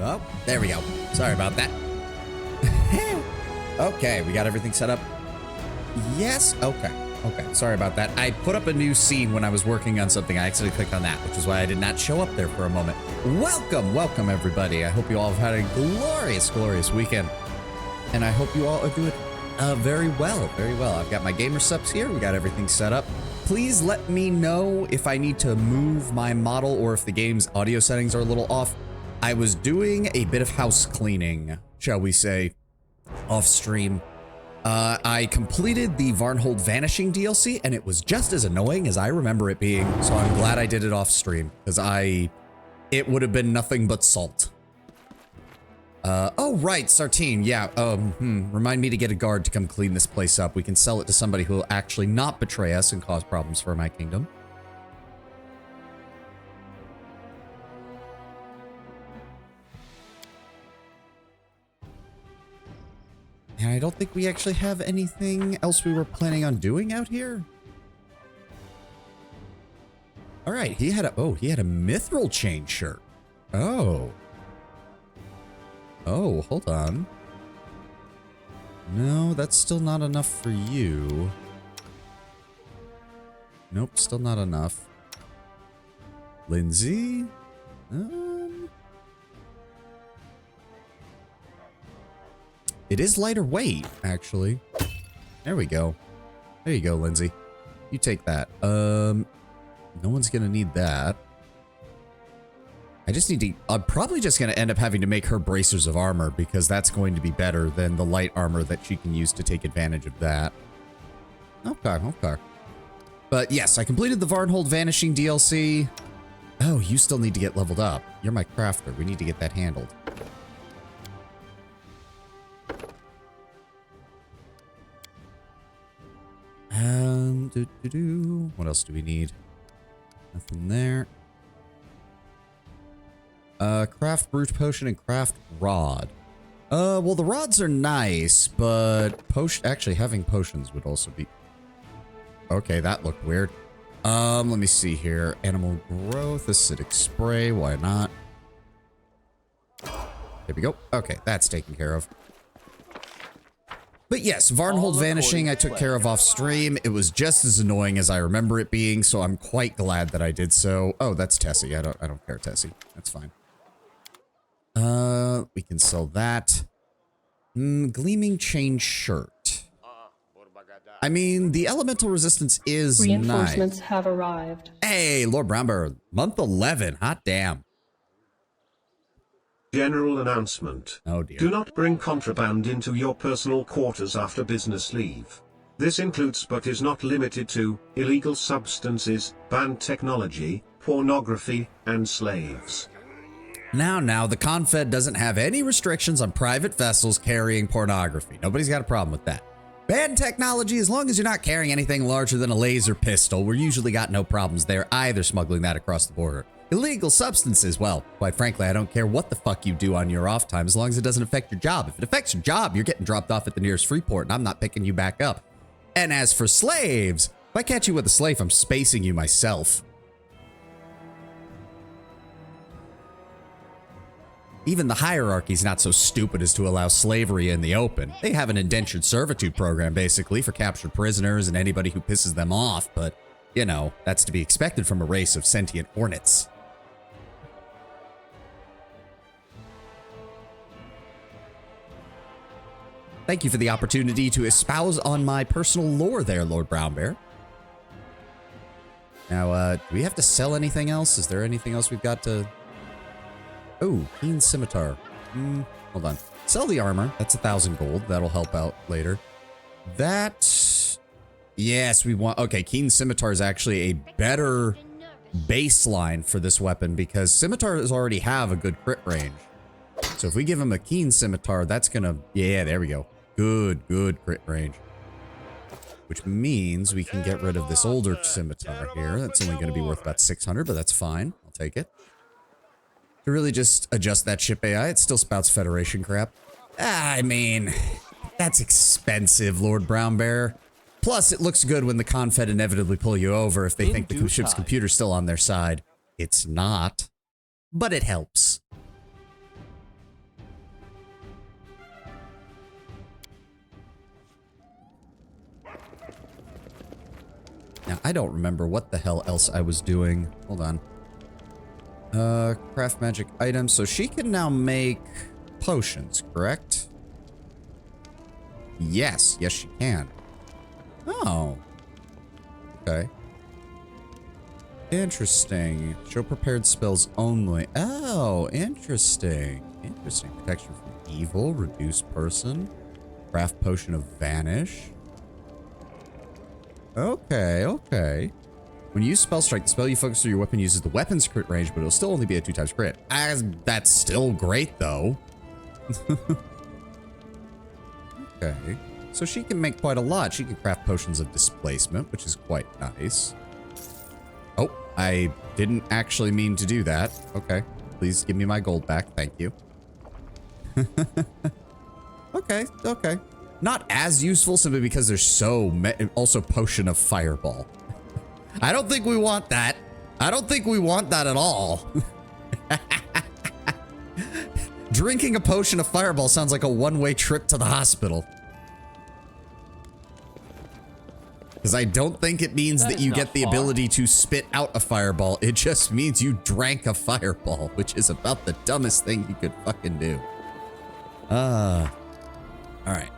Oh, there we go. Sorry about that. Okay, we got everything set up. Yes, okay. Okay, sorry about that. I put up a new scene when I was working on something. I accidentally clicked on that, which is why I did not show up there for a moment. Welcome everybody. I hope you all have had a glorious weekend. And I hope you all are doing very well. I've got my gamer subs here. We got everything set up. Please let me know if I need to move my model or if the game's audio settings are a little off. I was doing a bit of house cleaning, shall we say, off stream. I completed the Varnhold Vanishing DLC, and it was just as annoying as I remember it being, so I'm glad I did it off stream, because it would have been nothing but salt. Oh, right, Sartine, yeah, remind me to get a guard to come clean this place up. We can sell it to somebody who will actually not betray us and cause problems for my kingdom. And I don't think we actually have anything else we were planning on doing out here. All right, he had a mithril chain shirt. Oh, hold on. No, that's still not enough for you. Nope, still not enough. Lindsay? It is lighter weight, actually. There we go. There you go, Lindsay. You take that. No one's gonna need that. I just need to... I'm probably just gonna end up having to make her bracers of armor because that's going to be better than the light armor that she can use to take advantage of that. Okay. But yes, I completed the Varnhold Vanishing DLC. Oh, you still need to get leveled up. You're my crafter. We need to get that handled. What else do we need? Nothing there. Craft brute potion and craft rod. Well, the rods are nice, but actually having potions would also be... Okay, that looked weird. Let me see here. Animal growth, acidic spray, why not? There we go. Okay, that's taken care of. But yes, Varnhold Vanishing I took care of off stream. It was just as annoying as I remember it being, so I'm quite glad that I did so. Oh, that's Tessie. I don't care, Tessie. That's fine. We can sell that. Gleaming chain shirt. I mean, the elemental resistance is Reinforcements nice. have arrived. Hey, Lord Brownbear, month 11. Hot damn. General announcement. Oh dear. Do not bring contraband into your personal quarters after business leave. This includes but is not limited to illegal substances, banned technology, pornography, and slaves. Now, the Confed doesn't have any restrictions on private vessels carrying pornography. Nobody's got a problem with that. Banned technology, as long as you're not carrying anything larger than a laser pistol, we're usually got no problems there either smuggling that across the border. Illegal substances, well, quite frankly, I don't care what the fuck you do on your off time as long as it doesn't affect your job. If it affects your job, you're getting dropped off at the nearest free port and I'm not picking you back up. And as for slaves, if I catch you with a slave, I'm spacing you myself. Even the hierarchy's not so stupid as to allow slavery in the open. They have an indentured servitude program, basically, for captured prisoners and anybody who pisses them off, but, you know, that's to be expected from a race of sentient hornets. Thank you for the opportunity to espouse on my personal lore there, Lord Brownbear. Now, do we have to sell anything else? Is there anything else we've got to... Oh, keen scimitar. Hold on. Sell the armor. That's 1,000 gold. That'll help out later. That... Yes, we want... Okay, keen scimitar is actually a better baseline for this weapon because scimitars already have a good crit range. So if we give him a keen scimitar, that's gonna... Yeah, there we go. Good crit range. Which means we can get rid of this older scimitar here. That's only going to be worth about 600, but that's fine. I'll take it. To really just adjust that ship AI, it still spouts Federation crap. I mean, that's expensive, Lord Brownbear. Plus, it looks good when the Confed inevitably pull you over if they think the ship's computer's still on their side. It's not, but it helps. Now, I don't remember what the hell else I was doing. Hold on. Craft magic items. So she can now make potions, correct? Yes. Yes, she can. Oh. Okay. Interesting. Show prepared spells only. Oh, interesting. Interesting. Protection from evil. Reduce person. Craft potion of vanish. Okay, okay. When you use spell strike, the spell you focus through your weapon uses the weapon's crit range, but it'll still only be a 2 times crit. That's still great, though. Okay. So she can make quite a lot. She can craft potions of displacement, which is quite nice. Oh, I didn't actually mean to do that. Okay. Please give me my gold back. Thank you. Okay, okay. Not as useful simply because there's so many. Also, potion of fireball. I don't think we want that. I don't think we want that at all. Drinking a potion of fireball sounds like a one-way trip to the hospital. Because I don't think it means that you get the ability to spit out a fireball. It just means you drank a fireball, which is about the dumbest thing you could fucking do. All right.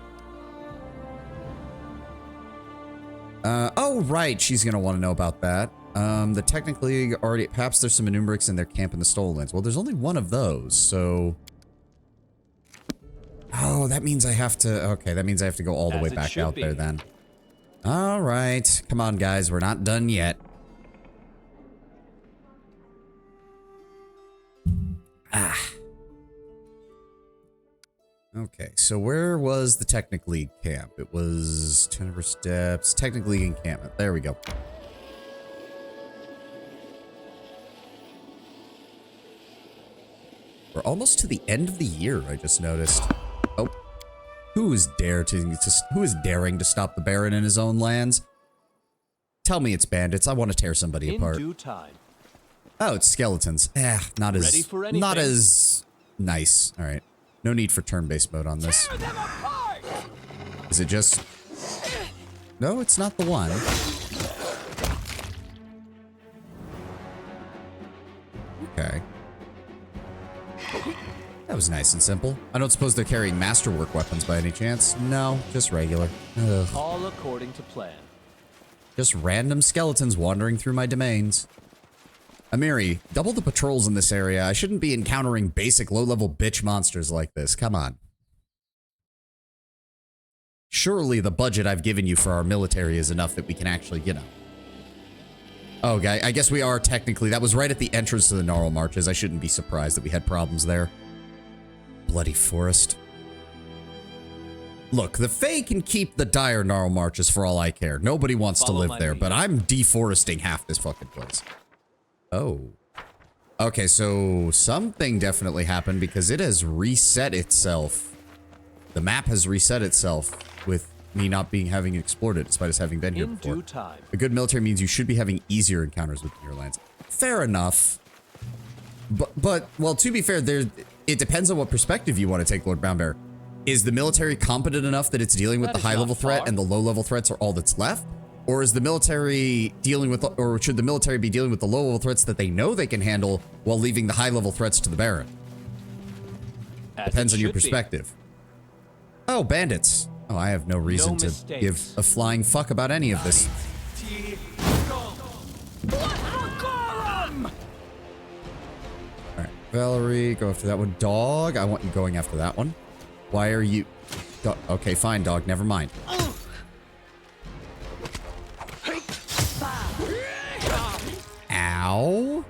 Oh, right. She's going to want to know about that. The technically already, perhaps there's some Enumerics in their camp in the Stolen Lands. Well, there's only one of those, so. Oh, that means I have to, okay, that means I have to go all the way back out there then. All right. Come on, guys. We're not done yet. Ah. Okay, so where was the Technic League camp? It was Tenor Steps, Technic League encampment. There we go. We're almost to the end of the year, I just noticed. Oh. Who is daring to stop the Baron in his own lands? Tell me it's bandits. I want to tear somebody apart. In due time. Oh, it's skeletons. Not as nice. All right. No need for turn-based mode on this. Is it just... No, it's not the one. Okay. That was nice and simple. I don't suppose they're carrying masterwork weapons by any chance? No, just regular. Ugh. All according to plan. Just random skeletons wandering through my domains. Amiri, double the patrols in this area. I shouldn't be encountering basic low-level bitch monsters like this. Come on. Surely the budget I've given you for our military is enough that we can actually, you know. Oh, guy, I guess we are technically. That was right at the entrance to the Gnarl Marches. I shouldn't be surprised that we had problems there. Bloody forest. Look, the Fae can keep the dire Gnarl Marches for all I care. Nobody wants to live there, but I'm deforesting half this fucking place. Oh. Okay, so something definitely happened because it has reset itself. The map has reset itself with me not having explored it, despite us having been here before. In due time. A good military means you should be having easier encounters with your lands. Fair enough. But well, to be fair, it depends on what perspective you want to take, Lord Brownbear. Is the military competent enough that it's dealing with the high-level threat and the low-level threats are all that's left? Or is the military dealing with, or should the military be dealing with the low-level threats that they know they can handle while leaving the high-level threats to the Baron? Depends on your perspective. Oh, bandits. Oh, I have no reason to give a flying fuck about any of this. Alright, Valerie, go after that one. Dog, I want you going after that one. Why are you... Okay, fine, dog, never mind. Ow.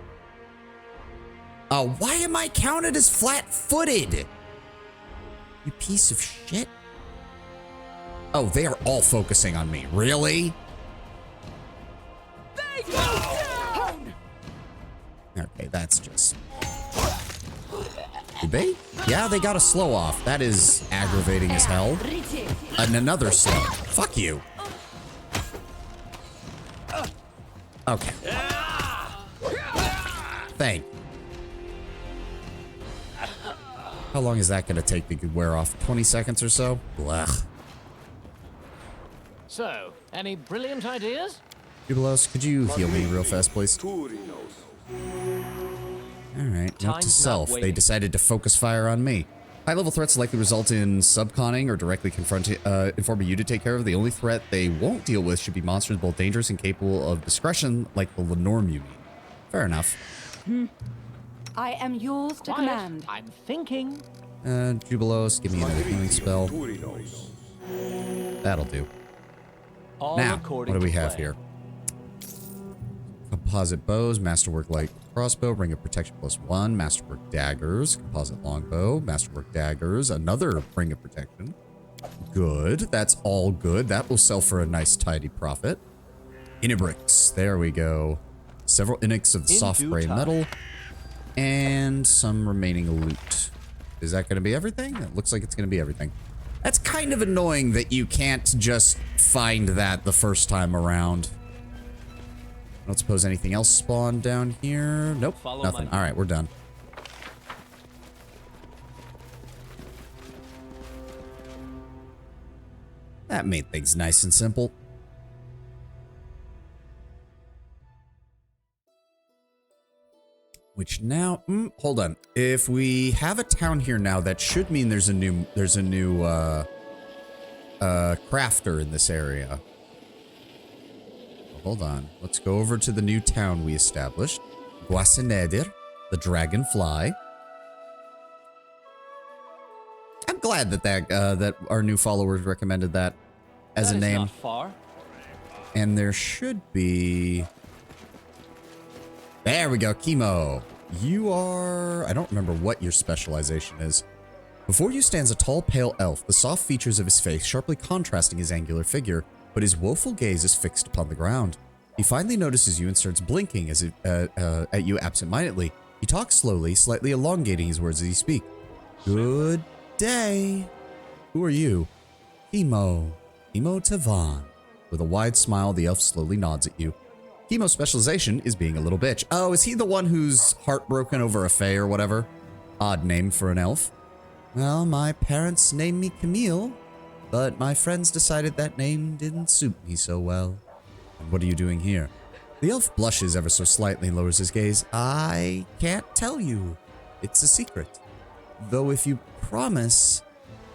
Oh, why am I counted as flat-footed? You piece of shit. Oh, they are all focusing on me. Really? Okay, that's just... Did they? Yeah, they got a slow off. That is aggravating as hell. And another slow. Fuck you. Okay. Thank you. How long is that going to take to wear off? 20 seconds or so? Blech. So, any brilliant ideas? Jubilos, could you heal me real fast, please? Alright, note to self. They decided to focus fire on me. High-level threats likely result in subconning or directly informing you to take care of. The only threat they won't deal with should be monsters both dangerous and capable of discretion, like the Lenorm you mean. Fair enough. I am yours to command. I'm thinking. Jubilos, give me another healing spell. That'll do. All Now, according what do we to have plan. here? Composite bows, masterwork light crossbow, ring of protection +1, masterwork daggers, composite longbow, masterwork daggers, another ring of protection. Good, that's all good. That will sell for a nice tidy profit. Inibrix, there we go. Several inics of the soft gray metal, and some remaining loot. Is that going to be everything? It looks like it's going to be everything. That's kind of annoying that you can't just find that the first time around. I don't suppose anything else spawned down here. Nope, nothing. All right, we're done. That made things nice and simple. Which now, hold on. If we have a town here now, that should mean there's a new crafter in this area. Hold on. Let's go over to the new town we established. Guasenedir, the dragonfly. I'm glad that that our new followers recommended that as a name. Not far. And there should be. There we go, Chemo. You are. I don't remember what your specialization is. Before you stands a tall, pale elf, the soft features of his face sharply contrasting his angular figure, but his woeful gaze is fixed upon the ground. He finally notices you and starts blinking as at you absentmindedly. He talks slowly, slightly elongating his words as he speaks. Good day. Who are you? Chemo. Chemo Tavan. With a wide smile, the elf slowly nods at you. Chemo's specialization is being a little bitch. Oh, is he the one who's heartbroken over a fae or whatever? Odd name for an elf. Well, my parents named me Camille, but my friends decided that name didn't suit me so well. And what are you doing here? The elf blushes ever so slightly and lowers his gaze. I can't tell you. It's a secret. Though if you promise...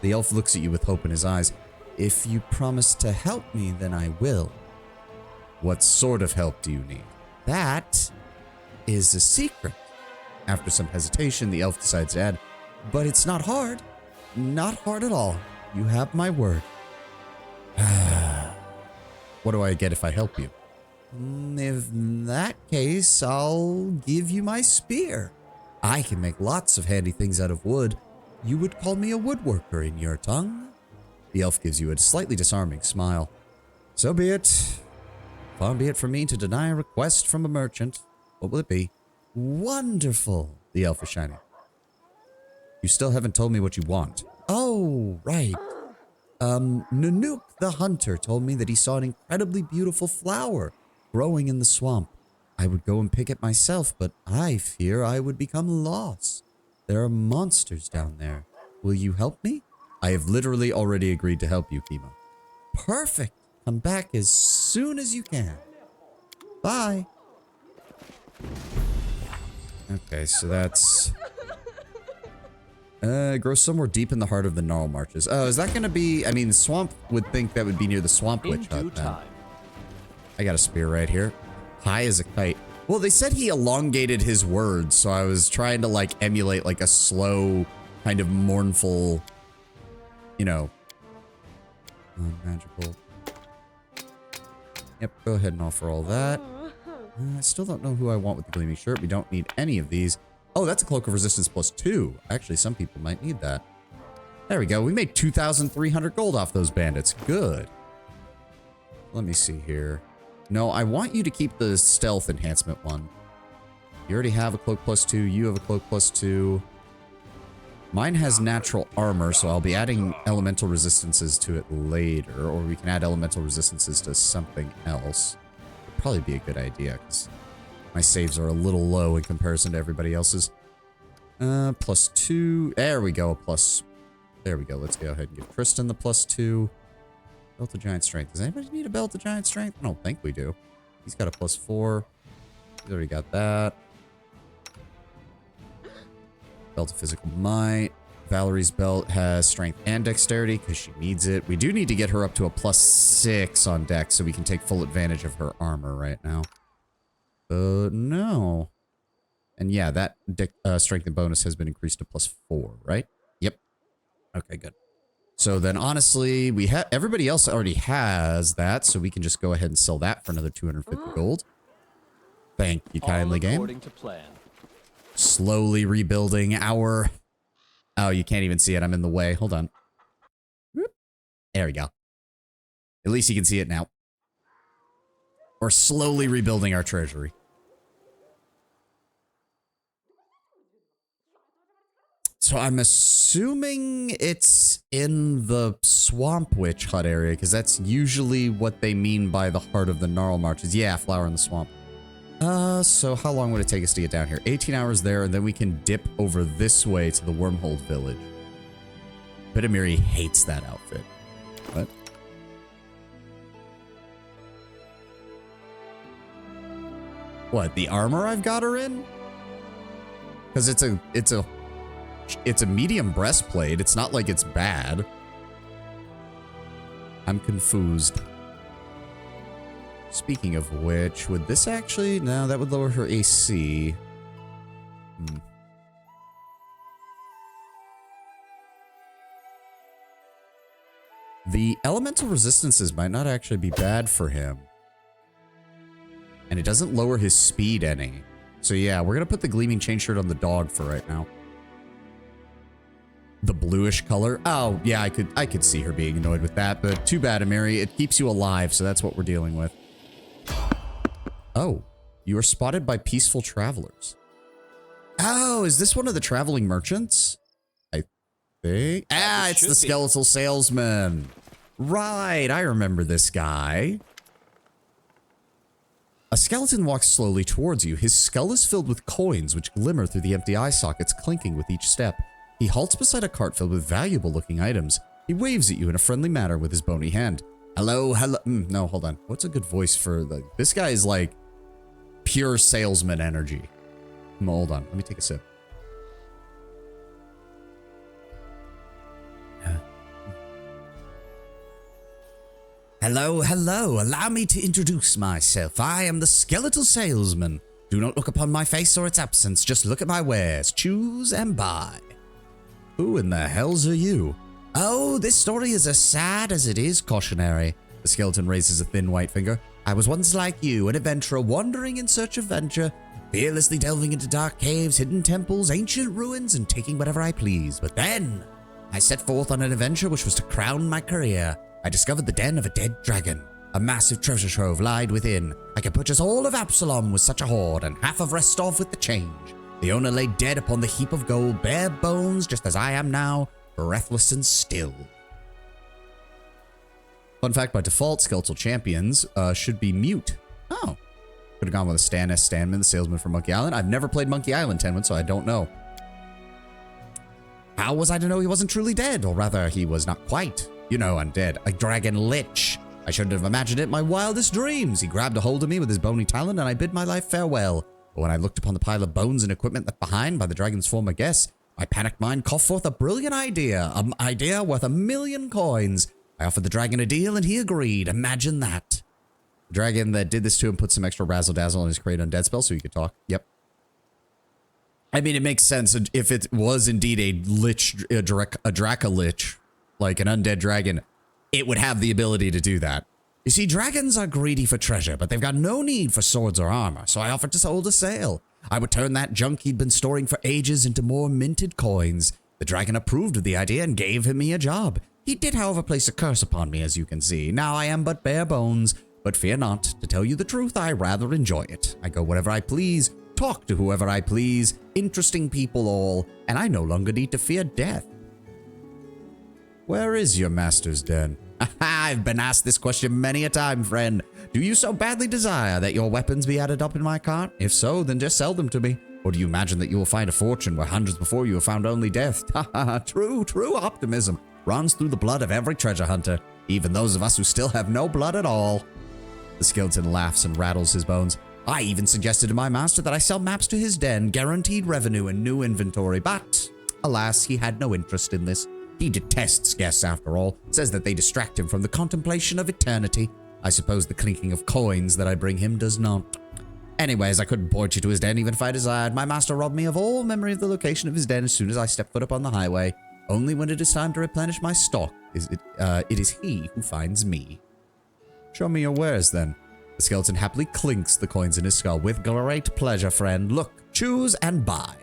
The elf looks at you with hope in his eyes. If you promise to help me, then I will. What sort of help do you need? That is a secret. After some hesitation, the elf decides to add, but it's not hard. Not hard at all. You have my word. What do I get if I help you? In that case, I'll give you my spear. I can make lots of handy things out of wood. You would call me a woodworker in your tongue. The elf gives you a slightly disarming smile. So be it. Far be it from me to deny a request from a merchant. What will it be? Wonderful. The elf is shining. You still haven't told me what you want. Oh, right. Nanook the hunter told me that he saw an incredibly beautiful flower growing in the swamp. I would go and pick it myself, but I fear I would become lost. There are monsters down there. Will you help me? I have literally already agreed to help you, Chemo. Perfect. Come back as soon as you can. Bye. Okay, so that's... grow somewhere deep in the heart of the Gnarl Marches. Oh, is that going to be... I mean, the swamp would think that would be near the Swamp Witch Hut, then. I got a spear right here. High as a kite. Well, they said he elongated his words, so I was trying to, like, emulate, like, a slow, kind of mournful, you know... magical. Yep, go ahead and offer all that. I still don't know who I want with the gleaming shirt. We don't need any of these. Oh, that's a cloak of resistance +2. Actually, some people might need that. There we go. We made 2,300 gold off those bandits. Good. Let me see here. No, I want you to keep the stealth enhancement one. You already have a cloak +2. You have a cloak +2. Mine has natural armor, so I'll be adding elemental resistances to it later. Or we can add elemental resistances to something else. Would probably be a good idea, because my saves are a little low in comparison to everybody else's. +2. There we go. There we go. Let's go ahead and give Tristan the +2. Belt of Giant Strength. Does anybody need a Belt of Giant Strength? I don't think we do. He's got a +4. He's already got that. Belt of Physical Might. Valerie's belt has strength and dexterity because she needs it. We do need to get her up to a +6 on dex so we can take full advantage of her armor right now. No. And yeah, that strength and bonus has been increased to +4, right? Yep. Okay, good. So then honestly, we have everybody else already has that, so we can just go ahead and sell that for another 250 gold. Thank you kindly, game. According to plan. Slowly rebuilding our... Oh, you can't even see it. I'm in the way. Hold on. Whoop. There we go. At least you can see it now. We're slowly rebuilding our treasury. So I'm assuming it's in the Swamp Witch hut area, because that's usually what they mean by the heart of the Gnarl Marches. Yeah, Flower in the Swamp. So how long would it take us to get down here? 18 hours there, and then we can dip over this way to the Wormhole Village. Bitamiri hates that outfit. What? What, the armor I've got her in? Because it's a medium breastplate. It's not like it's bad. I'm confused. Speaking of which, would this actually... No, that would lower her AC. The elemental resistances might not actually be bad for him. And it doesn't lower his speed any. So yeah, we're going to put the Gleaming Chain Shirt on the dog for right now. The bluish color. Oh, yeah, I could see her being annoyed with that, but too bad, Amiri. It keeps you alive, so that's what we're dealing with. Oh, you are spotted by peaceful travelers. Oh, is this one of the traveling merchants? I think. Ah, it's the skeletal salesman. Right, I remember this guy. A skeleton walks slowly towards you. His skull is filled with coins which glimmer through the empty eye sockets, clinking with each step. He halts beside a cart filled with valuable-looking items. He waves at you in a friendly manner with his bony hand. Hello, hello. No, hold on. What's a good voice for the... This guy is like pure salesman energy. Hold on. Let me take a sip. Hello, hello. Allow me to introduce myself. I am the skeletal salesman. Do not look upon my face or its absence. Just look at my wares. Choose and buy. Who in the hells are you? Oh, this story is as sad as it is cautionary. The skeleton raises a thin white finger. I was once like you, an adventurer wandering in search of venture, fearlessly delving into dark caves, hidden temples, ancient ruins, and taking whatever I please. But then, I set forth on an adventure which was to crown my career. I discovered the den of a dead dragon. A massive treasure trove lied within. I could purchase all of Absalom with such a hoard, and half of Restov with the change. The owner lay dead upon the heap of gold, bare bones, just as I am now, breathless and still. Fun fact, by default, skeletal champions should be mute. Oh. Could have gone with a Stan S. Stanman, the salesman from Monkey Island. I've never played Monkey Island, Tenwin, so I don't know. How was I to know he wasn't truly dead? Or rather, he was not quite. You know, undead. A dragon lich. I shouldn't have imagined it in my wildest dreams. He grabbed a hold of me with his bony talon, and I bid my life farewell. But when I looked upon the pile of bones and equipment left behind by the dragon's former guest, my panicked mind coughed forth a brilliant idea. An idea worth 1,000,000 coins. I offered the dragon a deal, and he agreed. Imagine that. The dragon that did this to him put some extra razzle-dazzle on his create undead spell so he could talk. Yep. I mean, it makes sense if it was indeed a lich, a Draco-lich, like an undead dragon, it would have the ability to do that. You see, dragons are greedy for treasure, but they've got no need for swords or armor, so I offered to hold a sale. I would turn that junk he'd been storing for ages into more minted coins. The dragon approved of the idea and gave me a job. He did, however, place a curse upon me, as you can see. Now I am but bare bones, but fear not. To tell you the truth, I rather enjoy it. I go wherever I please, talk to whoever I please, interesting people all, and I no longer need to fear death. Where is your master's den? I've been asked this question many a time, friend. Do you so badly desire that your weapons be added up in my cart? If so, then just sell them to me. Or do you imagine that you will find a fortune where hundreds before you have found only death? True optimism runs through the blood of every treasure hunter, even those of us who still have no blood at all. The skeleton laughs and rattles his bones. I even suggested to my master that I sell maps to his den, guaranteed revenue and new inventory, but alas, he had no interest in this. He detests guests after all, says that they distract him from the contemplation of eternity. I suppose the clinking of coins that I bring him does not. Anyways, I couldn't point you to his den even if I desired. My master robbed me of all memory of the location of his den as soon as I step foot upon the highway. Only when it is time to replenish my stock it is he who finds me. Show me your wares then. The skeleton happily clinks the coins in his skull. With great pleasure, friend. Look, choose and buy.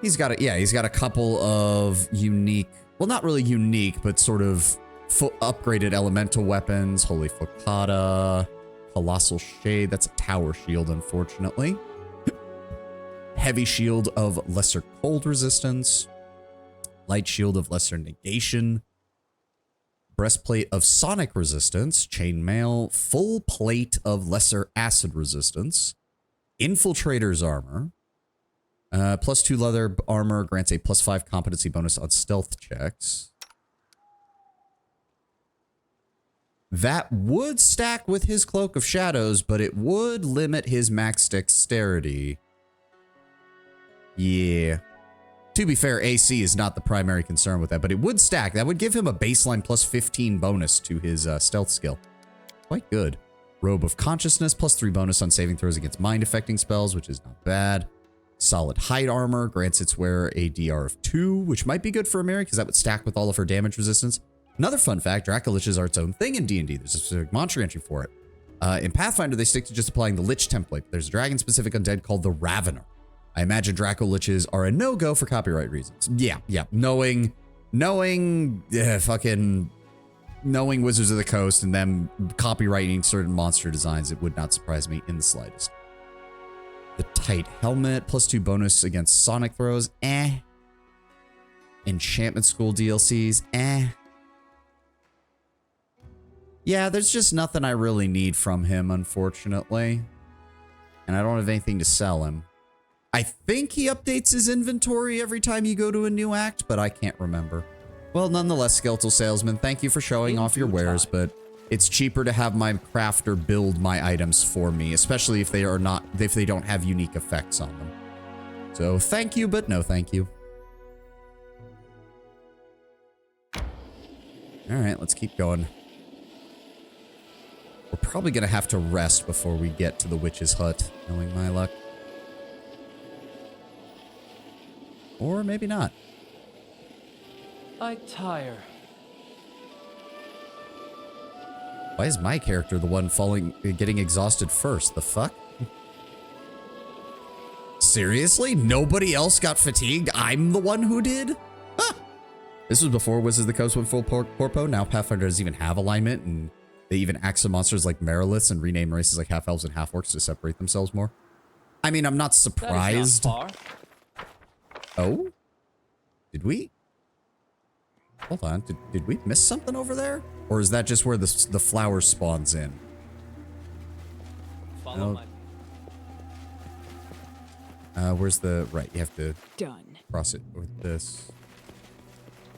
He's got a couple of unique, well, not really unique, but sort of upgraded elemental weapons. Holy Focata, Colossal Shade. That's a tower shield, unfortunately. Heavy Shield of Lesser Cold Resistance. Light Shield of Lesser Negation. Breastplate of Sonic Resistance. Chainmail. Full Plate of Lesser Acid Resistance. Infiltrator's Armor. +2 leather armor grants a +5 competency bonus on stealth checks. That would stack with his Cloak of Shadows, but it would limit his max dexterity. Yeah. To be fair, AC is not the primary concern with that, but it would stack. That would give him a baseline +15 bonus to his stealth skill. Quite good. Robe of Consciousness, +3 bonus on saving throws against mind-affecting spells, which is not bad. Solid Hide Armor grants its wearer a DR of 2, which might be good for Amiri because that would stack with all of her damage resistance. Another fun fact, Dracoliches are its own thing in D&D. There's a specific monster entry for it. In Pathfinder, they stick to just applying the Lich template. There's a dragon-specific undead called the Ravener. I imagine Dracoliches are a no-go for copyright reasons. Yeah. Knowing Wizards of the Coast and them copywriting certain monster designs, it would not surprise me in the slightest. The Tight Helmet, +2 bonus against Sonic throws, Enchantment School DLCs, Yeah, there's just nothing I really need from him, unfortunately. And I don't have anything to sell him. I think he updates his inventory every time you go to a new act, but I can't remember. Well, nonetheless, Skeletal Salesman, thank you for showing off your wares, but it's cheaper to have my crafter build my items for me, especially if they don't have unique effects on them. So thank you, but no thank you. All right, let's keep going. We're probably going to have to rest before we get to the witch's hut, knowing my luck. Or maybe not. I tire. Why is my character the one getting exhausted first? The fuck? Seriously? Nobody else got fatigued? I'm the one who did? Huh. This was before Wizards of the Coast went full corpo. Now Pathfinder doesn't even have alignment, and they even axe some monsters like Meriliths and rename races like half-elves and half-orcs to separate themselves more. I mean, I'm not surprised. That is not far. Oh? Did we? Hold on. Did we miss something over there? Or is that just where the flower spawns in? Follow my... where's the... Right, you have to... Done. Cross it with this.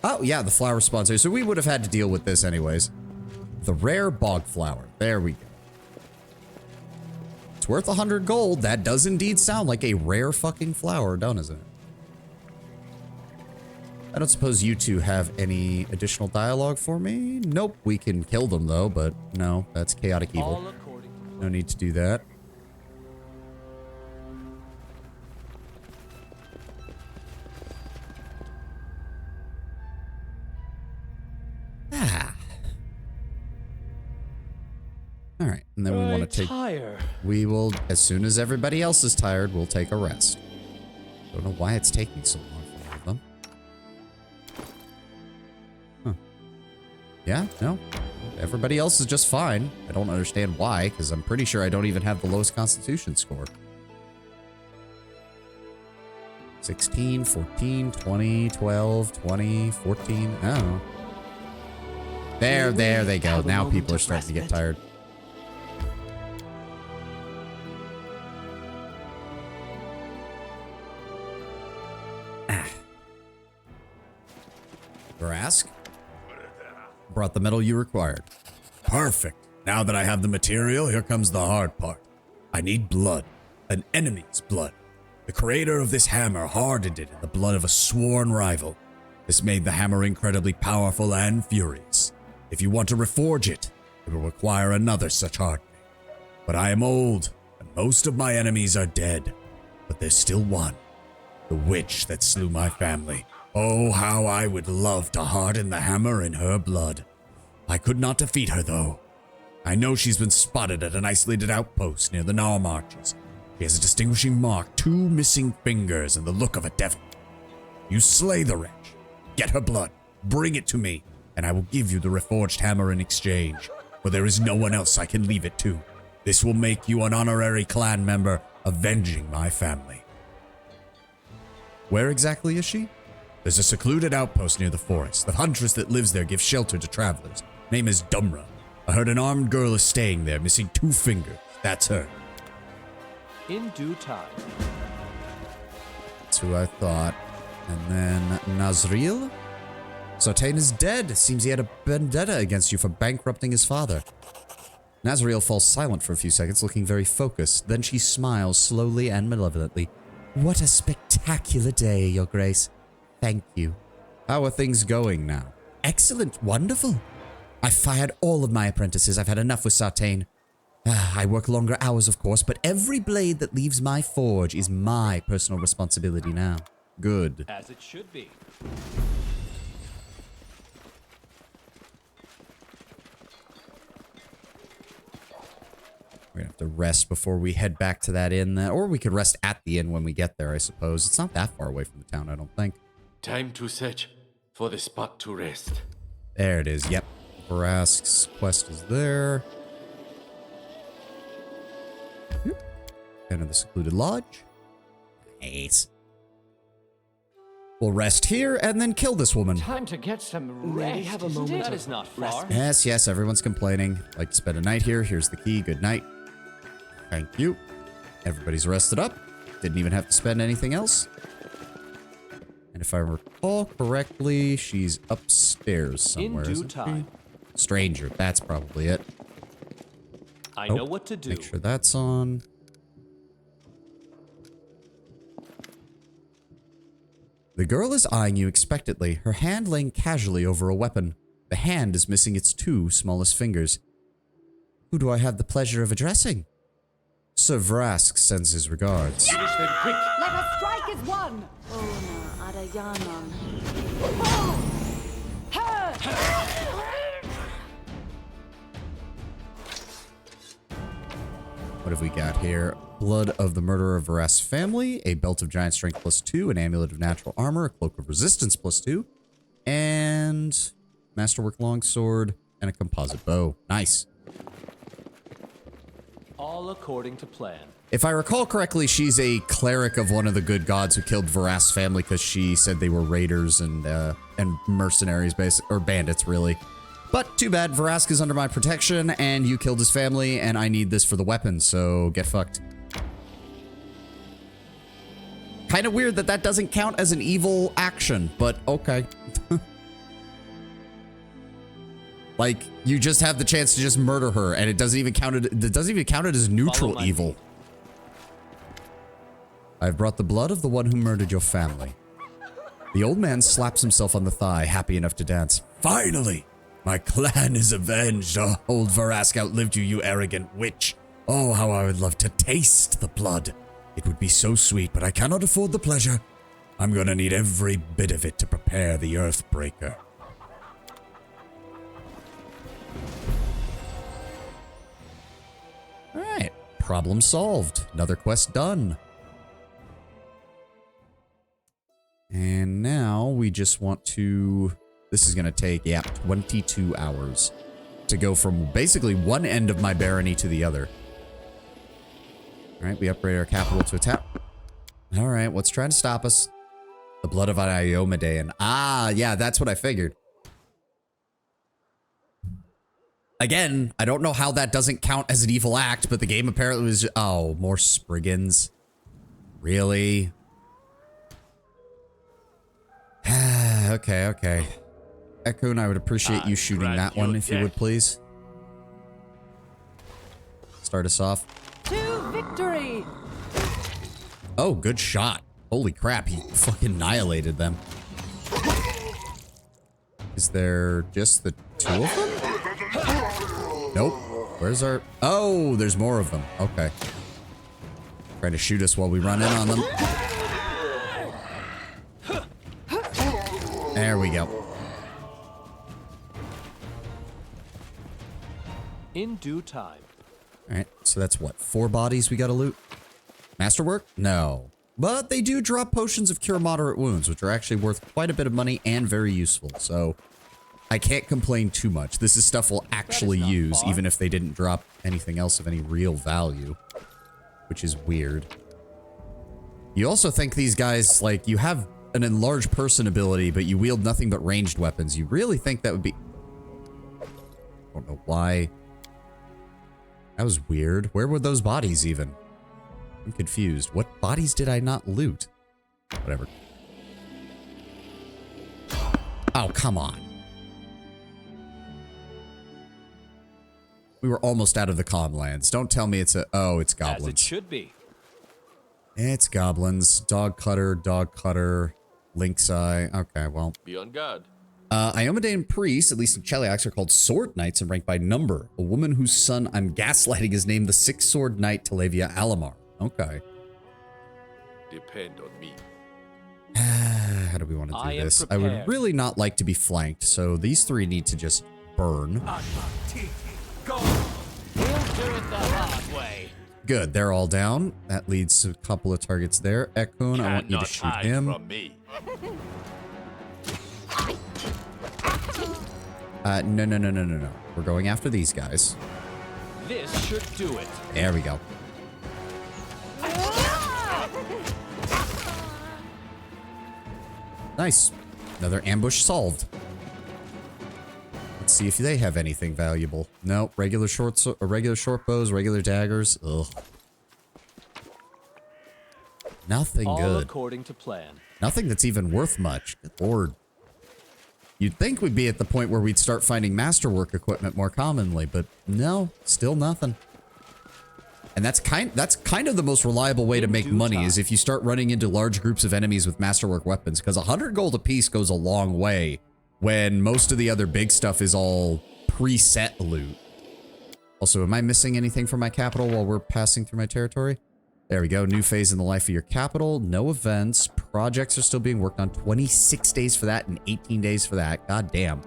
Oh, yeah, the flower spawns here. So we would have had to deal with this anyways. The rare bog flower. There we go. It's worth 100 gold. That does indeed sound like a rare fucking flower, don't it? I don't suppose you two have any additional dialogue for me? Nope, we can kill them though, but no, that's chaotic evil. No need to do that. Alright, and then we want to take... We will, as soon as everybody else is tired, we'll take a rest. Don't know why it's taking so long for all of them. Huh. Yeah, no. Everybody else is just fine. I don't understand why, because I'm pretty sure I don't even have the lowest constitution score. 16, 14, 20, 12, 20, 14. Oh. There they go. Now people are starting to get tired. Grask. Brought the metal you required. Perfect. Now that I have the material, here comes the hard part. I need blood. An enemy's blood. The creator of this hammer hardened it in the blood of a sworn rival. This made the hammer incredibly powerful and furious. If you want to reforge it, it will require another such hardening. But I am old, and most of my enemies are dead. But there's still one. The witch that slew my family. Oh, how I would love to harden the hammer in her blood. I could not defeat her, though. I know she's been spotted at an isolated outpost near the Nar Marches. She has a distinguishing mark, 2 missing fingers, and the look of a devil. You slay the wretch, get her blood, bring it to me, and I will give you the reforged hammer in exchange, for there is no one else I can leave it to. This will make you an honorary clan member, avenging my family. Where exactly is she? There's a secluded outpost near the forest. The huntress that lives there gives shelter to travelers. Name is Dumra. I heard an armed girl is staying there, missing 2 fingers. That's her. In due time. That's who I thought. And then Nazriel? Sartain is dead. Seems he had a vendetta against you for bankrupting his father. Nazriel falls silent for a few seconds, looking very focused. Then she smiles slowly and malevolently. What a spectacular day, Your Grace. Thank you. How are things going now? Excellent. Wonderful. I've fired all of my apprentices. I've had enough with Sartain. I work longer hours, of course, but every blade that leaves my forge is my personal responsibility now. Good. As it should be. We're gonna have to rest before we head back to that inn, or we could rest at the inn when we get there, I suppose. It's not that far away from the town, I don't think. Time to search for the spot to rest. There it is, yep. Varask's quest is there. Enter the secluded lodge. Nice. We'll rest here and then kill this woman. Time to get some rest. Maybe have a moment That of is not far. Yes, yes, everyone's complaining. Like to spend a night here. Here's the key. Good night. Thank you. Everybody's rested up. Didn't even have to spend anything else. And if I recall correctly, she's upstairs somewhere. In due isn't she? time. Stranger, that's probably it. I know what to do. Make sure that's on. The girl is eyeing you expectantly, her hand laying casually over a weapon. The hand is missing its 2 smallest fingers. Who do I have the pleasure of addressing? Sir Vrask sends his regards. Finish them quick! Let us strike as one! Ona Adayanan. What have we got here? Blood of the Murderer of Varask's family, a belt of giant strength +2, an amulet of natural armor, a cloak of resistance +2, and masterwork longsword, and a composite bow. Nice. All according to plan. If I recall correctly, she's a cleric of one of the good gods who killed Varask's family because she said they were raiders and mercenaries, or bandits, really. But too bad, Varask is under my protection, and you killed his family, and I need this for the weapon, so get fucked. Kind of weird that that doesn't count as an evil action, but okay. Like, you just have the chance to just murder her, and it doesn't even count it as neutral evil. I've brought the blood of the one who murdered your family. The old man slaps himself on the thigh, happy enough to dance. Finally! My clan is avenged. Oh, old Varask outlived you, you arrogant witch. Oh, how I would love to taste the blood. It would be so sweet, but I cannot afford the pleasure. I'm gonna need every bit of it to prepare the Earthbreaker. Alright, problem solved. Another quest done. And now we just want to... This is going to take, 22 hours to go from basically one end of my barony to the other. Alright, we upgrade our capital to attack. Alright, what's trying to stop us? The blood of Iomedaean. Ah, yeah, that's what I figured. Again, I don't know how that doesn't count as an evil act, but the game apparently was... Oh, more Spriggans. Really? Okay. Ekun, I would appreciate you shooting that one, if you would, please. start us off. To victory! Oh, good shot. Holy crap, he fucking annihilated them. Is there just the two of them? Nope. Where's our... Oh, there's more of them. Okay. Trying to shoot us while we run in on them. There we go. In due time. Alright, so that's what? 4 bodies we gotta loot? Masterwork? No. But they do drop potions of cure moderate wounds, which are actually worth quite a bit of money and very useful, so I can't complain too much. This is stuff we'll actually use, far. even if they didn't drop anything else of any real value, which is weird. You also think these guys, like, you have an enlarged person ability, but you wield nothing but ranged weapons. You really think that would be... I don't know why. That was weird. Where were those bodies even? I'm confused. What bodies did I not loot? Whatever. Oh, come on. We were almost out of the calm lands. Don't tell me it's a... Oh, it's goblins. As it should be. It's goblins. Dog cutter, lynx eye. Okay, well. Be on guard. Iomedaean priests, at least in Cheliax, are called sword knights and ranked by number. A woman whose son I'm gaslighting is named the six-sword knight Talavia Alamar. Okay. Depend on me. How do we want to I do am this? I would prepared. really not like to be flanked, so these 3 need to just burn. We'll do it the hard way. Good, they're all down. That leads to a couple of targets there. Ekun, I want you to Cannot shoot hide him. from me. No. We're going after these guys. This should do it. There we go. Nice. Another ambush solved. Let's see if they have anything valuable. No, regular short bows, regular daggers. Ugh. Nothing All good. according to plan. Nothing that's even worth much. Good lord. You'd think we'd be at the point where we'd start finding masterwork equipment more commonly, but no, still nothing. And that's kind of the most reliable way to make money is if you start running into large groups of enemies with masterwork weapons, because 100 gold apiece goes a long way when most of the other big stuff is all preset loot. Also, am I missing anything from my capital while we're passing through my territory? There we go. New phase in the life of your capital. No events. Projects are still being worked on. 26 days for that and 18 days for that. God damn.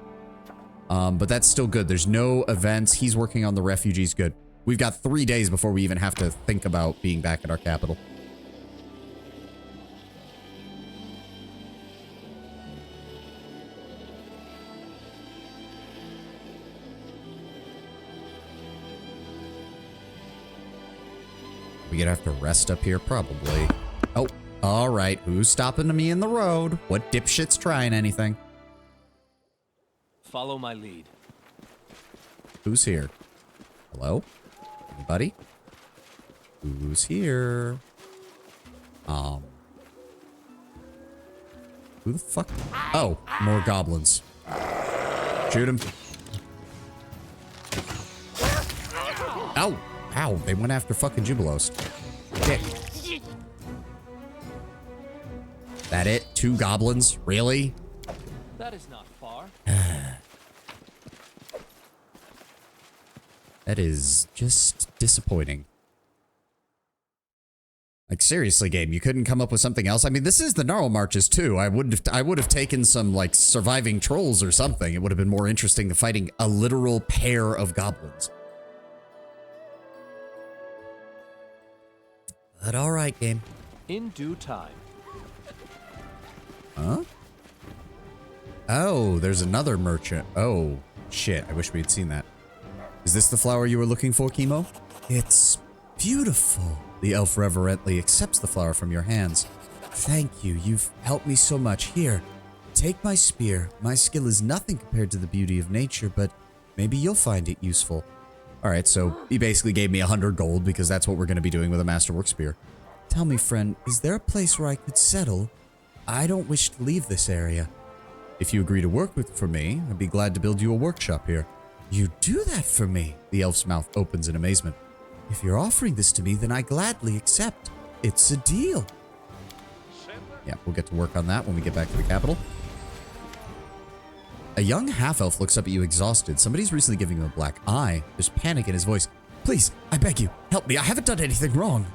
But that's still good. There's no events. He's working on the refugees. Good. We've got 3 days before we even have to think about being back at our capital. We gonna have to rest up here? Probably. Oh, all right. Who's stopping me in the road? What dipshit's trying anything? Follow my lead. Who's here? Hello? Anybody? Who's here? Who the fuck? Oh, more goblins. Shoot him. Ow! Ow, they went after fucking Jubilos. Dick. That it? 2 goblins? Really? That is not far. That is just disappointing. Like, seriously, game, you couldn't come up with something else? I mean, this is the Gnarl Marches, too. I would have taken some, like, surviving trolls or something. It would have been more interesting than fighting a literal pair of goblins. But alright, game. In due time. Huh? Oh, there's another merchant. Oh, shit. I wish we had seen that. Is this the flower you were looking for, Chemo? It's beautiful. The elf reverently accepts the flower from your hands. Thank you. You've helped me so much. Here, take my spear. My skill is nothing compared to the beauty of nature, but maybe you'll find it useful. Alright, so he basically gave me 100 gold because that's what we're going to be doing with a masterwork spear. Tell me, friend, is there a place where I could settle? I don't wish to leave this area. If you agree to work for me, I'd be glad to build you a workshop here. You do that for me? The elf's mouth opens in amazement. If you're offering this to me, then I gladly accept. It's a deal. Yeah, we'll get to work on that when we get back to the capital. A young half-elf looks up at you exhausted. Somebody's recently giving him a black eye. There's panic in his voice. Please, I beg you, help me. I haven't done anything wrong.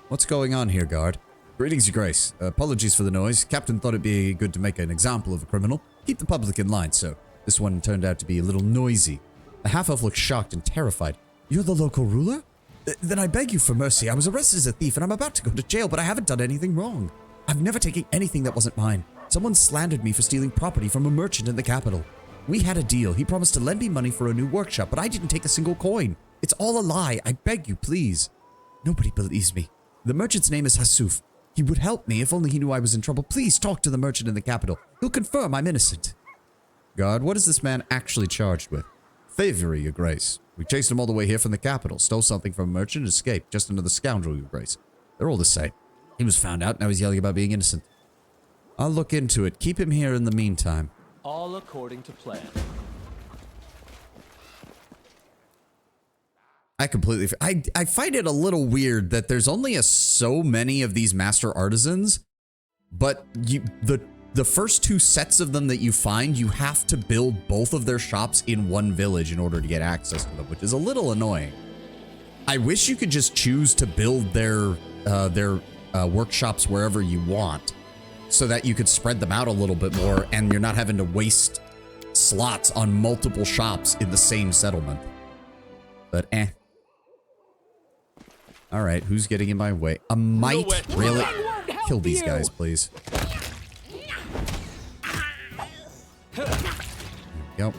What's going on here, guard? Greetings, Your Grace. Apologies for the noise. Captain thought it'd be good to make an example of a criminal. Keep the public in line, so this one turned out to be a little noisy. The half-elf looks shocked and terrified. You're the local ruler? Then I beg you for mercy. I was arrested as a thief and I'm about to go to jail, but I haven't done anything wrong. I've never taken anything that wasn't mine. Someone slandered me for stealing property from a merchant in the capital. We had a deal. He promised to lend me money for a new workshop, but I didn't take a single coin. It's all a lie. I beg you, please. Nobody believes me. The merchant's name is Hasuf. He would help me if only he knew I was in trouble. Please talk to the merchant in the capital. He'll confirm I'm innocent. Guard, what is this man actually charged with? Thievery, Your Grace. We chased him all the way here from the capital, stole something from a merchant, and escaped. Just another scoundrel, Your Grace. They're all the same. He was found out, now he's yelling about being innocent. I'll look into it. Keep him here in the meantime. All according to plan. I find it a little weird that there's only so many of these master artisans, but the first two sets of them that you find, you have to build both of their shops in one village in order to get access to them, which is a little annoying. I wish you could just choose to build their workshops wherever you want, so that you could spread them out a little bit more and you're not having to waste slots on multiple shops in the same settlement. But all right, who's getting in my way? A mite? Really? Kill these guys, please. There we go.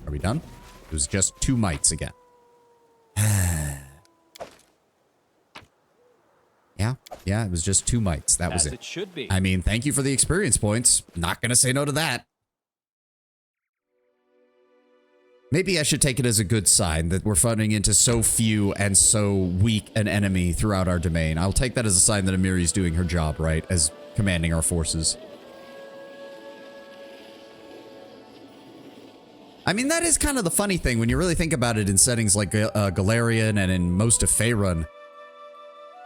Are we done? It was just 2 mites again. Yeah, it was just 2 mites. That was As it. it should be. I mean, thank you for the experience points. Not gonna say no to that. Maybe I should take it as a good sign that we're running into so few and so weak an enemy throughout our domain. I'll take that as a sign that Amiri's doing her job right, as commanding our forces. I mean, that is kind of the funny thing when you really think about it in settings like Galarian and in most of Faerun.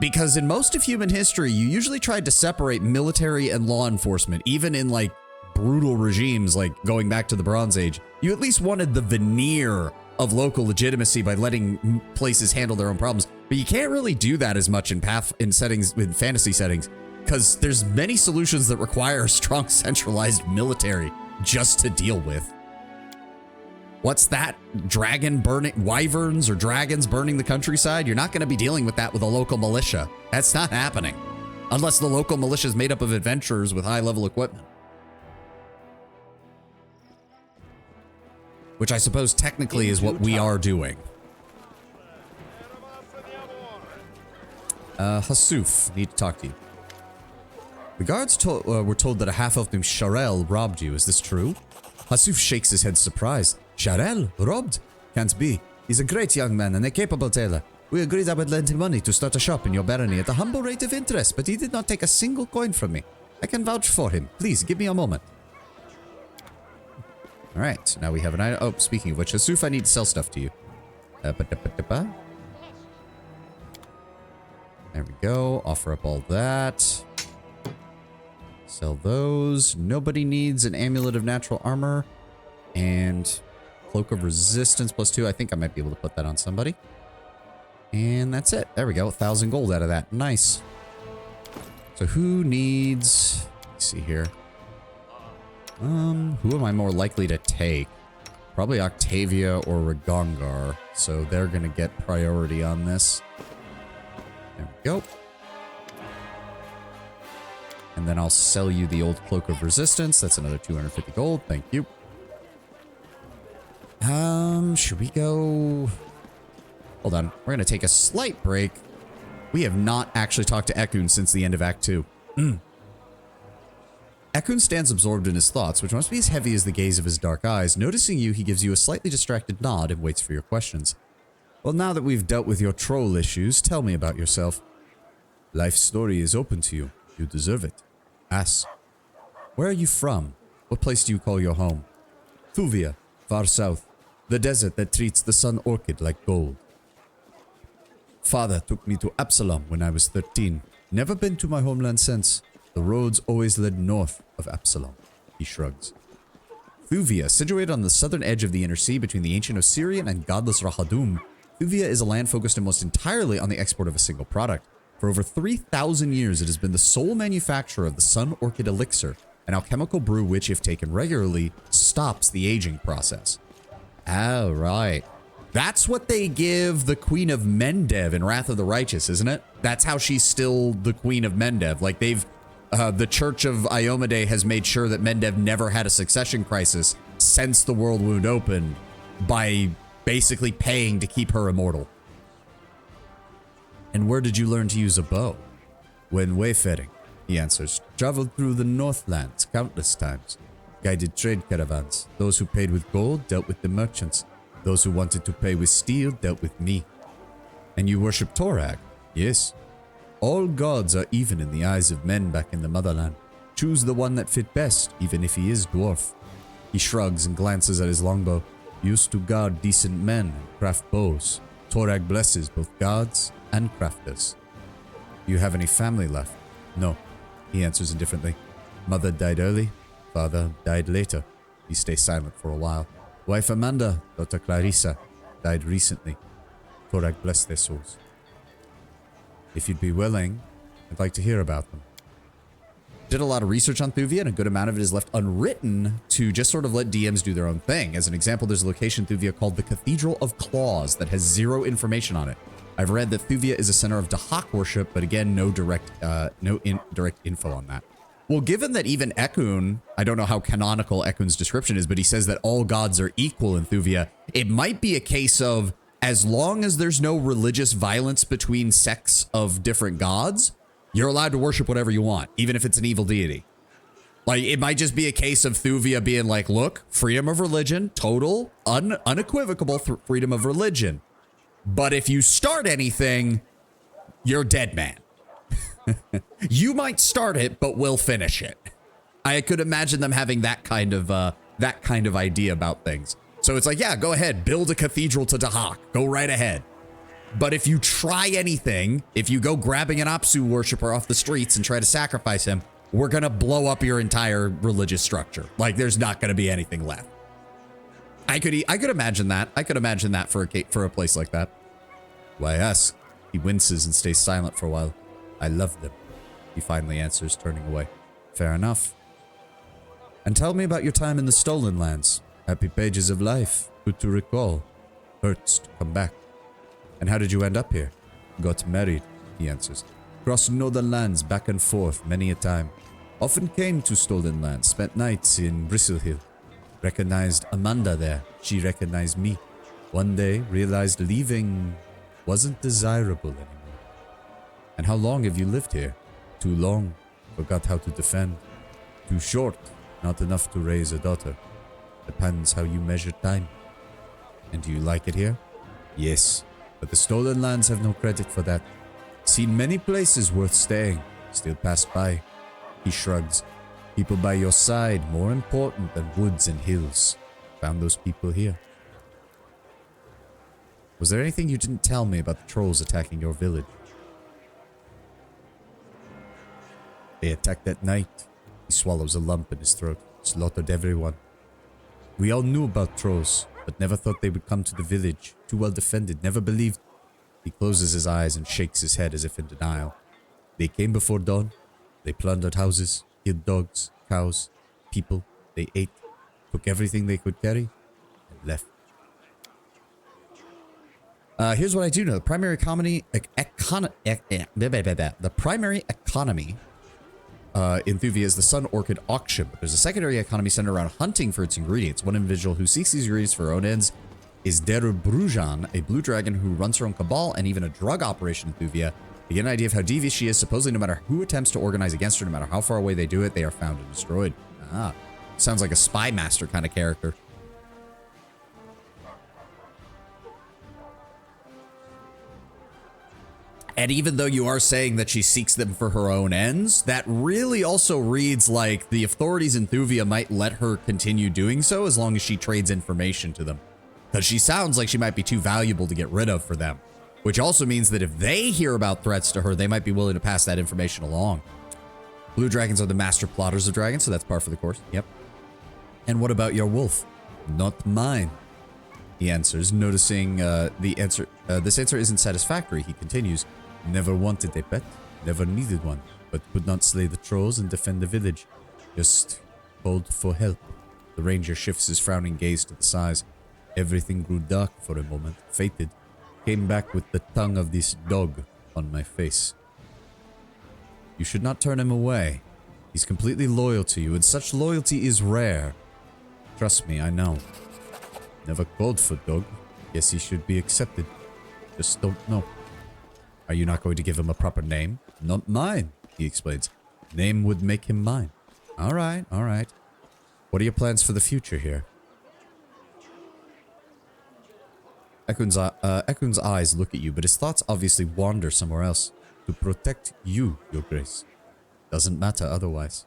Because in most of human history, you usually tried to separate military and law enforcement, even in like brutal regimes like going back to the Bronze Age. You at least wanted the veneer of local legitimacy by letting places handle their own problems. But you can't really do that as much in fantasy settings, because there's many solutions that require a strong centralized military just to deal with. What's that? Dragon burning, wyverns or dragons burning the countryside? You're not going to be dealing with that with a local militia. That's not happening. Unless the local militia is made up of adventurers with high-level equipment. Which I suppose technically is what we are doing. Hasuf, need to talk to you. The guards were told that a half-elf named Sharel robbed you. Is this true? Hasuf shakes his head surprised. Sharel? Robbed? Can't be. He's a great young man and a capable tailor. We agreed I would lend him money to start a shop in your barony at a humble rate of interest, but he did not take a single coin from me. I can vouch for him. Please, give me a moment. Alright, so now we have an item. Oh, speaking of which, Hasuf, I need to sell stuff to you. There we go. Offer up all that. Sell those. Nobody needs an amulet of natural armor. And cloak of resistance +2. I think I might be able to put that on somebody. And that's it. There we go. 1,000 gold out of that. Nice. So who needs... Let's see here. Who am I more likely to take? Probably Octavia or Ragongar. So they're going to get priority on this. There we go. And then I'll sell you the old Cloak of Resistance. That's another 250 gold. Thank you. Should we go... Hold on. We're going to take a slight break. We have not actually talked to Ekun since the end of Act 2. Ekun stands absorbed in his thoughts, which must be as heavy as the gaze of his dark eyes. Noticing you, he gives you a slightly distracted nod and waits for your questions. Well, now that we've dealt with your troll issues, tell me about yourself. Life's story is open to you. You deserve it. Ask. Where are you from? What place do you call your home? Thuvia, far south. The desert that treats the sun orchid like gold. Father took me to Absalom when I was 13. Never been to my homeland since. The roads always led north of Absalom. He shrugs. Thuvia, situated on the southern edge of the inner sea between the ancient Osirian and godless Rahadum, Thuvia is a land focused almost entirely on the export of a single product. For over 3,000 years, it has been the sole manufacturer of the sun orchid elixir, an alchemical brew which, if taken regularly, stops the aging process. Oh, right. That's what they give the Queen of Mendev in Wrath of the Righteous, isn't it? That's how she's still the Queen of Mendev. Like, they've... the Church of Iomedae has made sure that Mendev never had a succession crisis since the World Wound opened by basically paying to keep her immortal. And where did you learn to use a bow? When wayfaring, he answers. Traveled through the Northlands countless times. Guided trade caravans. Those who paid with gold dealt with the merchants. Those who wanted to pay with steel dealt with me. And you worship Torag? Yes. All gods are even in the eyes of men back in the motherland. Choose the one that fit best, even if he is dwarf. He shrugs and glances at his longbow. Used to guard decent men and craft bows. Torag blesses both gods and crafters. Do you have any family left? No, he answers indifferently. Mother died early, father died later. He stays silent for a while. Wife Amanda, daughter Clarissa, died recently. Torag bless their souls. If you'd be willing, I'd like to hear about them. Did a lot of research on Thuvia, and a good amount of it is left unwritten to just sort of let DMs do their own thing. As an example, there's a location in Thuvia called the Cathedral of Claws that has zero information on it. I've read that Thuvia is a center of Dahak worship, but again, no direct info on that. Well, given that even Ekun, I don't know how canonical Ekun's description is, but he says that all gods are equal in Thuvia, it might be a case of, as long as there's no religious violence between sects of different gods, you're allowed to worship whatever you want, even if it's an evil deity. Like, it might just be a case of Thuvia being like, look, freedom of religion, total, unequivocal freedom of religion. But if you start anything, you're dead man. You might start it, but we'll finish it. I could imagine them having that kind of idea about things. So it's like, yeah, go ahead, build a cathedral to Dahak. Go right ahead. But if you try anything, if you go grabbing an Apsu worshiper off the streets and try to sacrifice him, we're going to blow up your entire religious structure. Like, there's not going to be anything left. I could imagine that. I could imagine that for a place like that. Why ask? He winces and stays silent for a while. I love them, he finally answers, turning away. Fair enough. And tell me about your time in the Stolen Lands. Happy pages of life. Good to recall. Hurts to come back. And how did you end up here? Got married, he answers. Crossed northern lands back and forth many a time. Often came to Stolen Lands, spent nights in Bristlehill. Recognized Amanda there. She recognized me. One day, realized leaving wasn't desirable anymore. And how long have you lived here? Too long. Forgot how to defend. Too short. Not enough to raise a daughter. Depends how you measure time. And do you like it here? Yes. But the Stolen Lands have no credit for that. Seen many places worth staying. Still pass by. He shrugs. People by your side more important than woods and hills. Found those people here. Was there anything you didn't tell me about the trolls attacking your village? They attacked at night. He swallows a lump in his throat. Slaughtered everyone. We all knew about trolls, but never thought they would come to the village. Too well defended. Never believed. He closes his eyes and shakes his head as if in denial. They came before dawn. They plundered houses, killed dogs, cows, people. They ate, took everything they could carry, and left. Here's what I do know. The primary economy in Thuvia is the Sun Orchid auction, but there's a secondary economy centered around hunting for its ingredients. One individual who seeks these ingredients for her own ends is Deru Brujan, a blue dragon who runs her own cabal and even a drug operation in Thuvia. To get an idea of how devious she is, supposedly no matter who attempts to organize against her, no matter how far away they do it, they are found and destroyed. Ah, sounds like a spy master kind of character. And even though you are saying that she seeks them for her own ends, that really also reads like the authorities in Thuvia might let her continue doing so as long as she trades information to them. Because she sounds like she might be too valuable to get rid of for them. Which also means that if they hear about threats to her, they might be willing to pass that information along. Blue dragons are the master plotters of dragons, so that's par for the course. Yep. And what about your wolf? Not mine, he answers, noticing this answer isn't satisfactory. He continues, never wanted a pet, never needed one, but could not slay the trolls and defend the village. Just called for help. The ranger shifts his frowning gaze to the size. Everything grew dark for a moment, fated. Came back with the tongue of this dog on my face. You should not turn him away. He's completely loyal to you, and such loyalty is rare. Trust me, I know. Never called for dog. Guess he should be accepted. Just don't know. Are you not going to give him a proper name? Not mine, he explains. Name would make him mine. All right, all right. What are your plans for the future here? Ekun's eyes look at you, but his thoughts obviously wander somewhere else. To protect you, Your Grace. Doesn't matter otherwise.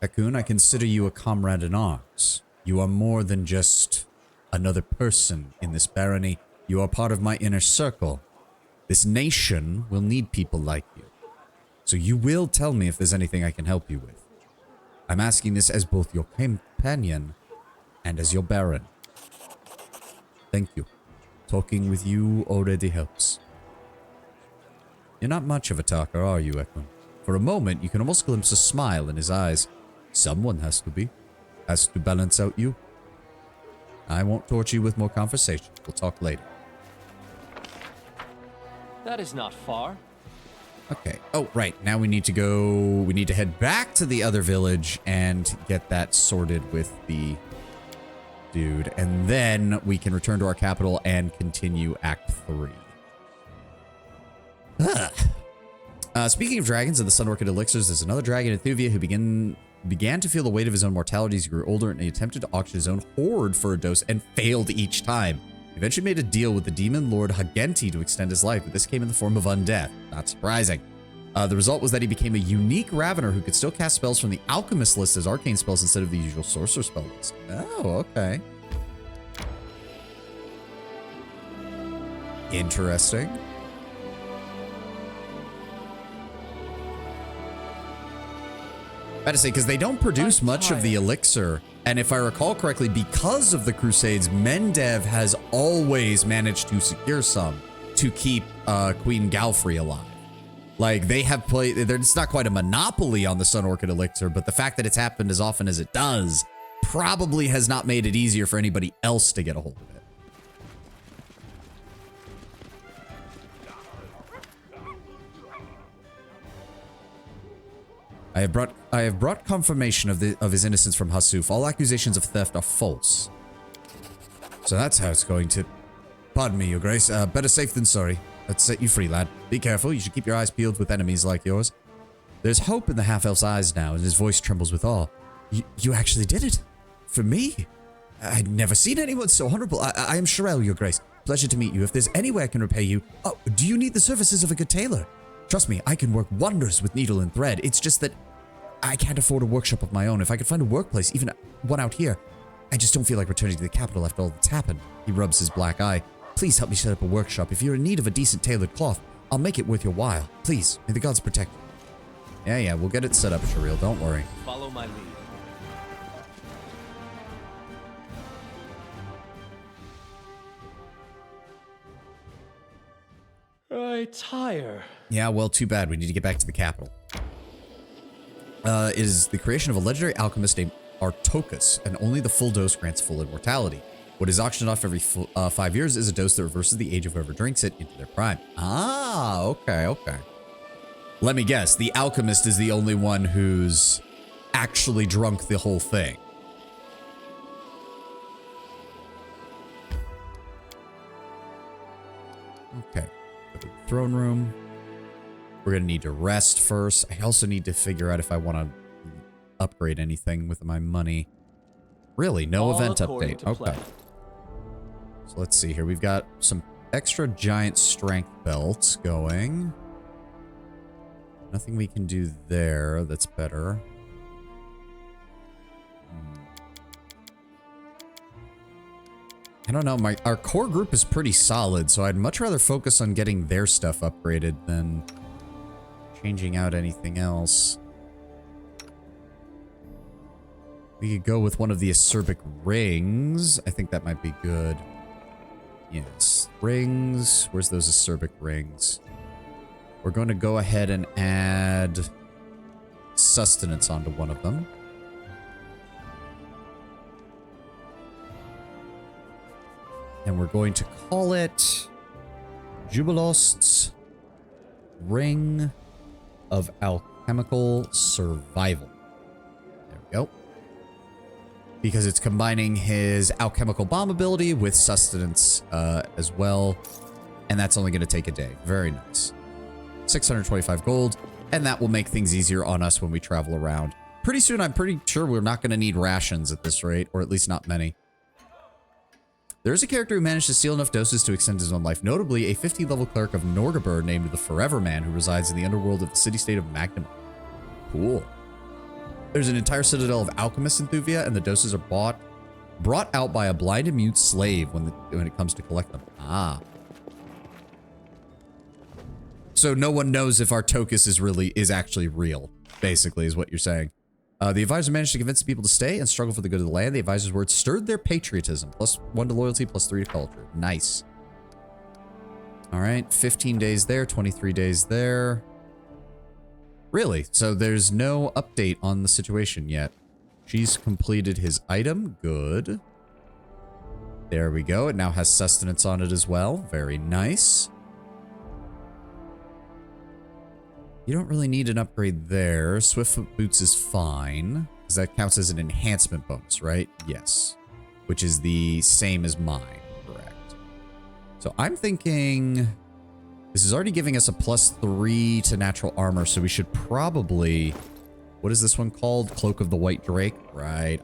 Ekun, I consider you a comrade in arms. You are more than just another person in this barony. You are part of my inner circle. This nation will need people like you. So you will tell me if there's anything I can help you with. I'm asking this as both your companion and as your baron. Thank you. Talking with you already helps. You're not much of a talker, are you, Ekun? For a moment, you can almost glimpse a smile in his eyes. Someone has to be. Has to balance out you. I won't torture you with more conversation. We'll talk later. That is not far. Okay. Oh, right. Now we need to go... We need to head back to the other village and get that sorted with the dude. And then we can return to our capital and continue Act 3. Speaking of dragons and the Sun Orchid Elixirs, there's another dragon in Thuvia who began to feel the weight of his own mortality as he grew older, and he attempted to auction his own hoard for a dose and failed each time. He eventually made a deal with the demon lord Hagenti to extend his life, but this came in the form of undeath. Not surprising. The result was that he became a unique Ravener who could still cast spells from the Alchemist list as arcane spells instead of the usual Sorcerer spell list. Oh, okay. Interesting. I had to say, because they don't produce much of the elixir, and if I recall correctly, because of the Crusades, Mendev has always managed to secure some to keep Queen Galfrey alive. Like, they have played, it's not quite a monopoly on the Sun Orchid Elixir, but the fact that it's happened as often as it does probably has not made it easier for anybody else to get a hold of it. I have brought confirmation of his innocence from Hasuf. All accusations of theft are false. So that's how it's going to... Pardon me, Your Grace. Better safe than sorry. Let's set you free, lad. Be careful. You should keep your eyes peeled with enemies like yours. There's hope in the half-elf's eyes now, and his voice trembles with awe. You actually did it? For me? I'd never seen anyone so honorable. I am Sherelle, Your Grace. Pleasure to meet you. If there's any way I can repay you... Oh, do you need the services of a good tailor? Trust me, I can work wonders with needle and thread. It's just that I can't afford a workshop of my own. If I could find a workplace, even one out here, I just don't feel like returning to the capital after all that's happened. He rubs his black eye. Please help me set up a workshop. If you're in need of a decent tailored cloth, I'll make it worth your while. Please, may the gods protect you. Yeah, we'll get it set up, Sherelle. Don't worry. Follow my lead. I tire. Yeah, well, too bad. We need to get back to the capital. It is the creation of a legendary alchemist named Artokus, and only the full dose grants full immortality. What is auctioned off every 5 years is a dose that reverses the age of whoever drinks it into their prime. Ah, okay. Let me guess. The alchemist is the only one who's actually drunk the whole thing. Okay. Go to the throne room. We're going to need to rest first. I also need to figure out if I want to upgrade anything with my money. Really, no event update. Okay. So let's see here. We've got some extra giant strength belts going. Nothing we can do there that's better. I don't know, our core group is pretty solid, so I'd much rather focus on getting their stuff upgraded than changing out anything else. We could go with one of the acerbic rings. I think that might be good. Yes, rings. Where's those acerbic rings? We're going to go ahead and add sustenance onto one of them. And we're going to call it Jubilost's Ring of Alchemical Survival. There we go. Because it's combining his alchemical bomb ability with sustenance as well. And that's only going to take a day. Very nice. 625 gold. And that will make things easier on us when we travel around. Pretty soon, I'm pretty sure we're not going to need rations at this rate. Or at least not many. There's a character who managed to steal enough doses to extend his own life. Notably, a 50-level cleric of Norgabur named the Forever Man who resides in the underworld of the city-state of Magnum. Cool. There's an entire citadel of alchemists in Thuvia, and the doses are brought out by a blind and mute slave when it comes to collect them. Ah. So no one knows if Artokus is actually real, basically, is what you're saying. The advisor managed to convince the people to stay and struggle for the good of the land. The advisor's words stirred their patriotism. +1 to loyalty, +3 to culture. Nice. All right, 15 days there, 23 days there. Really? So there's no update on the situation yet. She's completed his item. Good. There we go. It now has sustenance on it as well. Very nice. You don't really need an upgrade there. Swiftfoot Boots is fine, because that counts as an enhancement bonus, right? Yes. Which is the same as mine, correct. So I'm thinking this is already giving us a +3 to natural armor, so we should probably... What is this one called? Cloak of the White Drake? Right,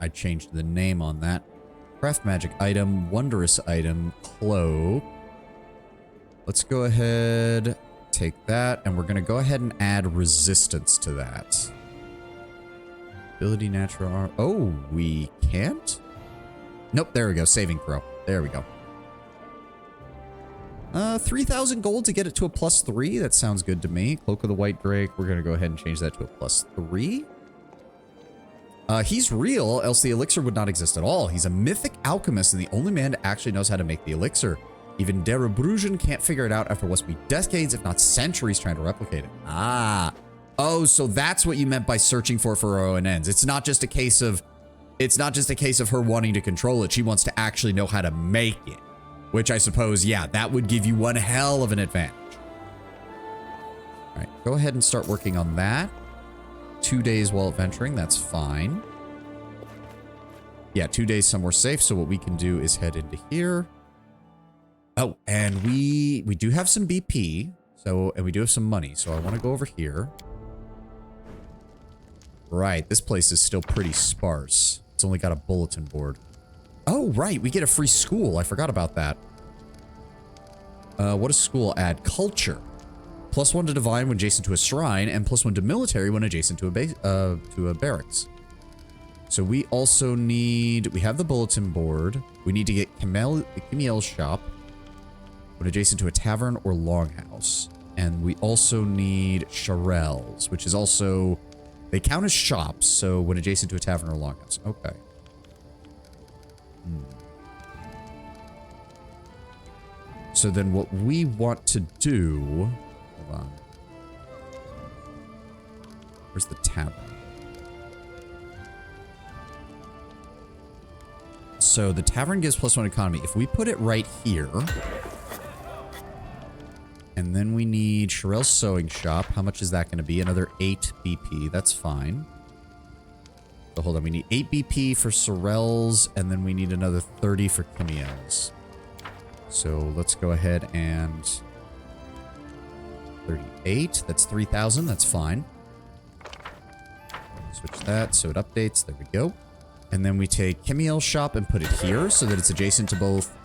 I changed the name on that. Craft magic item, wondrous item, cloak. Let's go ahead... Take that, and we're going to go ahead and add resistance to that. Ability, natural armor. Oh, we can't? Nope, there we go. Saving throw. There we go. 3,000 gold to get it to a +3. That sounds good to me. Cloak of the White Drake. We're going to go ahead and change that to a +3. He's real, else the elixir would not exist at all. He's a mythic alchemist and the only man that actually knows how to make the elixir. Even Derebrugen can't figure it out after what's been decades, if not centuries, trying to replicate it. Ah. Oh, so that's what you meant by searching for ONNs. It's not just a case of her wanting to control it. She wants to actually know how to make it. Which I suppose, yeah, that would give you one hell of an advantage. All right, go ahead and start working on that. 2 days while adventuring, that's fine. Yeah, 2 days somewhere safe, so what we can do is head into here. Oh, and we do have some BP, and we do have some money, so I want to go over here. Right, this place is still pretty sparse. It's only got a bulletin board. Oh, right, we get a free school. I forgot about that. What does school add? Culture. +1 to divine when adjacent to a shrine, and +1 to military when adjacent to a barracks. So we also need... We have the bulletin board. We need to get Kimiel's shop when adjacent to a tavern or longhouse. And we also need Charel's, which is also... They count as shops, so when adjacent to a tavern or longhouse. Okay. So then what we want to do... Hold on. Where's the tavern? So the tavern gives +1 economy. If we put it right here... And then we need Charel's sewing shop. How much is that going to be? Another 8 BP. That's fine. So hold on. We need 8 BP for Sorel's, and then we need another 30 for Kimiel's. So let's go ahead and... 38. That's 3,000. That's fine. Switch that so it updates. There we go. And then we take Kimiel's shop and put it here so that it's adjacent to both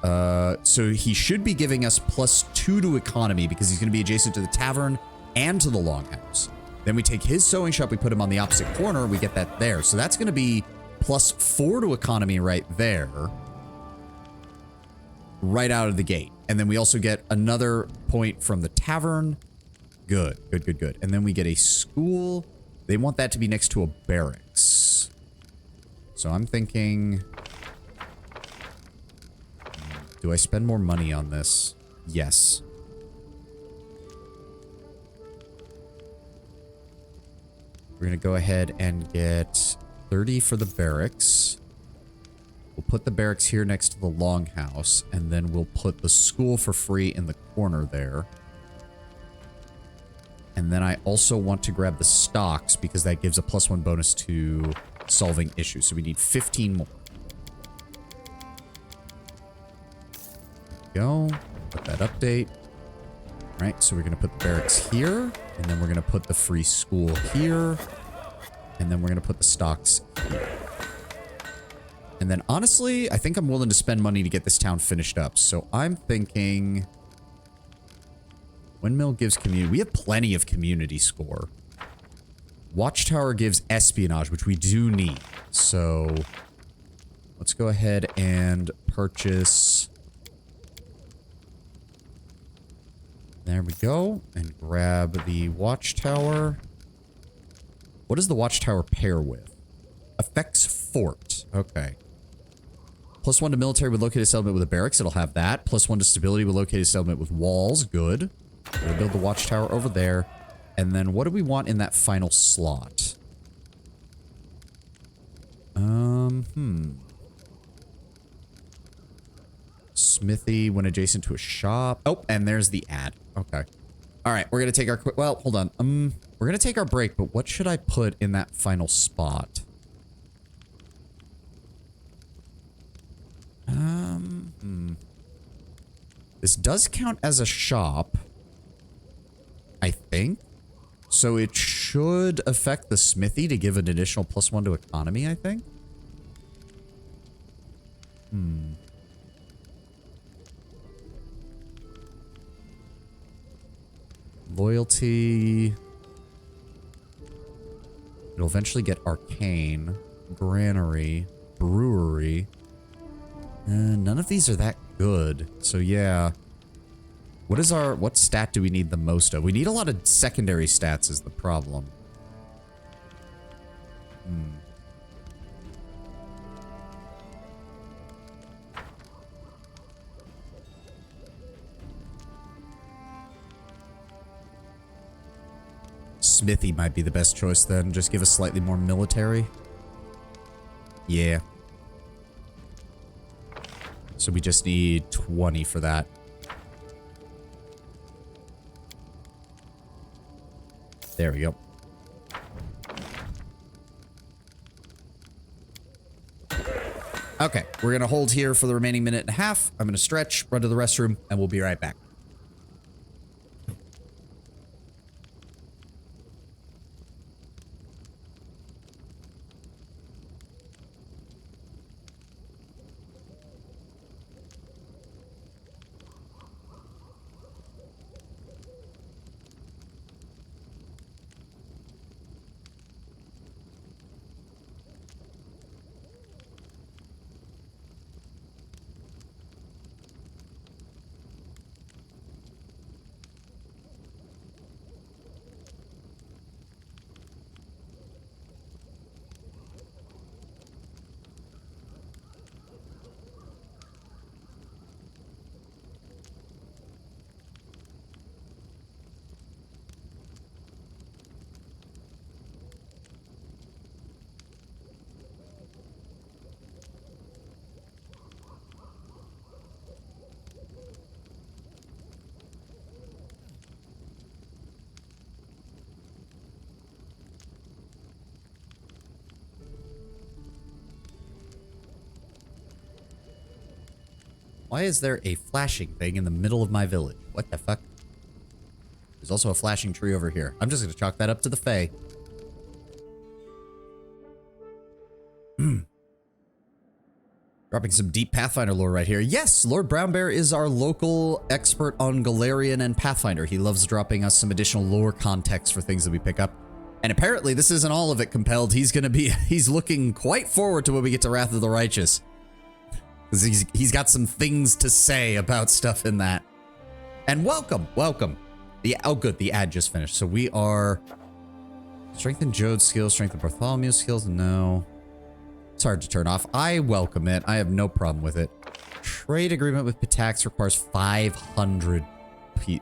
So he should be giving us +2 to economy because he's going to be adjacent to the tavern and to the longhouse. Then we take his sewing shop, we put him on the opposite corner, we get that there. So that's going to be +4 to economy right there. Right out of the gate. And then we also get another point from the tavern. Good, good, good, good. And then we get a school. They want that to be next to a barracks. So I'm thinking... Do I spend more money on this? Yes. We're going to go ahead and get 30 for the barracks. We'll put the barracks here next to the longhouse, and then we'll put the school for free in the corner there. And then I also want to grab the stocks because that gives a +1 bonus to solving issues. So we need 15 more. Go. Put that update. All right, so we're going to put the barracks here, and then we're going to put the free school here, and then we're going to put the stocks here. And then honestly, I think I'm willing to spend money to get this town finished up. So I'm thinking windmill gives community. We have plenty of community score. Watchtower gives espionage, which we do need. So let's go ahead and purchase. There we go. And grab the watchtower. What does the watchtower pair with? Affects fort. Okay. +1 to military with located settlement with a barracks. It'll have that. +1 to stability with located settlement with walls. Good. We'll build the watchtower over there. And then what do we want in that final slot? Smithy when adjacent to a shop. Oh, and there's the ad. Okay. All right, we're going to take our quick... Well, hold on. We're going to take our break, but what should I put in that final spot? This does count as a shop, I think. So it should affect the smithy to give an additional +1 to economy, I think. Loyalty. It'll eventually get arcane, granary, brewery. None of these are that good. So yeah. What stat do we need the most of? We need a lot of secondary stats is the problem. Smithy might be the best choice then. Just give us slightly more military. Yeah. So we just need 20 for that. There we go. Okay, we're going to hold here for the remaining minute and a half. I'm going to stretch, run to the restroom, and we'll be right back. Why is there a flashing thing in the middle of my village? What the fuck? There's also a flashing tree over here. I'm just going to chalk that up to the Fae. Dropping some deep Pathfinder lore right here. Yes, Lord Brownbear is our local expert on Galarian and Pathfinder. He loves dropping us some additional lore context for things that we pick up. And apparently this isn't all of it compelled. He's looking quite forward to when we get to Wrath of the Righteous. Because he's got some things to say about stuff in that. And welcome. Oh good, the ad just finished. So we are... Strengthen Jode's skills, strengthen Bartholomew's skills, no. It's hard to turn off. I welcome it. I have no problem with it. Trade agreement with Pitax requires 500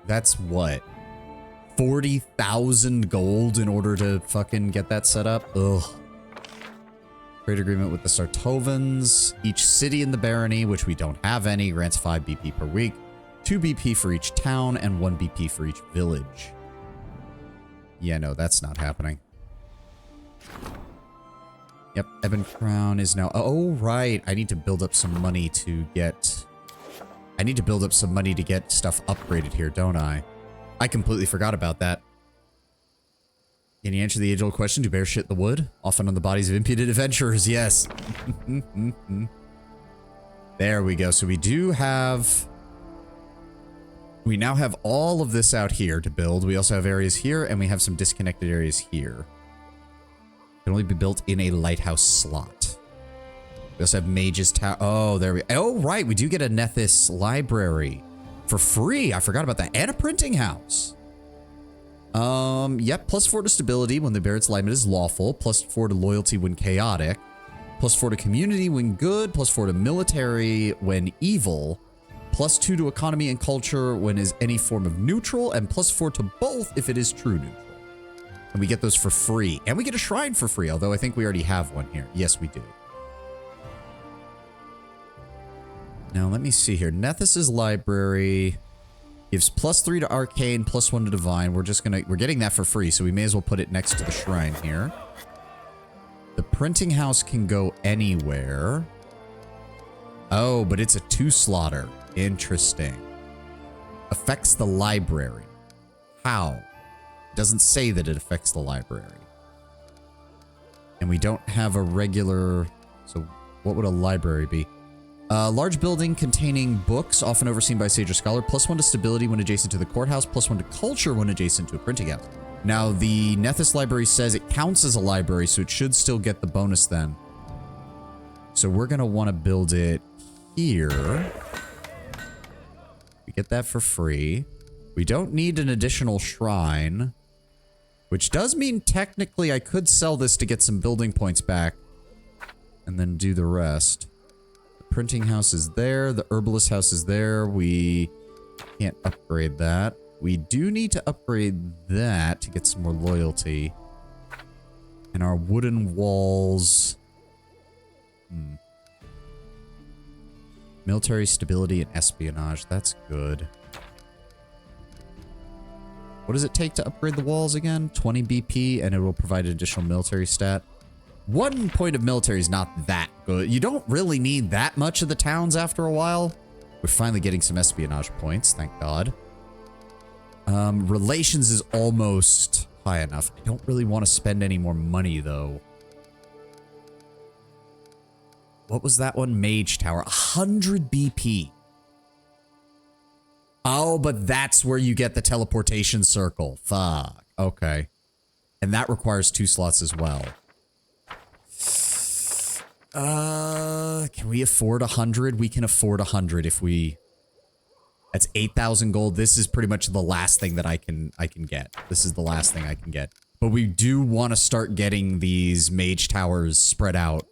that's what? 40,000 gold in order to fucking get that set up? Ugh. Trade agreement with the Sartovans. Each city in the barony, which we don't have any, grants 5 BP per week. 2 BP for each town and 1 BP for each village. Yeah, no, that's not happening. Yep, Ebon Crown is now... Oh, right. I need to build up some money to get... I need to build up some money to get stuff upgraded here, don't I? I completely forgot about that. Can you answer the age-old question? Do bears shit the wood? Often on the bodies of impudent adventurers, yes. There we go. So we do have... We now have all of this out here to build. We also have areas here, and we have some disconnected areas here. Can only be built in a lighthouse slot. We also have Mage's Tower. Oh, there we... Oh, right. We do get a Nethys library for free. I forgot about that. And a printing house. Yep. +4 to stability when the Barrett's alignment is lawful. +4 to loyalty when chaotic. +4 to community when good. +4 to military when evil. +2 to economy and culture when is any form of neutral. And +4 to both if it is true neutral. And we get those for free. And we get a shrine for free, although I think we already have one here. Yes, we do. Now, let me see here. Nethys' library gives +3 to arcane, +1 to divine. We're getting that for free, so we may as well put it next to the shrine here. The printing house can go anywhere. Oh, but it's a 2-slotter. Interesting. Affects the library. How? Doesn't say that it affects the library. And we don't have a regular... So what would a library be? Large building containing books, often overseen by a sage or scholar. +1 to stability when adjacent to the courthouse. +1 to culture when adjacent to a printing house. Now, the Nethys library says it counts as a library, so it should still get the bonus then. So we're going to want to build it here. We get that for free. We don't need an additional shrine. Which does mean technically I could sell this to get some building points back. And then do the rest. The printing house is there. The herbalist house is there. We can't upgrade that. We do need to upgrade that to get some more loyalty. And our wooden walls... Military stability and espionage. That's good. What does it take to upgrade the walls again? 20 BP, and it will provide an additional military stat. 1 point of military is not that good. You don't really need that much of the towns after a while. We're finally getting some espionage points, thank God. Relations is almost high enough. I don't really want to spend any more money, though. What was that one? Mage Tower. 100 BP. Oh, but that's where you get the teleportation circle. Fuck. Okay. And that requires 2 slots as well. Can we afford 100? We can afford 100 if we... That's 8,000 gold. This is pretty much the last thing that I can get. This is the last thing I can get. But we do want to start getting these mage towers spread out.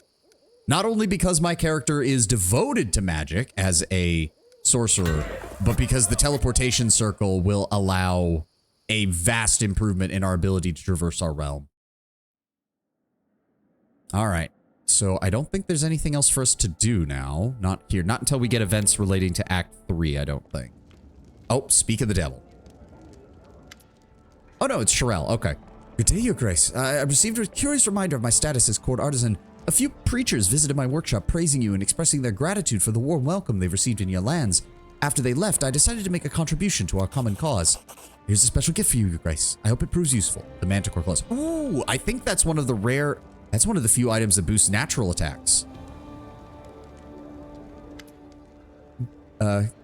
Not only because my character is devoted to magic as a sorcerer, but because the teleportation circle will allow a vast improvement in our ability to traverse our realm. All right. So I don't think there's anything else for us to do now. Not here. Not until we get events relating to Act 3, I don't think. Oh, speak of the devil. Oh, no, it's Sherelle. Okay. Good day, Your Grace. I received a curious reminder of my status as court artisan. A few preachers visited my workshop praising you and expressing their gratitude for the warm welcome they've received in your lands. After they left, I decided to make a contribution to our common cause. Here's a special gift for you, Your Grace. I hope it proves useful. The Manticore Claws. Ooh, I think that's one of the rare... That's one of the few items that boosts natural attacks.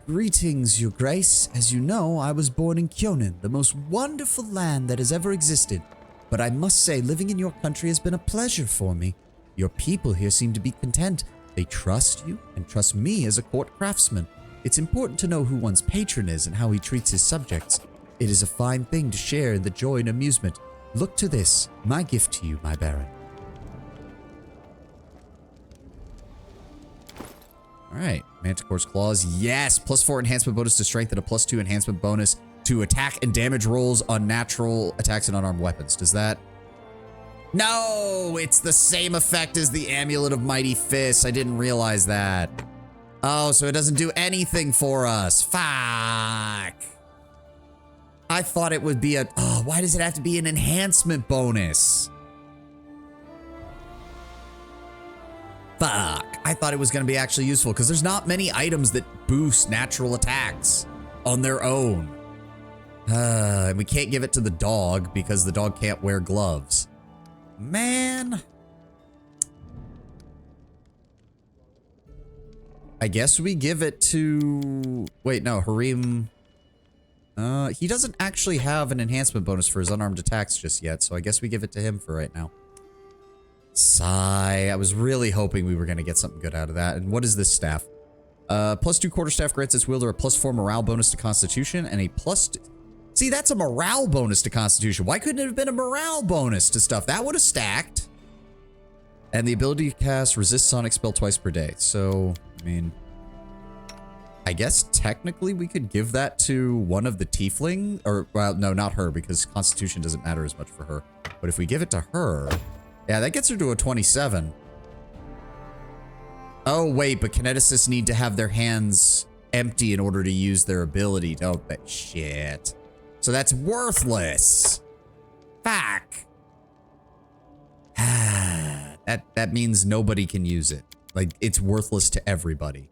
Greetings, Your Grace. As you know, I was born in Kyonin, the most wonderful land that has ever existed. But I must say, living in your country has been a pleasure for me. Your people here seem to be content. They trust you and trust me as a court craftsman. It's important to know who one's patron is and how he treats his subjects. It is a fine thing to share in the joy and amusement. Look to this, my gift to you, my baron. Alright, Manticore's Claws. Yes! +4 enhancement bonus to strength and a +2 enhancement bonus to attack and damage rolls on natural attacks and unarmed weapons. Does that... No! It's the same effect as the Amulet of Mighty Fists. I didn't realize that. Oh, so it doesn't do anything for us. Fuck! I thought it would be a... Oh, why does it have to be an enhancement bonus? Fuck. I thought it was going to be actually useful because there's not many items that boost natural attacks on their own. And we can't give it to the dog because the dog can't wear gloves. Man. I guess we give it to... Wait, no, Harim... he doesn't actually have an enhancement bonus for his unarmed attacks just yet, so I guess we give it to him for right now. Sigh. I was really hoping we were going to get something good out of that. And what is this staff? +2 quarterstaff grants its wielder a +4 morale bonus to Constitution and a See, that's a morale bonus to Constitution. Why couldn't it have been a morale bonus to stuff? That would have stacked. And the ability to cast resist sonic spell twice per day. So, I mean... I guess technically we could give that to one of the tiefling, or, well, no, not her, because Constitution doesn't matter as much for her. But if we give it to her, yeah, that gets her to a 27. Oh, wait, but kineticists need to have their hands empty in order to use their ability, don't they? Shit. So that's worthless. Fuck. That means nobody can use it. Like, it's worthless to everybody.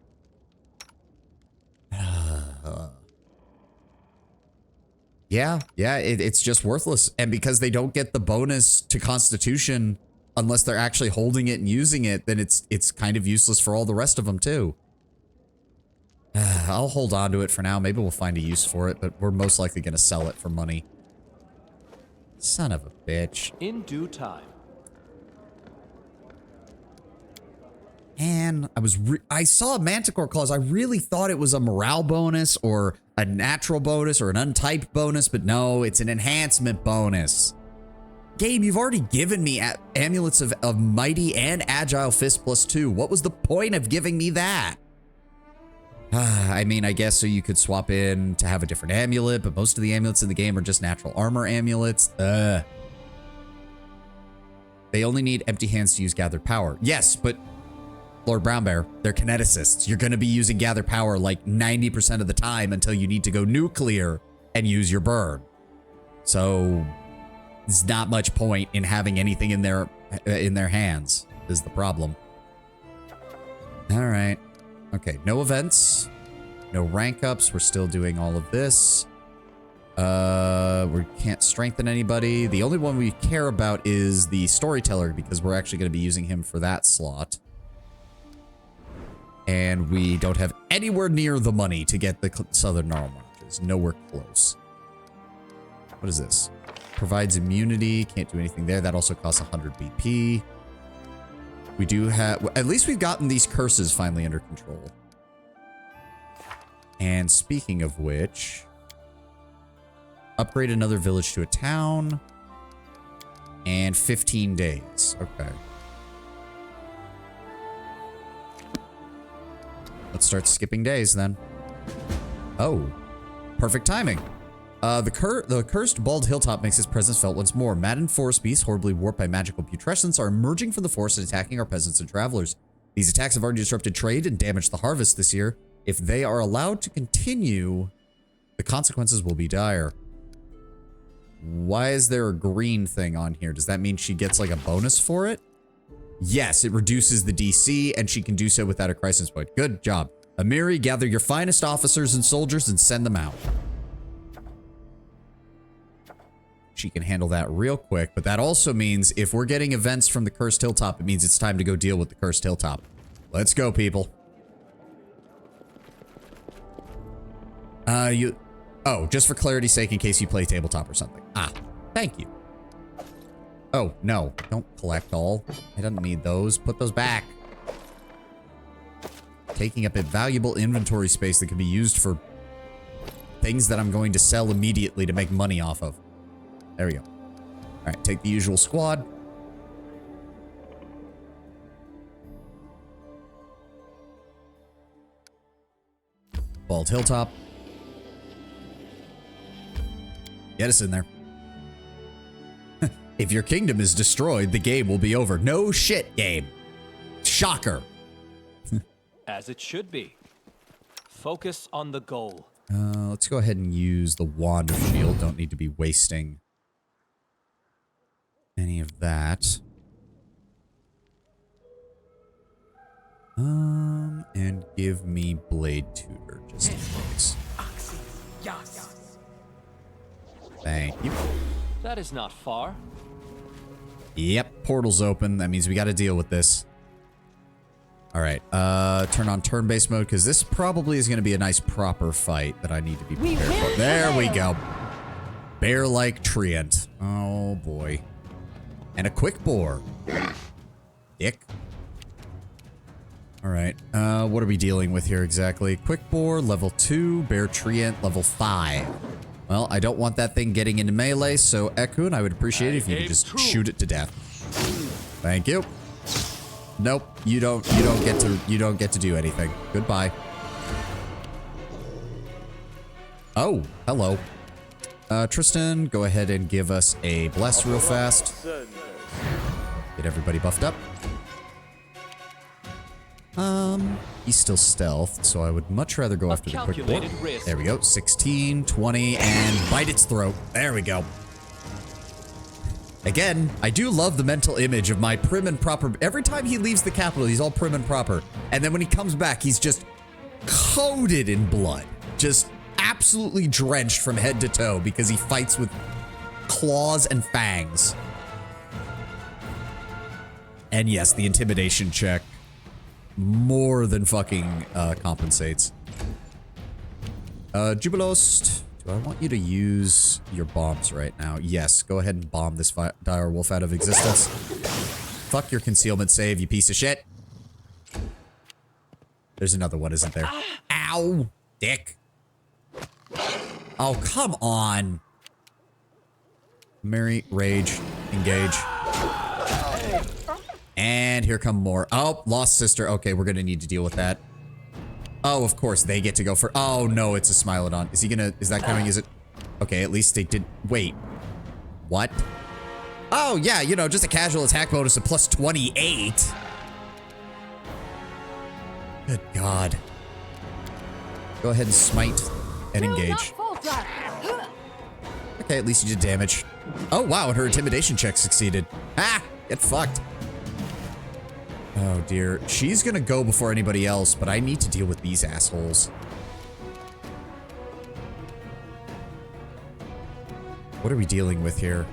Yeah, it's just worthless. And because they don't get the bonus to Constitution unless they're actually holding it and using it, then it's kind of useless for all the rest of them too. I'll hold on to it for now. Maybe we'll find a use for it, but we're most likely going to sell it for money. Son of a bitch. In due time. And I saw Manticore Claws. I really thought it was a morale bonus or a natural bonus or an untyped bonus, but no, it's an enhancement bonus. Game, you've already given me amulets of mighty and agile fist +2. What was the point of giving me that? I mean, I guess so you could swap in to have a different amulet, but most of the amulets in the game are just natural armor amulets. They only need empty hands to use gathered power. Yes, but Lord Brownbear, they're kineticists. You're going to be using gather power like 90% of the time until you need to go nuclear and use your burn. So there's not much point in having anything in their hands is the problem. All right. Okay, no events, no rank ups. We're still doing all of this. We can't strengthen anybody. The only one we care about is the storyteller because we're actually going to be using him for that slot. And we don't have anywhere near the money to get the Southern Gnarl Marches. Nowhere close. What is this? Provides immunity. Can't do anything there. That also costs 100 BP. We do have... At least we've gotten these curses finally under control. And speaking of which... Upgrade another village to a town. And 15 days. Okay. Let's start skipping days then. Oh, perfect timing. The cursed bald hilltop makes its presence felt once more. Maddened forest beasts, horribly warped by magical putrescence, are emerging from the forest and attacking our peasants and travelers. These attacks have already disrupted trade and damaged the harvest this year. If they are allowed to continue, the consequences will be dire. Why is there a green thing on here? Does that mean she gets like a bonus for it? Yes, it reduces the DC, and she can do so without a crisis point. Good job. Amiri, gather your finest officers and soldiers and send them out. She can handle that real quick, but that also means if we're getting events from the Cursed Hilltop, it means it's time to go deal with the Cursed Hilltop. Let's go, people. Oh, just for clarity's sake, in case you play tabletop or something. Ah, thank you. Oh, no. Don't collect all. I don't need those. Put those back. Taking up a valuable inventory space that can be used for things that I'm going to sell immediately to make money off of. There we go. All right, take the usual squad. Bald Hilltop. Get us in there. If your kingdom is destroyed, the game will be over. No shit, game. Shocker. As it should be. Focus on the goal. Let's go ahead and use the Wand of Shield. Don't need to be wasting any of that. And give me Blade Tutor, just in case. Thank you. That is not far. Yep, portal's open. That means we got to deal with this. All right, turn on turn-based mode, because this probably is going to be a nice proper fight that I need to be prepared for. There we go. Bear-like treant. Oh, boy. And a quick boar. Dick. All right, what are we dealing with here exactly? Quick boar, level 2, bear treant, level 5. Well, I don't want that thing getting into melee, so Ekun, I would appreciate it if you could just shoot it to death. Thank you. Nope, you don't get to do anything. Goodbye. Oh, hello. Tristan, go ahead and give us a bless real fast. Get everybody buffed up. He's still stealthed, so I would much rather go after the quick boar. There we go. 16, 20, and bite its throat. There we go. Again, I do love the mental image of my prim and proper. Every time he leaves the capital, he's all prim and proper. And then when he comes back, he's just coated in blood. Just absolutely drenched from head to toe because he fights with claws and fangs. And yes, the intimidation check more than fucking compensates. Jubilost, do I want you to use your bombs right now? Yes, go ahead and bomb this dire wolf out of existence. Fuck your concealment save, you piece of shit. There's another one, isn't there? Ow! Dick. Oh, come on. Mary, rage, engage. And here come more. Oh, lost sister. Okay, we're gonna need to deal with that. Oh, of course, they get to go for... Oh, no, it's a Smilodon. Is he gonna... Is that coming? Is it... Okay, at least they did... Wait. What? Oh, yeah, you know, just a casual attack bonus of plus 28. Good God. Go ahead and smite and engage. Okay, at least you did damage. Oh, wow, and her intimidation check succeeded. Ah! Get fucked. Oh, dear. She's gonna go before anybody else, but I need to deal with these assholes. What are we dealing with here?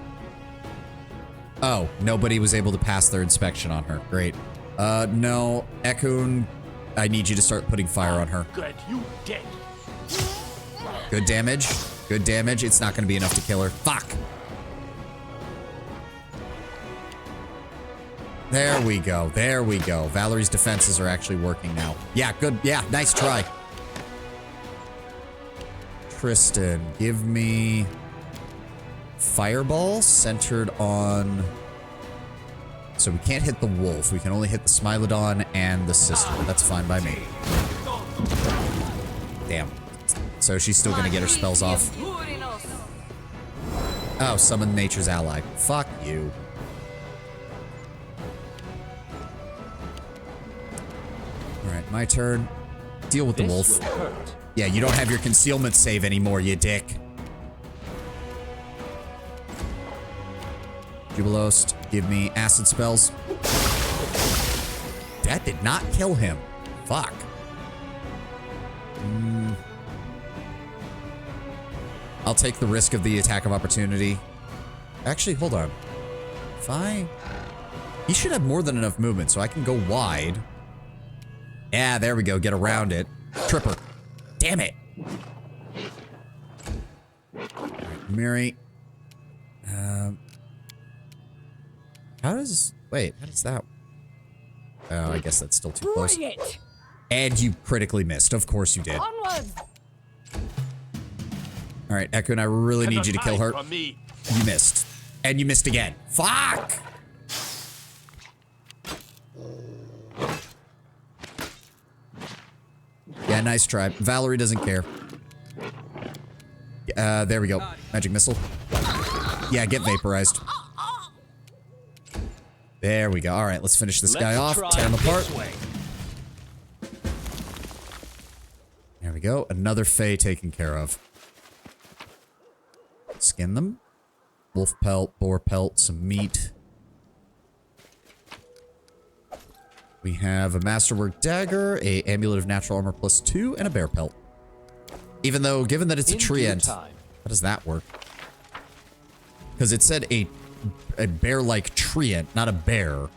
Oh, nobody was able to pass their inspection on her. Great. No. Ekun, I need you to start putting fire on her. Good, you dead. Good damage. Good damage. It's not gonna be enough to kill her. Fuck! There we go. There we go. Valerie's defenses are actually working now. Yeah, good. Yeah, nice try. Tristan, give me fireball centered on... So we can't hit the wolf. We can only hit the Smilodon and the sister. That's fine by me. Damn. So she's still gonna get her spells off. Oh, summon nature's ally. Fuck you. Alright, my turn. Deal with the wolf. Yeah, you don't have your concealment save anymore, you dick. Jubilost, give me acid spells. That did not kill him. Fuck. I'll take the risk of the attack of opportunity. Actually, hold on. Fine. He should have more than enough movement, so I can go wide. Yeah, there we go. Get around it. Tripper. Damn it. Alright, Mary. How does that? Oh, I guess that's still too close. Bring it! And you critically missed. Of course you did. Onwards! Alright, Echo and I really need you to kill her. From me. You missed. And you missed again. Fuck! Yeah, nice try. Valerie doesn't care. There we go. Magic missile. Yeah, get vaporized. There we go. All right, let's finish this guy off. Tear him apart. There we go. Another Fae taken care of. Skin them. Wolf pelt, boar pelt, some meat. We have a masterwork dagger, a amulet of natural armor +2, and a bear pelt. Even though, given that it's a treant, how does that work? Because it said a bear-like treant, not a bear.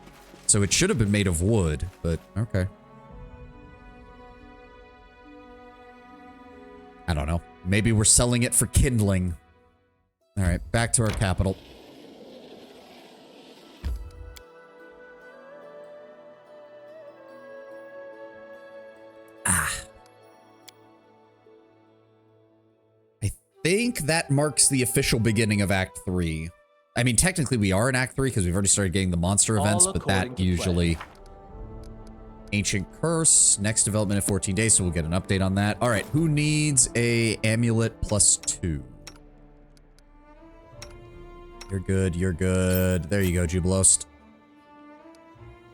So it should have been made of wood, but okay. I don't know. Maybe we're selling it for kindling. All right, back to our capital. I think that marks the official beginning of Act 3. I mean, technically we are in Act 3 because we've already started getting the monster events, but that usually... Ancient Curse, next development in 14 days, so we'll get an update on that. All right, who needs a amulet +2? You're good, you're good. There you go, Jubilost.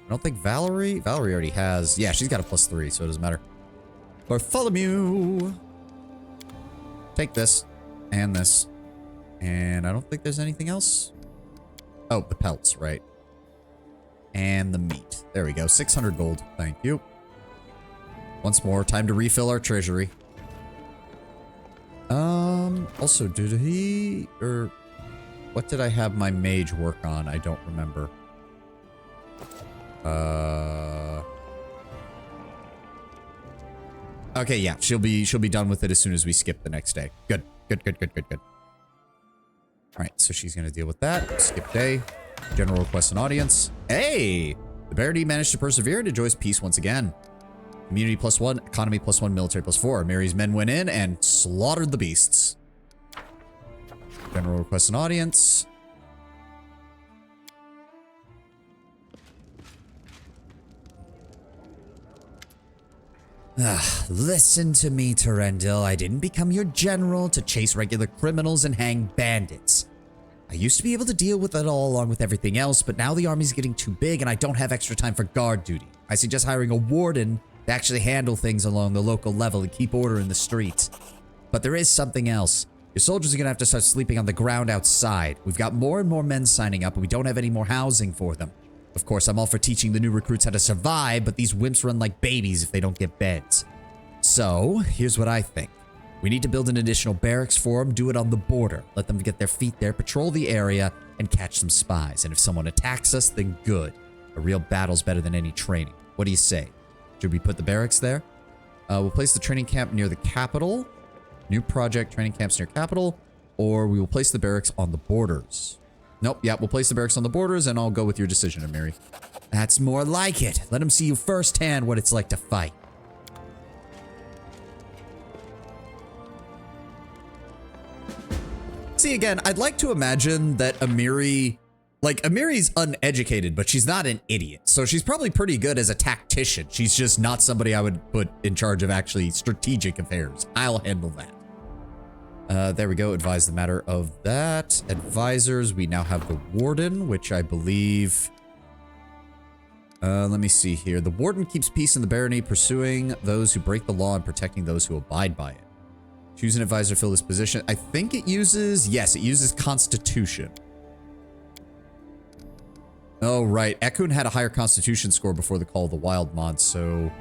I don't think Valerie already has... Yeah, she's got a +3, so it doesn't matter. Bartholomew! Take this, and this. And I don't think there's anything else. Oh, the pelts, right. And the meat. There we go. 600 gold. Thank you. Once more, time to refill our treasury. Also, did he... Or... What did I have my mage work on? I don't remember. Okay, yeah. She'll be done with it as soon as we skip the next day. Good. Good, good, good, good, good. Alright, so she's gonna deal with that. Skip day. General request an audience. Hey! The Barony managed to persevere and enjoys peace once again. Community +1, economy +1, military +4. Mary's men went in and slaughtered the beasts. General request an audience. Listen to me, Terendil. I didn't become your general to chase regular criminals and hang bandits. I used to be able to deal with it all along with everything else, but now the army's getting too big and I don't have extra time for guard duty. I suggest hiring a warden to actually handle things along the local level and keep order in the streets. But there is something else. Your soldiers are gonna have to start sleeping on the ground outside. We've got more and more men signing up and we don't have any more housing for them. Of course, I'm all for teaching the new recruits how to survive, but these wimps run like babies if they don't get beds. So, here's what I think. We need to build an additional barracks for them, do it on the border. Let them get their feet there, patrol the area, and catch some spies. And if someone attacks us, then good. A real battle's better than any training. What do you say? Should we put the barracks there? We'll place the training camp near the capital. New project, training camps near capital. Or we will place the barracks on the borders. Nope, yeah, we'll place the barracks on the borders, and I'll go with your decision, Amiri. That's more like it. Let them see you firsthand what it's like to fight. See, again, I'd like to imagine that Amiri... Like, Amiri's uneducated, but she's not an idiot. So she's probably pretty good as a tactician. She's just not somebody I would put in charge of actually strategic affairs. I'll handle that. There we go. Advise the matter of that. Advisors. We now have the warden, which I believe... let me see here. The warden keeps peace in the barony, pursuing those who break the law and protecting those who abide by it. Choose an advisor to fill this position. I think it uses... Yes, it uses Constitution. Oh, right. Ekun had a higher Constitution score before the Call of the Wild mod, so...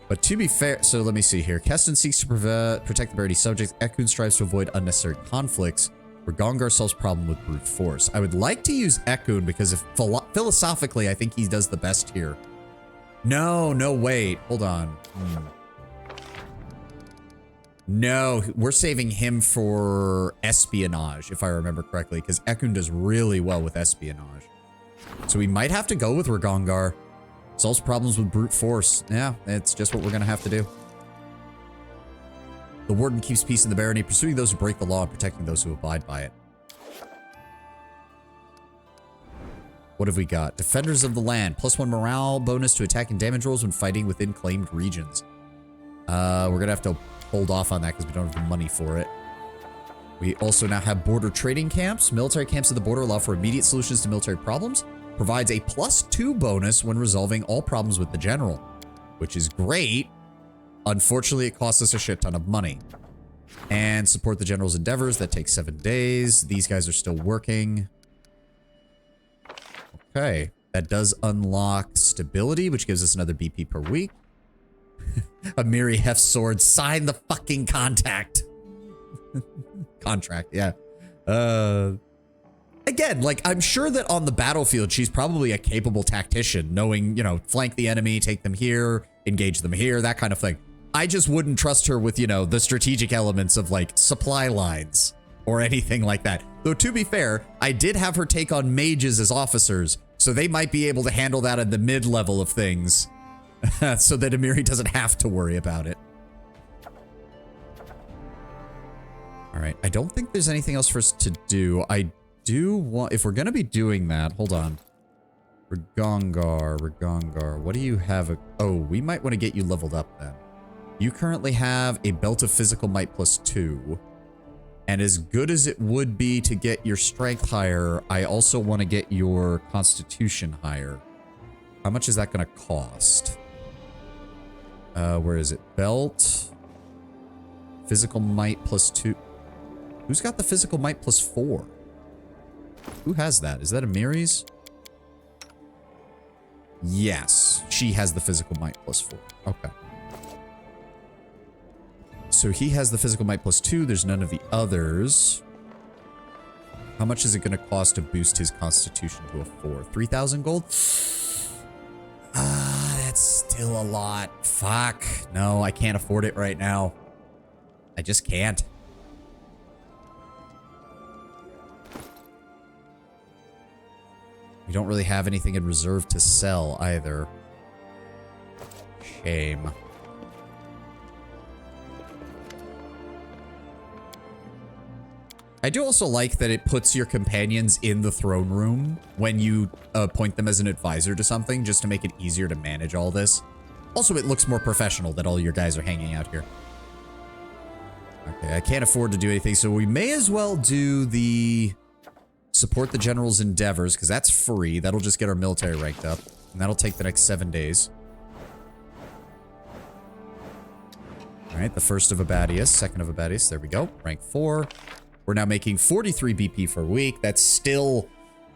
But to be fair... So let me see here. Keston seeks to protect the barony subjects. Ekun strives to avoid unnecessary conflicts. Ragongar solves problem with brute force. I would like to use Ekun because if philosophically, I think he does the best here. No, wait. Hold on. No, we're saving him for espionage, if I remember correctly, because Ekun does really well with espionage. So we might have to go with Ragongar. Solves problems with brute force. Yeah, it's just what we're going to have to do. The warden keeps peace in the barony, pursuing those who break the law and protecting those who abide by it. What have we got? Defenders of the land. +1 morale bonus to attack and damage rolls when fighting within claimed regions. We're going to have to hold off on that because we don't have the money for it. We also now have border trading camps. Military camps at the border allow for immediate solutions to military problems. Provides a +2 bonus when resolving all problems with the general, which is great. Unfortunately, it costs us a shit ton of money. And support the general's endeavors. That takes 7 days. These guys are still working. Okay. That does unlock stability, which gives us another BP per week. Amiri Hef's sword. Sign the fucking contract. Yeah. Again, like, I'm sure that on the battlefield, she's probably a capable tactician, knowing, you know, flank the enemy, take them here, engage them here, that kind of thing. I just wouldn't trust her with, you know, the strategic elements of, like, supply lines or anything like that. Though, to be fair, I did have her take on mages as officers, so they might be able to handle that at the mid-level of things, so that Amiri doesn't have to worry about it. All right, I don't think there's anything else for us to do. I do want, if we're going to be doing that, hold on. Ragongar, what do you have? Oh, we might want to get you leveled up then. You currently have a belt of physical might +2. And as good as it would be to get your strength higher, I also want to get your constitution higher. How much is that going to cost? Where is it? Belt. Physical might +2. Who's got the physical might +4? Who has that? Is that Amiri's? Yes, she has the physical might +4. Okay. So he has the physical might +2. There's none of the others. How much is it going to cost to boost his constitution to a 4? 3,000 gold? That's still a lot. Fuck. No, I can't afford it right now. I just can't. We don't really have anything in reserve to sell either. Shame. I do also like that it puts your companions in the throne room when you appoint them as an advisor to something, just to make it easier to manage all this. Also, it looks more professional that all your guys are hanging out here. Okay, I can't afford to do anything, so we may as well do the support the general's endeavors, because that's free. That'll just get our military ranked up, and that'll take the next 7 days. All right, the first of Abadius, second of Abadius, there we go, rank 4. We're now making 43 BP per week. That's still,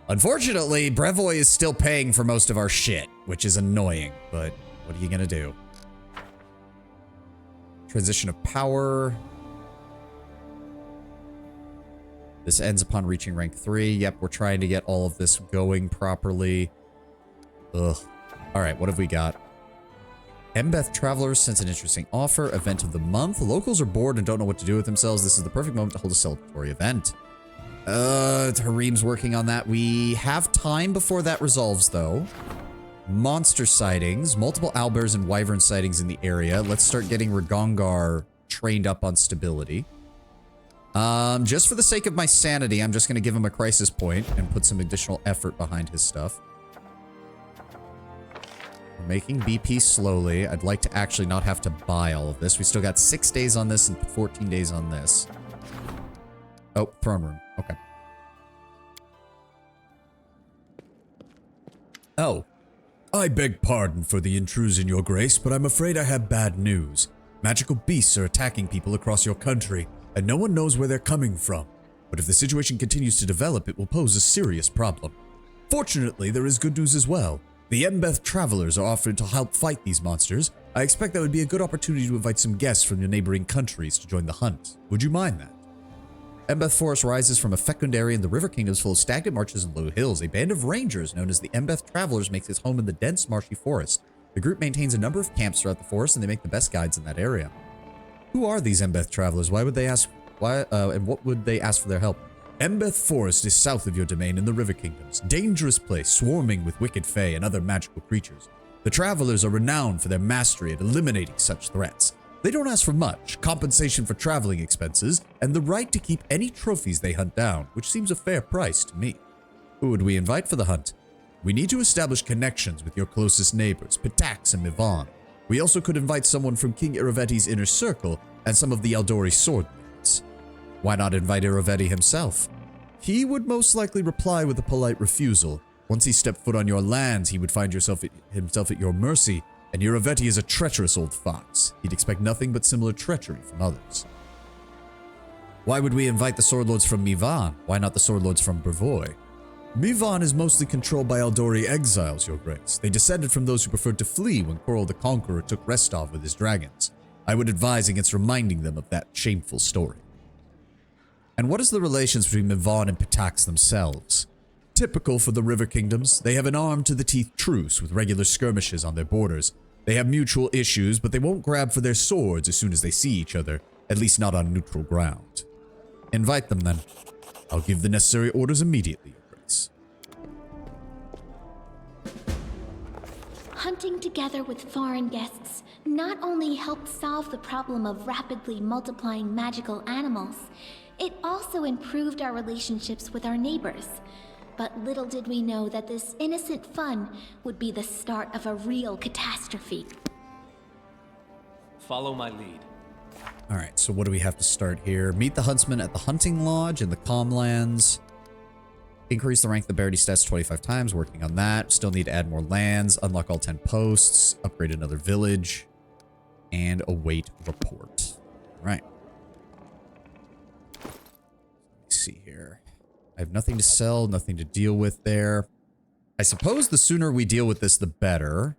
unfortunately, Brevoy is still paying for most of our shit, which is annoying, but what are you gonna do? Transition of power. This ends upon reaching rank 3. Yep, we're trying to get all of this going properly. Ugh. All right, what have we got? Embeth Travelers sends an interesting offer. Event of the month. Locals are bored and don't know what to do with themselves. This is the perfect moment to hold a celebratory event. Hareem's working on that. We have time before that resolves, though. Monster sightings. Multiple owlbears and wyvern sightings in the area. Let's start getting Ragongar trained up on stability. Just for the sake of my sanity, I'm just going to give him a crisis point and put some additional effort behind his stuff. We're making BP slowly. I'd like to actually not have to buy all of this. We still got 6 days on this and 14 days on this. Oh, throne room. Okay. Oh. I beg pardon for the intrusion, Your Grace, but I'm afraid I have bad news. Magical beasts are attacking people across your country, and no one knows where they're coming from. But if the situation continues to develop, it will pose a serious problem. Fortunately, there is good news as well. The Embeth Travelers are offered to help fight these monsters. I expect that would be a good opportunity to invite some guests from the neighboring countries to join the hunt. Would you mind that? Embeth Forest rises from a fecund area in the River Kingdoms full of stagnant marshes and low hills. A band of rangers known as the Embeth Travelers makes its home in the dense, marshy forest. The group maintains a number of camps throughout the forest, and they make the best guides in that area. Who are these Embeth travelers? Why would they ask, and what would they ask for their help? Embeth Forest is south of your domain in the River Kingdoms. Dangerous place, swarming with wicked fae and other magical creatures. The travelers are renowned for their mastery at eliminating such threats. They don't ask for much, compensation for traveling expenses, and the right to keep any trophies they hunt down, which seems a fair price to me. Who would we invite for the hunt? We need to establish connections with your closest neighbors, Pitax and Mivan. We also could invite someone from King Iravetti's inner circle and some of the Eldori sword lords. Why not invite Iravetti himself? He would most likely reply with a polite refusal. Once he stepped foot on your lands, he would find himself at your mercy, and Iravetti is a treacherous old fox. He'd expect nothing but similar treachery from others. Why would we invite the sword lords from Mivan? Why not the sword lords from Brevoy? Mivan is mostly controlled by Eldori exiles, your grace. They descended from those who preferred to flee when Korol the Conqueror took Restov with his dragons. I would advise against reminding them of that shameful story. And what is the relations between Mivan and Pitax themselves? Typical for the River Kingdoms, they have an armed-to-the-teeth truce with regular skirmishes on their borders. They have mutual issues, but they won't grab for their swords as soon as they see each other, at least not on neutral ground. Invite them then. I'll give the necessary orders immediately, your grace. Hunting together with foreign guests not only helped solve the problem of rapidly multiplying magical animals, it also improved our relationships with our neighbors. But little did we know that this innocent fun would be the start of a real catastrophe. Follow my lead. Alright, so what do we have to start here? Meet the huntsman at the hunting lodge in the Calmlands. Increase the rank of the Barity stats 25 times, working on that. Still need to add more lands, unlock all 10 posts, upgrade another village, and await report. Alright. Let's see here. I have nothing to sell, nothing to deal with there. I suppose the sooner we deal with this, the better.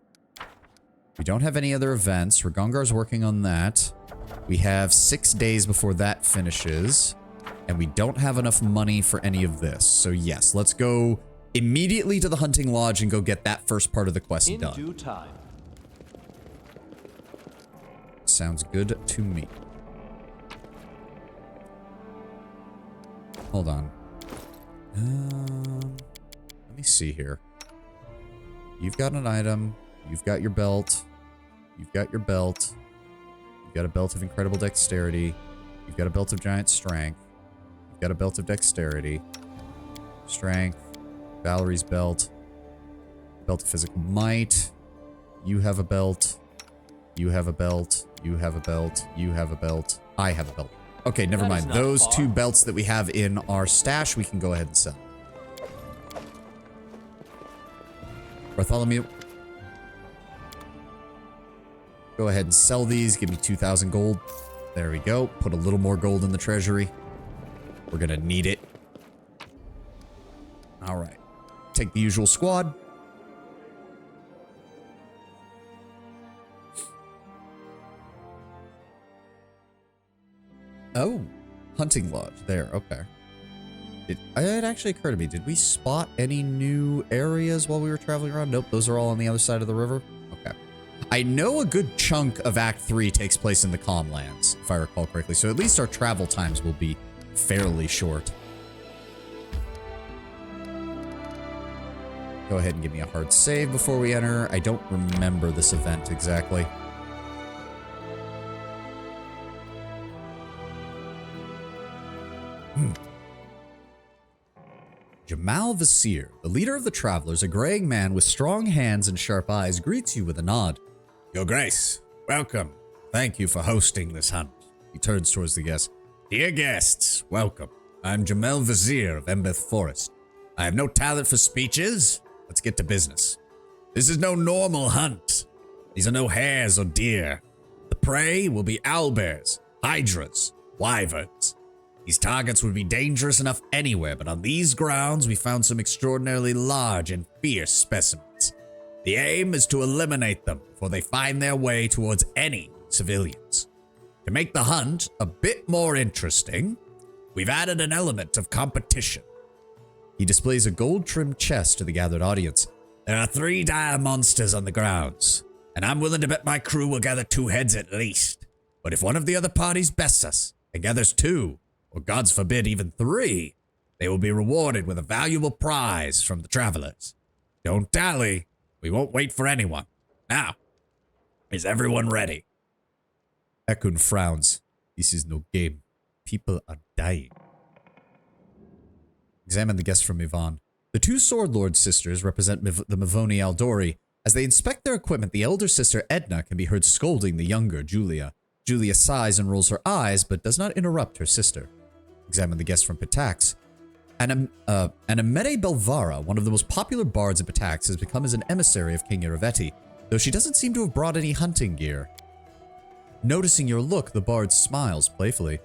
We don't have any other events. Ragongar's working on that. We have 6 days before that finishes. And we don't have enough money for any of this. So yes, let's go immediately to the hunting lodge and go get that first part of the quest done. In due time. Sounds good to me. Hold on. Let me see here. You've got an item. You've got your belt. You've got your belt. You've got a belt of incredible dexterity. You've got a belt of giant strength. You've got a belt of dexterity. Strength. Valerie's belt. Belt of physical might. You have a belt. You have a belt. You have a belt. You have a belt. I have a belt. Okay, never mind. Those two belts that we have in our stash, we can go ahead and sell. Bartholomew. Go ahead and sell these. Give me 2,000 gold. There we go. Put a little more gold in the treasury. We're gonna need it. All right. Take the usual squad. Oh, hunting lodge. There, okay. It actually occurred to me, did we spot any new areas while we were traveling around? Nope, those are all on the other side of the river. Okay. I know a good chunk of Act 3 takes place in the Calmlands, if I recall correctly, so at least our travel times will be fairly short. Go ahead and give me a hard save before we enter. I don't remember this event exactly. Jamal Vasir, the leader of the travelers, a graying man with strong hands and sharp eyes, greets you with a nod. Your Grace, welcome. Thank you for hosting this hunt. He turns towards the guests. Dear guests, welcome. I'm Jamal Vasir of Embeth Forest. I have no talent for speeches. Let's get to business. This is no normal hunt. These are no hares or deer. The prey will be owlbears, hydras, wyverns. These targets would be dangerous enough anywhere, but on these grounds we found some extraordinarily large and fierce specimens. The aim is to eliminate them before they find their way towards any civilians. To make the hunt a bit more interesting, we've added an element of competition. He displays a gold-trimmed chest to the gathered audience. There are 3 dire monsters on the grounds, and I'm willing to bet my crew will gather 2 heads at least. But if one of the other parties bests us and gathers 2, or gods forbid even 3, they will be rewarded with a valuable prize from the travelers. Don't dally. We won't wait for anyone. Now, is everyone ready? Ekun frowns. This is no game. People are dying. Examine the guests from Ivan. The 2 Sword Lord sisters represent the Mavoni Aldori. As they inspect their equipment, the elder sister Edna can be heard scolding the younger Julia. Julia sighs and rolls her eyes, but does not interrupt her sister. Examine the guests from Pitax. Anamede Belvara, one of the most popular bards in Pitax, has become as an emissary of King Iravetti, though she doesn't seem to have brought any hunting gear. Noticing your look, the bard smiles playfully.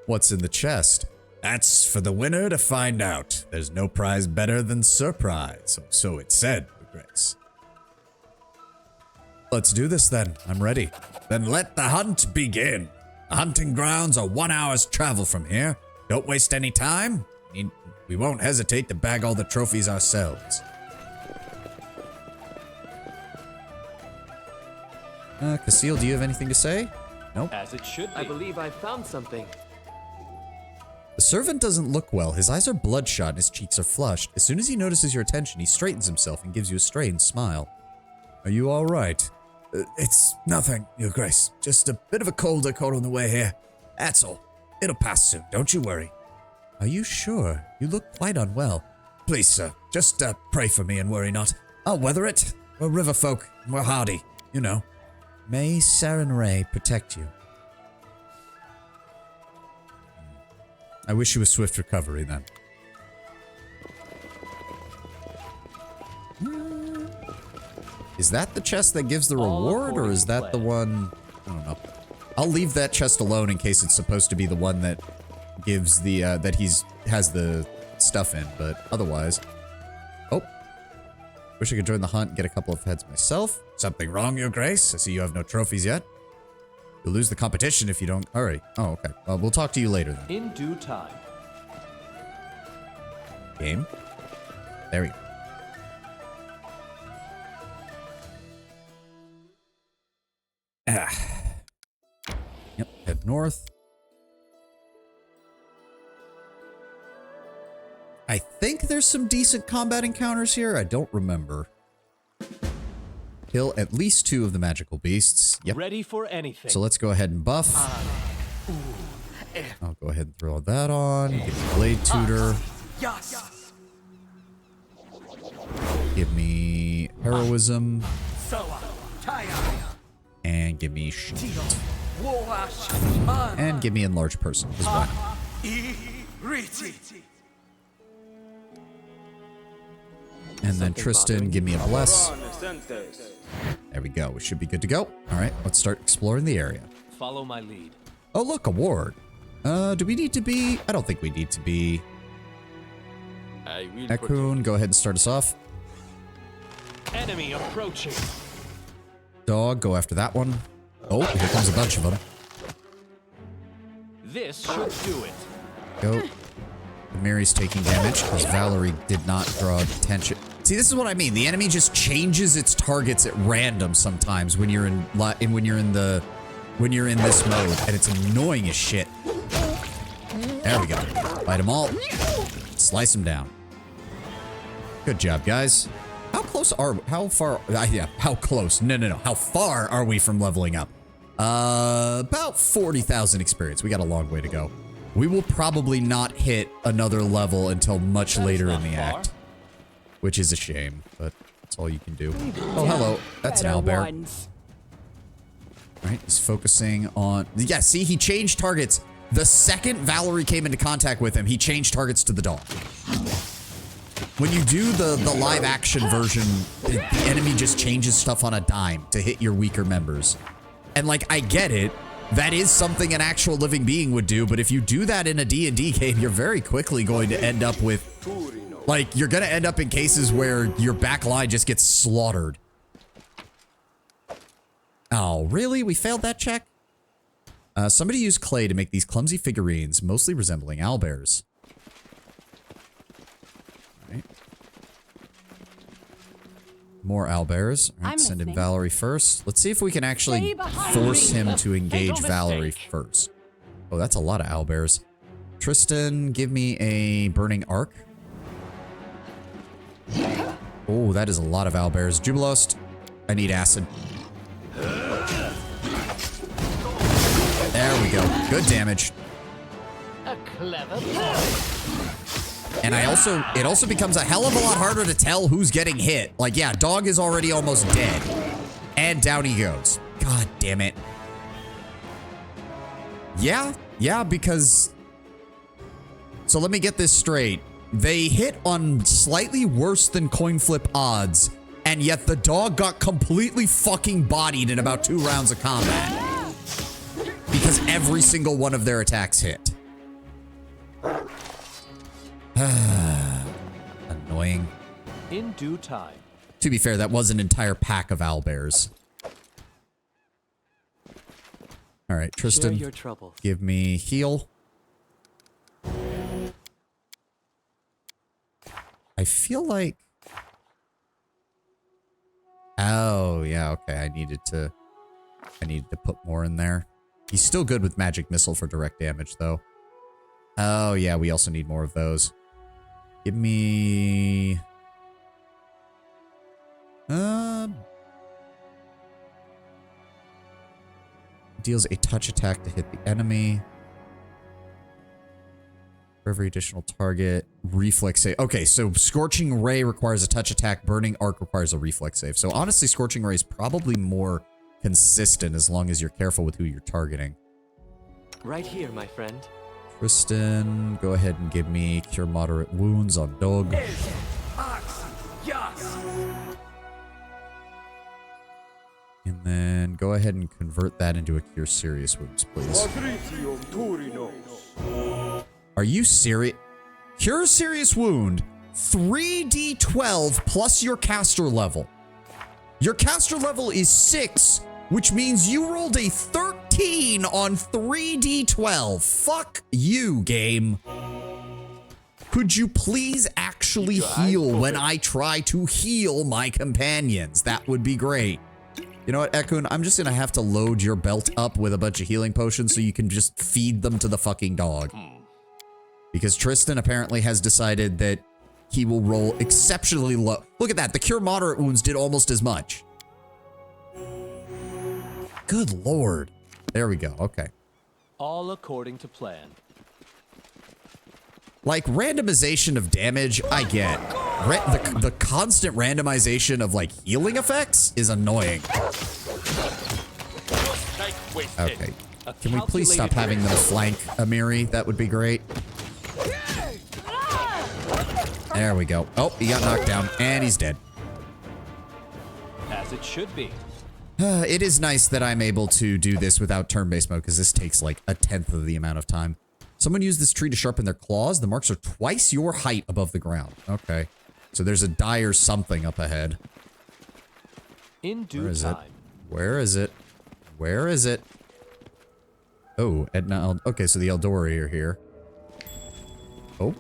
What's in the chest? That's for the winner to find out. There's no prize better than surprise, or so it's said, Your Grace. Let's do this then. I'm ready. Then let the hunt begin. The hunting grounds are 1 hour's travel from here. Don't waste any time. We won't hesitate to bag all the trophies ourselves. Casil, do you have anything to say? Nope. As it should be. I believe I found something. The servant doesn't look well. His eyes are bloodshot and his cheeks are flushed. As soon as he notices your attention, he straightens himself and gives you a strained smile. Are you all right? It's nothing, Your Grace. Just a bit of a cold I caught on the way here. That's all. It'll pass soon, don't you worry. Are you sure? You look quite unwell. Please, sir, just pray for me and worry not. I'll weather it. We're river folk, and we're hardy, you know. May Sarenrae protect you. I wish you a swift recovery, then. Is that the chest that gives the reward, or is that the one... I don't know. I'll leave that chest alone in case it's supposed to be the one that gives the, has the stuff in, but otherwise... Oh. Wish I could join the hunt and get a couple of heads myself. Something wrong, Your Grace? I see you have no trophies yet. You'll lose the competition if you don't... Hurry. Oh, okay. Well, we'll talk to you later then. In due time. Game. There we go. Yep, head north. I think there's some decent combat encounters here. I don't remember. Kill at least 2 of the magical beasts. Yep. Ready for anything. So let's go ahead and buff. I'll go ahead and throw that on. Give me Blade Tutor. Give me Heroism. And give me Shield. And give me Enlarged Person as well. And then Tristan, give me a Bless. There we go. We should be good to go. All right, let's start exploring the area. Follow my lead. Oh, look, a ward. Do we need to be... I don't think we need to be... I will Ekun, go ahead and start us off. Enemy approaching. Dog, go after that one. Oh, here comes a bunch of them. This should do it. Go. Mary's taking damage because Valerie did not draw attention. See, this is what I mean. The enemy just changes its targets at random sometimes when you're in this mode, and it's annoying as shit. There we go. Fight them all. Slice them down. Good job, guys. How close are... How far... yeah, how close? No. How far are we from leveling up? About 40,000 experience. We got a long way to go. We will probably not hit another level until much later in the act. Which is a shame, but that's all you can do. Oh, hello. That's an owlbear. Alright, he's focusing on... Yeah, see, he changed targets. The second Valerie came into contact with him, he changed targets to the dog. When you do the live action version, the enemy just changes stuff on a dime to hit your weaker members. And like, I get it. That is something an actual living being would do, but if you do that in a D&D game, you're very quickly going to end up with... Like, you're going to end up in cases where your back line just gets slaughtered. Oh, really? We failed that check? Somebody used clay to make these clumsy figurines, mostly resembling owlbears. Right. More owlbears. All right, I'm send in listening. Valerie first. Let's see if we can Stay actually behind force me. him to engage Fatal Valerie mistake. first. Oh, that's a lot of owlbears. Tristan, give me a burning arc. Oh, that is a lot of owlbears. Jubilost, I need acid. There we go. Good damage. A clever boy. And it also becomes a hell of a lot harder to tell who's getting hit. Like, yeah, dog is already almost dead. And down he goes. God damn it. Yeah, because... So let me get this straight. They hit on slightly worse than coin flip odds, and yet the dog got completely fucking bodied in about 2 rounds of combat. Because every single one of their attacks hit. Annoying. In due time. To be fair, that was an entire pack of owlbears. All right, Share Tristan, your troubles. give me heal. I feel like... Oh, yeah, okay. I needed to put more in there. He's still good with magic missile for direct damage, though. Oh, yeah, we also need more of those. Give me... Deals a touch attack to hit the enemy. For every additional target. Reflex save. Okay, so Scorching Ray requires a touch attack. Burning Arc requires a reflex save. So honestly, Scorching Ray is probably more consistent as long as you're careful with who you're targeting. Right here, my friend. Tristan, go ahead and give me Cure Moderate Wounds on Dog. And then go ahead and convert that into a Cure Serious Wounds, please. Are you serious? Cure Serious Wound, 3d12 plus your caster level. Your caster level is 6, which means you rolled a 13 on 3d12. Fuck you, game. Could you please actually heal when I try to heal my companions? That would be great. You know what, Ekun? I'm just gonna have to load your belt up with a bunch of healing potions so you can just feed them to the fucking dog. Because Tristan apparently has decided that he will roll exceptionally low. Look at that, the Cure Moderate Wounds did almost as much. Good lord. There we go, okay. All according to plan. Like, randomization of damage, I get. The constant randomization of, like, healing effects is annoying. Okay. Can we please stop having them flank Amiri? That would be great. There we go. Oh, he got knocked down, and he's dead. As it should be. It is nice that I'm able to do this without turn-based mode, because this takes, like, 1/10 of the amount of time. Someone used this tree to sharpen their claws. The marks are twice your height above the ground. Okay. So there's a dire something up ahead. In Where due is it? time. Where is it? Where is it? Oh, Edna. Okay, so the Eldori are here. Oh,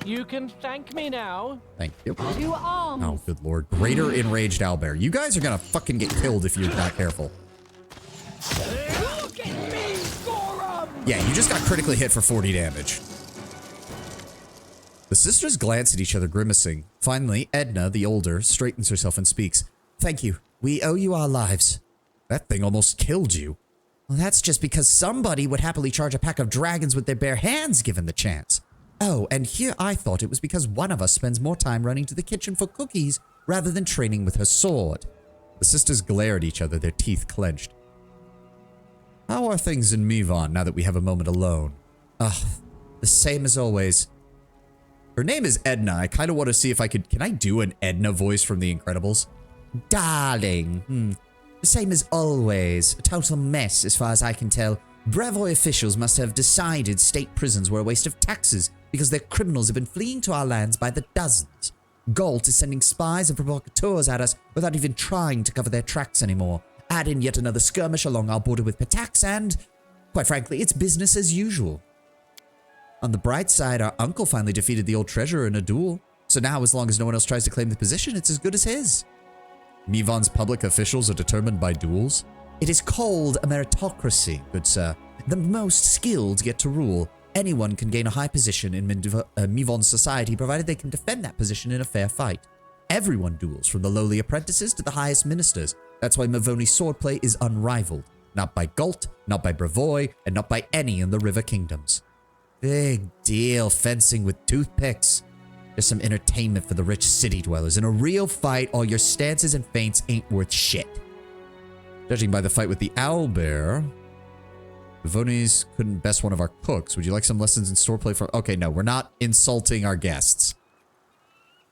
You can thank me now. thank you. To arms. Oh, good lord. Greater Enraged Owlbear. You guys are gonna fucking get killed if you're not careful. Look at me, Gorum! Yeah, you just got critically hit for 40 damage. The sisters glance at each other, grimacing. Finally, Edna, the older, straightens herself and speaks. Thank you. We owe you our lives. That thing almost killed you. Well, that's just because somebody would happily charge a pack of dragons with their bare hands given the chance. Oh, and here I thought it was because one of us spends more time running to the kitchen for cookies rather than training with her sword. The sisters glare at each other, their teeth clenched. How are things in Mivon now that we have a moment alone? Ugh, the same as always. Her name is Edna. I kind of want to see if I could... Can I do an Edna voice from The Incredibles? Darling. The same as always. A total mess as far as I can tell. Brevoy officials must have decided state prisons were a waste of taxes because their criminals have been fleeing to our lands by the dozens. Galt is sending spies and provocateurs at us without even trying to cover their tracks anymore. Add in yet another skirmish along our border with Patax and, quite frankly, it's business as usual. On the bright side, our uncle finally defeated the old treasurer in a duel. So now, as long as no one else tries to claim the position, it's as good as his. Mivon's public officials are determined by duels. It is called a meritocracy, good sir. The most skilled get to rule. Anyone can gain a high position in Mivon's society, provided they can defend that position in a fair fight. Everyone duels, from the lowly apprentices to the highest ministers. That's why Mavoni's swordplay is unrivaled. Not by Gult, not by Bravoy, and not by any in the River Kingdoms. Big deal, fencing with toothpicks. Just some entertainment for the rich city dwellers. In a real fight, all your stances and feints ain't worth shit. Judging by the fight with the owlbear, Mavoni's couldn't best one of our cooks. Would you like some lessons in swordplay from... Okay, no, we're not insulting our guests.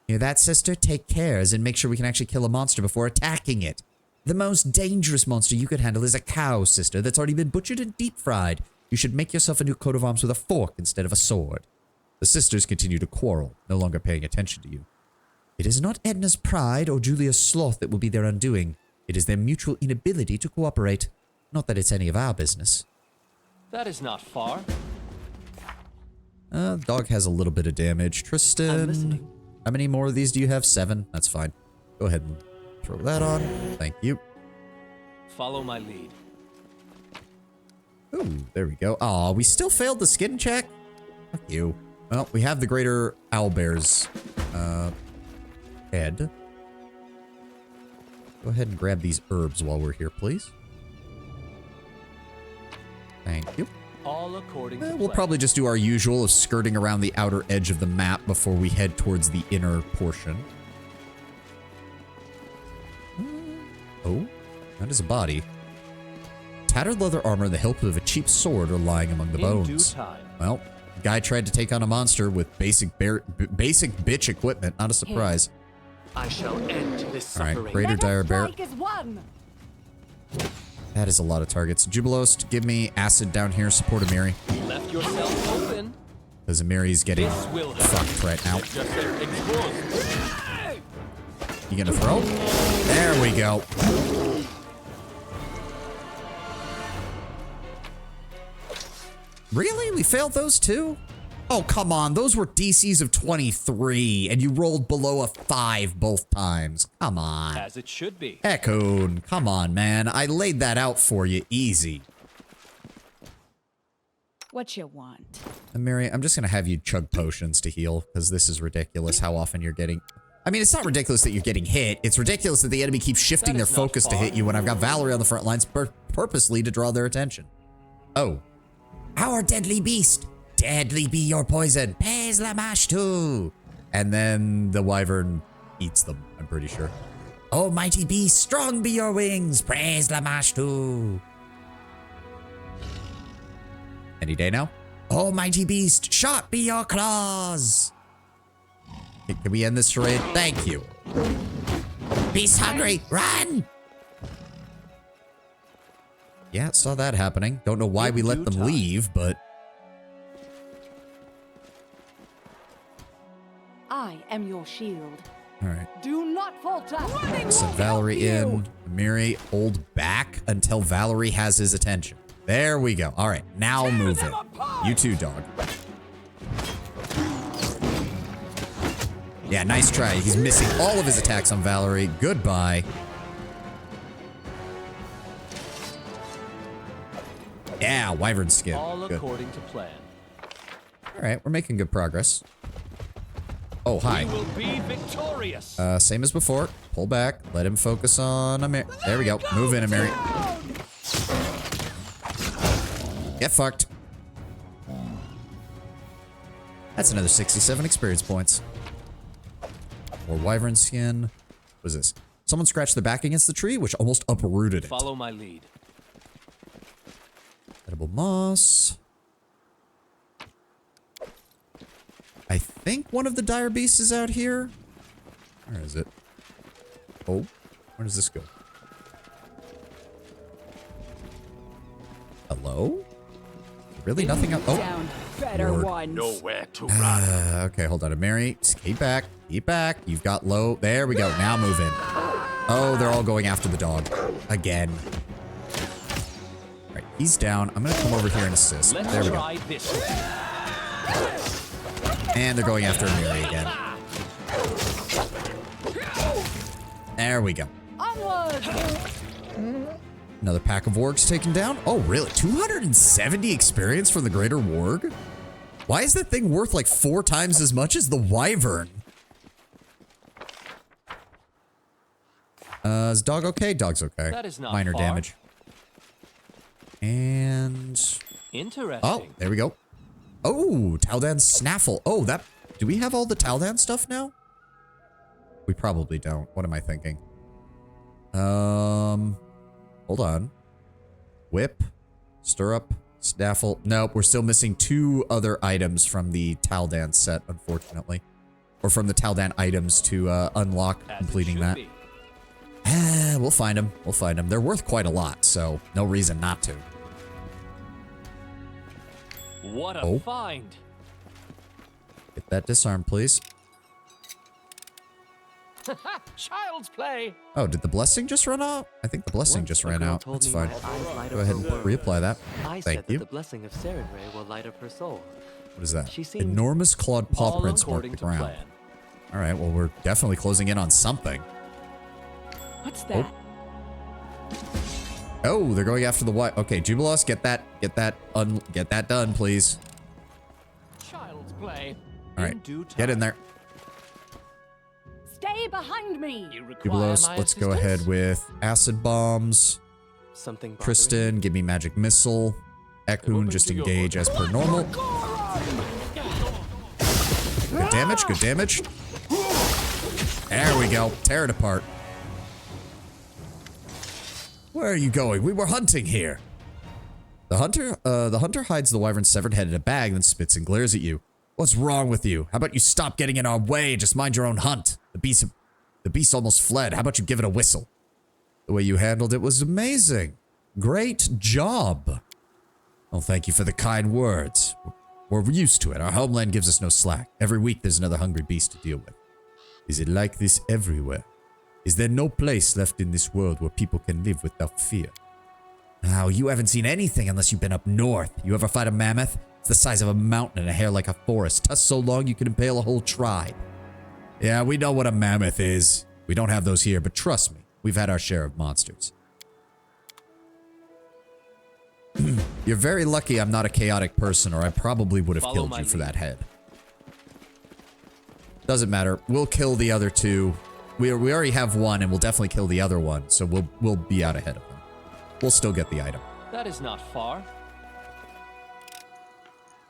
Hear that, sister? Take cares and make sure we can actually kill a monster before attacking it. The most dangerous monster you could handle is a cow, sister, that's already been butchered and deep-fried. You should make yourself a new coat of arms with a fork instead of a sword. The sisters continue to quarrel, no longer paying attention to you. It is not Edna's pride or Julia's sloth that will be their undoing. It is their mutual inability to cooperate. Not that it's any of our business. That is not far. Dog has a little bit of damage. Tristan, I'm listening. How many more of these do you have? 7? That's fine. Go ahead and throw that on. Thank you. Follow my lead. Ooh, there we go. Aw, we still failed the skin check? Fuck you. Well, we have the greater owlbear's head. Go ahead and grab these herbs while we're here, please. Thank you. All according to We'll plan. probably just do our usual of skirting around the outer edge of the map before we head towards the inner portion. Oh, that is a body. Tattered leather armor and the hilt of a cheap sword are lying among the bones. In due time. Well, the guy tried to take on a monster with basic bitch equipment. Not a surprise. I shall end this All right, suffering. greater dire bear. Strike is one. That is a lot of targets. Jubilost, give me acid down here. Support Amiri. Left yourself open. Because Amiri's getting This will fucked right now. Just there, exposed. You gonna throw? There we go. Really? We failed those too? Oh, come on. Those were DCs of 23, and you rolled below a 5 both times. Come on. As it should be. Echoon, come on, man. I laid that out for you easy. What you want? And Mary, I'm just going to have you chug potions to heal, because this is ridiculous how often you're getting... I mean, it's not ridiculous that you're getting hit. It's ridiculous that the enemy keeps shifting their That is not focus to far. hit you when I've got Valerie on the front lines purposely to draw their attention. Oh. Our deadly beast. Deadly be your poison. Pes la mashtu. And then the wyvern eats them, I'm pretty sure. Oh, mighty beast, strong be your wings. Praise la mashtu. Any day now? Oh, mighty beast, sharp be your claws. Can we end this charade? Thank you. Beast hungry, run! Yeah, saw that happening. Don't know why we let them leave, but... I am your shield. Alright. Do not falter. Running Send will Valerie help you. in. Miri, hold back until Valerie has his attention. There we go. Alright, now move in. You too, dog. Yeah, nice try. He's missing all of his attacks on Valerie. Goodbye. Yeah, wyvern skin. All Good. according to plan. Alright, we're making good progress. Oh, hi. We will be victorious. Same as before. Pull back. Let him focus on Amir. There we go. Move in, Amir. Get fucked. That's another 67 experience points. More wyvern skin. What is this? Someone scratched the back against the tree, which almost uprooted it. Follow my lead. Edible moss. I think one of the dire beasts is out here. Where is it? Oh, where does this go? Hello? Really? Nothing up? Oh, Down. Better Lord. ones. Nowhere to run. okay, hold on. Mary, just keep back. Keep back. You've got low. There we go. Now move in. Oh, they're all going after the dog. Again. All right, he's down. I'm going to come over here and assist. Let's There we go. try this. And they're going after Mary again. There we go. Onward! Another pack of wargs taken down. Oh, really? 270 experience from the greater warg? Why is that thing worth like 4 times as much as the wyvern? Is dog okay? Dog's okay. That is not Minor far. damage. And... Interesting. Oh, there we go. Oh, Taldan Snaffle. Oh, that... Do we have all the Taldan stuff now? We probably don't. What am I thinking? Hold on. Whip. Stirrup. Snaffle. Nope, we're still missing 2 other items from the Taldan set, unfortunately. Or from the Taldan items to unlock As it completing should that. be. We'll find them. We'll find them. They're worth quite a lot, so no reason not to. What a Oh. find. Get that disarm, please. Child's play. Oh, did the blessing just run out? I think the blessing just ran out. That's fine. Go ahead and reapply that. I Thank said that you. the blessing of Serenray will light up her soul. What is that? She seemed- Enormous clawed paw All prints mark according the to ground. plan. All right, well, we're definitely closing in on something. What's that? Oh, they're going after the white. Okay, Jubilos, get that done, please. Child's play. All right, In due time. get in there. Stay behind me! You require Jubilos, my let's go assistance? ahead with acid bombs. Something bothering Tristan, give me magic missile. Ekun, Open just to your engage as per normal. Good damage, good damage. There we go. Tear it apart. Where are you going? We were hunting here. The hunter hides the wyvern's severed head in a bag, then spits and glares at you. What's wrong with you? How about you stop getting in our way and just mind your own hunt? The beast almost fled. How about you give it a whistle? The way you handled it was amazing. Great job. Oh, thank you for the kind words. We're used to it. Our homeland gives us no slack. Every week there's another hungry beast to deal with. Is it like this everywhere? Is there no place left in this world where people can live without fear? Now, you haven't seen anything unless you've been up north. You ever fight a mammoth? It's the size of a mountain and a hair like a forest. Tusk so long you can impale a whole tribe. Yeah, we know what a mammoth is. We don't have those here, but trust me, we've had our share of monsters. You're very lucky I'm not a chaotic person, or I probably would have Follow killed my you for lead. that head. Doesn't matter. We'll kill the other 2. We already have one, and we'll definitely kill the other one, so we'll be out ahead of them. We'll still get the item. That is not far.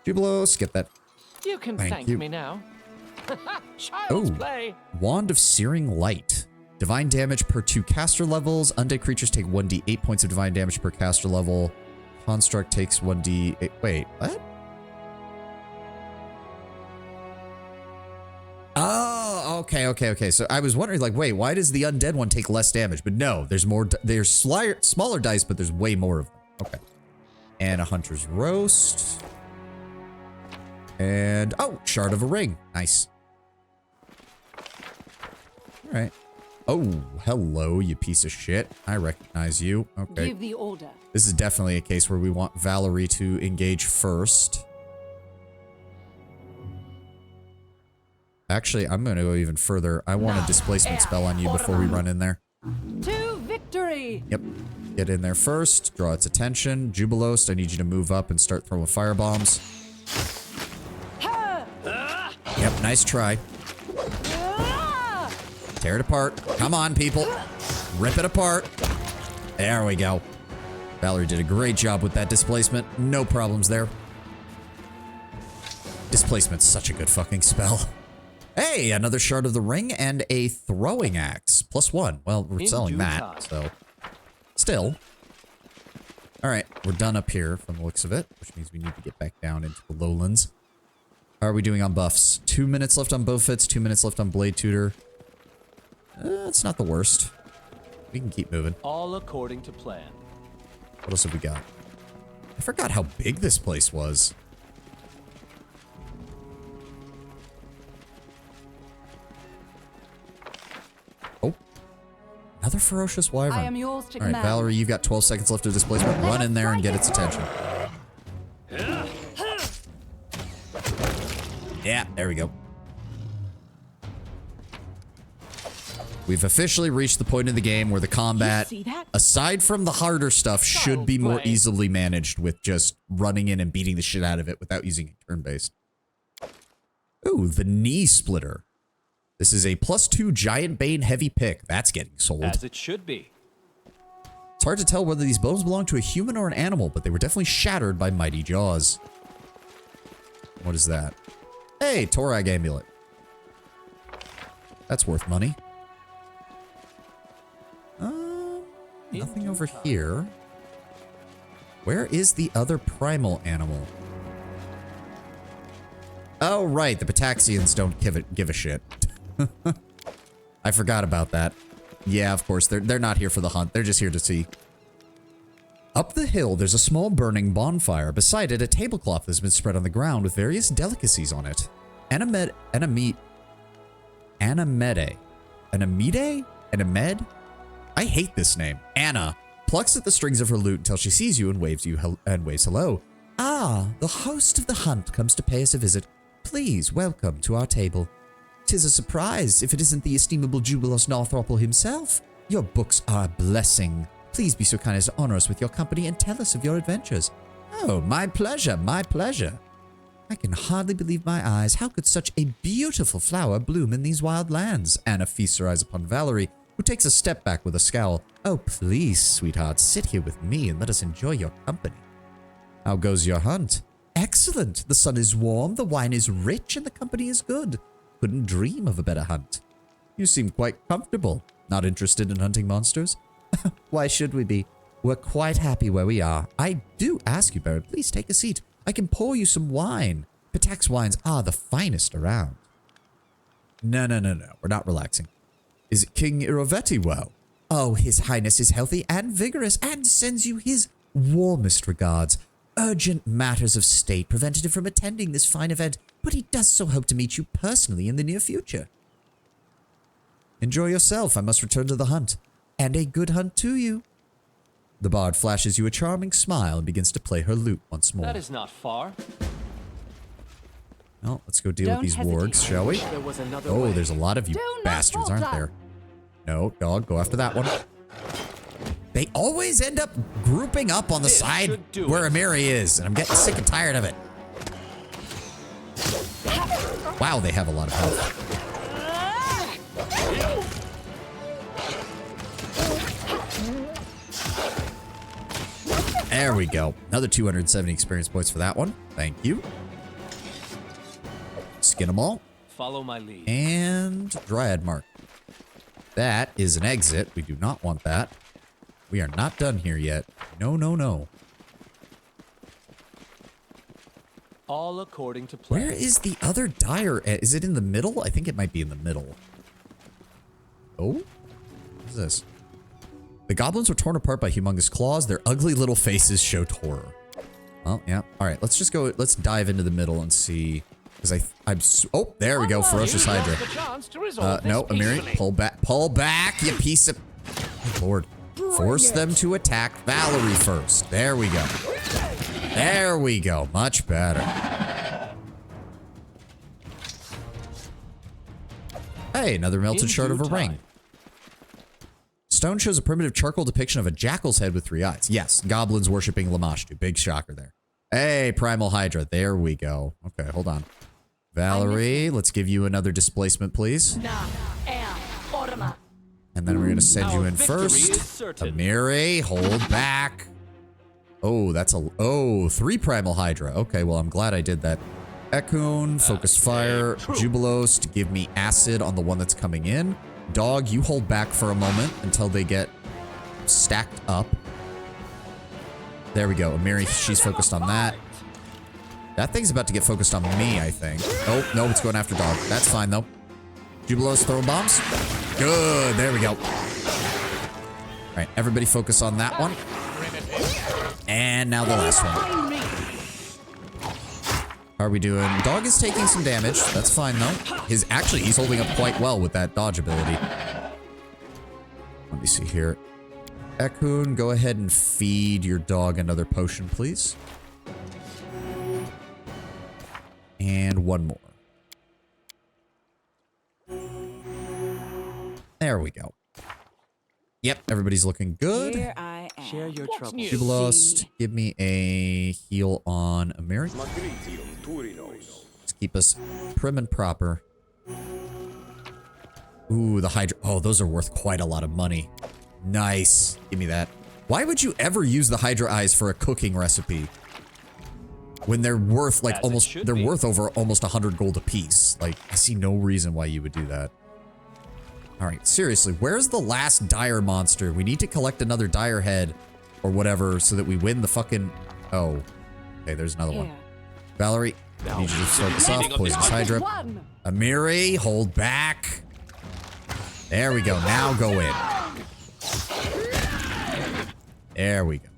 Jubilos, get that. You can Thank thank you. me now. Child's Oh. play. Wand of Searing Light. Divine damage per 2 caster levels. Undead creatures take 1d8 points of divine damage per caster level. Construct takes 1d8. Wait, what? Oh, okay. So I was wondering, like, wait, why does the undead one take less damage? But no, there's more. There's smaller dice, but there's way more of them. Okay. And a Hunter's Roast. And, oh, Shard of a Ring. Nice. All right. Oh, hello, you piece of shit. I recognize you. Okay. Give the order. This is definitely a case where we want Valerie to engage first. Actually, I'm going to go even further. I want a displacement spell on you before we run in there. To victory! Yep. Get in there first. Draw its attention. Jubilos, I need you to move up and start throwing firebombs. Yep, nice try. Tear it apart. Come on, people. Rip it apart. There we go. Valerie did a great job with that displacement. No problems there. Displacement's such a good fucking spell. Hey, another Shard of the Ring and a Throwing Axe. +1. Well, we're In selling due that, time. so... Still. Alright, we're done up here from the looks of it, which means we need to get back down into the lowlands. How are we doing on buffs? 2 minutes left on Bowfits, 2 minutes left on Blade Tutor. It's not the worst. We can keep moving. All according to plan. What else have we got? I forgot how big this place was. Oh. Another ferocious wyvern. I am yours to All right, command. Valerie, you've got 12 seconds left of displacement. Run in there and get its attention. Yeah, there we go. We've officially reached the point in the game where the combat, see that? aside from the harder stuff, should be more play. easily managed with just running in and beating the shit out of it without using turn-based. Ooh, the knee splitter. This is a +2 giant bane heavy pick. That's getting sold. As it should be. It's hard to tell whether these bones belong to a human or an animal, but they were definitely shattered by mighty jaws. What is that? Hey, Torag amulet. That's worth money. Nothing over here. Where is the other primal animal? Oh, right. The Pataxians don't give a shit. I forgot about that. Yeah, of course. They're not here for the hunt. They're just here to see. Up the hill, there's a small burning bonfire. Beside it, a tablecloth has been spread on the ground with various delicacies on it. Anamed? I hate this name. Anna plucks at the strings of her lute until she sees you and waves hello. Ah, the host of the hunt comes to pay us a visit. Please welcome to our table. 'Tis a surprise if it isn't the estimable Jubilos Northropple himself. Your books are a blessing. Please be so kind as to honor us with your company and tell us of your adventures. Oh, my pleasure, my pleasure. I can hardly believe my eyes. How could such a beautiful flower bloom in these wild lands? Anna feasts her eyes upon Valerie, who takes a step back with a scowl. Oh, please, sweetheart, sit here with me and let us enjoy your company. How goes your hunt? Excellent. The sun is warm, the wine is rich, and the company is good. Couldn't dream of a better hunt. You seem quite comfortable. Not interested in hunting monsters? Why should we be? We're quite happy where we are. I do ask you, Baron, please take a seat. I can pour you some wine. Patax wines are the finest around. No. We're not relaxing. Is it King Irovetti well? Oh, His Highness is healthy and vigorous and sends you his warmest regards. Urgent matters of state prevented him from attending this fine event, but he does so hope to meet you personally in the near future. Enjoy yourself. I must return to the hunt. And a good hunt to you. The bard flashes you a charming smile and begins to play her lute once more. That is not far. Well, let's go deal Don't with these hesitate. wargs, shall we? There was another Oh, way. there's a lot of you Do not bastards, aren't falter. there? No, dog, go after that one. They always end up grouping up on the This side should do where it. Amiri is, and I'm getting sick and tired of it. Wow, they have a lot of health. There we go. Another 270 experience points for that one. Thank you. Skin them all. Follow my lead. And Dryad Mark. That is an exit. We do not want that. We are not done here yet. No. All according to plan. Where is the other dire? Is it in the middle? I think it might be in the middle. Oh? What is this? The goblins were torn apart by humongous claws. Their ugly little faces showed horror. Well, yeah. All right, let's just go. Let's dive into the middle and see. Because oh, there we go. Ferocious Hydra. No, Amiri, pull back, you piece of. Good Lord. Force them to attack Valerie first. There we go. There we go. Much better. Hey, another melted In shard of due a ring. time. Stone shows a primitive charcoal depiction of a jackal's head with 3 eyes. Yes, goblins worshipping Lamashtu. Big shocker there. Hey, Primal Hydra. There we go. Okay, hold on. Valerie, let's give you another displacement, please. And then we're going to send you Our in victory first. is certain. Amiri, hold back. Oh, that's a... Oh, 3 Primal Hydra. Okay, well, I'm glad I did that. Ekun, Focus Fire, Jubilos to give me acid on the one that's coming in. Dog, you hold back for a moment until they get stacked up. There we go. Amiri, she's focused on that. That thing's about to get focused on me, I think. Oh, no, it's going after Dog. That's fine, though. Jubilos throwing bombs. Good. There we go. All right, everybody focus on that one. And now the last one. How are we doing? Dog is taking some damage. That's fine, though. He's holding up quite well with that dodge ability. Let me see here. Ekun, go ahead and feed your dog another potion, please. And one more. There we go. Yep, everybody's looking good. Here I am. Share your troubles. Jubilost, give me a heal on America. Let's keep us prim and proper. Ooh, the Hydra. Oh, those are worth quite a lot of money. Nice. Give me that. Why would you ever use the Hydra eyes for a cooking recipe? When they're worth like they're worth over almost 100 gold a piece. Like, I see no reason why you would do that. All right, seriously, where's the last dire monster? We need to collect another dire head or whatever so that we win the fucking... Oh, okay, there's another one. Valerie, I need you to start this off. Poisonous Hydra. Amiri, hold back. There we go. Now go in. There we go.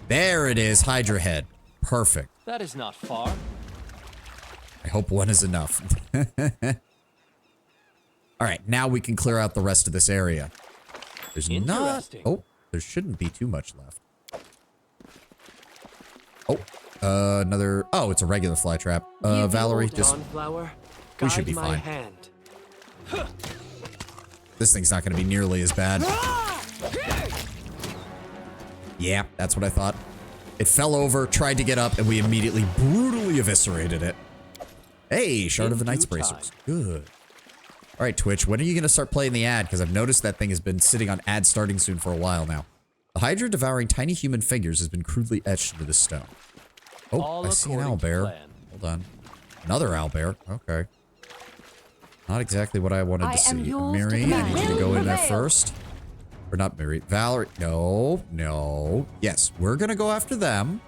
There it is, Hydra head. Perfect. That is not far. I hope one is enough. Alright, now we can clear out the rest of this area. There's not... Oh, there shouldn't be too much left. Oh, another... Oh, it's a regular fly trap. Valerie, just... We should be fine. This thing's not going to be nearly as bad. Yeah, that's what I thought. It fell over, tried to get up, and we immediately brutally eviscerated it. Hey, Shard of the Night's Bracers. Good. All right, Twitch, when are you going to start playing the ad? Because I've noticed that thing has been sitting on ad starting soon for a while now. The Hydra devouring tiny human figures has been crudely etched into the stone. Oh, I see an owlbear. Hold on. Another owlbear. Okay. Not exactly what I wanted to see. Miri, I need you to go in there first. Or not Miri. Valerie. No, no. Yes, we're going to go after them.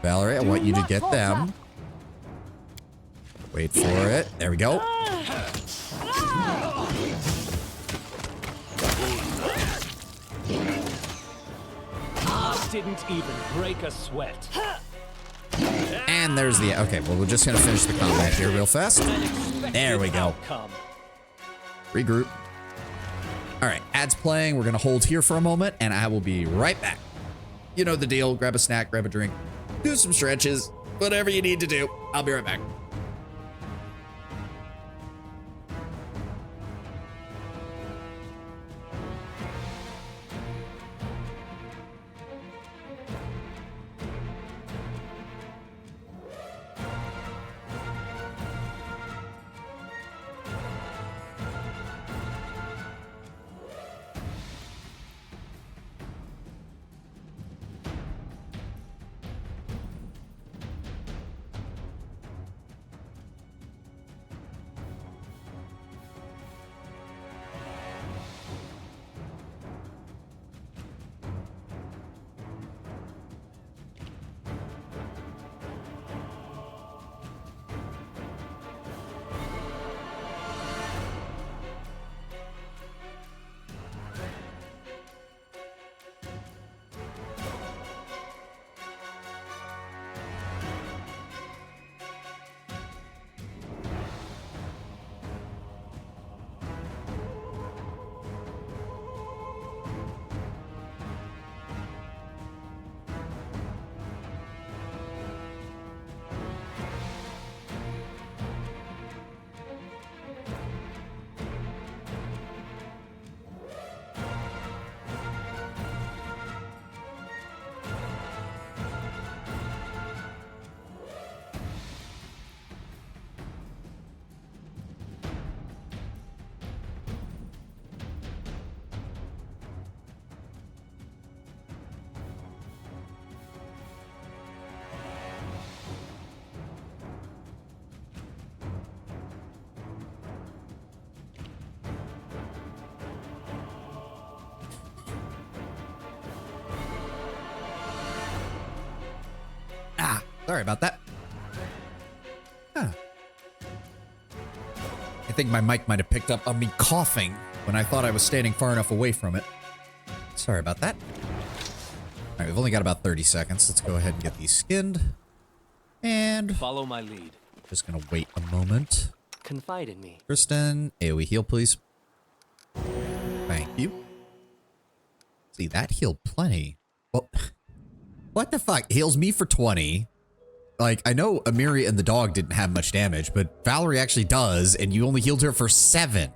Valerie, I want you to get them. Wait for it. There we go. Didn't even break a sweat. And there's the... Okay, well, we're just going to finish the combat here real fast. There we go. Regroup. All right, ad's playing. We're going to hold here for a moment, and I will be right back. You know the deal. Grab a snack, grab a drink, do some stretches, whatever you need to do. I'll be right back. Sorry about that. Huh. I think my mic might have picked up on me coughing when I thought I was standing far enough away from it. Sorry about that. All right, we've only got about 30 seconds. Let's go ahead and get these skinned. And follow my lead. Just gonna wait a moment. Confide in me. Kristen, AoE heal, please. Thank you. See, that healed plenty. Well, what the fuck? Heals me for 20. Like, I know Amiri and the dog didn't have much damage, but Valerie actually does, and you only healed her for 7.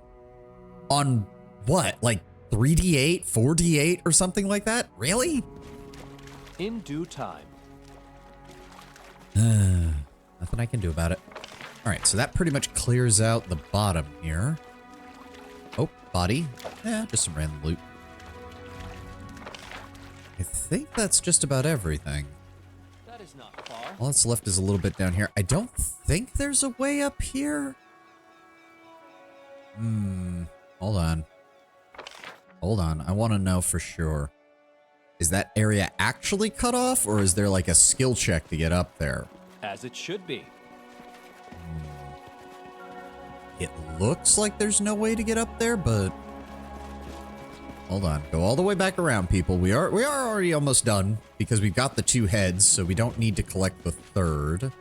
On what? Like 3d8, 4d8, or something like that? Really? In due time. Nothing I can do about it. All right, so that pretty much clears out the bottom here. Oh, body. Yeah, just some random loot. I think that's just about everything. That is not far. All that's left is a little bit down here. I don't think there's a way up here. Hold on. Hold on. I want to know for sure. Is that area actually cut off, or is there like a skill check to get up there? As it should be. It looks like there's no way to get up there, but hold on. Go all the way back around, people. We are already almost done because we've got the 2 heads, so we don't need to collect the 3rd.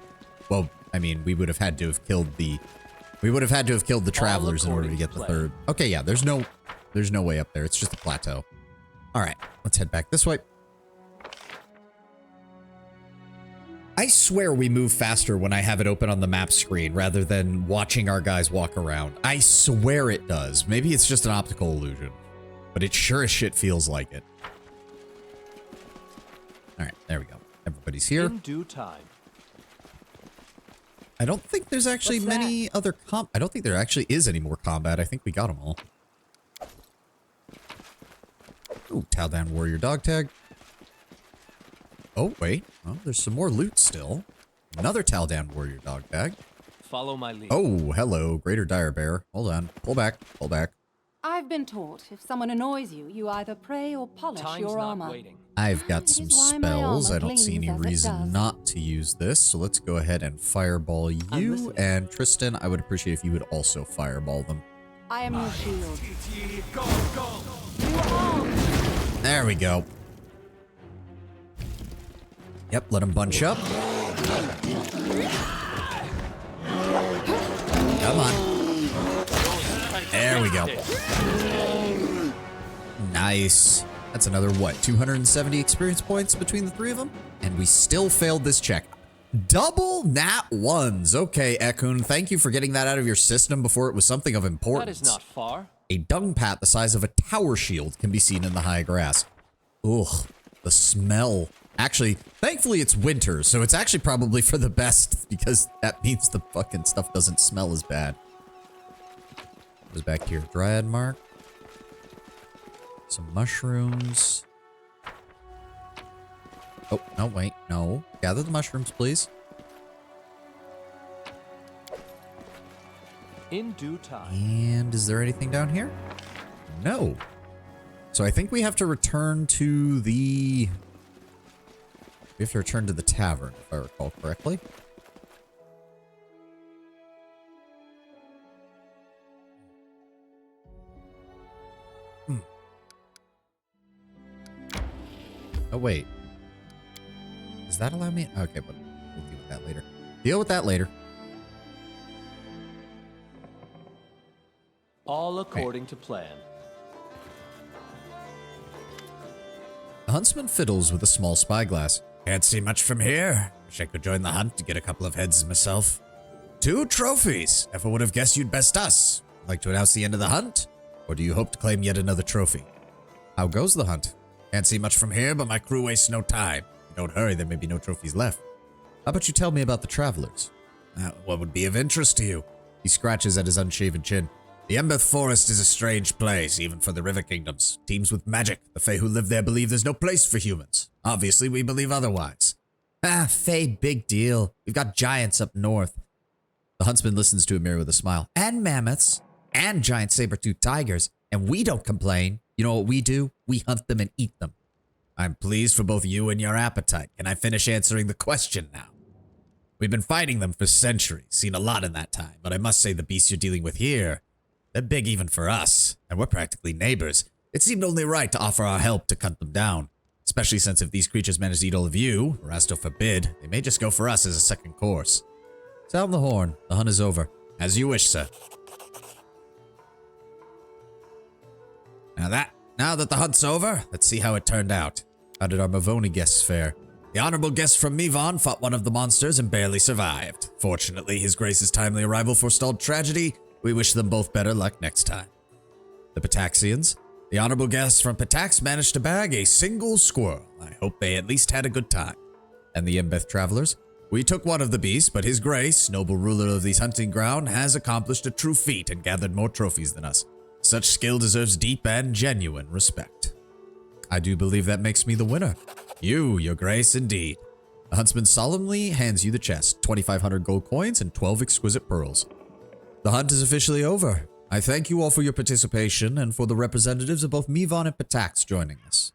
Well, I mean, we would have had to have killed the travelers in order to get the 3rd. Okay, yeah, there's no way up there. It's just a plateau. All right, let's head back this way. I swear we move faster when I have it open on the map screen rather than watching our guys walk around. I swear it does. Maybe it's just an optical illusion, but it sure as shit feels like it. All right, there we go. Everybody's here. In due time. I don't think there's actually many other I don't think there actually is any more combat. I think we got them all. Ooh, Taldan Warrior dog tag. Oh, wait. Oh, there's some more loot still. Another Taldan Warrior dog tag. Follow my lead. Oh, hello, Greater Dire Bear. Hold on. Pull back. Pull back. I've been taught if someone annoys you, you either pray or polish Time's your not armor. waiting. I've got That some is why my spells. armor I don't see any gleams as it reason does. not to use this. So let's go ahead and fireball you. listening. And Tristan, I would appreciate if you would also fireball them. I am your shield. There we go. Yep, let them bunch up. Come on. There we go. Nice. That's another, what, 270 experience points between the 3 of them? And we still failed this check. Double nat 1s. Okay, Ekun, thank you for getting that out of your system before it was something of importance. That is not far. A dung pat the size of a tower shield can be seen in the high grass. Ugh, the smell. Actually, thankfully it's winter, so it's actually probably for the best because that means the fucking stuff doesn't smell as bad. Goes back to your dryad mark. Some mushrooms. Oh, no, wait, no. Gather the mushrooms, please. In due time. And is there anything down here? No. So I think we have to return to the... We have to return to the tavern, if I recall correctly. Oh, wait. Does that allow me? Okay, but we'll deal with that later. Deal with that later. All according to plan. The huntsman fiddles with a small spyglass. Can't see much from here. Wish I could join the hunt to get a couple of heads myself. 2 trophies. Never would have guessed you'd best us. Like to announce the end of the hunt? Or do you hope to claim yet another trophy? How goes the hunt? Can't see much from here, but my crew wastes no time. If you don't hurry, there may be no trophies left. How about you tell me about the travelers? What would be of interest to you? He scratches at his unshaven chin. The Emberth Forest is a strange place, even for the River Kingdoms. Teams with magic. The Fae who live there believe there's no place for humans. Obviously, we believe otherwise. Ah, Fae, big deal. We've got giants up north. The huntsman listens to Amir with a smile. And mammoths. And giant saber-toothed tigers. And we don't complain. You know what we do? We hunt them and eat them. I'm pleased for both you and your appetite. Can I finish answering the question now? We've been fighting them for centuries. Seen a lot in that time. But I must say the beasts you're dealing with here... They're big even for us, and we're practically neighbors. It seemed only right to offer our help to cut them down. Especially since if these creatures manage to eat all of you, or Rasto forbid, they may just go for us as a second course. Sound the horn. The hunt is over. As you wish, sir. Now that the hunt's over, let's see how it turned out. How did our Mavoni guests fare? The honorable guest from Mivon fought one of the monsters and barely survived. Fortunately, His Grace's timely arrival forestalled tragedy. We wish them both better luck next time. The Pataxians. The honorable guests from Patax managed to bag a single squirrel. I hope they at least had a good time. And the Embeth travelers. We took one of the beasts, but His Grace, noble ruler of these hunting ground, has accomplished a true feat and gathered more trophies than us. Such skill deserves deep and genuine respect. I do believe that makes me the winner. You, Your Grace, indeed. The huntsman solemnly hands you the chest, 2,500 gold coins and 12 exquisite pearls. The hunt is officially over. I thank you all for your participation and for the representatives of both Mivon and Patax joining us.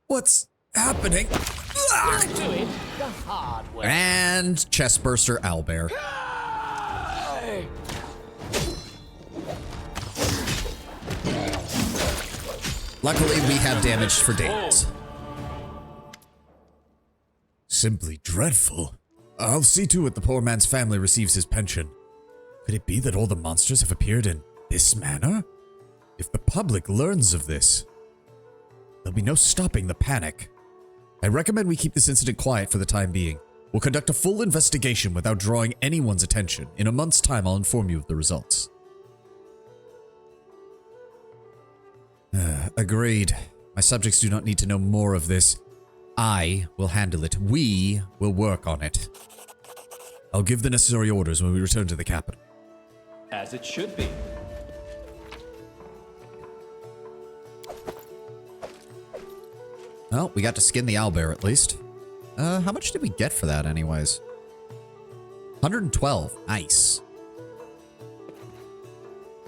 What's happening? You'll do it the hard way. And chestburster owlbear. Luckily, we have damage for days. Simply dreadful. I'll see to it the poor man's family receives his pension. Could it be that all the monsters have appeared in this manner? If the public learns of this, there'll be no stopping the panic. I recommend we keep this incident quiet for the time being. We'll conduct a full investigation without drawing anyone's attention. In a month's time, I'll inform you of the results. Agreed. My subjects do not need to know more of this. I will handle it. We will work on it. I'll give the necessary orders when we return to the capital. As it should be. Well, we got to skin the owlbear at least. How much did we get for that anyways? 112. Nice.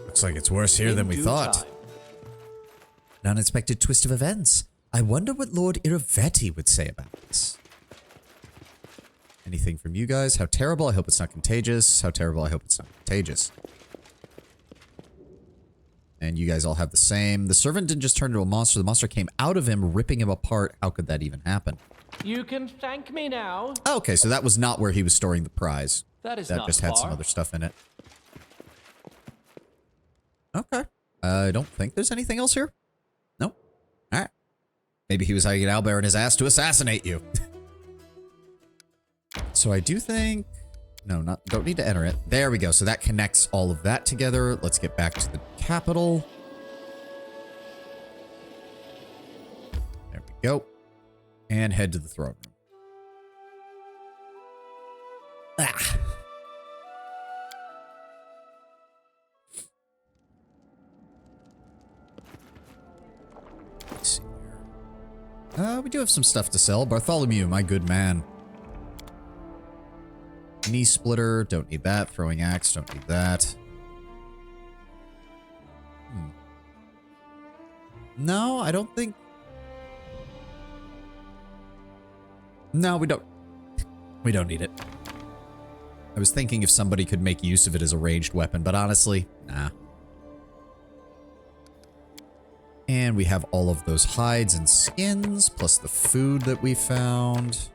Looks like it's worse here than we thought. Time. An unexpected twist of events. I wonder what Lord Iravetti would say about this. Anything from you guys? How terrible, I hope it's not contagious. How terrible, I hope it's not contagious. And you guys all have the same. The servant didn't just turn into a monster. The monster came out of him, ripping him apart. How could that even happen? You can thank me now. Oh, okay, so that was not where he was storing the prize. That is That not just had some far. other stuff in it. Okay. I don't think there's anything else here. Nope. Alright. Maybe he was hiding an owlbear in his ass to assassinate you. So I do think... No, don't need to enter it. There we go. So that connects all of that together. Let's get back to the capital. There we go. And head to the throne room. Ah. Let's see here. We do have some stuff to sell. Bartholomew, my good man. Knee splitter, don't need that. Throwing axe, don't need that. No, I don't think... No, we don't. We don't need it. I was thinking if somebody could make use of it as a ranged weapon, but honestly, nah. And we have all of those hides and skins, plus the food that we found.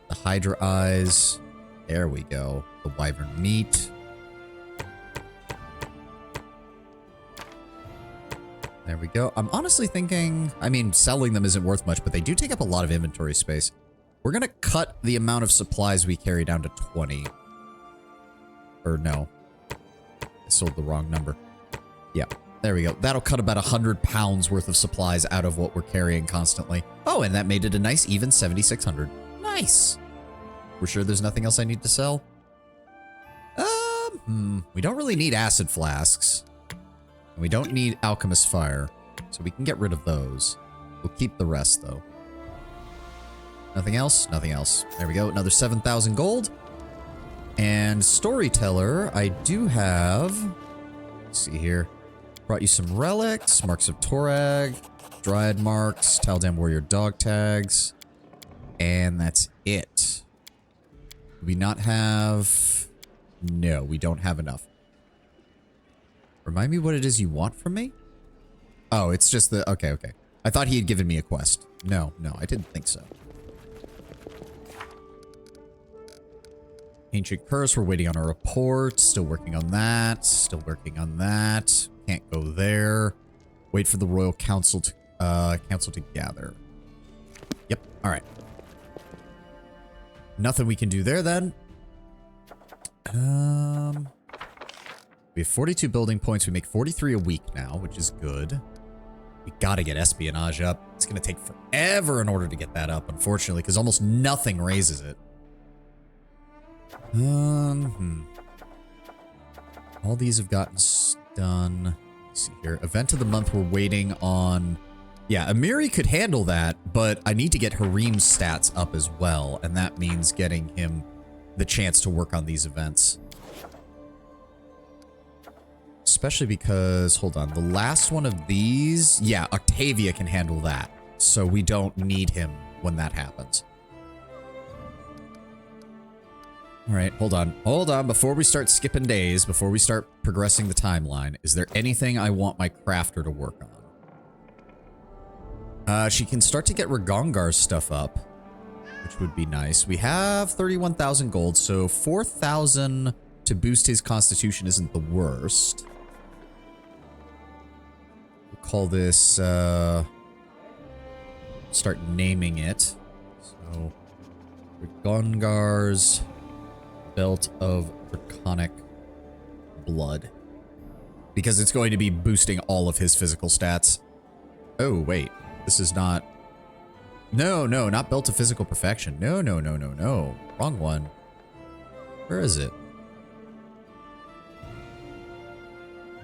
The Hydra eyes. There we go. The wyvern meat. There we go. I'm honestly thinking, I mean, selling them isn't worth much, but they do take up a lot of inventory space. We're going to cut the amount of supplies we carry down to 20. Or no. I sold the wrong number. Yeah, there we go. That'll cut about 100 pounds worth of supplies out of what we're carrying constantly. Oh, and that made it a nice even 7,600. Nice. We're sure there's nothing else I need to sell? We don't really need acid flasks. And we don't need alchemist fire. So we can get rid of those. We'll keep the rest though. Nothing else? Nothing else. There we go. Another 7,000 gold. And storyteller, I do have... Let's see here. Brought you some relics, marks of Torag, dryad marks, Taldam warrior dog tags. And that's it. Do we not have... No, we don't have enough. Remind me what it is you want from me? Oh, it's just the... Okay, okay. I thought he had given me a quest. No, I didn't think so. Ancient Curse, we're waiting on a report. Still working on that. Still working on that. Can't go there. Wait for the Royal Council to Council to gather. Yep. All right. Nothing we can do there then. We have 42 building points. We make 43 a week now, which is good. We gotta get espionage up. It's gonna take forever in order to get that up, unfortunately, because almost nothing raises it. All these have gotten done. Let's see here. Event of the month, we're waiting on. Yeah, Amiri could handle that, but I need to get Harim's stats up as well, and that means getting him the chance to work on these events. Especially because, hold on, the last one of these, yeah, Octavia can handle that. So we don't need him when that happens. All right, hold on. Hold on. Before we start skipping days, before we start progressing the timeline, is there anything I want my crafter to work on? She can start to get Ragongar's stuff up, which would be nice. We have 31,000 gold, so 4,000 to boost his constitution isn't the worst. We'll call this, start naming it. So, Ragongar's Belt of Draconic Blood. Because it's going to be boosting all of his physical stats. Oh, wait. This is not... No, not Belt of Physical Perfection. No. Wrong one. Where is it?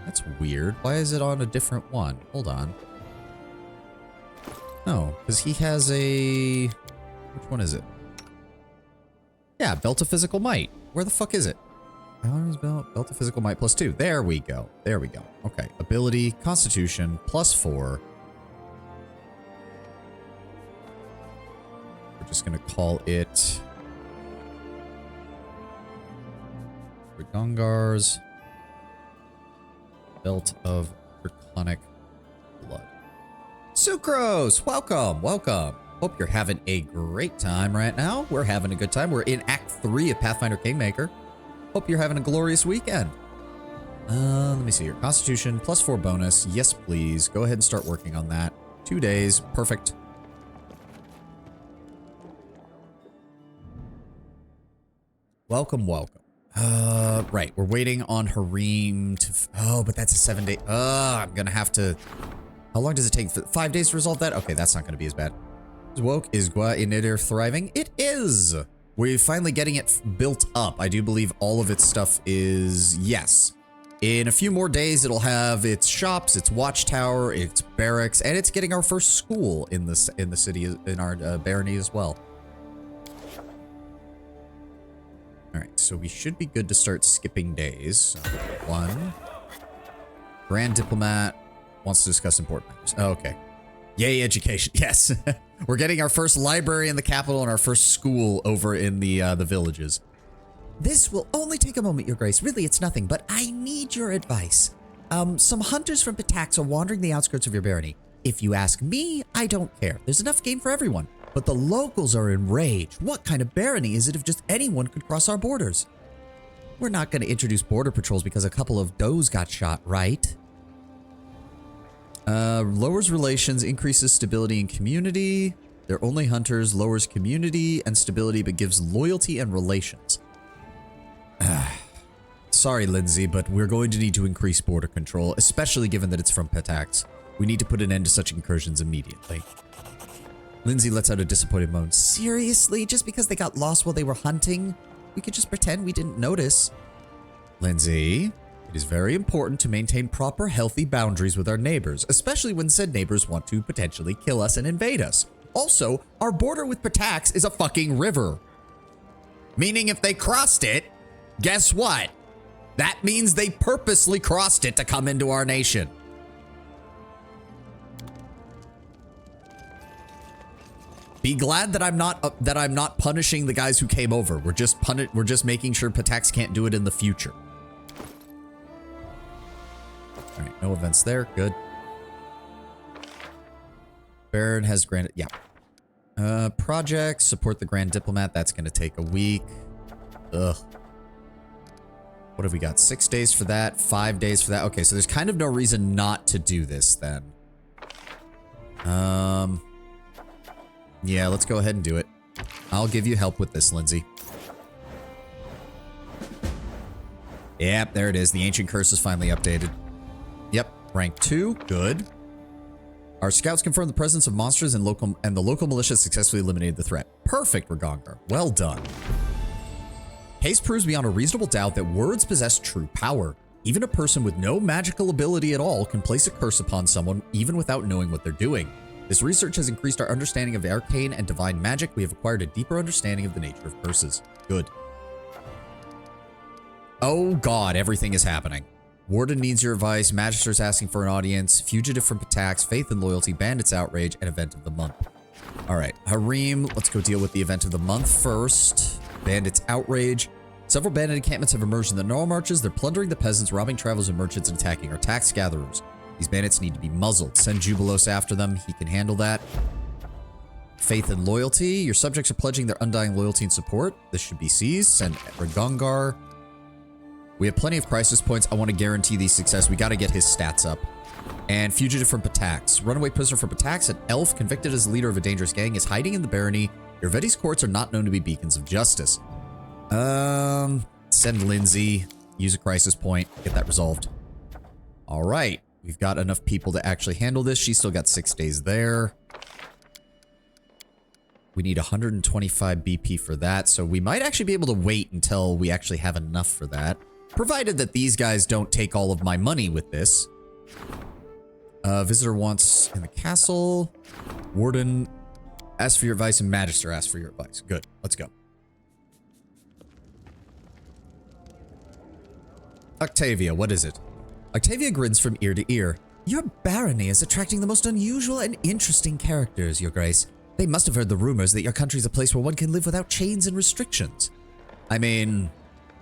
That's weird. Why is it on a different one? Hold on. No, because he has a... Which one is it? Yeah, Belt of Physical Might. Where the fuck is it? Belt of Physical Might +2. There we go. Okay. Ability, Constitution, +4. We're just going to call it... Ragongar's Belt of Draconic Blood. Sucrose! Welcome! Hope you're having a great time right now. We're having a good time. We're in Act 3 of Pathfinder Kingmaker. Hope you're having a glorious weekend. Let me see here. Constitution, +4 bonus. Yes, please. Go ahead and start working on that. 2 days. Perfect. Welcome. Right. We're waiting on Harim to... Oh, but that's a 7-day... I'm gonna have to... How long does it take? 5 days to resolve that? Okay, that's not gonna be as bad. Woke is Gua Initer thriving? It is! We're finally getting it built up. I do believe all of its stuff is... Yes. In a few more days, it'll have its shops, its watchtower, its barracks, and it's getting our first school in the city, in our barony as well. Alright, so we should be good to start skipping days. So, 1. Grand Diplomat wants to discuss important matters. Oh, okay. Yay, education. Yes. We're getting our first library in the capital and our first school over in the villages. This will only take a moment, Your Grace. Really, it's nothing, but I need your advice. Some hunters from Pitax are wandering the outskirts of your barony. If you ask me, I don't care. There's enough game for everyone. But the locals are enraged. What kind of barony is it if just anyone could cross our borders? We're not going to introduce border patrols because a couple of does got shot, right? Lowers relations, increases stability in community. They're only hunters, lowers community and stability, but gives loyalty and relations. Sorry, Lindsay, but we're going to need to increase border control, especially given that it's from Pitax. We need to put an end to such incursions immediately. Lindsay lets out a disappointed moan. Seriously? Just because they got lost while they were hunting? We could just pretend we didn't notice. Lindsay, it is very important to maintain proper, healthy boundaries with our neighbors, especially when said neighbors want to potentially kill us and invade us. Also, our border with Pitax is a fucking river. Meaning if they crossed it, guess what? That means they purposely crossed it to come into our nation. Be glad that I'm not punishing the guys who came over. We're just making sure Pitax can't do it in the future. All right, no events there. Good. Baron has granted. Yeah. Projects support the Grand Diplomat. That's going to take a week. Ugh. What have we got? 6 days for that. 5 days for that. Okay, so there's kind of no reason not to do this then. Yeah, let's go ahead and do it. I'll give you help with this, Lindsay. Yep, there it is. The ancient curse is finally updated. Yep, rank 2. Good. Our scouts confirmed the presence of monsters and the local militia successfully eliminated the threat. Perfect, Ragongar. Well done. Case proves beyond a reasonable doubt that words possess true power. Even a person with no magical ability at all can place a curse upon someone even without knowing what they're doing. This research has increased our understanding of arcane and divine magic. We have acquired a deeper understanding of the nature of curses. Good. Oh god, everything is happening. Warden needs your advice, Magister's asking for an audience, fugitive from attacks, faith and loyalty, bandits outrage, and event of the month. Alright, Harim, let's go deal with the event of the month first. Bandits outrage. Several bandit encampments have emerged in the Nor marches. They're plundering the peasants, robbing travelers and merchants, and attacking our tax gatherers. These bandits need to be muzzled. Send Jubilos after them. He can handle that. Faith and loyalty. Your subjects are pledging their undying loyalty and support. This should be seized. Send Ragongar. We have plenty of crisis points. I want to guarantee these success. We got to get his stats up. And fugitive from attacks. Runaway prisoner from attacks. An elf convicted as leader of a dangerous gang is hiding in the barony. Irveti's courts are not known to be beacons of justice. Send Lindsay. Use a crisis point. Get that resolved. All right. We've got enough people to actually handle this. She's still got 6 days there. We need 125 BP for that. So we might actually be able to wait until we actually have enough for that. Provided that these guys don't take all of my money with this. Visitor wants in the castle. Warden, ask for your advice, and Magister, ask for your advice. Good. Let's go. Octavia, what is it? Octavia grins from ear to ear. Your barony is attracting the most unusual and interesting characters, Your Grace. They must have heard the rumors that your country's a place where one can live without chains and restrictions. I mean,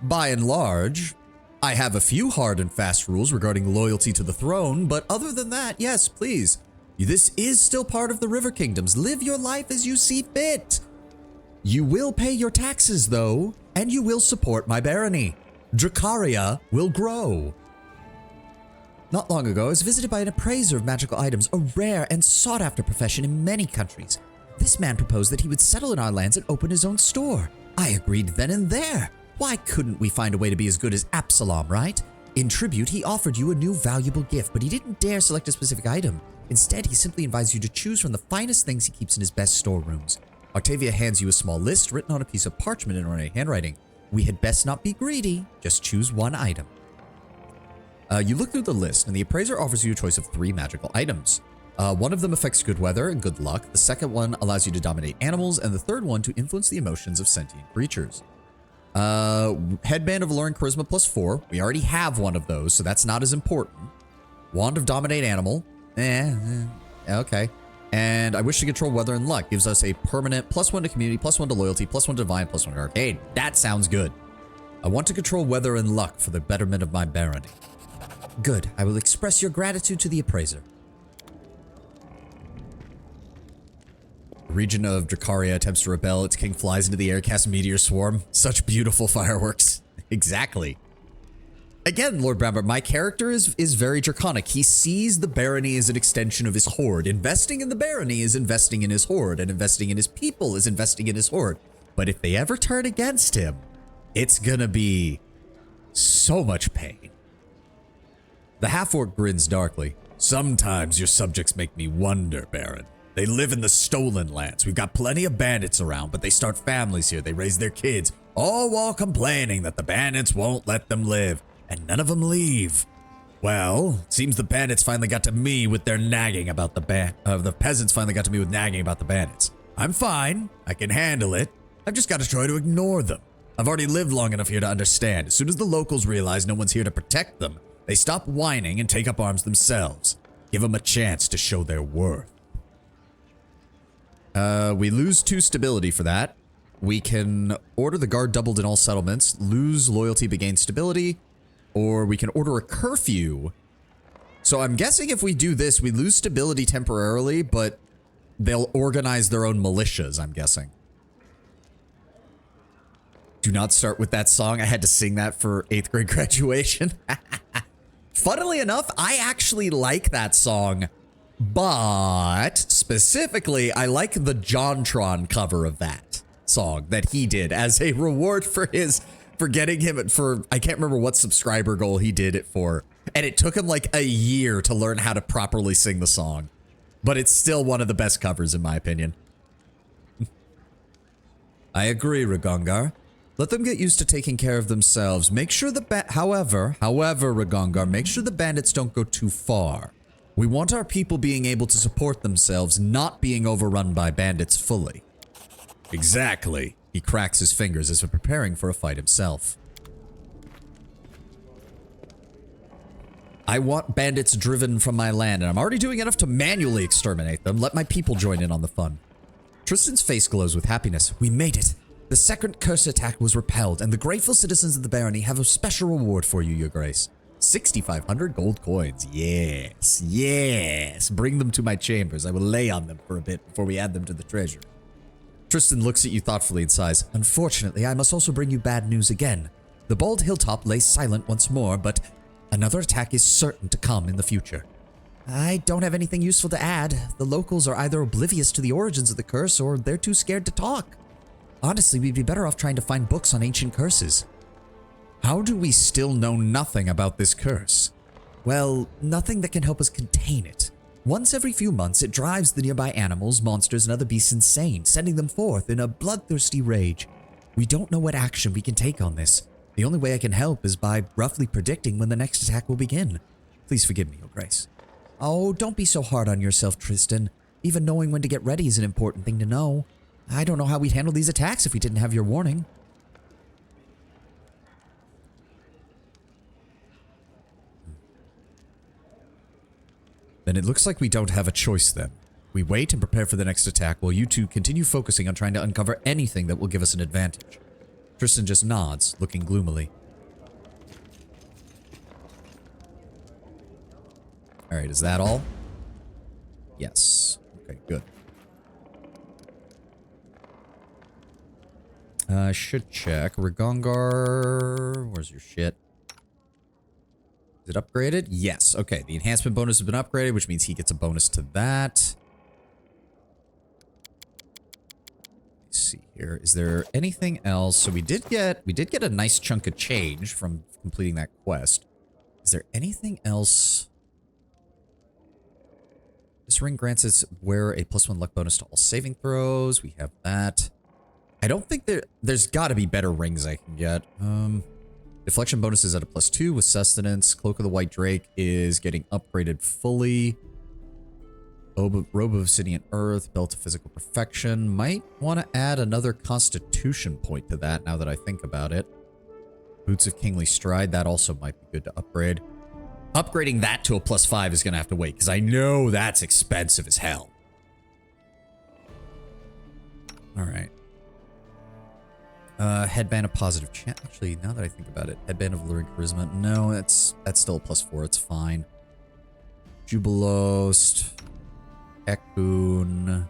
by and large, I have a few hard and fast rules regarding loyalty to the throne, but other than that, yes, please. This is still part of the River Kingdoms. Live your life as you see fit. You will pay your taxes, though, and you will support my barony. Dracaria will grow. Not long ago, I was visited by an appraiser of magical items, a rare and sought-after profession in many countries. This man proposed that he would settle in our lands and open his own store. I agreed then and there. Why couldn't we find a way to be as good as Absalom, right? In tribute, he offered you a new valuable gift, but he didn't dare select a specific item. Instead, he simply advised you to choose from the finest things he keeps in his best storerooms. Octavia hands you a small list written on a piece of parchment in ornate handwriting. We had best not be greedy. Just choose one item. You look through the list, and the appraiser offers you a choice of 3 magical items. One of them affects good weather and good luck. The second one allows you to dominate animals, and the third one to influence the emotions of sentient creatures. Headband of Alluring Charisma +4. We already have one of those, so that's not as important. Wand of Dominate Animal. Okay. And I wish to control weather and luck. Gives us a permanent +1 to community, +1 to loyalty, +1 to divine, +1 to arcade. That sounds good. I want to control weather and luck for the betterment of my barony. Good. I will express your gratitude to the appraiser. The region of Dracaria attempts to rebel. Its king flies into the air, casts a meteor swarm. Such beautiful fireworks. Exactly. Again, Lord Bramber, my character is very draconic. He sees the barony as an extension of his horde. Investing in the barony is investing in his horde, and investing in his people is investing in his horde. But if they ever turn against him, it's gonna be so much pain. The half-orc grins darkly. Sometimes your subjects make me wonder, Baron. They live in the stolen lands. We've got plenty of bandits around, but they start families here. They raise their kids, all while complaining that the bandits won't let them live, and none of them leave. Well, it seems the bandits finally got to me with their nagging about the peasants finally got to me with nagging about the bandits. I'm fine. I can handle it. I've just got to try to ignore them. I've already lived long enough here to understand. As soon as the locals realize no one's here to protect them, they stop whining and take up arms themselves. Give them a chance to show their worth. We lose 2 stability for that. We can order the guard doubled in all settlements, lose loyalty but gain stability, or we can order a curfew. So I'm guessing if we do this, we lose stability temporarily, but they'll organize their own militias, I'm guessing. Do not start with that song. I had to sing that for 8th grade graduation. Funnily enough, I actually like that song But specifically, I like the JonTron cover of that song that he did as a reward for getting him for, I can't remember what subscriber goal he did it for. And it took him like a year to learn how to properly sing the song. But it's still one of the best covers in my opinion. I agree, Ragongar. Let them get used to taking care of themselves. Make sure however, Ragongar, make sure the bandits don't go too far. We want our people being able to support themselves, not being overrun by bandits fully. Exactly. He cracks his fingers as if preparing for a fight himself. I want bandits driven from my land, and I'm already doing enough to manually exterminate them. Let my people join in on the fun. Tristan's face glows with happiness. We made it. The second curse attack was repelled, and the grateful citizens of the barony have a special reward for you, Your Grace. 6,500 gold coins. Yes, yes. Bring them to my chambers. I will lay on them for a bit before we add them to the treasure. Tristan looks at you thoughtfully and sighs. Unfortunately, I must also bring you bad news again. The bald hilltop lay silent once more, but another attack is certain to come in the future. I don't have anything useful to add. The locals are either oblivious to the origins of the curse or they're too scared to talk. Honestly, we'd be better off trying to find books on ancient curses. How do we still know nothing about this curse? Well, nothing that can help us contain it. Once every few months, it drives the nearby animals, monsters, and other beasts insane, sending them forth in a bloodthirsty rage. We don't know what action we can take on this. The only way I can help is by roughly predicting when the next attack will begin. Please forgive me, Your Grace. Oh, don't be so hard on yourself, Tristan. Even knowing when to get ready is an important thing to know. I don't know how we'd handle these attacks if we didn't have your warning. Then it looks like we don't have a choice then. We wait and prepare for the next attack while you two continue focusing on trying to uncover anything that will give us an advantage. Tristan just nods, looking gloomily. Alright, is that all? Yes. Okay, good. Should check. Ragongar, where's your shit? Is it upgraded? Yes. Okay, the enhancement bonus has been upgraded, which means he gets a bonus to that. Let's see here. Is there anything else? So we did get a nice chunk of change from completing that quest. Is there anything else? This ring grants us wear a +1 luck bonus to all saving throws. We have that. I don't think there's got to be better rings I can get. Deflection bonus is at a +2 with sustenance. Cloak of the White Drake is getting upgraded fully. Robe of Obsidian Earth, Belt of Physical Perfection. Might want to add another Constitution point to that now that I think about it. Boots of Kingly Stride, that also might be good to upgrade. Upgrading that to a +5 is going to have to wait because I know that's expensive as hell. All right. Headband of Positive Chance. Actually, now that I think about it, Headband of Luring Charisma. No, that's still a +4. It's fine. Jubilost. Ekun.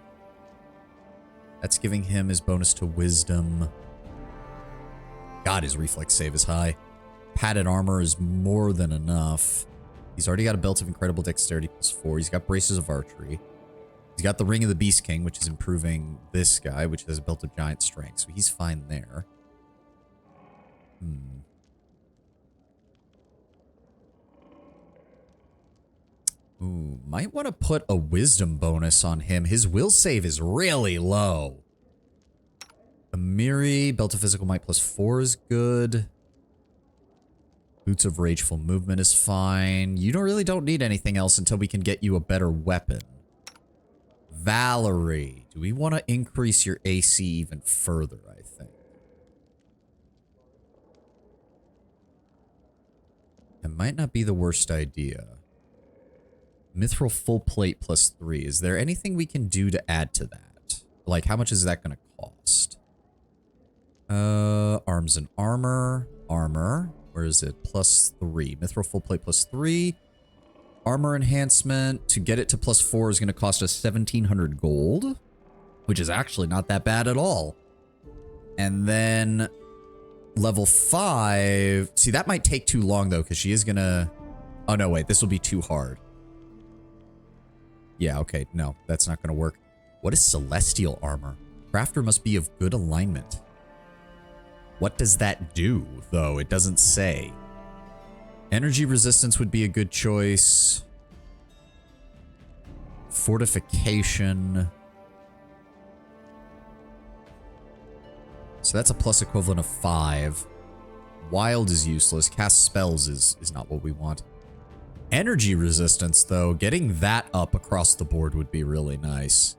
That's giving him his bonus to Wisdom. God, his reflex save is high. Padded Armor is more than enough. He's already got a Belt of Incredible Dexterity +4. He's got Braces of Archery. He's got the Ring of the Beast King, which is improving this guy, which has a Belt of Giant Strength, so he's fine there. Ooh, might want to put a Wisdom bonus on him. His will save is really low. Amiri, Belt of Physical Might +4 is good. Boots of Rageful Movement is fine. You don't need anything else until we can get you a better weapon. Valerie. Do we want to increase your AC even further, I think? It might not be the worst idea. Mithril Full Plate +3. Is there anything we can do to add to that? Like, how much is that going to cost? Arms and Armor. Armor. Where is it? +3. Mithril Full Plate +3. Armor enhancement, to get it to +4 is going to cost us 1,700 gold, which is actually not that bad at all. And then level 5, see that might take too long though, because she is going to, oh no wait, this will be too hard. Yeah, okay. No, that's not going to work. What is celestial armor? Crafter must be of good alignment. What does that do, though? It doesn't say. Energy resistance would be a good choice. Fortification. So that's a plus equivalent of 5. Wild is useless. Cast spells is not what we want. Energy resistance, though, getting that up across the board would be really nice.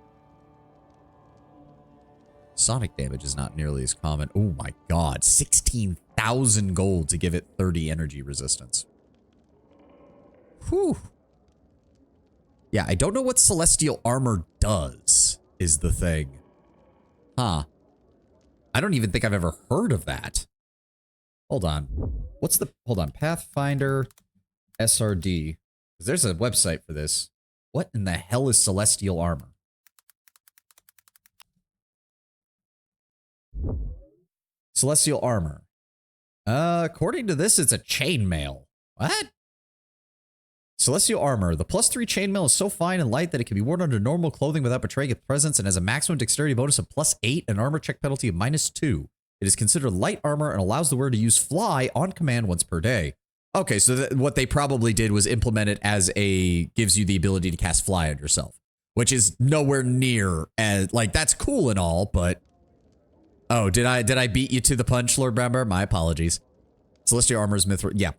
Sonic damage is not nearly as common. Oh my god, 16,000 gold to give it 30 energy resistance. Whew. Yeah, I don't know what celestial armor does, is the thing. Huh. I don't even think I've ever heard of that. Hold on. Hold on, Pathfinder SRD. There's a website for this. What in the hell is celestial armor? Celestial armor. According to this, it's a chainmail. What? Celestial armor. The +3 chainmail is so fine and light that it can be worn under normal clothing without betraying its presence and has a maximum dexterity bonus of +8 and armor check penalty of -2. It is considered light armor and allows the wearer to use fly on command once per day. Okay, so what they probably did was implement it as gives you the ability to cast fly on yourself, which is nowhere near as, like, that's cool and all, but... Oh, did I beat you to the punch, Lord Bramber? My apologies. Celestial armor is mithril. Yeah.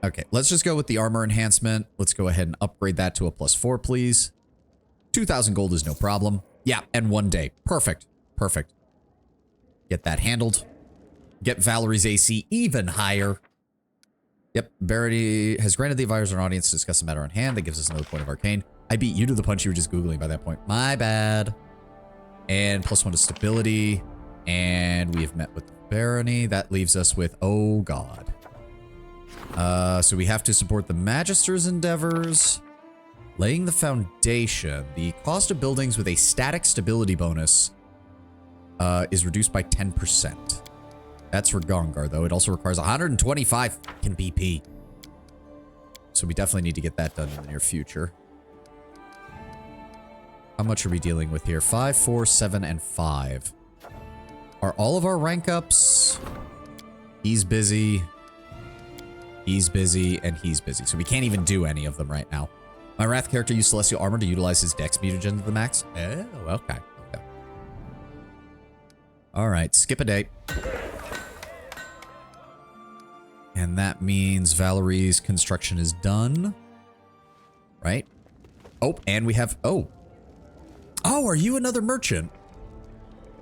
Okay, let's just go with the armor enhancement. Let's go ahead and upgrade that to a +4, please. 2,000 gold is no problem. Yeah, and 1 day. Perfect. Get that handled. Get Valerie's AC even higher. Yep, Barity has granted the advisor an audience to discuss the matter on hand. That gives us another point of arcane. I beat you to the punch. You were just Googling by that point. My bad. And +1 to stability. And we have met with the barony. That leaves us with, oh god. So we have to support the Magister's endeavors. Laying the foundation. The cost of buildings with a static stability bonus is reduced by 10%. That's for Gongar, though. It also requires 125 fucking BP. So we definitely need to get that done in the near future. How much are we dealing with here? 5, 4, 7, and 5. Are all of our rank ups? He's busy. He's busy, and he's busy. So we can't even do any of them right now. My Wrath character used Celestial Armor to utilize his Dex mutagen to the max. Oh, okay. Alright, skip a date. And that means Valerie's construction is done. Right? Oh, and we have... Oh, are you another merchant?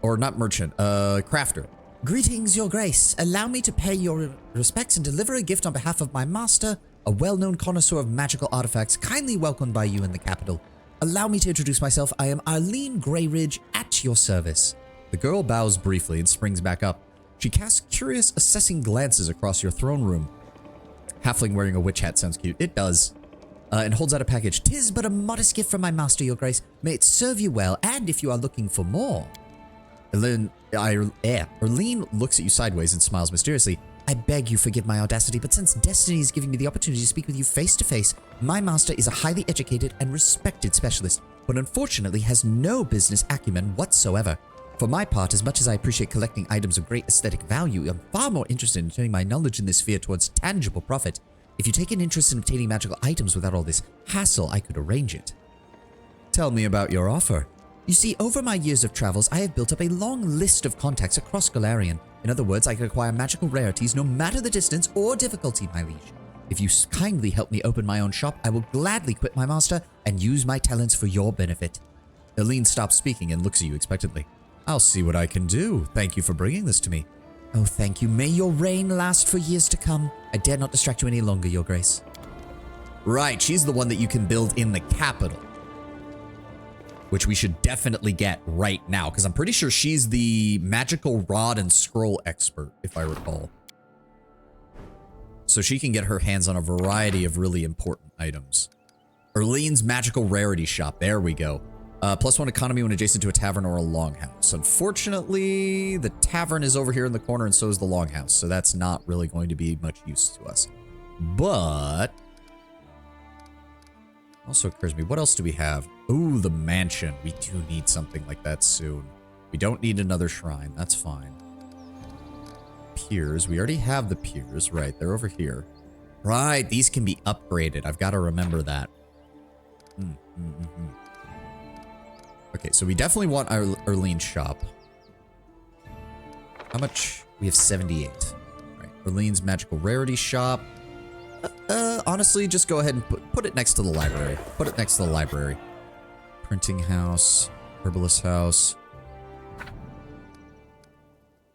Or not merchant, crafter. Greetings, your grace. Allow me to pay your respects and deliver a gift on behalf of my master, a well-known connoisseur of magical artifacts, kindly welcomed by you in the capital. Allow me to introduce myself. I am Arlene Greyridge, at your service. The girl bows briefly and springs back up. She casts curious, assessing glances across your throne room. Halfling wearing a witch hat sounds cute. It does. And holds out a package. 'Tis but a modest gift from my master, your grace. May it serve you well, and if you are looking for more. Arlene looks at you sideways and smiles mysteriously. I beg you forgive my audacity, but since destiny is giving me the opportunity to speak with you face to face, my master is a highly educated and respected specialist, but unfortunately has no business acumen whatsoever. For my part, as much as I appreciate collecting items of great aesthetic value, I'm far more interested in turning my knowledge in this sphere towards tangible profit. If you take an interest in obtaining magical items without all this hassle, I could arrange it. Tell me about your offer. You see, over my years of travels, I have built up a long list of contacts across Galarian. In other words, I can acquire magical rarities no matter the distance or difficulty, my liege. If you kindly help me open my own shop, I will gladly quit my master and use my talents for your benefit. Arlene stops speaking and looks at you expectantly. I'll see what I can do. Thank you for bringing this to me. Oh, thank you. May your reign last for years to come. I dare not distract you any longer, your grace. Right, she's the one that you can build in the capital. Which we should definitely get right now, because I'm pretty sure she's the magical rod and scroll expert, if I recall. So she can get her hands on a variety of really important items. Arlene's magical rarity shop. There we go. +1 economy when adjacent to a tavern or a longhouse. Unfortunately, the tavern is over here in the corner and so is the longhouse. So that's not really going to be much use to us. But... Also occurs to me, what else do we have? Ooh, the mansion. We do need something like that soon. We don't need another shrine. That's fine. Piers. We already have the piers. Right, they're over here. Right, these can be upgraded. I've got to remember that. Okay, so we definitely want our Erlene's shop. How much? We have 78. Right, Erlene's magical rarity shop. Honestly, just go ahead and put it next to the library. Put it next to the library. Printing house. Herbalist house.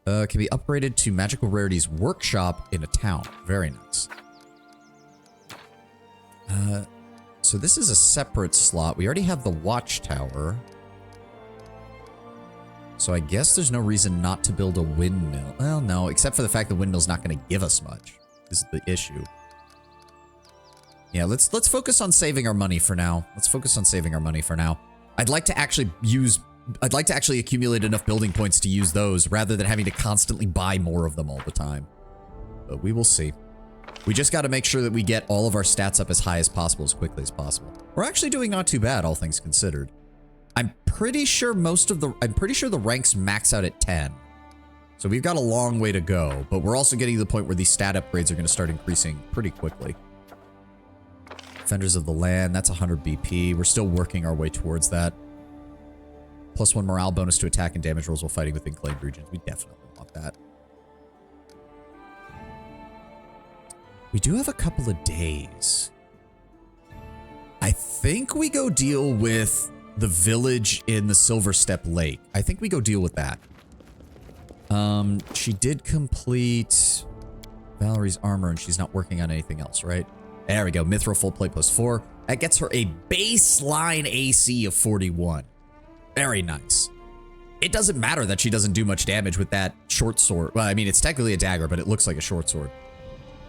Can be upgraded to magical rarities workshop in a town. Very nice. So this is a separate slot. We already have the watchtower. So I guess there's no reason not to build a windmill. Well, no, except for the fact the windmill's not going to give us much. This is the issue. Yeah, let's focus on saving our money for now. Let's focus on saving our money for now. I'd like to actually accumulate enough building points to use those rather than having to constantly buy more of them all the time. But we will see. We just got to make sure that we get all of our stats up as high as possible, as quickly as possible. We're actually doing not too bad, all things considered. I'm pretty sure the ranks max out at 10. So we've got a long way to go, but we're also getting to the point where these stat upgrades are going to start increasing pretty quickly. Defenders of the Land, that's 100 BP. We're still working our way towards that. +1 morale bonus to attack and damage rolls while fighting within claimed regions. We definitely want that. We do have a couple of days. I think we go deal with the village in the Silverstep Lake. I think we go deal with that. She did complete Valerie's armor and she's not working on anything else, right? There we go. Mithril full plate +4. That gets her a baseline AC of 41. Very nice. It doesn't matter that she doesn't do much damage with that short sword. Well, I mean, it's technically a dagger, but it looks like a short sword.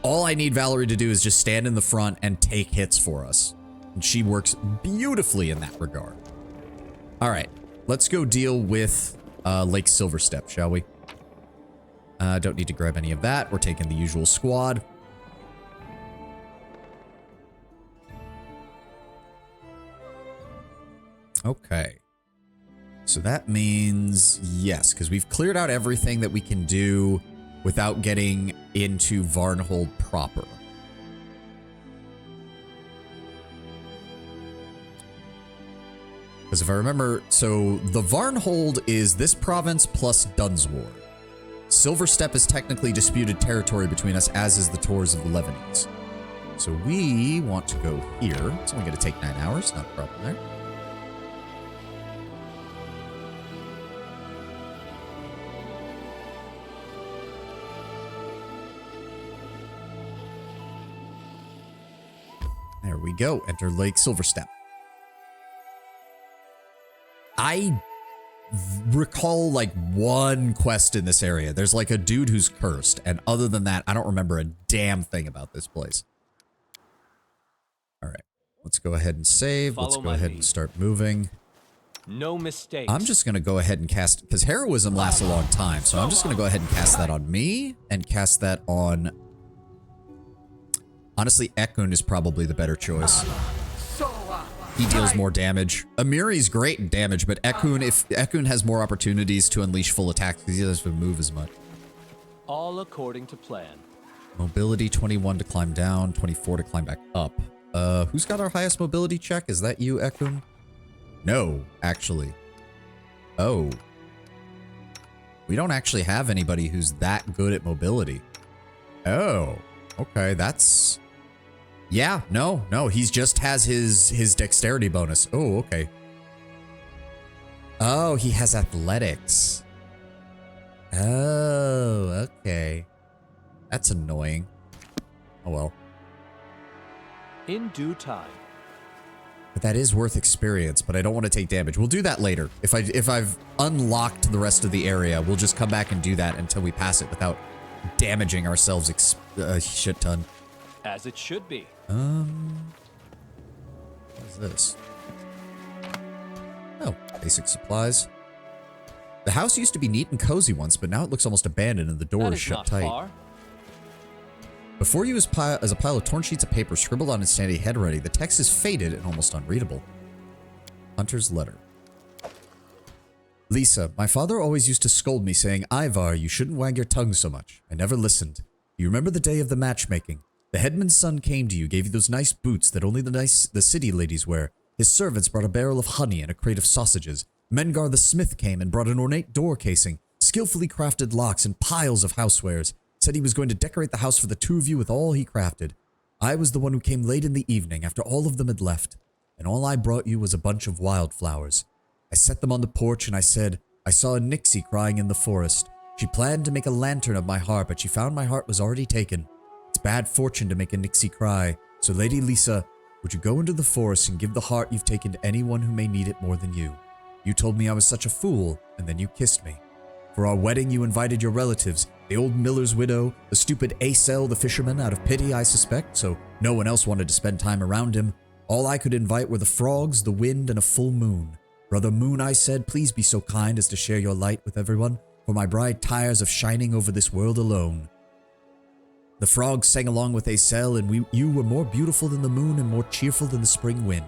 All I need Valerie to do is just stand in the front and take hits for us. And she works beautifully in that regard. All right, let's go deal with Lake Silverstep, shall we? Don't need to grab any of that. We're taking the usual squad. Okay. So that means yes, because we've cleared out everything that we can do without getting into Varnhold proper. Because if I remember, so the Varnhold is this province plus Dunsward. Silverstep is technically disputed territory between us, as is the Tors of the Levanese. So we want to go here. It's only going to take 9 hours, not a problem there. There we go. Enter Lake Silverstep. I recall like one quest in this area. There's like a dude who's cursed. And other than that, I don't remember a damn thing about this place. All right. Let's go ahead and save. Let's go ahead and start moving. No mistakes. I'm just going to go ahead and cast, because heroism lasts a long time. So I'm just going to go ahead and cast that on me and cast that on... Honestly, Ekun is probably the better choice. He deals more damage. Amiri's great in damage, but Ekun, if Ekun has more opportunities to unleash full attacks because he doesn't move as much. All according to plan. Mobility 21 to climb down, 24 to climb back up. Who's got our highest mobility check? Is that you, Ekun? No, actually. Oh. We don't actually have anybody who's that good at mobility. Oh. Okay, that's... Yeah, no, he just has his dexterity bonus. Oh, okay. Oh, he has athletics. Oh, okay. That's annoying. Oh, well. In due time. But that is worth experience, but I don't want to take damage. We'll do that later. If I've unlocked the rest of the area, we'll just come back and do that until we pass it without damaging ourselves a shit ton. As it should be. What is this? Oh, basic supplies. The house used to be neat and cozy once, but now it looks almost abandoned and the door is shut tight. Far. Before you is a pile of torn sheets of paper scribbled on its sandy head ready. The text is faded and almost unreadable. Hunter's letter. Lisa, my father always used to scold me saying, Ivar, you shouldn't wag your tongue so much. I never listened. You remember the day of the matchmaking? The headman's son came to you, gave you those nice boots that only the city ladies wear. His servants brought a barrel of honey and a crate of sausages. Mengar the smith came and brought an ornate door casing, skillfully crafted locks, and piles of housewares. Said he was going to decorate the house for the two of you with all he crafted. I was the one who came late in the evening after all of them had left, and all I brought you was a bunch of wildflowers. I set them on the porch and I said, I saw a Nixie crying in the forest. She planned to make a lantern of my heart, but she found my heart was already taken. It's bad fortune to make a Nixie cry, so Lady Lisa, would you go into the forest and give the heart you've taken to anyone who may need it more than you? You told me I was such a fool, and then you kissed me. For our wedding, you invited your relatives, the old miller's widow, the stupid Acel the fisherman, out of pity, I suspect, so no one else wanted to spend time around him. All I could invite were the frogs, the wind, and a full moon. Brother Moon, I said, please be so kind as to share your light with everyone, for my bride tires of shining over this world alone. The frogs sang along with Acel, and you were more beautiful than the moon and more cheerful than the spring wind.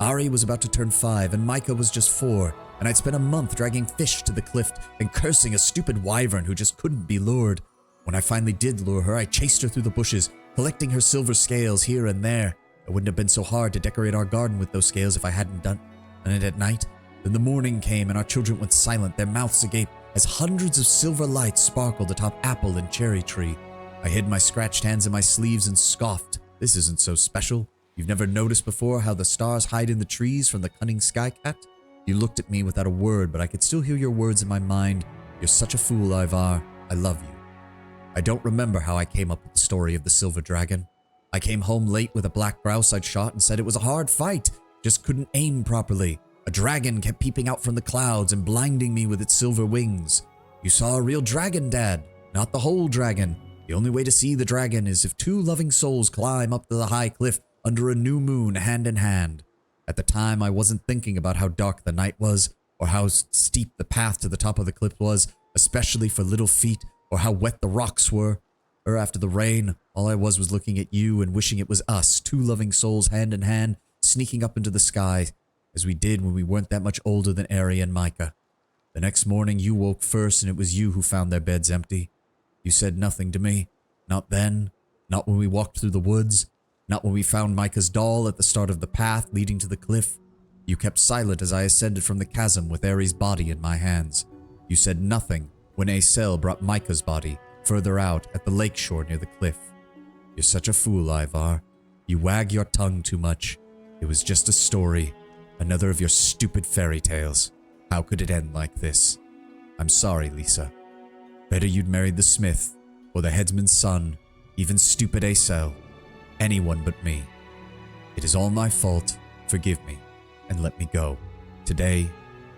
Ari was about to turn 5, and Micah was just 4, and I'd spent a month dragging fish to the cliff and cursing a stupid wyvern who just couldn't be lured. When I finally did lure her, I chased her through the bushes, collecting her silver scales here and there. It wouldn't have been so hard to decorate our garden with those scales if I hadn't done it at night. Then the morning came and our children went silent, their mouths agape, as hundreds of silver lights sparkled atop apple and cherry tree. I hid my scratched hands in my sleeves and scoffed. This isn't so special. You've never noticed before how the stars hide in the trees from the cunning sky cat? You looked at me without a word, but I could still hear your words in my mind. You're such a fool, Ivar. I love you. I don't remember how I came up with the story of the silver dragon. I came home late with a black grouse I'd shot and said it was a hard fight. Just couldn't aim properly. A dragon kept peeping out from the clouds and blinding me with its silver wings. You saw a real dragon, Dad, not the whole dragon. The only way to see the dragon is if two loving souls climb up to the high cliff under a new moon hand in hand. At the time, I wasn't thinking about how dark the night was, or how steep the path to the top of the cliff was, especially for little feet, or how wet the rocks were. Or after the rain, all I was looking at you and wishing it was us, two loving souls hand in hand, sneaking up into the sky, as we did when we weren't that much older than Ari and Micah. The next morning, you woke first, and it was you who found their beds empty. You said nothing to me. Not then. Not when we walked through the woods. Not when we found Micah's doll at the start of the path leading to the cliff. You kept silent as I ascended from the chasm with Ari's body in my hands. You said nothing when Acel brought Micah's body further out at the lakeshore near the cliff. You're such a fool, Ivar. You wag your tongue too much. It was just a story. Another of your stupid fairy tales. How could it end like this? I'm sorry, Lisa. Better you'd married the smith, or the headsman's son, even stupid Acel. Anyone but me. It is all my fault. Forgive me, and let me go. Today,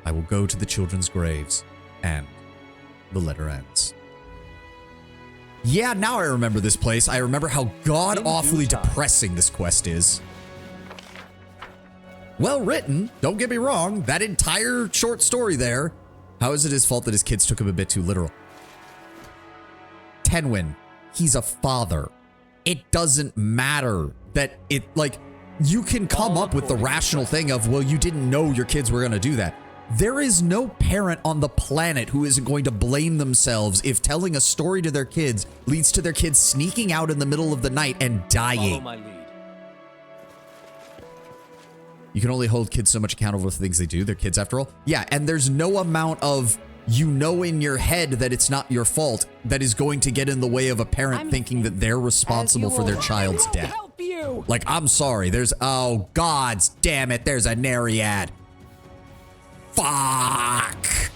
I will go to the children's graves, and the letter ends. Yeah, now I remember this place. I remember how god-awfully depressing this quest is. Well written, don't get me wrong. That entire short story there. How is it his fault that his kids took him a bit too literal? Tenwin, he's a father. It doesn't matter that it, like, you can come up with the rational thing of, well, you didn't know your kids were going to do that. There is no parent on the planet who isn't going to blame themselves if telling a story to their kids leads to their kids sneaking out in the middle of the night and dying. Follow my lead. You can only hold kids so much accountable for things they do. They're kids after all. Yeah, and there's no amount of, you know, in your head that it's not your fault that is going to get in the way of a parent thinking that they're responsible for their child's death. Like, I'm sorry, there's, oh, gods damn it, there's a Nereid. Fuck.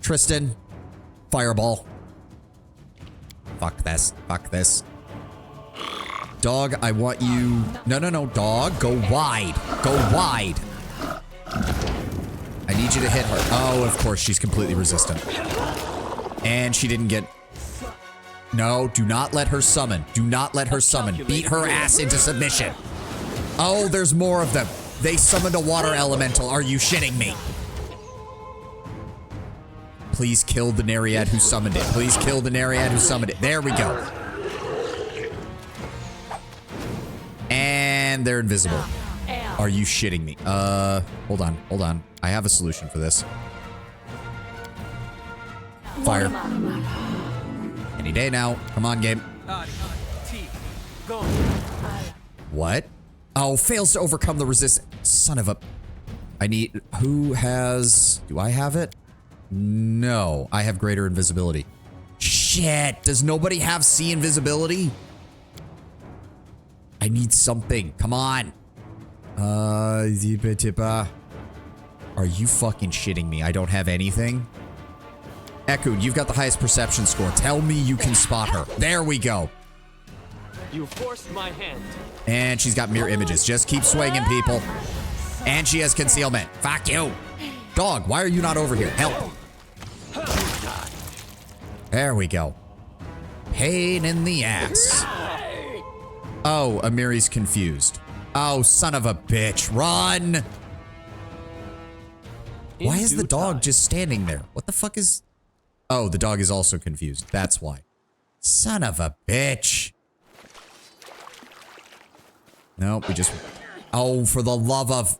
Tristan, fireball. Fuck this, fuck this. Dog, I want you... No, dog, go wide. Go wide. I need you to hit her. Oh, of course, she's completely resistant. And she didn't get... No, do not let her summon. Do not let her summon. Beat her ass into submission. Oh, there's more of them. They summoned a water elemental. Are you shitting me? Please kill the Nereid who summoned it. Please kill the Nereid who summoned it. There we go. And they're invisible. Are you shitting me? Hold on. I have a solution for this. Fire. Any day now. Come on, game. What? Oh, fails to overcome the resistance. Son of a... I need... Who has... Do I have it? No. I have greater invisibility. Shit. Does nobody have sea invisibility? I need something. Come on. Are you fucking shitting me? I don't have anything? Ekun, you've got the highest perception score. Tell me you can spot her. There we go. You forced my hand. And she's got mirror images. Just keep swinging, people. And she has concealment. Fuck you. Dog, why are you not over here? Help. There we go. Pain in the ass. Oh, Amiri's confused. Oh, son of a bitch. Run. Why is the dog just standing there? What the fuck is... Oh, the dog is also confused. That's why. Son of a bitch. No, we just... Oh, for the love of...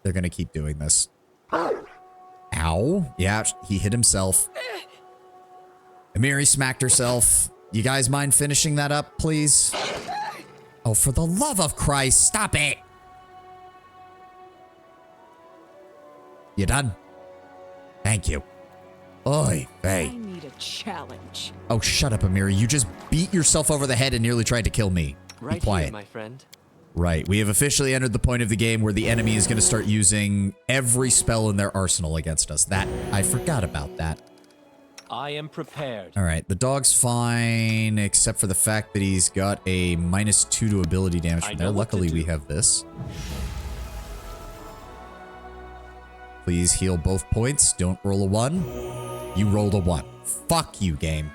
They're gonna keep doing this. Ow. Yeah, he hit himself. Amiri smacked herself. You guys mind finishing that up, please? Oh, for the love of Christ, stop it. You done? Thank you. Oy vey. I need a challenge. Oh, shut up, Amiri. You just beat yourself over the head and nearly tried to kill me. Right Be quiet. here, my friend. Right. We have officially entered the point of the game where the enemy is going to start using every spell in their arsenal against us. That, I forgot about that. I am prepared. All right. The dog's fine, except for the fact that he's got a -2 to ability damage from there. Luckily, we have this. Please heal both points. Don't roll a 1. You rolled a 1. Fuck you, game.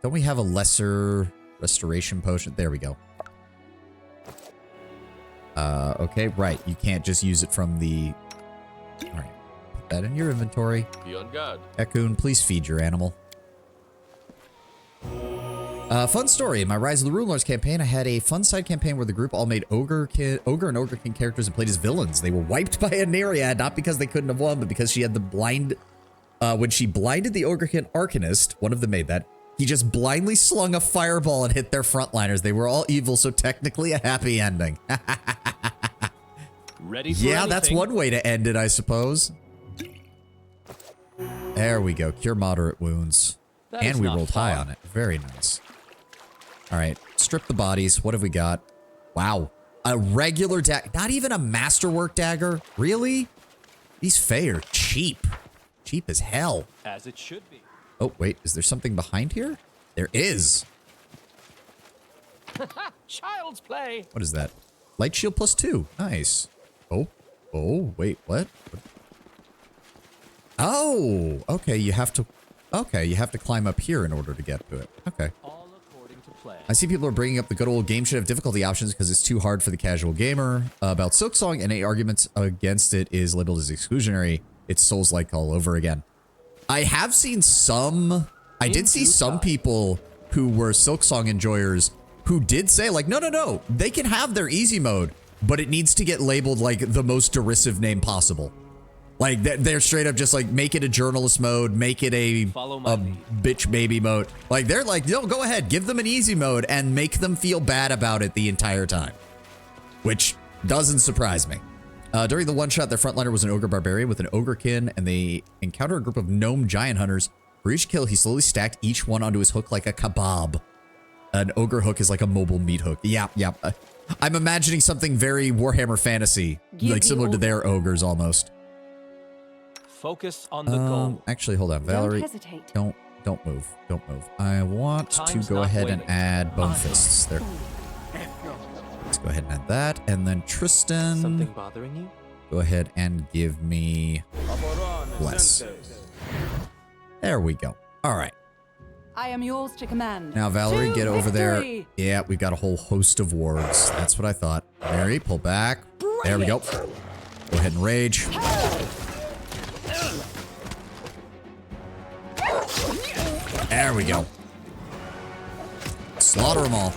Don't we have a lesser restoration potion? There we go. Okay, right. You can't just use it from the... All right. Put that in your inventory. Be on guard. Ekun, please feed your animal. Fun story. In my Rise of the Rune Lords campaign, I had a fun side campaign where the group all made Ogre and Ogrekin characters and played as villains. They were wiped by a Nereid, not because they couldn't have won, but because she had the blind... when she blinded the Ogrekin Arcanist, one of them made that, he just blindly slung a fireball and hit their frontliners. They were all evil, so technically a happy ending. Ready for yeah, anything. that's one way to end it, I suppose. There we go. Cure moderate wounds. That And is we not rolled high far. on it. Very nice. All right. Strip the bodies. What have we got? Wow. A regular dagger. Not even a masterwork dagger? Really? These Fae are cheap. Cheap as hell. As it should be. Oh, wait. Is there something behind here? There is. Child's play. What is that? Light shield +2. Nice. Oh. Oh, wait. What? Oh. Okay, you have to... Okay, you have to climb up here in order to get to it. Okay. All according to plan. I see people are bringing up the good old game should have difficulty options because it's too hard for the casual gamer. About Silksong, and any arguments against it is labeled as exclusionary. It's Souls-like all over again. I have seen some... I did see some people who were Silksong enjoyers who did say, like, no, they can have their easy mode, but it needs to get labeled, like, the most derisive name possible. Like, they're straight up just like, make it a journalist mode, make it a bitch baby mode. Like, they're like, no, go ahead, give them an easy mode and make them feel bad about it the entire time. Which doesn't surprise me. During the one-shot, their frontliner was an ogre barbarian with an ogrekin, and they encounter a group of gnome giant hunters. For each kill, he slowly stacked each one onto his hook like a kebab. An ogre hook is like a mobile meat hook. Yeah. I'm imagining something very Warhammer Fantasy, like similar to their ogres almost. Focus on the goal. Actually, hold on, Valerie. Don't hesitate. Don't move. Don't move. I want Time's to go not ahead and waiting. add bone fists there. Let's go ahead and add that, and then Tristan. Something bothering you? Go ahead and give me bless. There we go. All right. I am yours to command. Now, Valerie, To get over there. victory! Yeah, we've got a whole host of wards. That's what I thought. Mary, pull back. There we go. Go ahead and rage. There we go. Slaughter them all.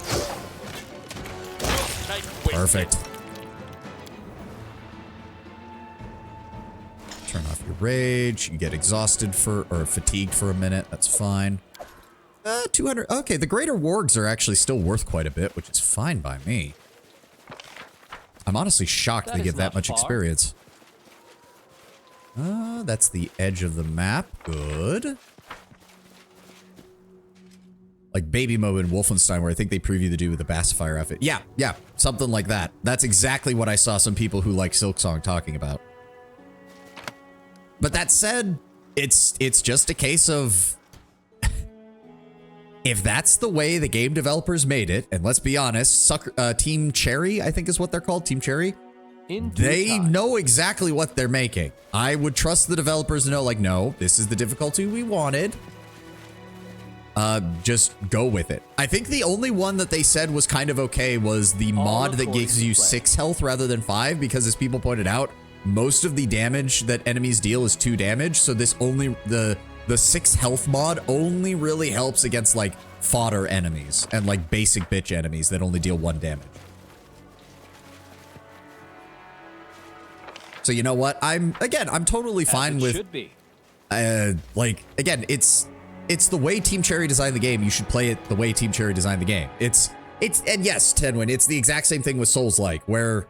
Perfect. Turn off your rage. You get exhausted or fatigued for a minute. That's fine. 200. Okay, the greater wargs are actually still worth quite a bit, which is fine by me. I'm honestly shocked they give that much experience. That's the edge of the map. Good. Like baby mode in Wolfenstein, where I think they preview the dude with the Pacifier outfit. Yeah, something like that. That's exactly what I saw some people who like Silksong talking about. But that said, it's just a case of if that's the way the game developers made it, and let's be honest, Team Cherry, I think is what they're called, Team Cherry. They know exactly what they're making. I would trust the developers to know, like, no, this is the difficulty we wanted. Just go with it. I think the only one that they said was kind of okay was the mod that gives you 6 health rather than 5, because as people pointed out, most of the damage that enemies deal is 2 damage. So this only, the 6 health mod only really helps against like fodder enemies and like basic bitch enemies that only deal 1 damage. So you know what? I'm totally fine with, like, again, it's the way Team Cherry designed the game. You should play it the way Team Cherry designed the game. And yes, Tenwin, it's the exact same thing with Souls-like, where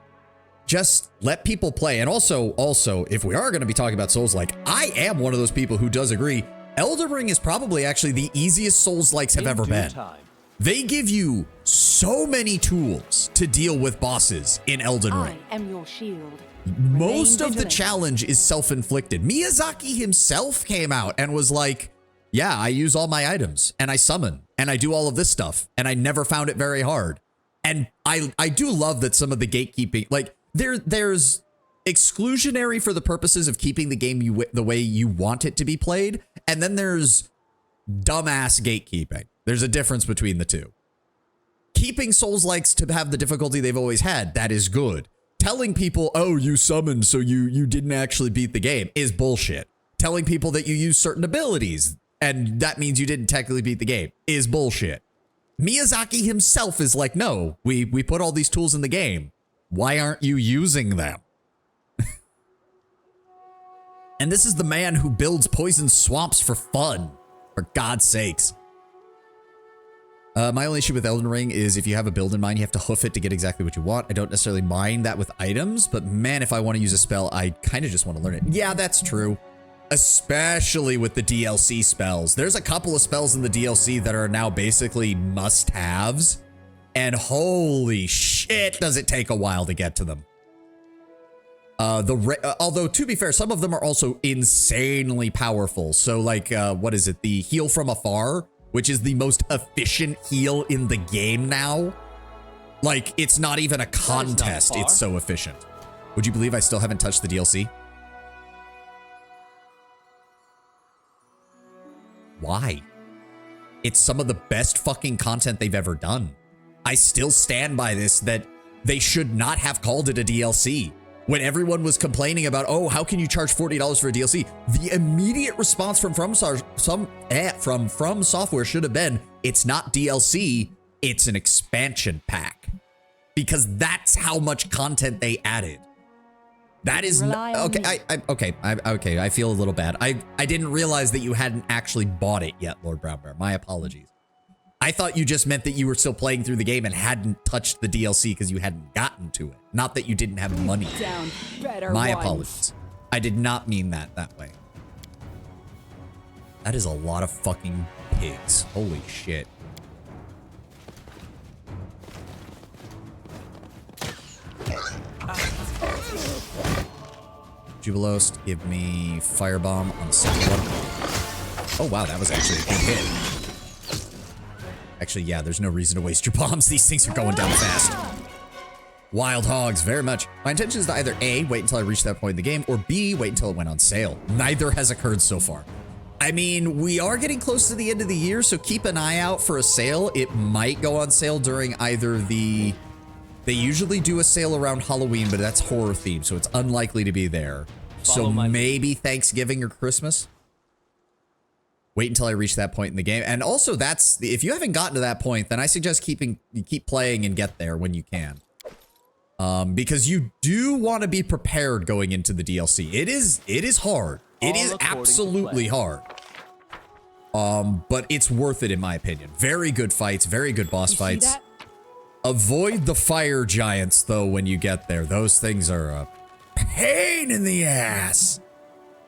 just let people play. And also, if we are going to be talking about Souls-like, I am one of those people who does agree. Elden Ring is probably actually the easiest Souls-likes have ever been. They give you so many tools to deal with bosses in Elden Ring. I am your shield. Most of the challenge is self-inflicted. Miyazaki himself came out and was like, yeah, I use all my items and I summon and I do all of this stuff and I never found it very hard. And I do love that some of the gatekeeping, like there's exclusionary for the purposes of keeping the game the way you want it to be played. And then there's dumbass gatekeeping. There's a difference between the two. Keeping Souls-likes to have the difficulty they've always had, that is good. Telling people, oh, you summoned so you didn't actually beat the game is bullshit. Telling people that you use certain abilities and that means you didn't technically beat the game is bullshit. Miyazaki himself is like, no, we put all these tools in the game. Why aren't you using them? And this is the man who builds poison swamps for fun, for God's sakes. My only issue with Elden Ring is if you have a build in mind, you have to hoof it to get exactly what you want. I don't necessarily mind that with items, but man, if I want to use a spell, I kind of just want to learn it. Yeah, that's true. Especially with the DLC spells. There's a couple of spells in the DLC that are now basically must-haves. And holy shit, does it take a while to get to them. Although, to be fair, some of them are also insanely powerful. So, like, what is it? The heal from afar, which is the most efficient heal in the game now. Like, it's not even a contest. It's so efficient. Would you believe I still haven't touched the DLC? Why? It's some of the best fucking content they've ever done. I still stand by this, that they should not have called it a DLC. When everyone was complaining about, oh, how can you charge $40 for a DLC? The immediate response from From Software should have been, it's not DLC, it's an expansion pack. Because that's how much content they added. That is okay. Okay. I feel a little bad. I didn't realize that you hadn't actually bought it yet, Lord Brown Bear. My apologies. I thought you just meant that you were still playing through the game and hadn't touched the DLC because you hadn't gotten to it. Not that you didn't have money. My apologies. I did not mean that way. That is a lot of fucking pigs. Holy shit. Jubilost, give me Firebomb on the second one. Oh wow, that was actually a good hit. Actually, yeah, there's no reason to waste your bombs. These things are going down fast. Wild Hogs, very much. My intention is to either A, wait until I reach that point in the game, or B, wait until it went on sale. Neither has occurred so far. I mean, we are getting close to the end of the year, so keep an eye out for a sale. It might go on sale during either the They usually do a sale around Halloween, but that's horror themed, so it's unlikely to be there. So maybe Thanksgiving or Christmas. Wait until I reach that point in the game. And also, that's if you haven't gotten to that point, then I suggest keep playing and get there when you can. Because you do want to be prepared going into the DLC. It is hard. It is absolutely hard. But it's worth it in my opinion. Very good fights, very good boss fights. Avoid the fire giants though when you get there. Those things are a pain in the ass.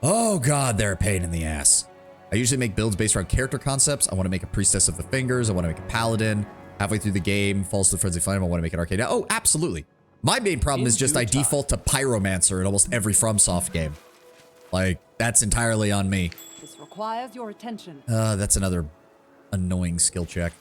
Oh god, they're a pain in the ass. I usually make builds based around character concepts. I want to make a priestess of the fingers. I want to make a paladin. Halfway through the game, falls to the frenzy flame. I want to make an arcade. Oh, absolutely. My main problem is just I default to pyromancer in almost every FromSoft game. Like, that's entirely on me. This requires your attention. That's another annoying skill check.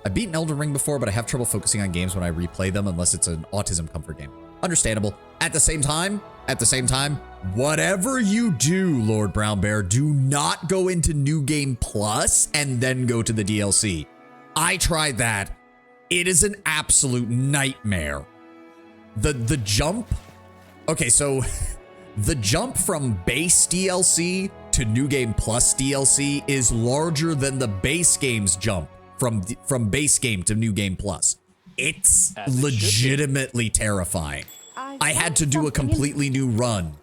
I've beaten Elden Ring before, but I have trouble focusing on games when I replay them unless it's an autism comfort game. Understandable. At the same time, whatever you do, Lord Brown Bear, do not go into New Game Plus and then go to the DLC. I tried that. It is an absolute nightmare. The jump. Okay, so the jump from base DLC to New Game Plus DLC is larger than the base game's jump from base game to New Game Plus. It's legitimately terrifying. I had to do a completely new run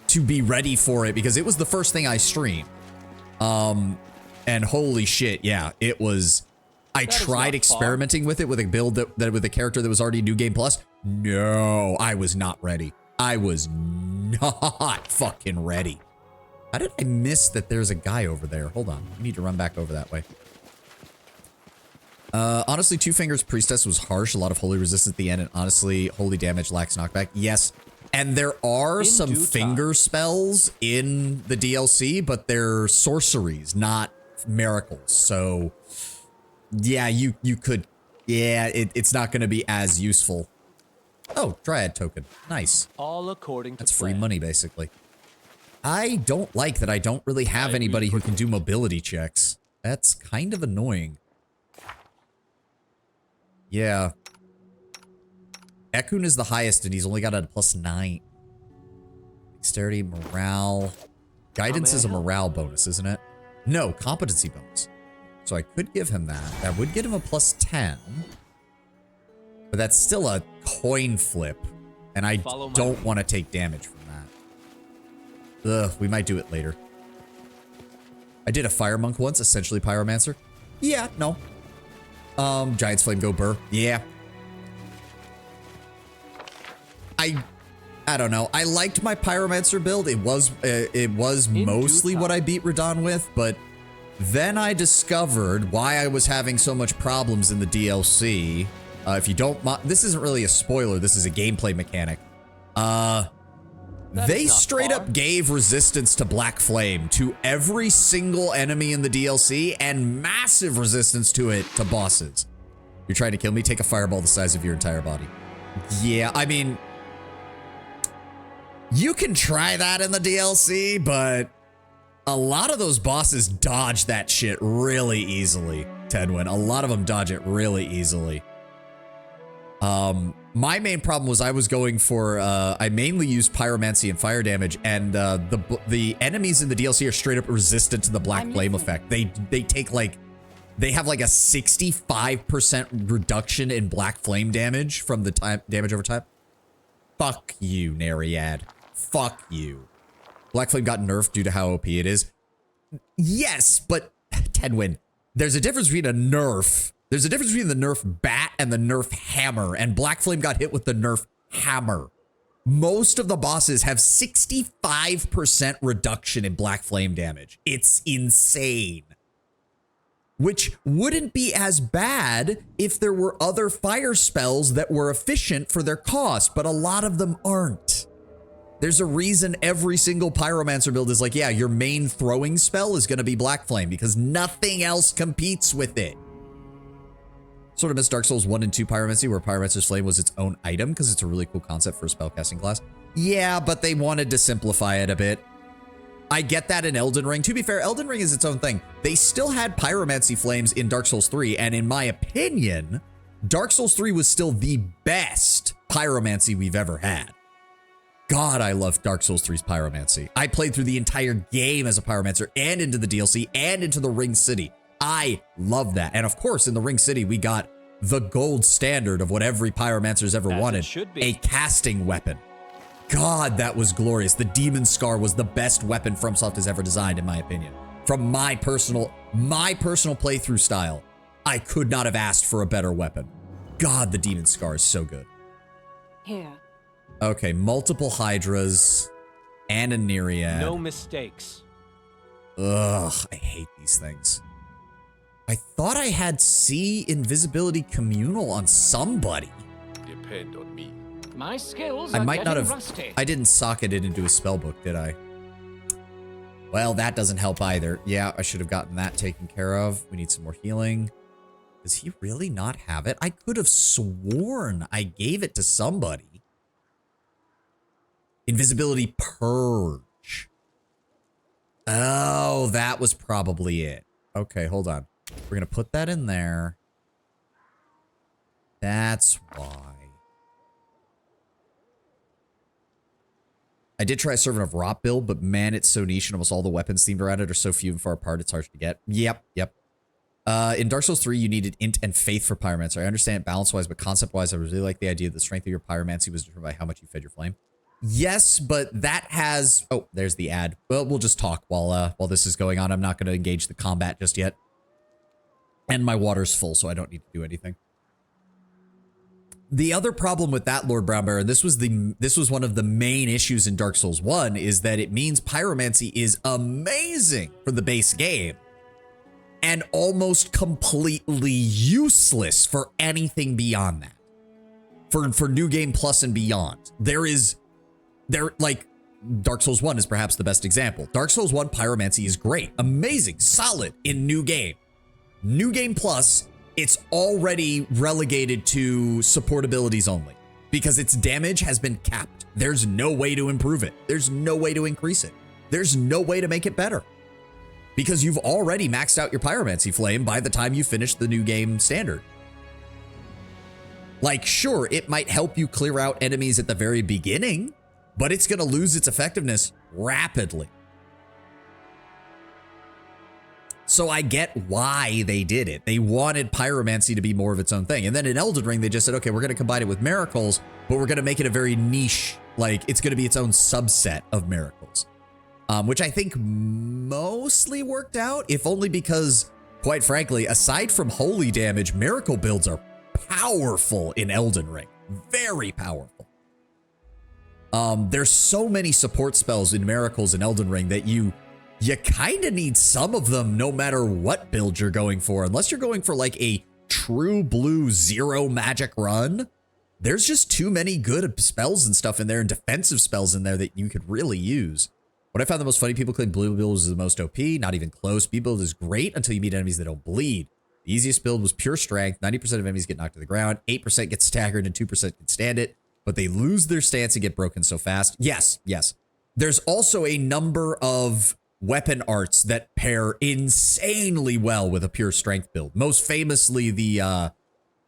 to be ready for it because it was the first thing I streamed. And holy shit, yeah, it was. I tried experimenting with it with a build that with a character that was already New Game Plus. No, I was not ready. I was not fucking ready. How did I miss that there's a guy over there? Hold on. I need to run back over that way. Honestly, Two Fingers Priestess was harsh. A lot of holy resistance at the end. And honestly, holy damage lacks knockback. Yes. And there are some finger spells in the DLC, but they're sorceries, not miracles. So, yeah, you could... Yeah, it's not going to be as useful. Oh, Dryad token. Nice. All according to That's free money, basically. I don't like that I don't really have anybody who can do mobility checks. That's kind of annoying. Yeah. Ekun is the highest, and he's only got a +9. Dexterity, morale. Guidance is a morale bonus, isn't it? No, competency bonus. So I could give him that. That would get him a +10. But that's still a coin flip. And I don't want to take damage from that. Ugh, we might do it later. I did a fire monk once, essentially pyromancer. Yeah, no. Giant's Flame Go Burr. Yeah. I don't know. I liked my pyromancer build. It was mostly what I beat Radon with, but then I discovered why I was having so much problems in the DLC. If you don't, this isn't really a spoiler. This is a gameplay mechanic. They straight up gave resistance to Black Flame to every single enemy in the DLC and massive resistance to it to bosses. You're trying to kill me? Take a fireball the size of your entire body. Yeah, I mean, you can try that in the DLC, but a lot of those bosses dodge that shit really easily, Tedwin. A lot of them dodge it really easily. My main problem was I was going for, I mainly used pyromancy and fire damage, and the enemies in the DLC are straight up resistant to the Black Flame effect. They take like, they have like a 65% reduction in Black Flame damage from the damage over time. Fuck you, Nereid. Fuck you. Black Flame got nerfed due to how OP it is. Yes, but Tedwin, there's a difference between a nerf. There's a difference between the nerf bat and the nerf hammer, and Black Flame got hit with the nerf hammer. Most of the bosses have 65% reduction in Black Flame damage. It's insane. Which wouldn't be as bad if there were other fire spells that were efficient for their cost, but a lot of them aren't. There's a reason every single pyromancer build is like, yeah, your main throwing spell is going to be Black Flame because nothing else competes with it. Sort of miss Dark Souls 1 and 2 Pyromancy, where Pyromancer's Flame was its own item, because it's a really cool concept for a spellcasting class. Yeah, but they wanted to simplify it a bit. I get that in Elden Ring. To be fair, Elden Ring is its own thing. They still had Pyromancy Flames in Dark Souls 3, and in my opinion, Dark Souls 3 was still the best pyromancy we've ever had. God, I love Dark Souls 3's pyromancy. I played through the entire game as a pyromancer and into the DLC and into the Ring City. I love that. And of course, in the Ring City, we got the gold standard of what every pyromancer's ever wanted. A casting weapon. God, that was glorious. The Demon Scar was the best weapon FromSoft has ever designed, in my opinion. From my personal playthrough style, I could not have asked for a better weapon. God, the Demon Scar is so good. Here. Okay, multiple Hydras and a Nereid. No mistakes. Ugh, I hate these things. I thought I had C invisibility communal on somebody. Depend on me. My skills I are might not getting have. rusty. I didn't socket it into a spell book, did I? Well, that doesn't help either. Yeah, I should have gotten that taken care of. We need some more healing. Does he really not have it? I could have sworn I gave it to somebody. Invisibility Purge. Oh, that was probably it. Okay, hold on. We're going to put that in there. That's why. I did try a Servant of Rot build, but man, it's so niche and almost all the weapons themed around it are so few and far apart, it's hard to get. Yep. In Dark Souls 3, you needed Int and Faith for Pyromancer. I understand it balance-wise, but concept-wise, I really like the idea that the strength of your Pyromancy was determined by how much you fed your flame. Yes, but that has... Oh, there's the ad. Well, we'll just talk while this is going on. I'm not going to engage the combat just yet. And my water's full, so I don't need to do anything. The other problem with that, Lord Brownbear, and this was one of the main issues in Dark Souls 1, is that it means Pyromancy is amazing for the base game and almost completely useless for anything beyond that. For New Game Plus and beyond. Like, Dark Souls 1 is perhaps the best example. Dark Souls 1 Pyromancy is great, amazing, solid in New Game. New Game Plus, it's already relegated to support abilities only because its damage has been capped. There's no way to improve it. There's no way to increase it. There's no way to make it better because you've already maxed out your Pyromancy Flame by the time you finish the New Game Standard. Like, sure, it might help you clear out enemies at the very beginning, but it's going to lose its effectiveness rapidly. So I get why they did it. They wanted Pyromancy to be more of its own thing. And then in Elden Ring, they just said, okay, we're going to combine it with Miracles, but we're going to make it a very niche, like it's going to be its own subset of Miracles. Which I think mostly worked out, if only because, quite frankly, aside from holy damage, Miracle builds are powerful in Elden Ring. Very powerful. There's so many support spells in Miracles in Elden Ring that you kind of need some of them no matter what build you're going for. Unless you're going for like a true blue zero magic run, there's just too many good spells and stuff in there and defensive spells in there that you could really use. What I found the most funny, people claim blue build is the most OP, not even close. B build is great until you meet enemies that don't bleed. The easiest build was pure strength. 90% of enemies get knocked to the ground, 8% get staggered, and 2% can stand it, but they lose their stance and get broken so fast. Yes. There's also a number of weapon arts that pair insanely well with a pure strength build. Most famously, the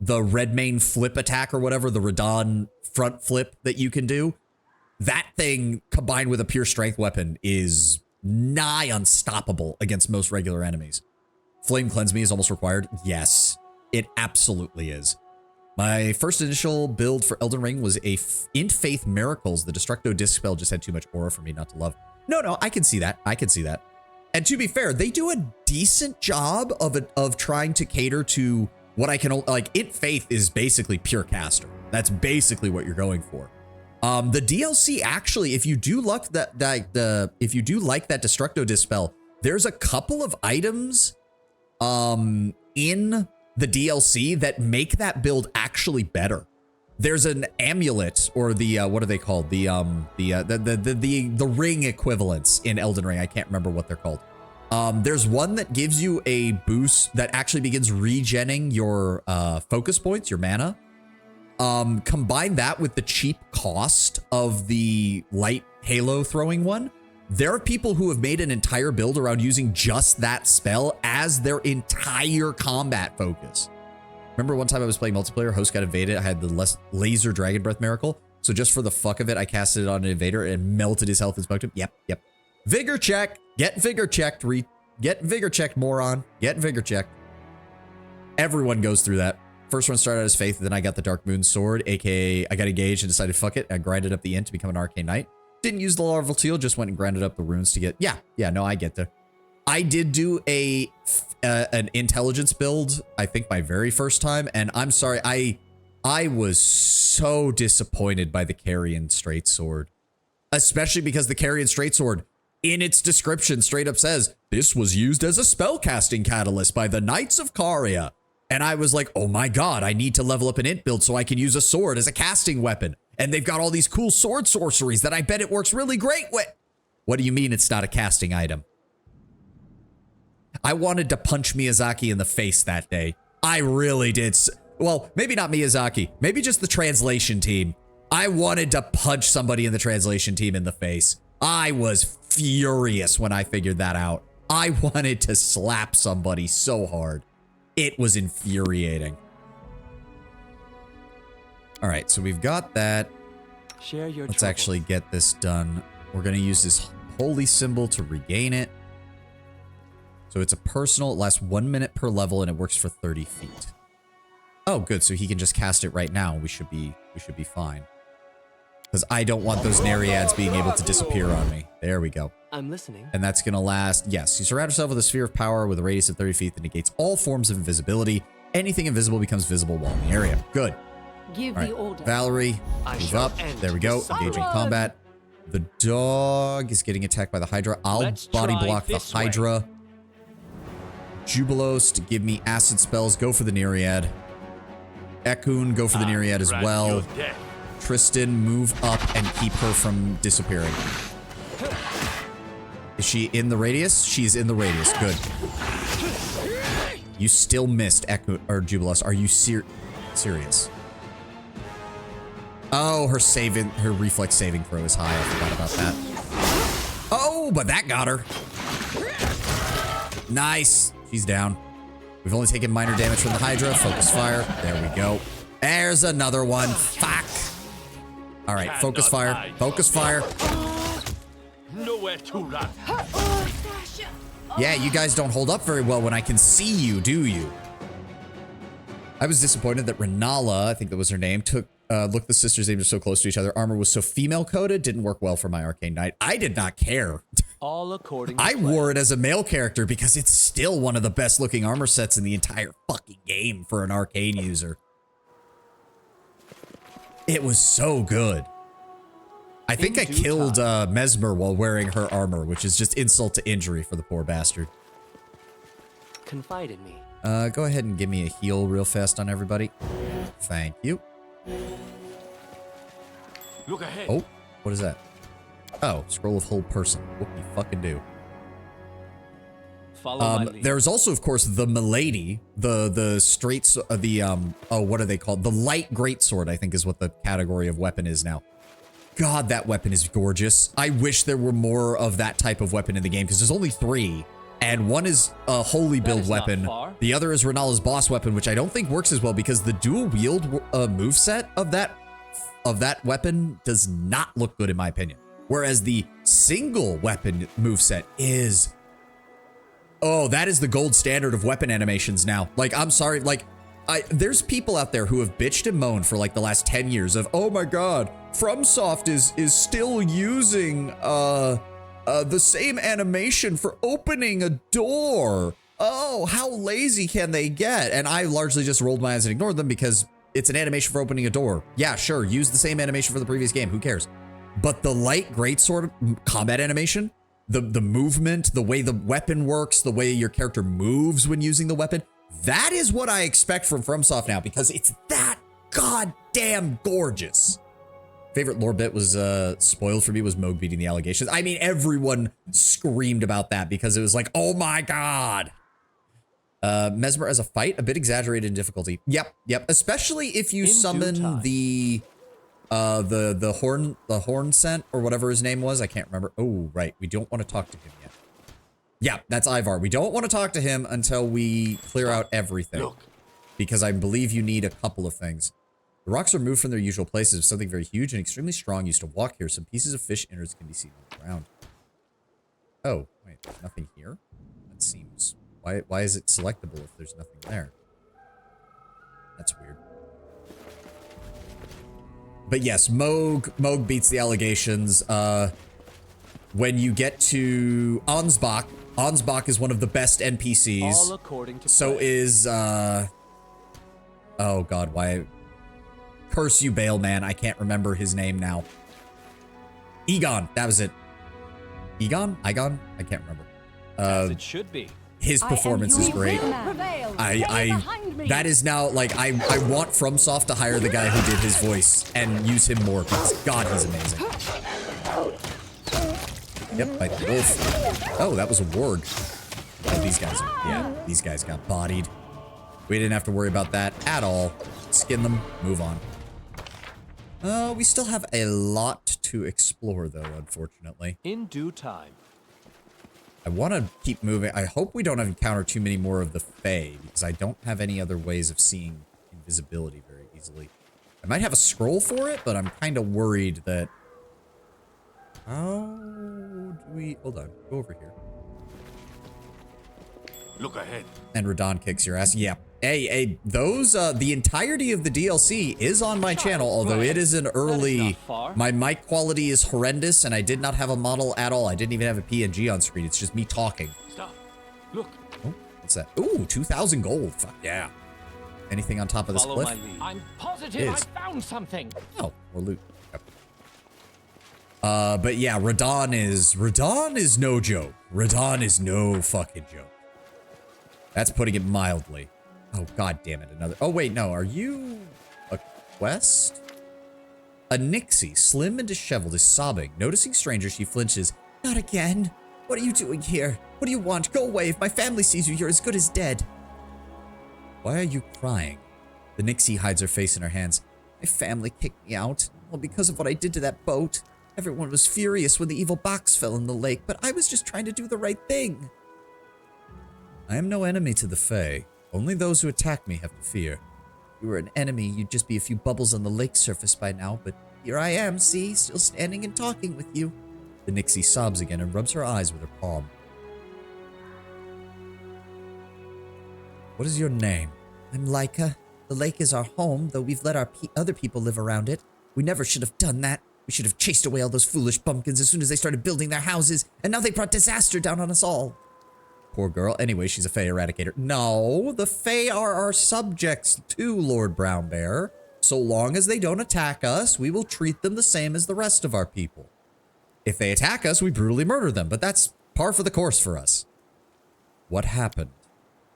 Redmane flip attack or whatever, the Radon front flip that you can do. That thing combined with a pure strength weapon is nigh unstoppable against most regular enemies. Flame Cleanse Me is almost required. Yes, it absolutely is. My first initial build for Elden Ring was a Int Faith Miracles. The Destructo Disc spell just had too much aura for me not to love. No, I can see that. And to be fair, they do a decent job of trying to cater to what I can, like, Int Faith is basically pure caster. That's basically what you're going for. The DLC actually, if you do like that Destructo Disc spell, there's a couple of items in the DLC that make that build actually better. There's an amulet, or the what are they called? The ring equivalents in Elden Ring. I can't remember what they're called. There's one that gives you a boost that actually begins regenning your focus points, your mana. Combine that with the cheap cost of the light halo throwing one. There are people who have made an entire build around using just that spell as their entire combat focus. Remember one time I was playing multiplayer, host got invaded, I had the laser dragon breath miracle. So just for the fuck of it, I casted it on an invader and melted his health and smoked him. Yep. Vigor check. Get vigor checked. Get vigor checked, moron. Get vigor checked. Everyone goes through that. First one started out as Faith, then I got the Dark Moon Sword, aka I got engaged and decided fuck it. I grinded up the int to become an Arcane Knight. Didn't use the Larval Teal, just went and grinded up the runes to get... Yeah, no, I get there. I did do an intelligence build, I think my very first time, and I'm sorry, I was so disappointed by the Carrion Straight Sword. Especially because the Carrion Straight Sword, in its description, straight up says, this was used as a spellcasting catalyst by the Knights of Caria. And I was like, oh my god, I need to level up an int build so I can use a sword as a casting weapon. And they've got all these cool sword sorceries that I bet it works really great with. What do you mean it's not a casting item? I wanted to punch Miyazaki in the face that day. I really did. Well, maybe not Miyazaki. Maybe just the translation team. I wanted to punch somebody in the translation team in the face. I was furious when I figured that out. I wanted to slap somebody so hard. It was infuriating. All right, so we've got that. Share your Let's troubles. actually get this done. We're going to use this holy symbol to regain it. So it's a personal, it lasts 1 minute per level, and it works for 30 feet. Oh, good. So he can just cast it right now. We should be fine. Because I don't want those Nereids being able to disappear on me. There we go. I'm listening. And that's going to last. Yes, you surround yourself with a sphere of power with a radius of 30 feet that negates all forms of invisibility. Anything invisible becomes visible while in the area. Good. Give All the right, order. Valerie, I move shall up. end There we go. the Engaging siren. combat. The dog is getting attacked by the Hydra. I'll Let's body try block the this way. Hydra. Jubilos to give me acid spells. Go for the Nereid. Ekun, go for the Nereid as Grant well. your death. Tristan, move up and keep her from disappearing. Is she in the radius? She's in the radius. Good. You still missed Ekun or Jubilos. Are you serious? Oh, her reflex saving throw is high. I forgot about that. Oh, but that got her. Nice. She's down. We've only taken minor damage from the Hydra. Focus fire. There we go. There's another one. Fuck. All right, focus fire. Focus fire. Nowhere to run. Yeah, you guys don't hold up very well when I can see you, do you? I was disappointed that Renala, I think that was her name, look, the sisters' names are so close to each other. Armor was so female-coded, didn't work well for my Arcane Knight. I did not care. All according to I plan. wore it as a male character because it's still one of the best-looking armor sets in the entire fucking game for an Arcane user. It was so good. I think I killed Mesmer while wearing her armor, which is just insult to injury for the poor bastard. Confide in me. Go ahead and give me a heal real fast on everybody. Thank you. Look ahead. Oh, what is that? Oh, scroll of whole person. What you fucking do? Follow my lead. There's also, of course, the Milady, the straight, oh, what are they called? The light greatsword, I think, is what the category of weapon is now. God, that weapon is gorgeous. I wish there were more of that type of weapon in the game because there's only 3. And one is a holy build is not weapon. far. The other is Renala's boss weapon, which I don't think works as well because the dual wield moveset of that weapon does not look good in my opinion. Whereas the single weapon moveset is, oh, that is the gold standard of weapon animations now. Like, I'm sorry, like, there's people out there who have bitched and moaned for like the last 10 years of, oh my god, FromSoft is still using the same animation for opening a door. Oh, how lazy can they get? And I largely just rolled my eyes and ignored them because it's an animation for opening a door. Yeah, sure, use the same animation for the previous game. Who cares? But the light greatsword combat animation, the movement, the way the weapon works, the way your character moves when using the weapon, that is what I expect from FromSoft now because it's that goddamn gorgeous. Favorite lore bit was spoiled for me was Moog beating the allegations. I mean, everyone screamed about that because it was like, oh my god. Mesmer as a fight, a bit exaggerated in difficulty. Yep. Especially if you In due summon time. the horn scent or whatever his name was. I can't remember. Oh, right. We don't want to talk to him yet. Yeah, that's Ivar. We don't want to talk to him until we clear out everything. Look, because I believe you need a couple of things. The rocks are moved from their usual places of something very huge and extremely strong used to walk here. Some pieces of fish innards can be seen on the ground. Oh, wait, there's nothing here? That seems... Why is it selectable if there's nothing there? That's weird. But yes, Moog beats the allegations. When you get to Ansbach is one of the best NPCs. All according to So plan. is, oh god, why? Curse you, Bale Man. I can't remember his name now. Egon, that was it. Egon? Igon? I can't remember. As it should be. His performance is great. That is now, like, I want FromSoft to hire the guy who did his voice and use him more, because god, he's amazing. Yep, bite the wolf. Oh, that was a warg. Oh, these guys, these guys got bodied. We didn't have to worry about that at all. Skin them, move on. We still have a lot to explore, though, unfortunately. In due time. I want to keep moving. I hope we don't encounter too many more of the Fae, because I don't have any other ways of seeing invisibility very easily. I might have a scroll for it, but I'm kind of worried that... How do we... Hold on. Go over here. Look ahead. And Radon kicks your ass. Yeah. Hey, those, the entirety of the DLC is on my channel, although it is an early... My mic quality is horrendous, and I did not have a model at all. I didn't even have a PNG on screen. It's just me talking. Stop. Look. Oh, what's that? Ooh, 2,000 gold. Fuck yeah. Anything on top of this Follow cliff? my lead. I'm positive I found something. Oh, more loot. Yep. But yeah, Radon is no joke. Radon is no fucking joke. That's putting it mildly. Oh, god damn it, another... Oh, wait, no, are you... a quest? A Nixie, slim and disheveled, is sobbing. Noticing strangers, she flinches. Not again. What are you doing here? What do you want? Go away. If my family sees you, you're as good as dead. Why are you crying? The Nixie hides her face in her hands. My family kicked me out. Well, because of what I did to that boat. Everyone was furious when the evil box fell in the lake, but I was just trying to do the right thing. I am no enemy to the Fae. Only those who attack me have to fear. If you were an enemy, you'd just be a few bubbles on the lake surface by now, but here I am, see? Still standing and talking with you. The Nixie sobs again and rubs her eyes with her palm. What is your name? I'm Laika. The lake is our home, though we've let our other people live around it. We never should have done that. We should have chased away all those foolish pumpkins as soon as they started building their houses, and now they brought disaster down on us all. Poor girl. Anyway, she's a Fae eradicator. No, the Fae are our subjects too, Lord Brown Bear. So long as they don't attack us, we will treat them the same as the rest of our people. If they attack us, we brutally murder them, but that's par for the course for us. What happened?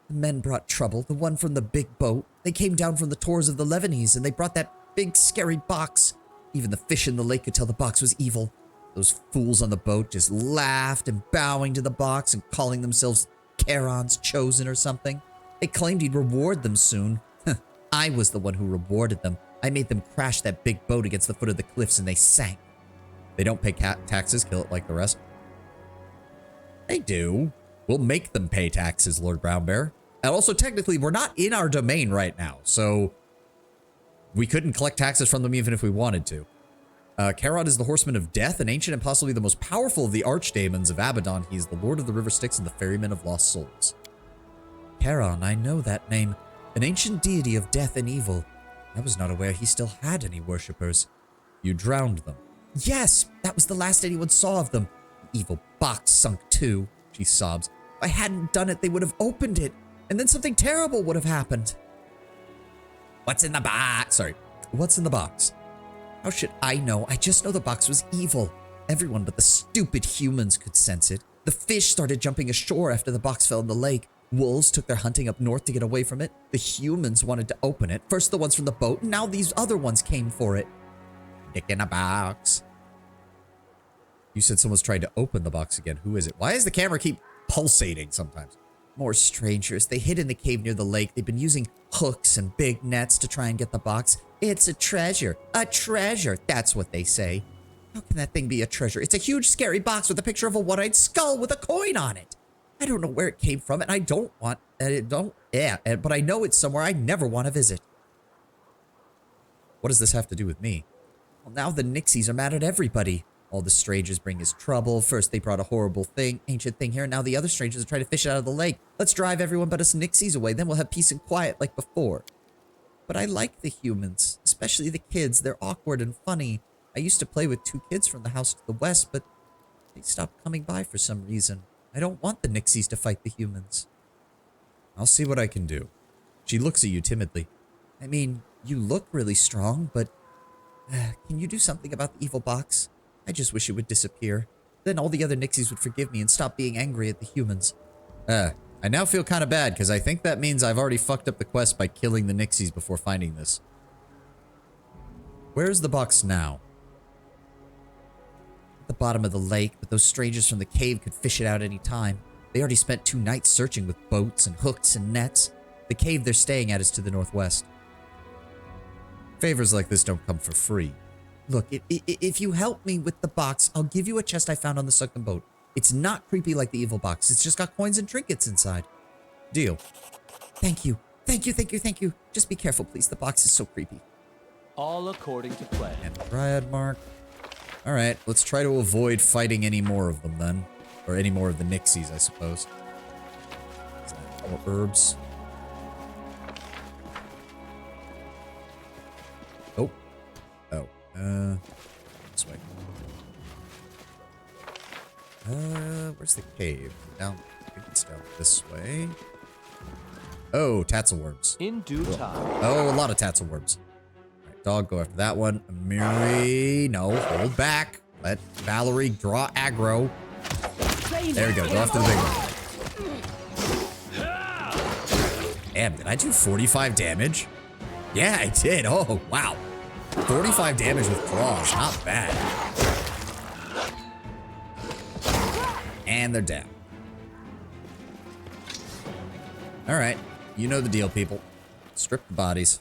The men brought trouble, the one from the big boat. They came down from the tors of the Lebanese, and they brought that big, scary box. Even the fish in the lake could tell the box was evil. Those fools on the boat just laughed and bowing to the box and calling themselves Charon's chosen or something. They claimed he'd reward them soon. I was the one who rewarded them. I made them crash that big boat against the foot of the cliffs and they sank. They don't pay taxes, kill it like the rest. They do. We'll make them pay taxes, Lord Brown Bear. And also, technically, we're not in our domain right now, so we couldn't collect taxes from them even if we wanted to. Charon is the horseman of death, an ancient and possibly the most powerful of the archdemons of Abaddon. He is the lord of the river Styx and the ferryman of lost souls. Charon, I know that name. An ancient deity of death and evil. I was not aware he still had any worshippers. You drowned them. Yes, that was the last anyone saw of them. The evil box sunk too, she sobs. If I hadn't done it, they would have opened it, and then something terrible would have happened. What's in the box? Sorry, what's in the box? How should I know? I just know the box was evil. Everyone but the stupid humans could sense it. The fish started jumping ashore after the box fell in the lake. Wolves took their hunting up north to get away from it. The humans wanted to open it. First the ones from the boat, and now these other ones came for it. Dick in a box. You said someone's tried to open the box again. Who is it? Why does the camera keep pulsating sometimes? More strangers. They hid in the cave near the lake. They've been using hooks and big nets to try and get the box. It's a treasure. A treasure. That's what they say. How can that thing be a treasure? It's a huge, scary box with a picture of a one-eyed skull with a coin on it. I don't know where it came from, and I don't want, but I know it's somewhere I never want to visit. What does this have to do with me? Well, now the Nixies are mad at everybody. All the strangers bring us trouble. First they brought a horrible thing, ancient thing here, and now the other strangers are trying to fish it out of the lake. Let's drive everyone but us Nixies away, then we'll have peace and quiet like before. But I like the humans, especially the kids. They're awkward and funny. I used to play with 2 kids from the house to the west, but they stopped coming by for some reason. I don't want the Nixies to fight the humans. I'll see what I can do. She looks at you timidly. I mean, you look really strong, but can you do something about the evil box? I just wish it would disappear. Then all the other Nixies would forgive me and stop being angry at the humans. I now feel kind of bad, because I think that means I've already fucked up the quest by killing the Nixies before finding this. Where's the box now? At the bottom of the lake, but those strangers from the cave could fish it out any time. They already spent 2 nights searching with boats and hooks and nets. The cave they're staying at is to the northwest. Favors like this don't come for free. Look, if you help me with the box, I'll give you a chest I found on the sunken boat. It's not creepy like the evil box. It's just got coins and trinkets inside. Deal. Thank you. Thank you, thank you, thank you. Just be careful, please. The box is so creepy. All according to plan. And Dryad Mark. Alright, let's try to avoid fighting any more of them then. Or any more of the Nixies, I suppose. More herbs. Oh. Oh. This way. Where's the cave? Down. I think it's down this way. Oh, Tatzelworms. In due time. Oh, a lot of Tatzelworms. Alright, dog, go after that one. Amiri, no, hold back. Let Valerie draw aggro. There we go, go after the big one. Damn, did I do 45 damage? Yeah, I did. Oh, wow. 45 damage with claws, not bad. And they're down. Alright, you know the deal, people. Strip the bodies.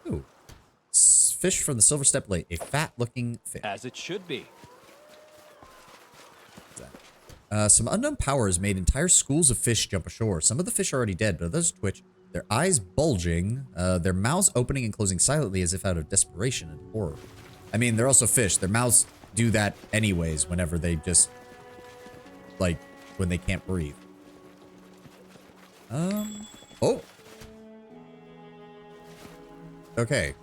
Ooh. Fish from the Silver Step Lake. A fat-looking fish. As it should be. Some unknown powers made entire schools of fish jump ashore. Some of the fish are already dead, but others twitch. Their eyes bulging, their mouths opening and closing silently as if out of desperation and horror. I mean, they're also fish. Their mouths do that anyways whenever they just, like, when they can't breathe. Oh! Okay.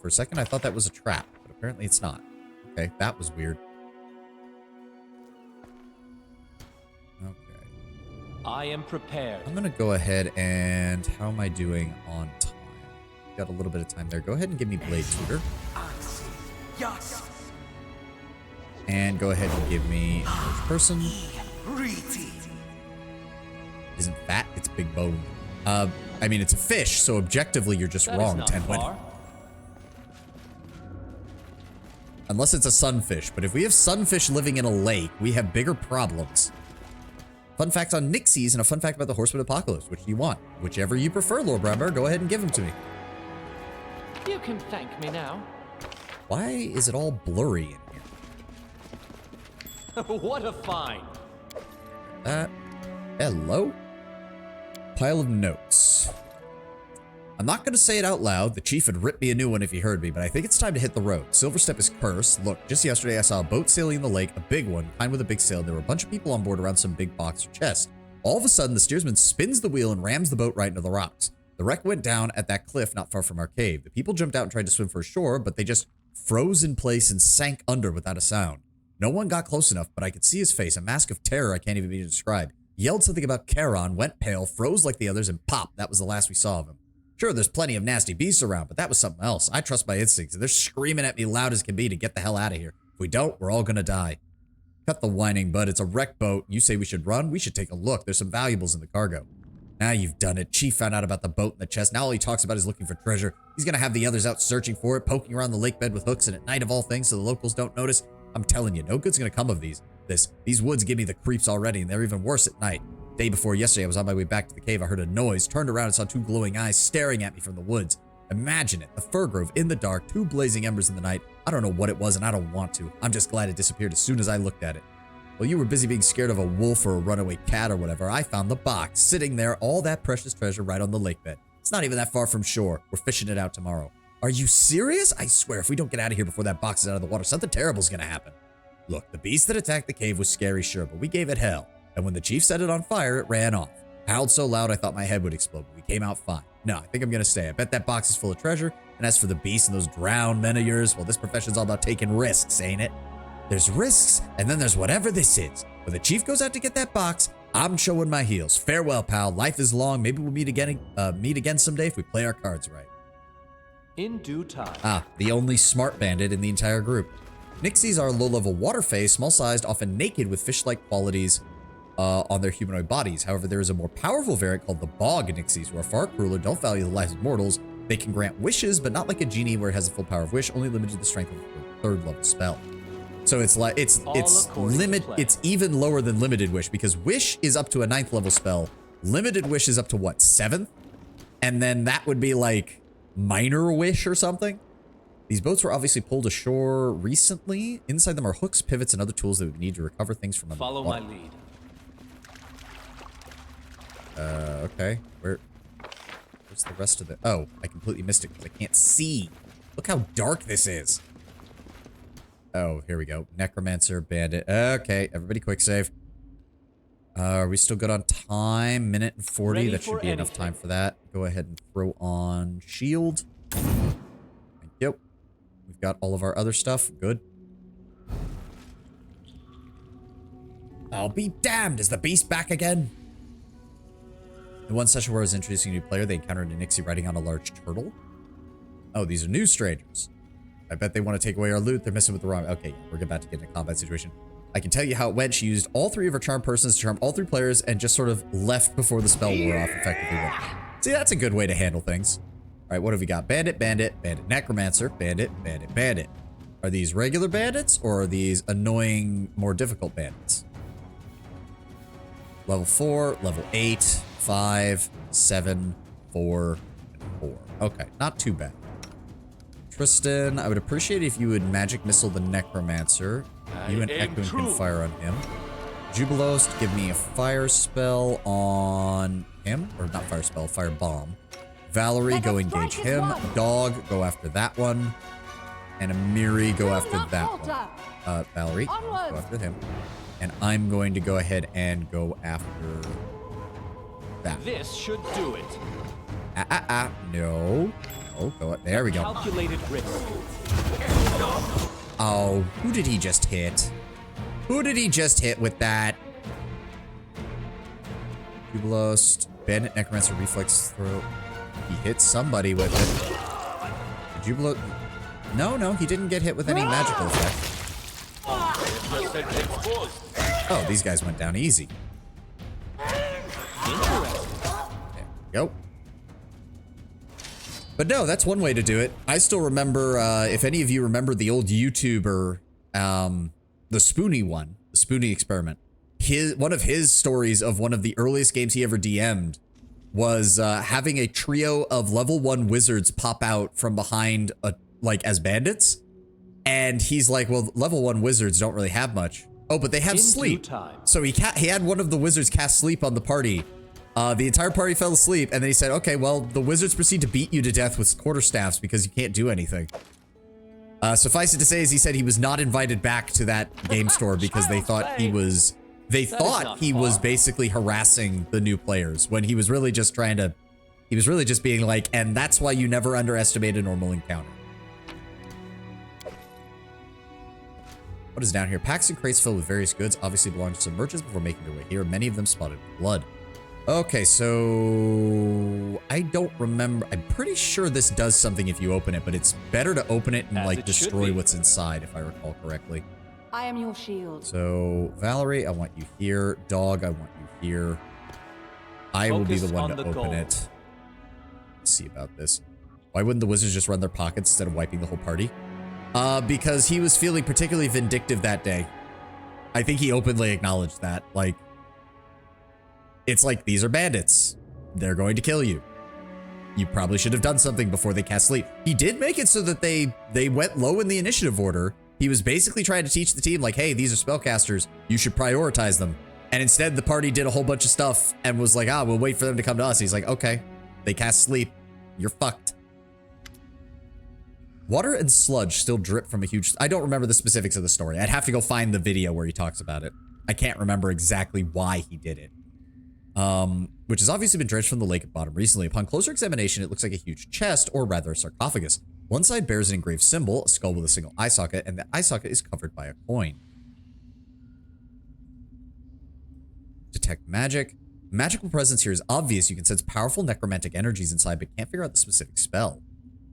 For a second, I thought that was a trap, but apparently it's not. Okay, that was weird. Okay. I am prepared. I'm gonna go ahead and... How am I doing on time? Got a little bit of time there. Go ahead and give me Blade Tutor. And go ahead and give me First Person. Isn't fat, it's big bone. I mean, it's a fish, so objectively you're just wrong, 10-20. Unless it's a sunfish, but if we have sunfish living in a lake, we have bigger problems. Fun facts on Nixies and a fun fact about the Horseman Apocalypse. Which do you want? Whichever you prefer, Lord Bramber. Go ahead and give them to me. You can thank me now. Why is it all blurry in here? What a find. Hello? Pile of notes. I'm not going to say it out loud. The chief would rip me a new one if he heard me, but I think it's time to hit the road. Silverstep is cursed. Look, just yesterday I saw a boat sailing in the lake, a big one, kind with a big sail. There were a bunch of people on board around some big box or chest. All of a sudden, the steersman spins the wheel and rams the boat right into the rocks. The wreck went down at that cliff not far from our cave. The people jumped out and tried to swim for shore, but they just froze in place and sank under without a sound. No one got close enough, but I could see his face, a mask of terror I can't even begin to describe. Yelled something about Charon, went pale, froze like the others, and pop. That was the last we saw of him. Sure, there's plenty of nasty beasts around, but that was something else. I trust my instincts. They're screaming at me loud as can be to get the hell out of here. If we don't, we're all gonna die. Cut the whining, bud. It's a wrecked boat. You say we should run? We should take a look. There's some valuables in the cargo. Now you've done it. Chief found out about the boat and the chest. Now all he talks about is looking for treasure. He's gonna have the others out searching for it, poking around the lake bed with hooks, and at night of all things so the locals don't notice. I'm telling you, no good's gonna come of these. These woods give me the creeps already, and they're even worse at night. Day before yesterday, I was on my way back to the cave. I heard a noise, turned around and saw 2 glowing eyes staring at me from the woods. Imagine it, the fir grove in the dark, 2 blazing embers in the night. I don't know what it was and I don't want to. I'm just glad it disappeared as soon as I looked at it. While you were busy being scared of a wolf or a runaway cat or whatever, I found the box, sitting there, all that precious treasure right on the lake bed. It's not even that far from shore. We're fishing it out tomorrow. Are you serious? I swear, if we don't get out of here before that box is out of the water, something terrible's gonna happen. Look, the beast that attacked the cave was scary, sure, but we gave it hell. And when the chief set it on fire, it ran off. Howled so loud I thought my head would explode, but we came out fine. No, I think I'm gonna stay. I bet that box is full of treasure. And as for the beast and those drowned men of yours, well, this profession's all about taking risks, ain't it? There's risks, and then there's whatever this is. When the chief goes out to get that box, I'm showing my heels. Farewell, pal. Life is long. Maybe we'll meet again someday if we play our cards right. In due time. Ah, the only smart bandit in the entire group. Nixies are low-level water fae, small-sized, often naked with fish-like qualities on their humanoid bodies. However, there is a more powerful variant called the bog Nixies, who are far crueler, don't value the lives of mortals. They can grant wishes, but not like a genie where it has the full power of wish, only limited to the strength of a third-level spell. So it's like it's even lower than limited wish, because wish is up to a 9th level spell. Limited wish is up to what, 7th? And then that would be like minor wish or something. These boats were obviously pulled ashore recently. Inside them are hooks, pivots, and other tools that we need to recover things from Follow my lead. Okay. Where's the rest of the... Oh, I completely missed it because I can't see. Look how dark this is. Oh, here we go. Necromancer, bandit. Okay, everybody quick save. Are we still good on time? Minute and 40. Ready That should be enough time for that. Go ahead and throw on shield. Thank you. We've got all of our other stuff. Good. I'll be damned. Is the beast back again? In one session where I was introducing a new player, they encountered a Nixie riding on a large turtle. Oh, these are new strangers. I bet they want to take away our loot. They're messing with the wrong... Okay, we're about to get in a combat situation. I can tell you how it went. She used all 3 of her charm persons to charm all 3 players and just sort of left before the spell wore off effectively. See, that's a good way to handle things. All right, what have we got? Bandit, bandit, bandit, necromancer, bandit, bandit, bandit. Are these regular bandits or are these annoying, more difficult bandits? Level 4, level 8, 5, 7, 4, and 4. Okay, not too bad. Tristan, I would appreciate it if you would magic missile the necromancer. You and Echoing can fire on him. Jubilos, give me a fire spell on him. Or not fire spell, fire bomb. Valerie, go engage him. Dog, go after that one. And Amiri, go after that one. Valerie, go after him. And I'm going to go ahead and go after that. This should do it. No. Oh, go there we go. Calculated risk. Oh, who did he just hit? Who did he just hit with that? Jubilos, bandit, necromancer, reflex throw. He hit somebody with it. Jubilos. No, he didn't get hit with any magical effect. Oh, these guys went down easy. There we go. But no, that's one way to do it. I still remember, if any of you remember the old YouTuber, the Spoony one, the Spoony experiment. One of his stories of one of the earliest games he ever DM'd was having a trio of level 1 wizards pop out from behind, like as bandits. And he's like, well, level 1 wizards don't really have much. Oh, but they have sleep. So he had one of the wizards cast sleep on the party. The entire party fell asleep, and then he said, okay, well, the wizards proceed to beat you to death with quarterstaffs because you can't do anything. Suffice it to say, as he said, he was not invited back to that game store because they thought he was... They thought he was basically harassing the new players when he was really just trying to... He was really just being like, and that's why you never underestimate a normal encounter. What is down here? Packs and crates filled with various goods obviously belong to some merchants before making their way here. Many of them spotted with blood. Okay, so I don't remember. I'm pretty sure this does something if you open it, but it's better to open it and like destroy what's inside, if I recall correctly. I am your shield. So Valerie, I want you here. Dog, I want you here. I will be the one to open it. Let's see about this. Why wouldn't the wizards just run their pockets instead of wiping the whole party? Because he was feeling particularly vindictive that day. I think he openly acknowledged that. Like, it's like, these are bandits. They're going to kill you. You probably should have done something before they cast sleep. He did make it so that they went low in the initiative order, He was basically trying to teach the team, like, hey, these are spellcasters. You should prioritize them. And instead, the party did a whole bunch of stuff and was like, we'll wait for them to come to us. He's like, okay, they cast sleep. You're fucked. Water and sludge still drip from a huge... I don't remember the specifics of the story. I'd have to go find the video where he talks about it. I can't remember exactly why he did it. Which has obviously been dredged from the lake at bottom recently. Upon closer examination, it looks like a huge chest, or rather a sarcophagus. One side bears an engraved symbol, a skull with a single eye socket, and the eye socket is covered by a coin. Detect magic. Magical presence here is obvious. You can sense powerful necromantic energies inside, but can't figure out the specific spell.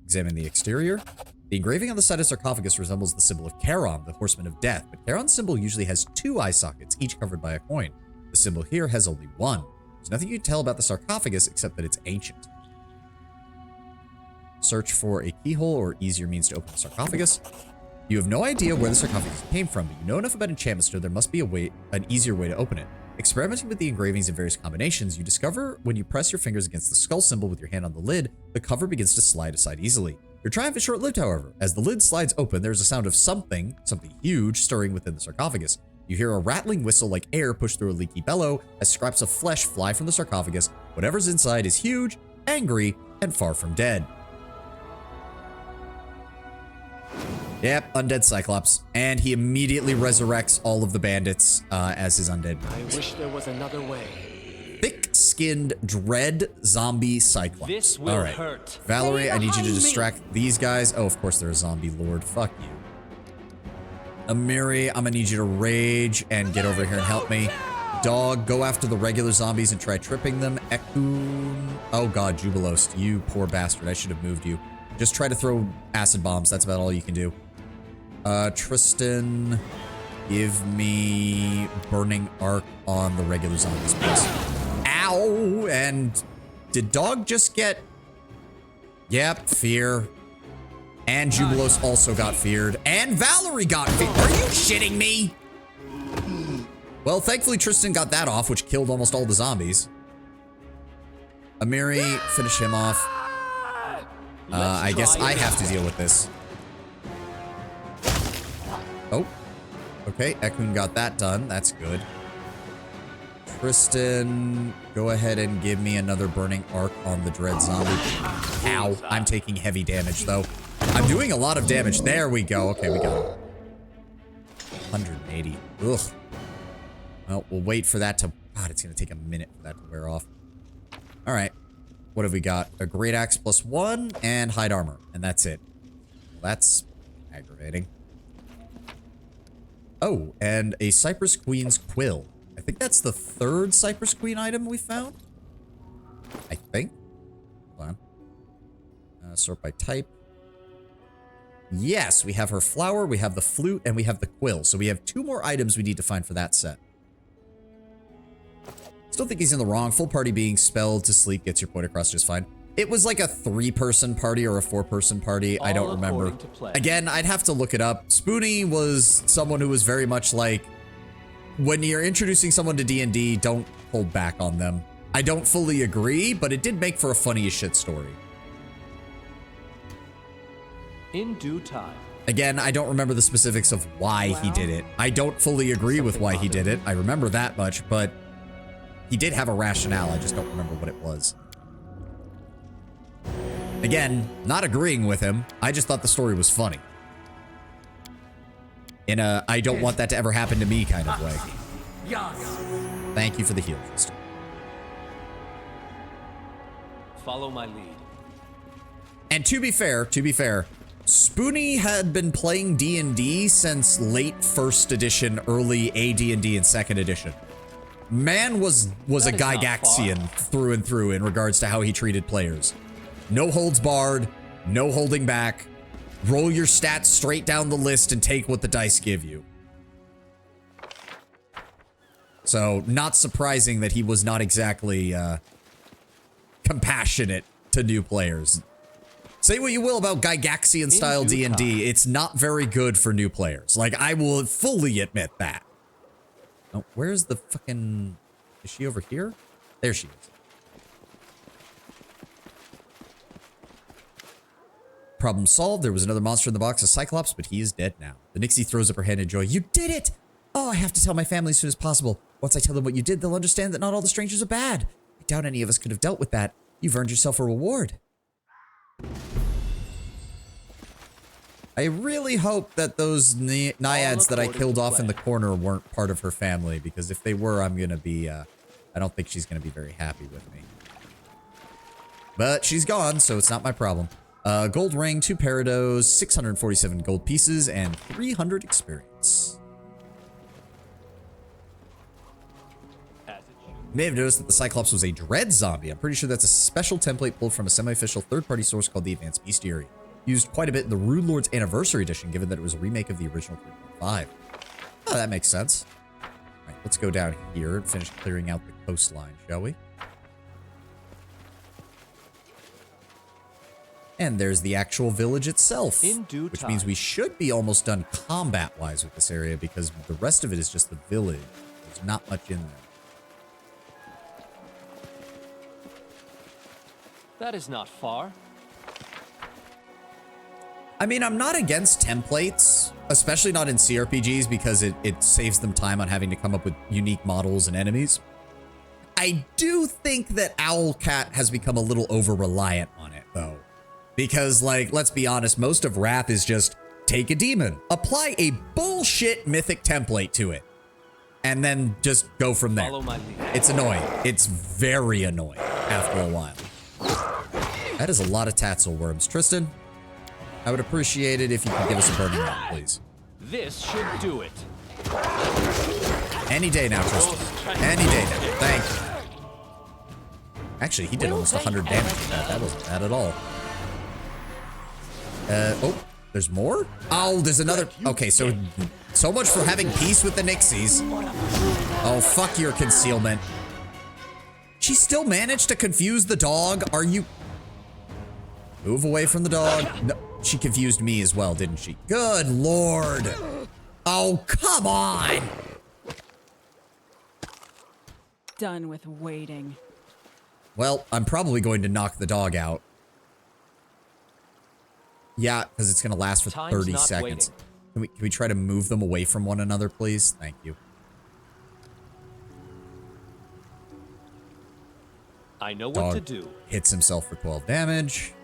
Examine the exterior. The engraving on the side of the sarcophagus resembles the symbol of Charon, the horseman of death, but Charon's symbol usually has 2 eye sockets, each covered by a coin. The symbol here has only 1. There's nothing you can tell about the sarcophagus except that it's ancient. Search for a keyhole or easier means to open the sarcophagus. You have no idea where the sarcophagus came from, but you know enough about enchantments to know there must be an easier way to open it. Experimenting with the engravings in various combinations, you discover when you press your fingers against the skull symbol with your hand on the lid, the cover begins to slide aside easily. Your triumph is short-lived, however. As the lid slides open, there's a sound of something huge stirring within the sarcophagus. You hear a rattling whistle like air push through a leaky bellow as scraps of flesh fly from the sarcophagus. Whatever's inside is huge, angry, and far from dead. Yep, undead Cyclops. And he immediately resurrects all of the bandits as his undead. I wish there was another way. Thick-skinned dread zombie Cyclops. This will hurt. Valerie, Stay I need you to behind me. distract these guys. Oh, of course they're a zombie lord. Fuck you. Amiri, I'm gonna need you to rage and get over here and help me. Dog, go after the regular zombies and try tripping them. Ekun. Oh god, Jubilos, you poor bastard. I should have moved you. Just try to throw acid bombs. That's about all you can do. Tristan, give me burning arc on the regular zombies, please. Ow! And did Dog just get... Yep, fear. And Jubilos also got feared. And Valerie got feared. Are you shitting me? Well, thankfully Tristan got that off, which killed almost all the zombies. Amiri, finish him off. I guess I have to deal with this. Oh. Okay, Ekun got that done. That's good. Tristan, go ahead and give me another burning arc on the dread zombie. Ow. I'm taking heavy damage, though. I'm doing a lot of damage. There we go. Okay, we got it. 180. Ugh. Well, we'll wait for that to... God, it's going to take a minute for that to wear off. All right. What have we got? A great axe +1 and hide armor. And that's it. Well, that's aggravating. Oh, and a Cypress Queen's quill. I think that's the 3rd Cypress Queen item we found. I think. Hold on. Sort by type. Yes, we have her flower, we have the flute, and we have the quill. So we have 2 more items we need to find for that set. Still think he's in the wrong. Full party being spelled to sleep gets your point across just fine. It was like a 3-person party or a 4-person party. I don't remember. Again, I'd have to look it up. Spoonie was someone who was very much like, when you're introducing someone to D&D, don't hold back on them. I don't fully agree, but it did make for a funny as shit story. In due time. Again, I don't remember the specifics of why he did it. I don't fully agree with why he did it. I remember that much, but he did have a rationale. I just don't remember what it was. Again, not agreeing with him. I just thought the story was funny. In a, I don't want that to ever happen to me kind of way. Thank you for the heal, Tristan. Follow my lead. And to be fair, Spoonie had been playing D&D since late 1st edition, early AD&D, and 2nd edition. Man was a Gygaxian through and through in regards to how he treated players. No holds barred, no holding back. Roll your stats straight down the list and take what the dice give you. So, not surprising that he was not exactly compassionate to new players. Say what you will about Gygaxian style D&D, it's not very good for new players. Like, I will fully admit that. Oh, where's the fucking... Is she over here? There she is. Problem solved. There was another monster in the box, a Cyclops, but he is dead now. The Nixie throws up her hand in joy. You did it! Oh, I have to tell my family as soon as possible. Once I tell them what you did, they'll understand that not all the strangers are bad. I doubt any of us could have dealt with that. You've earned yourself a reward. I really hope that those naiads that I killed off in the corner weren't part of her family, because if they were, I'm gonna be, I don't think she's gonna be very happy with me. But she's gone, so it's not my problem. Gold ring, 2 Parados, 647 gold pieces, and 300 experience. You may have noticed that the Cyclops was a Dread zombie. I'm pretty sure that's a special template pulled from a semi-official third-party source called the Advanced Bestiary. Used quite a bit in the Rune Lord's Anniversary Edition, given that it was a remake of the original 3.5. Oh, that makes sense. All right, let's go down here and finish clearing out the coastline, shall we? And there's the actual village itself, which means we should be almost done combat-wise with this area, because the rest of it is just the village. There's not much in there. That is not far. I mean, I'm not against templates, especially not in CRPGs, because it saves them time on having to come up with unique models and enemies. I do think that Owlcat has become a little over-reliant on it, though. Because, like, let's be honest, most of Wrath is just take a demon, apply a bullshit mythic template to it, and then just go from there. Follow my lead. It's annoying. It's very annoying after a while. That is a lot of Tatzel worms. Tristan, I would appreciate it if you could give us a burning round, please. This should do it. Any day now, Tristan. Any day now. Thank you. Actually, he did almost 100 damage with that. That wasn't bad at all. Oh, there's more? Oh, there's another. Okay, so much for having peace with the Nixies. Oh, fuck your concealment. She still managed to confuse the dog. Are you... Move away from the dog. No, she confused me as well, didn't she? Good lord. Oh, come on. Done with waiting. Well, I'm probably going to knock the dog out. Yeah, because it's going to last for 30 seconds. Can we try to move them away from one another, please? Thank you. I know what to do. Hits himself for 12 damage.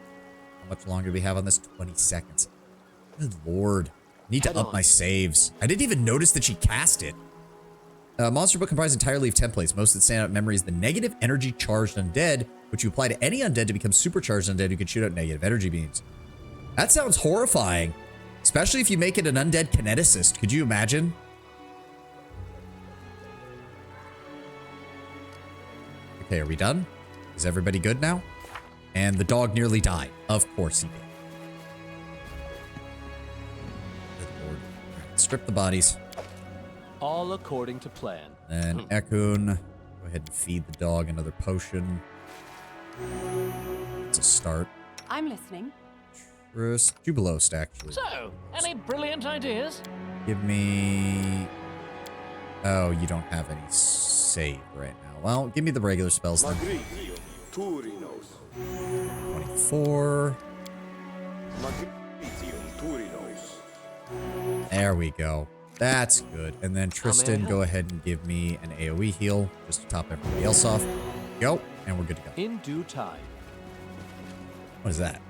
How much longer do we have on this? 20 seconds. Good lord. I need to up my saves. I didn't even notice that she cast it. Monster book comprised entirely of templates. Most that stand out in memory is the negative energy charged undead, which you apply to any undead to become supercharged undead who can shoot out negative energy beams. That sounds horrifying. Especially if you make it an undead kineticist. Could you imagine? Okay, are we done? Is everybody good now? And the dog nearly died. Of course he did. Good lord. Strip the bodies. All according to plan. And Ekun, go ahead and feed the dog another potion. It's a start. I'm listening. Jubilost, actually. So, any brilliant ideas? Give me... Oh, you don't have any save right now. Well, give me the regular spells then. 24. There we go. That's good. And then Tristan, go ahead and give me an AoE heal just to top everybody else off. Go, and we're good to go. In due time. What is that?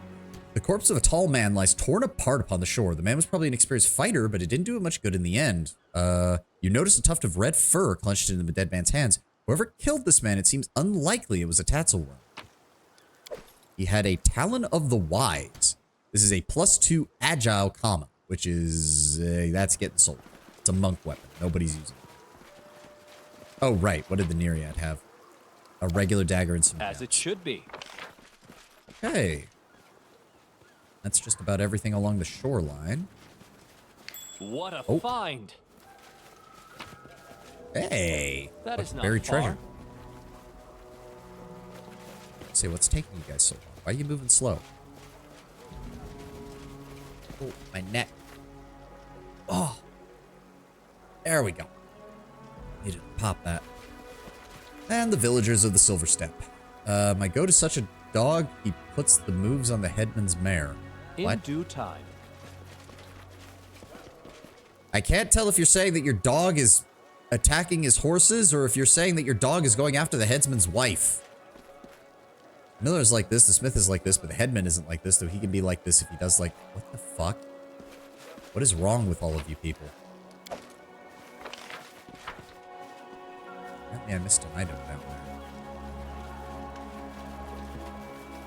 The corpse of a tall man lies torn apart upon the shore. The man was probably an experienced fighter, but it didn't do him much good in the end. You notice a tuft of red fur clenched in the dead man's hands. Whoever killed this man, it seems unlikely it was a Tatzel worm. He had a Talon of the Wise. This is a +2 agile comma, which is, that's getting sold. It's a monk weapon. Nobody's using it. Oh, right. What did the Nereid have? A regular dagger and some As it should be. Okay. That's just about everything along the shoreline. What a find. Hey. That is not buried far. treasure. Say, what's taking you guys so long? Why are you moving slow? Oh, my neck. Oh. There we go. Needed to pop that. And the villagers of the Silver Step. My goat is such a dog, he puts the moves on the headman's mare. In What? due time. I can't tell if you're saying that your dog is attacking his horses or if you're saying that your dog is going after the headsman's wife. Miller's like this, the smith is like this, but the headman isn't like this, though he can be like this if he does like... What the fuck? What is wrong with all of you people? Apparently I missed an item down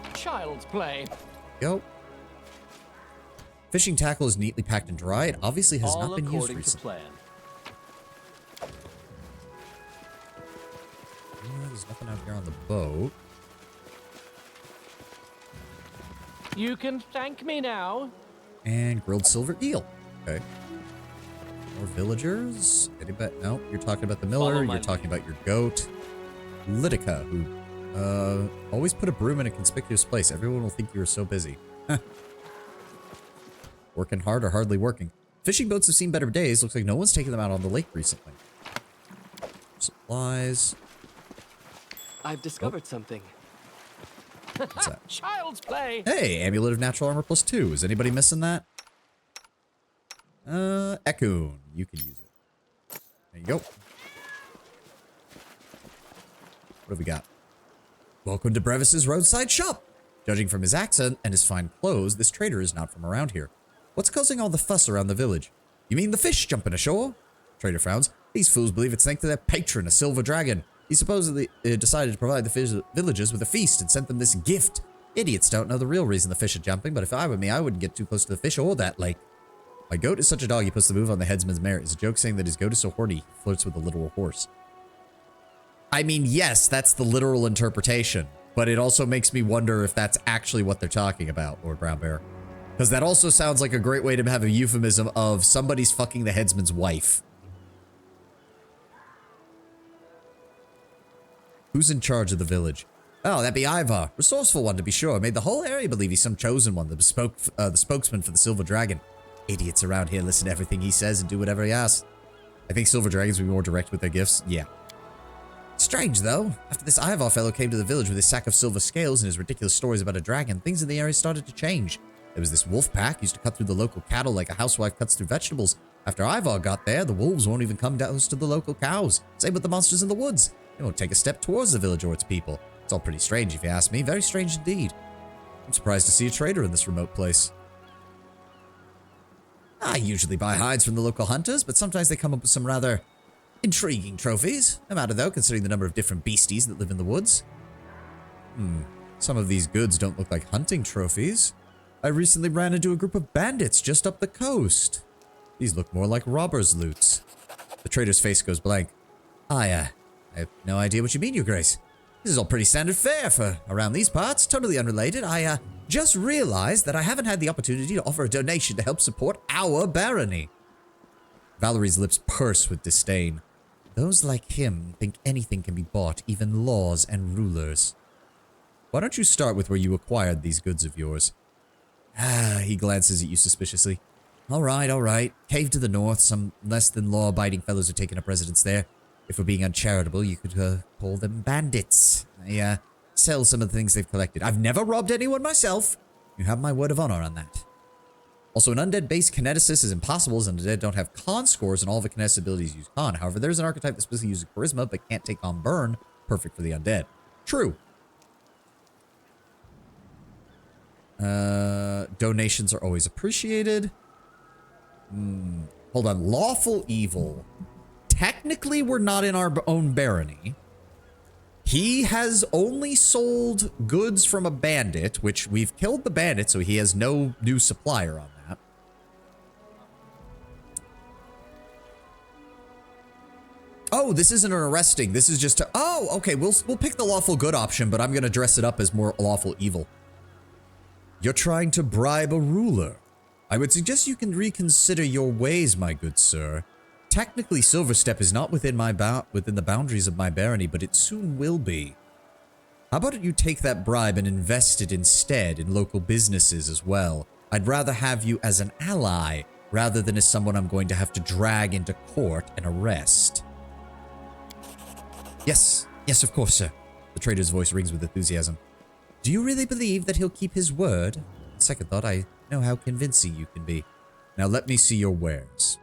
there. Child's play. Go. Fishing tackle is neatly packed and dry. It obviously has All not been used according to recently. plan. There's nothing out here on the boat. You can thank me now. And grilled silver eel. Okay. More villagers. Anybody? No, you're talking about the miller. Follow my You're talking lead. about your goat. Lytica, who always put a broom in a conspicuous place. Everyone will think you are so busy. Working hard or hardly working. Fishing boats have seen better days. Looks like no one's taken them out on the lake recently. Supplies. I've discovered something. What's that? Child's play. Hey, amulet of natural armor +2. Is anybody missing that? Ekun. You can use it. There you go. What have we got? Welcome to Brevis's roadside shop. Judging from his accent and his fine clothes, this trader is not from around here. What's causing all the fuss around the village? You mean the fish jumping ashore? Trader frowns. These fools believe it's thanks to their patron, a silver dragon. He supposedly decided to provide the villagers with a feast and sent them this gift. Idiots don't know the real reason the fish are jumping, but if I were me, I wouldn't get too close to the fish or that lake. My goat is such a dog, he puts the move on the headsman's mare. Is a joke saying that his goat is so horny, he flirts with a literal horse. I mean, yes, that's the literal interpretation, but it also makes me wonder if that's actually what they're talking about, Lord Brown Bear. Because that also sounds like a great way to have a euphemism of somebody's fucking the headsman's wife. Who's in charge of the village? Oh, that'd be Ivar. Resourceful one, to be sure. Made the whole area believe he's some chosen one, the spokesman for the Silver Dragon. Idiots around here listen to everything he says and do whatever he asks. I think Silver Dragons will be more direct with their gifts. Yeah. Strange, though. After this Ivar fellow came to the village with his sack of silver scales and his ridiculous stories about a dragon, things in the area started to change. There was this wolf pack, used to cut through the local cattle like a housewife cuts through vegetables. After Ivar got there, the wolves won't even come down to the local cows. Same with the monsters in the woods. They won't take a step towards the village or its people. It's all pretty strange if you ask me. Very strange indeed. I'm surprised to see a trader in this remote place. I usually buy hides from the local hunters, but sometimes they come up with some rather intriguing trophies. No matter though, considering the number of different beasties that live in the woods. Some of these goods don't look like hunting trophies. I recently ran into a group of bandits just up the coast. These look more like robbers' loots. The trader's face goes blank. I have no idea what you mean, Your Grace. This is all pretty standard fare for around these parts. Totally unrelated. I just realized that I haven't had the opportunity to offer a donation to help support our barony. Valerie's lips purse with disdain. Those like him think anything can be bought, even laws and rulers. Why don't you start with where you acquired these goods of yours? He glances at you suspiciously. All right. Cave to the north. Some less than law-abiding fellows are taking up residence there. If we're being uncharitable, you could call them bandits. I sell some of the things they've collected. I've never robbed anyone myself. You have my word of honor on that. Also, an undead-based kineticist is impossible as undead don't have con scores and all of the kinetic abilities use con. However, there's an archetype that specifically uses charisma but can't take on burn. Perfect for the undead. True. Donations are always appreciated. Hold on. Lawful evil. Technically, we're not in our own barony. He has only sold goods from a bandit, which we've killed the bandit, so he has no new supplier on that. Oh, this isn't an arresting. This is just to... Oh, okay. We'll pick the lawful good option, but I'm going to dress it up as more lawful evil. You're trying to bribe a ruler. I would suggest you can reconsider your ways, my good sir. Technically, Silverstep is not within the boundaries of my barony, but it soon will be. How about you take that bribe and invest it instead in local businesses as well? I'd rather have you as an ally, rather than as someone I'm going to have to drag into court and arrest. Yes, of course, sir. The trader's voice rings with enthusiasm. Do you really believe that he'll keep his word? second thought, I know how convincing you can be. Now let me see your wares.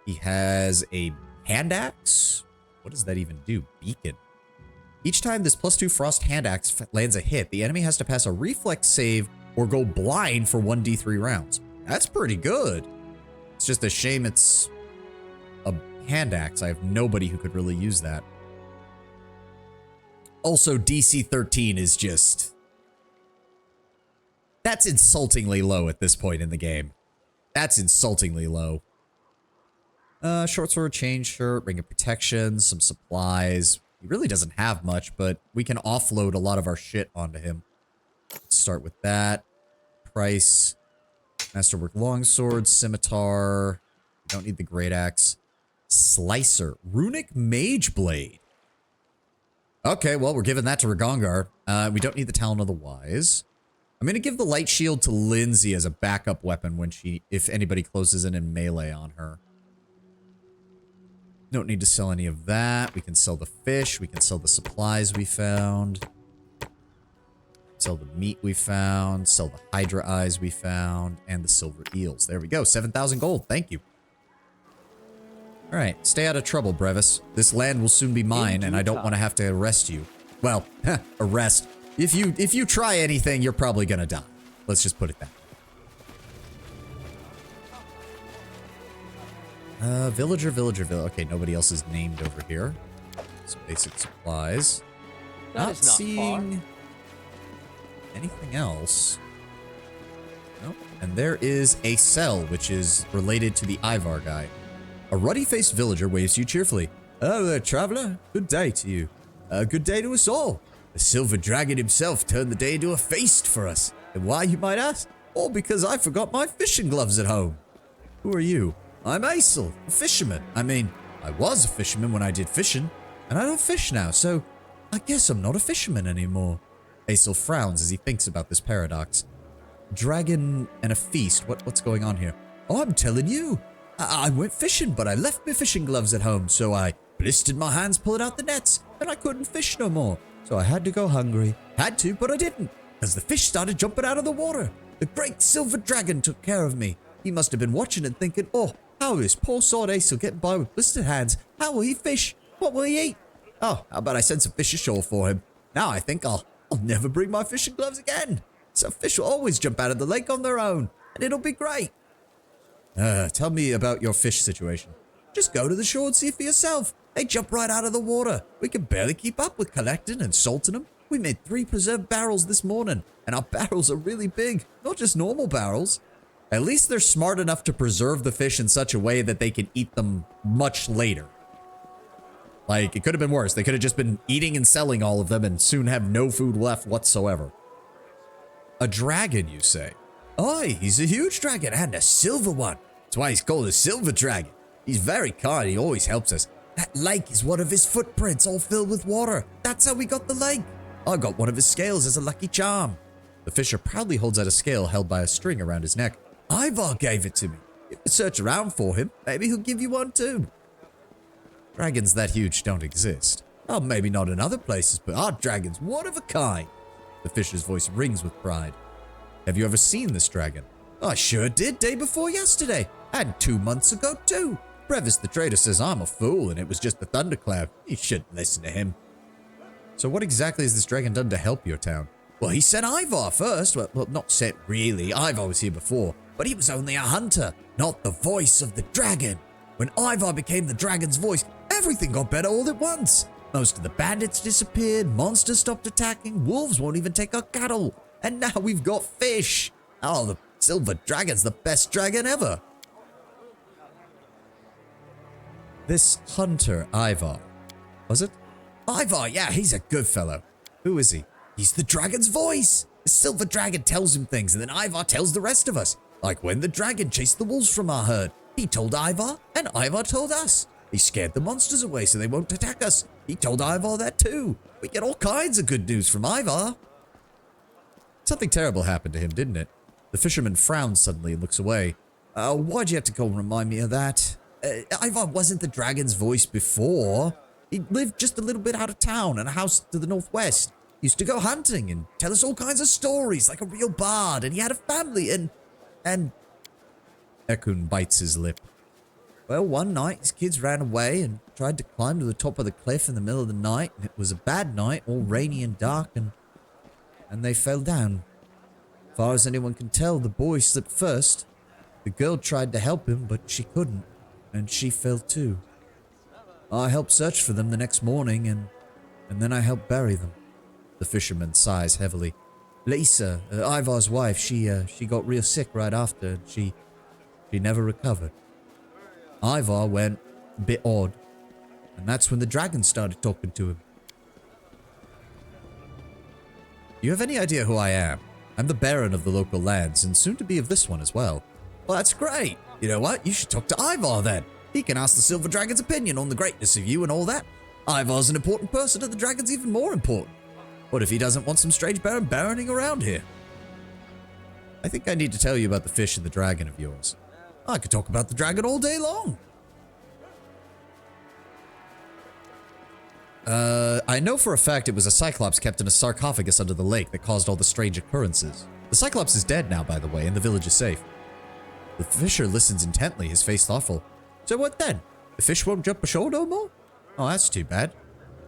He has a hand axe. What does that even do? Beacon. Each time this +2 frost hand axe lands a hit, the enemy has to pass a reflex save or go blind for 1d3 rounds. That's pretty good. It's just a shame it's a hand axe. I have nobody who could really use that. Also, DC 13 is just... That's insultingly low at this point in the game. That's insultingly low. Short sword, chain shirt, ring of protection, some supplies. He really doesn't have much, but we can offload a lot of our shit onto him. Let's start with that. Price. Masterwork longsword, scimitar. We don't need the great axe. Slicer. Runic mage blade. Okay, well, we're giving that to Ragongar. We don't need the Talon of the Wise. I'm going to give the light shield to Lindsay as a backup weapon when if anybody closes in melee on her. Don't need to sell any of that. We can sell the fish. We can sell the supplies we found. Sell the meat we found. Sell the Hydra eyes we found. And the silver eels. There we go. 7,000 gold. Thank you. Alright. Stay out of trouble, Brevis. This land will soon be mine, and I don't want to have to arrest you. Well, arrest. If you try anything, you're probably gonna die. Let's just put it that way. Villager. Okay, nobody else is named over here. Some basic supplies. Not seeing anything else. Nope. And there is a cell, which is related to the Ivar guy. A ruddy-faced villager waves to you cheerfully. Oh, there, traveler. Good day to you. Good day to us all. The silver dragon himself turned the day into a feast for us. And why, you might ask? All because I forgot my fishing gloves at home. Who are you? I'm Aesel, a fisherman. I mean, I was a fisherman when I did fishing, and I don't fish now, so I guess I'm not a fisherman anymore. Aesel frowns as he thinks about this paradox. Dragon and a feast, what's going on here? Oh, I'm telling you. I went fishing, but I left my fishing gloves at home, so I blistered my hands pulling out the nets, and I couldn't fish no more. So I had to go hungry. Had to, but I didn't, because the fish started jumping out of the water. The great silver dragon took care of me. He must have been watching and thinking, oh, how is poor sword Aesel getting by with blistered hands? How will he fish? What will he eat? Oh, how about I send some fish ashore for him? Now I think I'll never bring my fishing gloves again. Some fish will always jump out of the lake on their own, and it'll be great. Tell me about your fish situation. Just go to the shore and see for yourself. They jump right out of the water. We can barely keep up with collecting and salting them. We made 3 preserved barrels this morning, and our barrels are really big, not just normal barrels. At least they're smart enough to preserve the fish in such a way that they can eat them much later. Like, it could have been worse. They could have just been eating and selling all of them and soon have no food left whatsoever. A dragon, you say? Aye, he's a huge dragon and a silver one. That's why he's called a silver dragon. He's very kind. He always helps us. That lake is one of his footprints, all filled with water. That's how we got the lake. I got one of his scales as a lucky charm. The fisher proudly holds out a scale held by a string around his neck. Ivar gave it to me. If you search around for him, maybe he'll give you one too. Dragons that huge don't exist. Oh, maybe not in other places, but our dragon's one of a kind. The fisher's voice rings with pride. Have you ever seen this dragon? I sure did, day before yesterday, and 2 months ago too. Brevis the trader says I'm a fool and it was just a thundercloud. You shouldn't listen to him. So what exactly has this dragon done to help your town? Well, he sent Ivar first. Well, not sent really. Ivar was here before, but he was only a hunter, not the voice of the dragon. When Ivar became the dragon's voice, everything got better all at once. Most of the bandits disappeared, monsters stopped attacking, wolves won't even take our cattle, and now we've got fish. Oh, the silver dragon's the best dragon ever. This hunter, Ivar, was it? Ivar, yeah, he's a good fellow. Who is he? He's the dragon's voice. The silver dragon tells him things, and then Ivar tells the rest of us. Like when the dragon chased the wolves from our herd. He told Ivar, and Ivar told us. He scared the monsters away so they won't attack us. He told Ivar that too. We get all kinds of good news from Ivar. Something terrible happened to him, didn't it? The fisherman frowns suddenly and looks away. Why'd you have to go and remind me of that? Ivar wasn't the dragon's voice before. He lived just a little bit out of town in a house to the northwest. He used to go hunting and tell us all kinds of stories like a real bard, and he had a family and... Ekun bites his lip. Well, one night his kids ran away and tried to climb to the top of the cliff in the middle of the night, and it was a bad night, all rainy and dark, and they fell down. As far as anyone can tell, the boy slipped first. The girl tried to help him, but she couldn't, and she fell too. I helped search for them the next morning, and then I helped bury them. The fisherman sighs heavily. Lisa, Ivar's wife, she got real sick right after, and she never recovered. Ivar went a bit odd, and that's when the dragon started talking to him. You have any idea who I am? I'm the Baron of the local lands, and soon to be of this one as well. Well, that's great. You know what? You should talk to Ivar then. He can ask the Silver Dragon's opinion on the greatness of you and all that. Ivar's an important person, and the dragon's even more important. What if he doesn't want some strange baron baroning around here? I think I need to tell you about the fish and the dragon of yours. I could talk about the dragon all day long. I know for a fact it was a Cyclops kept in a sarcophagus under the lake that caused all the strange occurrences. The Cyclops is dead now, by the way, and the village is safe. The fisher listens intently, his face thoughtful. So what then? The fish won't jump ashore no more? Oh, that's too bad.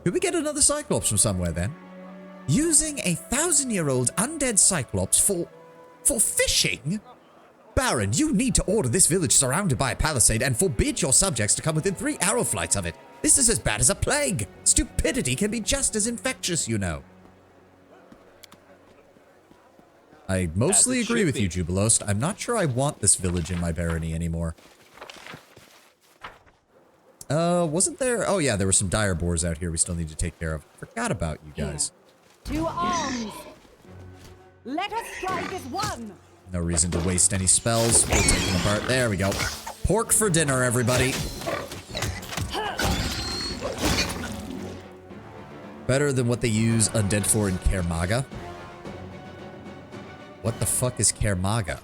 Could we get another Cyclops from somewhere then? Using a 1,000-year-old undead Cyclops for fishing? Baron, you need to order this village surrounded by a palisade and forbid your subjects to come within 3 arrow flights of it. This is as bad as a plague. Stupidity can be just as infectious, you know. I mostly agree with you, Jubilost. I'm not sure I want this village in my barony anymore. Wasn't there... Oh, yeah, there were some dire boars out here we still need to take care of. Forgot about you guys. To arms! Let us strike as one! No reason to waste any spells. We'll take them apart. There we go. Pork for dinner, everybody. Better than what they use undead for in Kermaga. What the fuck is Kermaga?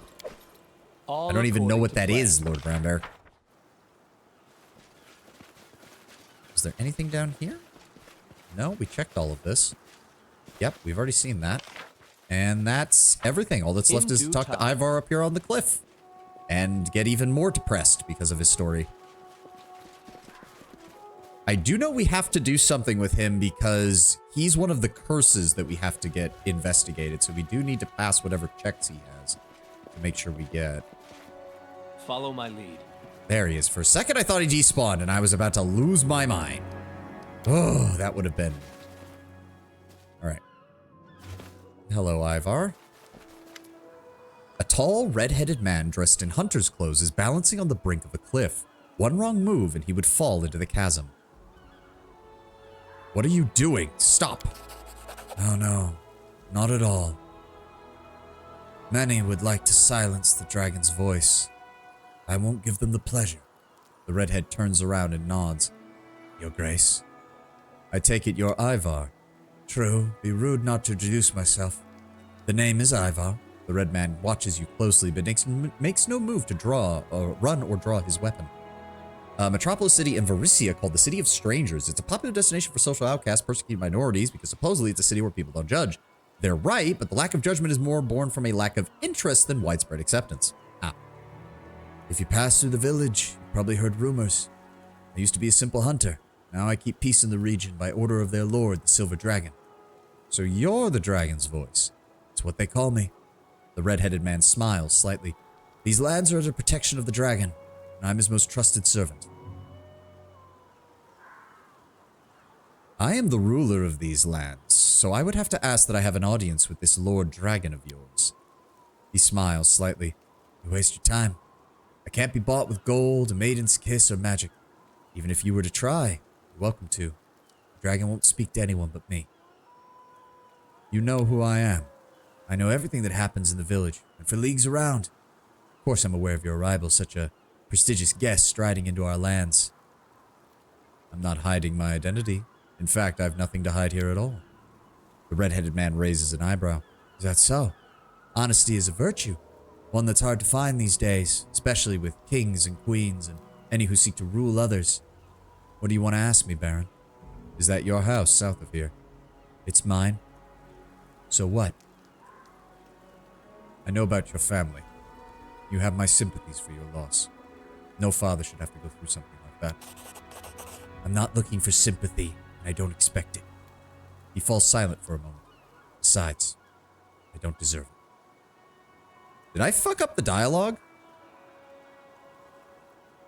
I don't even know what that is, Lord Brown Bear. Is there anything down here? No, we checked all of this. Yep, we've already seen that. And that's everything. All that's left is to talk to Ivar up here on the cliff. And get even more depressed because of his story. I do know we have to do something with him because he's one of the curses that we have to get investigated. So we do need to pass whatever checks he has to make sure we get. Follow my lead. There he is. For a second, I thought he despawned and I was about to lose my mind. Oh, that would have been... All right. Hello, Ivar. A tall, red-headed man dressed in hunter's clothes is balancing on the brink of a cliff. One wrong move and he would fall into the chasm. What are you doing? Stop! Oh no, not at all. Many would like to silence the dragon's voice. I won't give them the pleasure. The redhead turns around and nods. Your Grace. I take it you're Ivar. True, be rude not to introduce myself. The name is Ivar. The red man watches you closely but makes no move to run or draw his weapon. A metropolis city in Varisia called the City of Strangers. It's a popular destination for social outcasts, persecuted minorities, because supposedly it's a city where people don't judge. They're right, but the lack of judgment is more born from a lack of interest than widespread acceptance. If you pass through the village, you probably heard rumors. I used to be a simple hunter. Now I keep peace in the region by order of their lord, the Silver Dragon. So you're the dragon's voice. It's what they call me. The red-headed man smiles slightly. These lands are under protection of the dragon, and I'm his most trusted servant. I am the ruler of these lands, so I would have to ask that I have an audience with this Lord Dragon of yours. He smiles slightly. You waste your time. I can't be bought with gold, a maiden's kiss, or magic. Even if you were to try, you're welcome to. The dragon won't speak to anyone but me. You know who I am. I know everything that happens in the village, and for leagues around. Of course I'm aware of your arrival, such a prestigious guest striding into our lands. I'm not hiding my identity. In fact, I have nothing to hide here at all. The red-headed man raises an eyebrow. Is that so? Honesty is a virtue. One that's hard to find these days, especially with kings and queens and any who seek to rule others. What do you want to ask me, Baron? Is that your house south of here? It's mine. So what? I know about your family. You have my sympathies for your loss. No father should have to go through something like that. I'm not looking for sympathy, and I don't expect it. He falls silent for a moment. Besides, I don't deserve it. Did I fuck up the dialogue?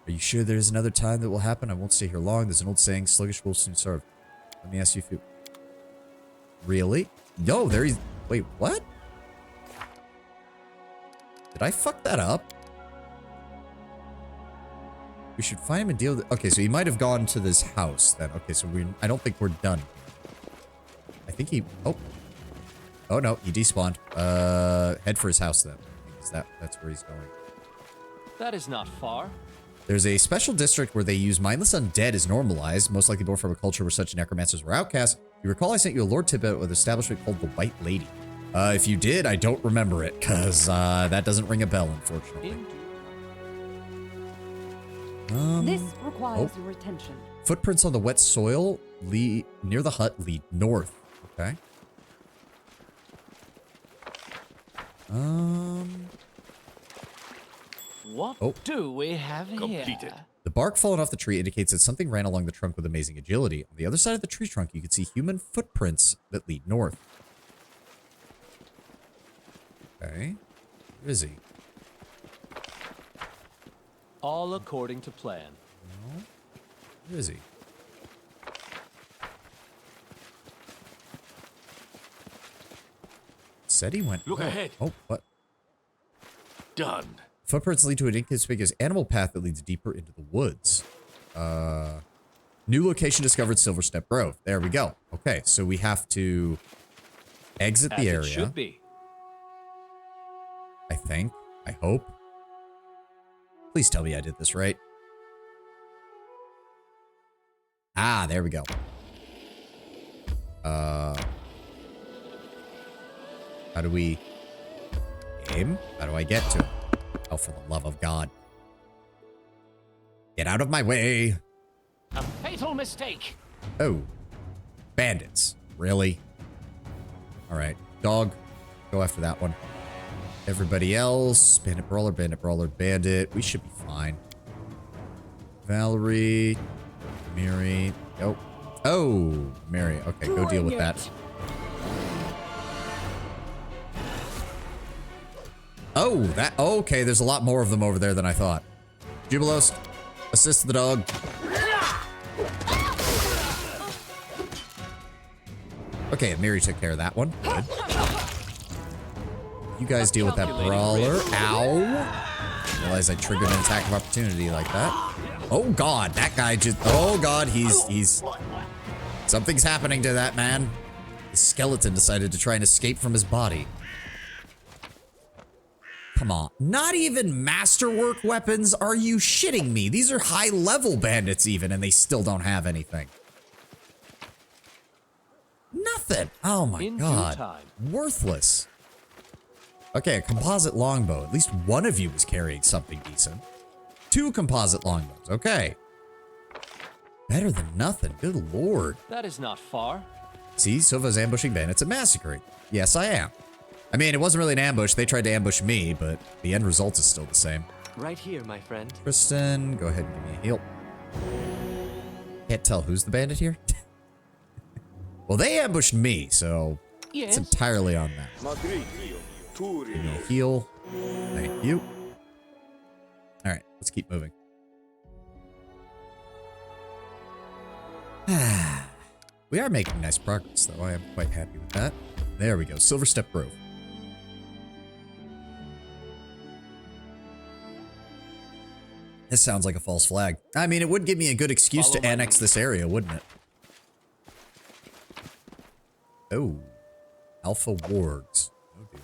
Are you sure there's another time that will happen? I won't stay here long. There's an old saying, sluggish wolves soon starve. Let me ask you if you... Really? No, there is... Wait, what? Did I fuck that up? We should find him and deal with it. Okay, so he might have gone to this house then. Okay, so I don't think we're done. I think he... Oh. Oh, no. He despawned. Head for his house then. Because that's where he's going. That is not far. There's a special district where they use mindless undead as normalized, most likely born from a culture where such necromancers were outcast. You recall I sent you a lore tidbit with an establishment called the White Lady. If you did, I don't remember it, because that doesn't ring a bell, unfortunately. This requires your attention. Footprints on the wet soil near the hut lead north. Okay. What do we have here? Completed. The bark falling off the tree indicates that something ran along the trunk with amazing agility. On the other side of the tree trunk, you can see human footprints that lead north. Okay. Where is he? All according to plan. No. Where is he? Said he went... Look ahead. Oh, what? Done. Footprints lead to an inconspicuous animal path that leads deeper into the woods. New location discovered, Silver Step Grove. There we go. Okay, so we have to exit the area. It should be. I think. I hope. Please tell me I did this right. Ah, there we go. How do we aim? How do I get to it? Oh, for the love of God. Get out of my way. A fatal mistake. Oh. Bandits. Really? Alright. Dog. Go after that one. Everybody else. Bandit Brawler, Bandit Brawler, Bandit. We should be fine. Valerie. Mary. Nope. Oh, Mary. Okay, go deal with that. Oh, that... Okay, there's a lot more of them over there than I thought. Jubilos, assist the dog. Okay, Mary took care of that one. Good. You guys deal with that brawler. Ow. Realize I triggered an attack of opportunity like that. Oh God, that guy just... Oh God, he's... Something's happening to that man. The skeleton decided to try and escape from his body. Come on. Not even masterwork weapons? Are you shitting me? These are high-level bandits even, and they still don't have anything. Nothing. Oh my God. Worthless. Okay, a composite longbow. At least one of you was carrying something decent. 2 composite longbows. Okay. Better than nothing. Good Lord. That is not far. See, Silva's ambushing bandits and massacring. Yes, I am. I mean, it wasn't really an ambush. They tried to ambush me, but the end result is still the same. Right here, my friend. Kristen, go ahead and give me a heal. Can't tell who's the bandit here. Well, they ambushed me, so it's entirely on them. Give me a heal. Thank you. All right, let's keep moving. We are making nice progress, though. I am quite happy with that. There we go. Silver Step Grove. This sounds like a false flag. I mean, it would give me a good excuse to annex this area, wouldn't it? Oh. Alpha wargs. Oh, dear.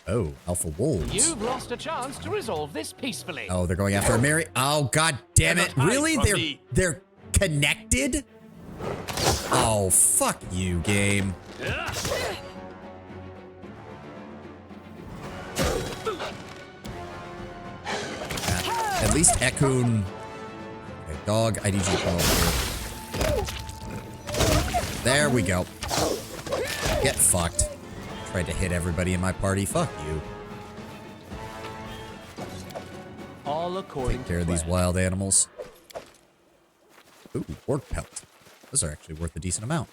Oh, alpha wolves. You've lost a chance to resolve this peacefully. Oh, they're going after Mary. Oh, God damn it. Really? They're connected? Oh, fuck you, game. At least Ekun. Okay, dog, I need you to come over here. There we go. Get fucked. Tried to hit everybody in my party. Fuck you. All according Take care to of these plan. wild animals. Ooh, orc pelt. Those are actually worth a decent amount.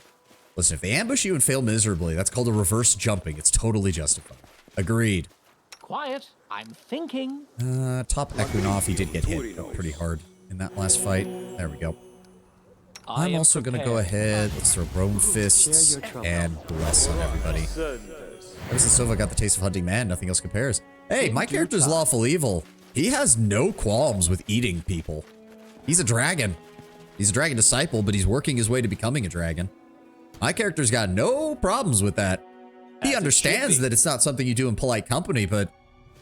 Listen, if they ambush you and fail miserably, that's called a reverse jumping. It's totally justified. Agreed. Quiet. I'm thinking. Top Equinoff, he did get hit pretty hard in that last fight. There we go. I'm also going to go ahead. Let's throw Rome Fists and Bless on everybody. Ever since Sova got the taste of hunting man, nothing else compares. Hey, my character's lawful evil. He has no qualms with eating people. He's a dragon. He's a dragon disciple, but he's working his way to becoming a dragon. My character's got no problems with that. He understands that it's not something you do in polite company, but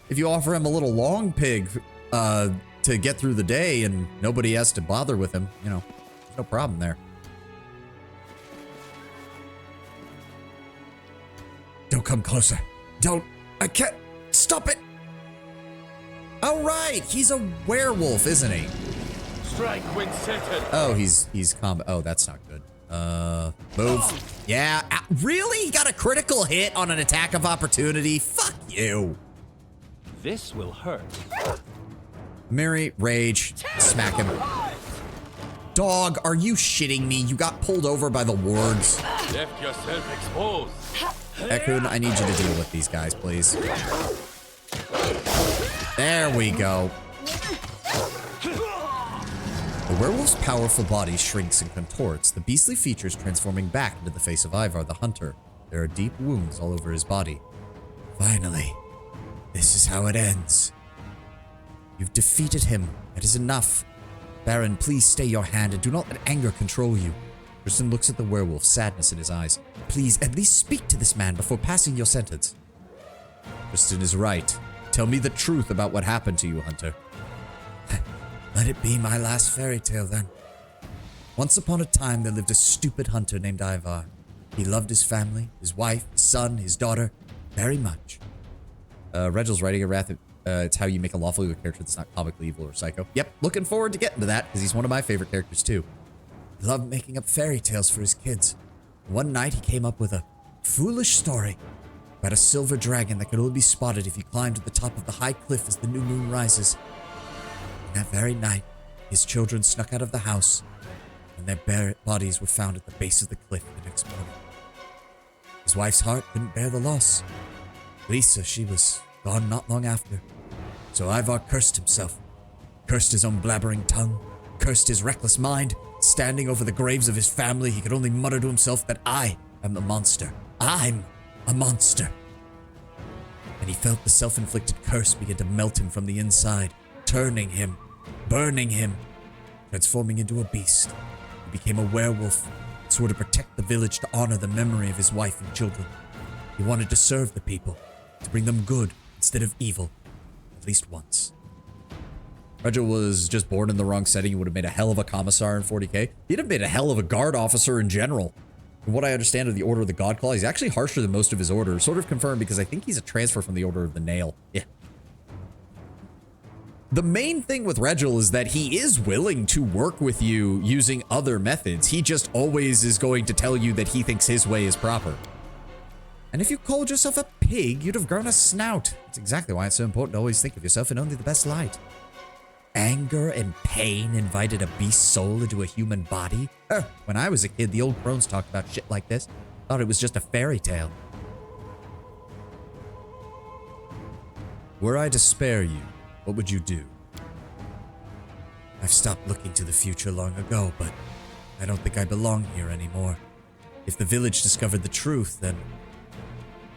if you offer him a little long pig to get through the day and nobody has to bother with him, you know, there's no problem there. Don't come closer. Don't. I can't. Stop it. Oh, right. He's a werewolf, isn't he? Strike when settled. Oh, he's oh, that's not good. Move. Yeah. Really? He got a critical hit on an attack of opportunity? Fuck you. This will hurt. Mary, rage, smack him. Dog, are you shitting me? You got pulled over by the wards. Left yourself exposed. Ekun, I need you to deal with these guys, please. There we go. The werewolf's powerful body shrinks and contorts, the beastly features transforming back into the face of Ivar the hunter. There are deep wounds all over his body. Finally, this is how it ends. You've defeated him. That is enough. Baron, please stay your hand and do not let anger control you. Tristan looks at the werewolf, sadness in his eyes. Please, at least speak to this man before passing your sentence. Tristan is right. Tell me the truth about what happened to you, Hunter. Let it be my last fairy tale then. Once upon a time, there lived a stupid hunter named Ivar. He loved his family, his wife, his son, his daughter, very much. Reginald's writing a wrath. It's how you make a lawful evil character that's not comically evil or psycho. Yep, looking forward to getting to that, because he's one of my favorite characters too. He loved making up fairy tales for his kids. One night, he came up with a foolish story about a silver dragon that could only be spotted if you climbed to the top of the high cliff as the new moon rises. And that very night, his children snuck out of the house, and their bare bodies were found at the base of the cliff the next morning. His wife's heart couldn't bear the loss. Lisa, she was gone not long after. So Ivar cursed himself, cursed his own blabbering tongue, cursed his reckless mind. Standing over the graves of his family, he could only mutter to himself that I am the monster. I'm a monster. And he felt the self-inflicted curse begin to melt him from the inside, turning him, burning him, transforming into a beast. He became a werewolf, swore to protect the village to honor the memory of his wife and children. He wanted to serve the people, to bring them good instead of evil, at least once. Reginald was just born in the wrong setting. He would have made a hell of a commissar in 40k. He'd have made a hell of a guard officer in general. From what I understand of the Order of the Godclaw, he's actually harsher than most of his orders. Sort of confirmed because I think he's a transfer from the Order of the Nail. Yeah. The main thing with Reginald is that he is willing to work with you using other methods. He just always is going to tell you that he thinks his way is proper. And if you called yourself a pig, you'd have grown a snout. That's exactly why it's so important to always think of yourself in only the best light. Anger and pain invited a beast's soul into a human body? When I was a kid, the old crones talked about shit like this. Thought it was just a fairy tale. Were I to spare you, what would you do? I've stopped looking to the future long ago, but I don't think I belong here anymore. If the village discovered the truth, then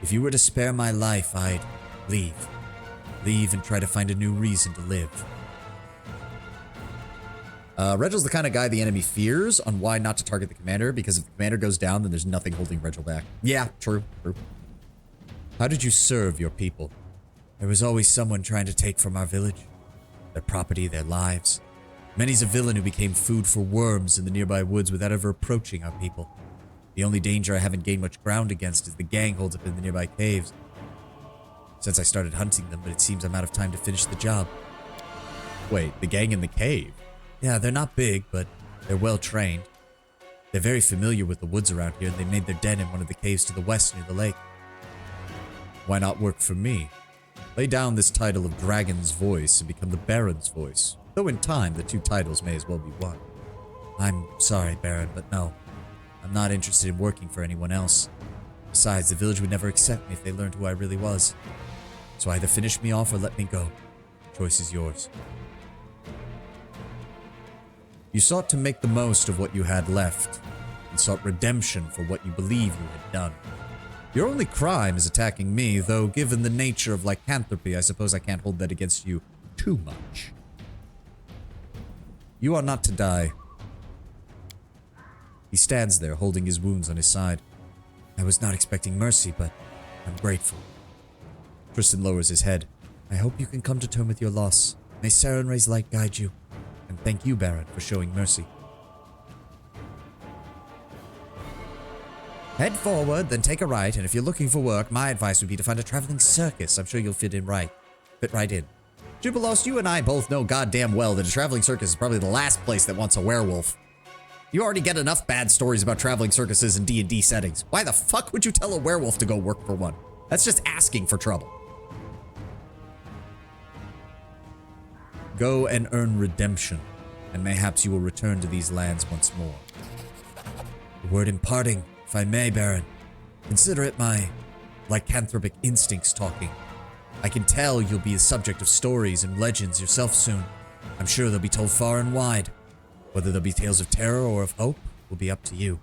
if you were to spare my life, I'd leave. Leave and try to find a new reason to live. Reginald's the kind of guy the enemy fears on why not to target the commander, because if the commander goes down, then there's nothing holding Reginald back. Yeah, true. How did you serve your people? There was always someone trying to take from our village. Their property, their lives. Many's a villain who became food for worms in the nearby woods without ever approaching our people. The only danger I haven't gained much ground against is the gang holds up in the nearby caves. Since I started hunting them, but it seems I'm out of time to finish the job. Wait, the gang in the cave? Yeah, they're not big, but they're well trained. They're very familiar with the woods around here, and they made their den in one of the caves to the west near the lake. Why not work for me? Lay down this title of Dragon's Voice and become the Baron's Voice. Though in time, the two titles may as well be one. I'm sorry, Baron, but no. I'm not interested in working for anyone else. Besides, the village would never accept me if they learned who I really was. So either finish me off or let me go. Choice is yours. You sought to make the most of what you had left, and sought redemption for what you believe you had done. Your only crime is attacking me, though given the nature of lycanthropy, I suppose I can't hold that against you too much. You are not to die. He stands there, holding his wounds on his side. I was not expecting mercy, but I'm grateful. Tristan lowers his head. I hope you can come to terms with your loss. May Sarenrae's light guide you. And thank you, Baron, for showing mercy. Head forward, then take a right, and if you're looking for work, my advice would be to find a traveling circus. I'm sure you'll fit right in. Jubilos, you and I both know goddamn well that a traveling circus is probably the last place that wants a werewolf. You already get enough bad stories about traveling circuses in D&D settings. Why the fuck would you tell a werewolf to go work for one? That's just asking for trouble. Go and earn redemption, and mayhaps you will return to these lands once more. A word in parting, if I may, Baron. Consider it my lycanthropic instincts talking. I can tell you'll be the subject of stories and legends yourself soon. I'm sure they'll be told far and wide. Whether they'll be tales of terror or of hope will be up to you.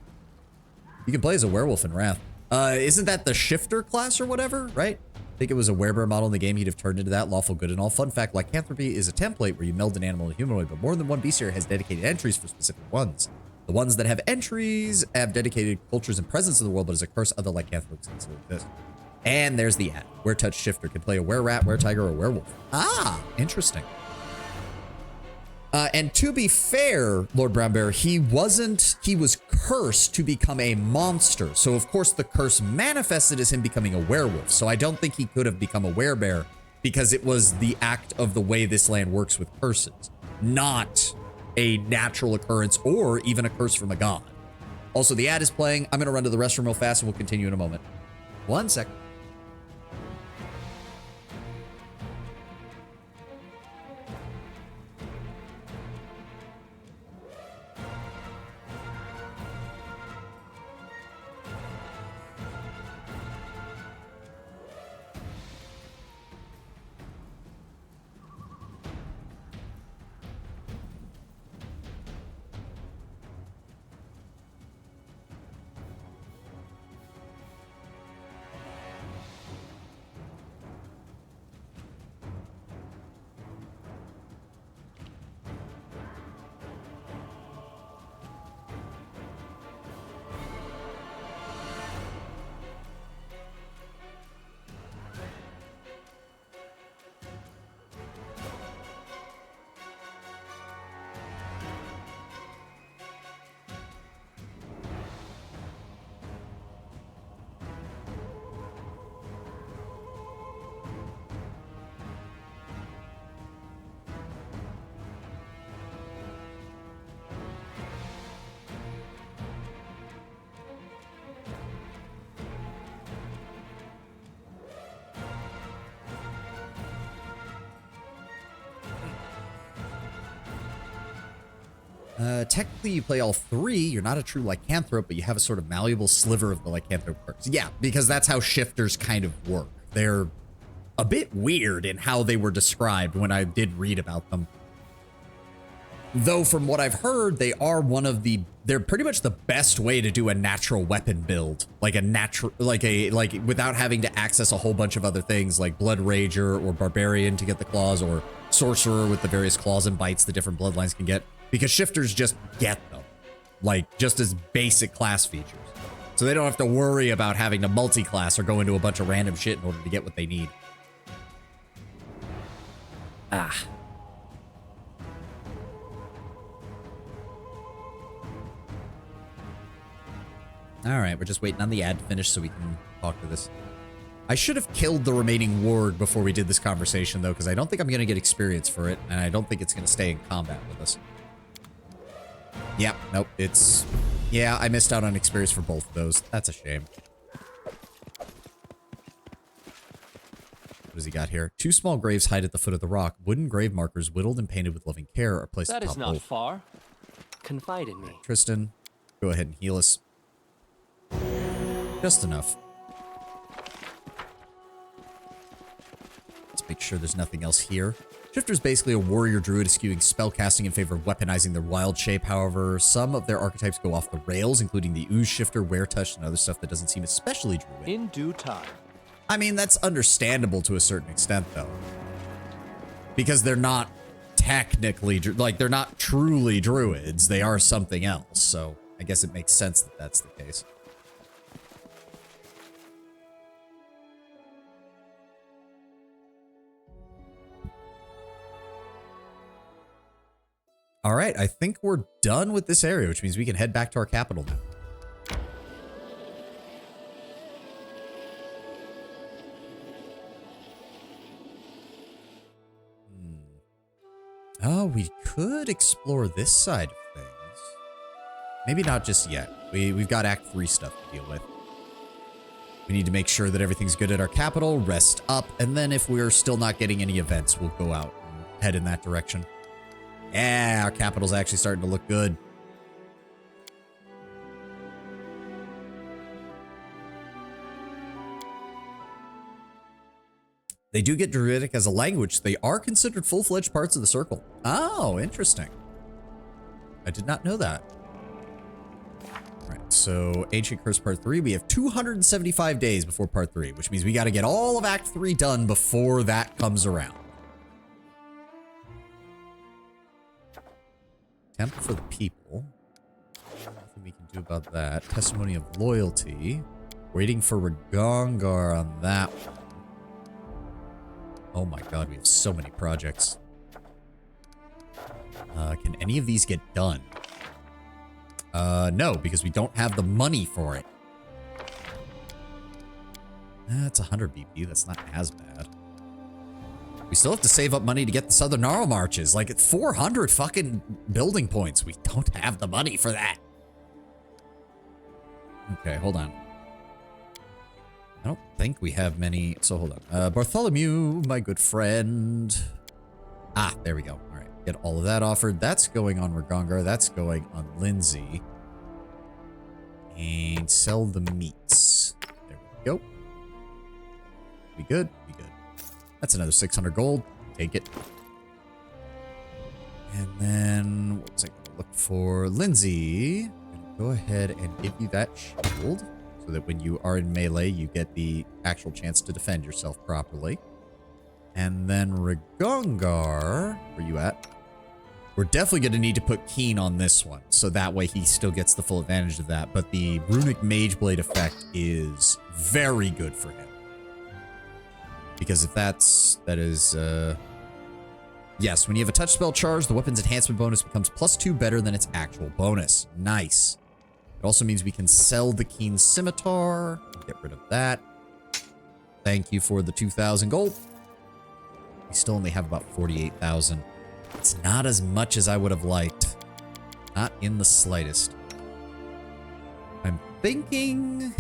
You can play as a werewolf in Wrath. Isn't that the Shifter class or whatever, right? I think it was a werebear model in the game. He'd have turned into that, lawful good and all. Fun fact, lycanthropy is a template where you meld an animal and humanoid, but more than one bestiary has dedicated entries for specific ones. The ones that have entries have dedicated cultures and presence in the world, but as a curse, other lycanthropes can still exist. And there's the ad. Were-touch Shifter can play a were-rat, were-tiger, or werewolf. Ah, interesting. And to be fair, Lord Brownbear, he was cursed to become a monster. So of course the curse manifested as him becoming a werewolf. So I don't think he could have become a werebear because it was the act of the way this land works with curses, not a natural occurrence or even a curse from a god. Also, the ad is playing. I'm going to run to the restroom real fast and we'll continue in a moment. 1 sec. Technically, you play all three. You're not a true lycanthrope, but you have a sort of malleable sliver of the lycanthrope curse. Yeah, because that's how shifters kind of work. They're a bit weird in how they were described when I did read about them. Though from what I've heard, they are they're pretty much the best way to do a natural weapon build. Like without having to access a whole bunch of other things like Blood Rager or Barbarian to get the claws, or Sorcerer with the various claws and bites the different bloodlines can get. Because shifters just get them, like just as basic class features. So they don't have to worry about having to multi-class or go into a bunch of random shit in order to get what they need. Ah. All right, we're just waiting on the ad to finish so we can talk to this. I should have killed the remaining ward before we did this conversation, though, because I don't think I'm going to get experience for it, and I don't think it's going to stay in combat with us. Yeah, nope, yeah, I missed out on experience for both of those. That's a shame. What does he got here? 2 small graves hide at the foot of the rock. Wooden grave markers whittled and painted with loving care are placed That atop is not both. far. Confide in me. Tristan, go ahead and heal us. Just enough. Let's make sure there's nothing else here. Shifter's basically a warrior druid eschewing spellcasting in favor of weaponizing their wild shape. However, some of their archetypes go off the rails, including the ooze shifter, weretouch, and other stuff that doesn't seem especially druid. In due time. I mean, that's understandable to a certain extent, though. Because they're not technically, like, they're not truly druids. They are something else, so I guess it makes sense that that's the case. All right, I think we're done with this area, which means we can head back to our capital now. Oh, we could explore this side of things. Maybe not just yet. We've got Act 3 stuff to deal with. We need to make sure that everything's good at our capital, rest up, and then if we're still not getting any events, we'll go out and head in that direction. Yeah, our capital's actually starting to look good. They do get Druidic as a language. They are considered full-fledged parts of the circle. Oh, interesting. I did not know that. All right, so Ancient Curse Part 3. We have 275 days before Part 3, which means we got to get all of Act 3 done before that comes around. Temple for the People. Nothing we can do about that. Testimony of Loyalty. Waiting for Ragongar on that one. Oh my god, we have so many projects. Can any of these get done? No, because we don't have the money for it. That's 100 BP. That's not as bad. We still have to save up money to get the Southern Gnarl Marches. Like, at 400 fucking building points. We don't have the money for that. Okay, hold on. I don't think we have many. So, hold on. Bartholomew, my good friend. Ah, there we go. All right. Get all of that offered. That's going on Ragongar. That's going on Lindsay. And sell the meats. There we go. We good? We good. That's another 600 gold. Take it. And then, what was I going to look for? Lindsay, I'm going to go ahead and give you that shield so that when you are in melee, you get the actual chance to defend yourself properly. And then Ragongar, where you at? We're definitely going to need to put Keen on this one, so that way he still gets the full advantage of that. But the Runic Mage Blade effect is very good for him. Because if that is, yes, when you have a touch spell charge, the weapon's enhancement bonus becomes +2 better than its actual bonus. Nice. It also means we can sell the Keen Scimitar. Get rid of that. Thank you for the 2,000 gold. We still only have about 48,000. It's not as much as I would have liked. Not in the slightest. I'm thinking...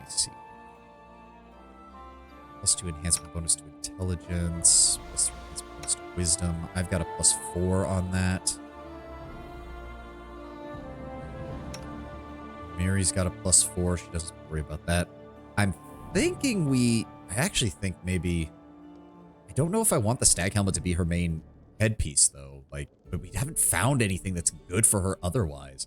See. +2 enhancement bonus to intelligence, +3 enhancement bonus to wisdom. I've got a +4 on that. Mary's got a +4. She doesn't worry about that. I'm thinking I actually think maybe, I don't know if I want the stag helmet to be her main headpiece though. Like, but we haven't found anything that's good for her otherwise.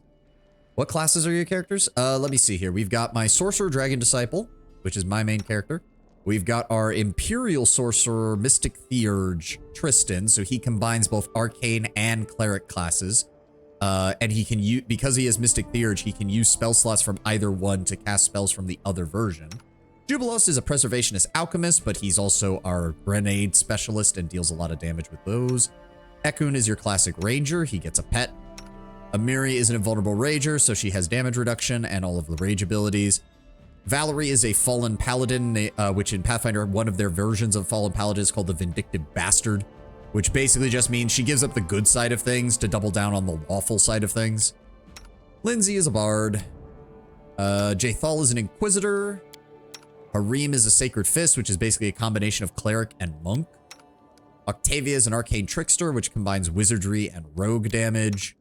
What classes are your characters? Let me see here. We've got my Sorcerer Dragon Disciple, which is my main character. We've got our Imperial Sorcerer Mystic Theurge Tristan, so he combines both Arcane and Cleric classes. And he can use, because he has Mystic Theurge, he can use spell slots from either one to cast spells from the other version. Jubilos is a Preservationist Alchemist, but he's also our Grenade Specialist and deals a lot of damage with those. Ekun is your classic Ranger. He gets a pet. Amiri is an Invulnerable Rager, so she has damage reduction and all of the rage abilities. Valerie is a Fallen Paladin, which in Pathfinder, one of their versions of Fallen Paladin is called the Vindictive Bastard, which basically just means she gives up the good side of things to double down on the lawful side of things. Lindsay is a Bard. Jathal is an Inquisitor. Harim is a Sacred Fist, which is basically a combination of Cleric and Monk. Octavia is an Arcane Trickster, which combines Wizardry and Rogue damage.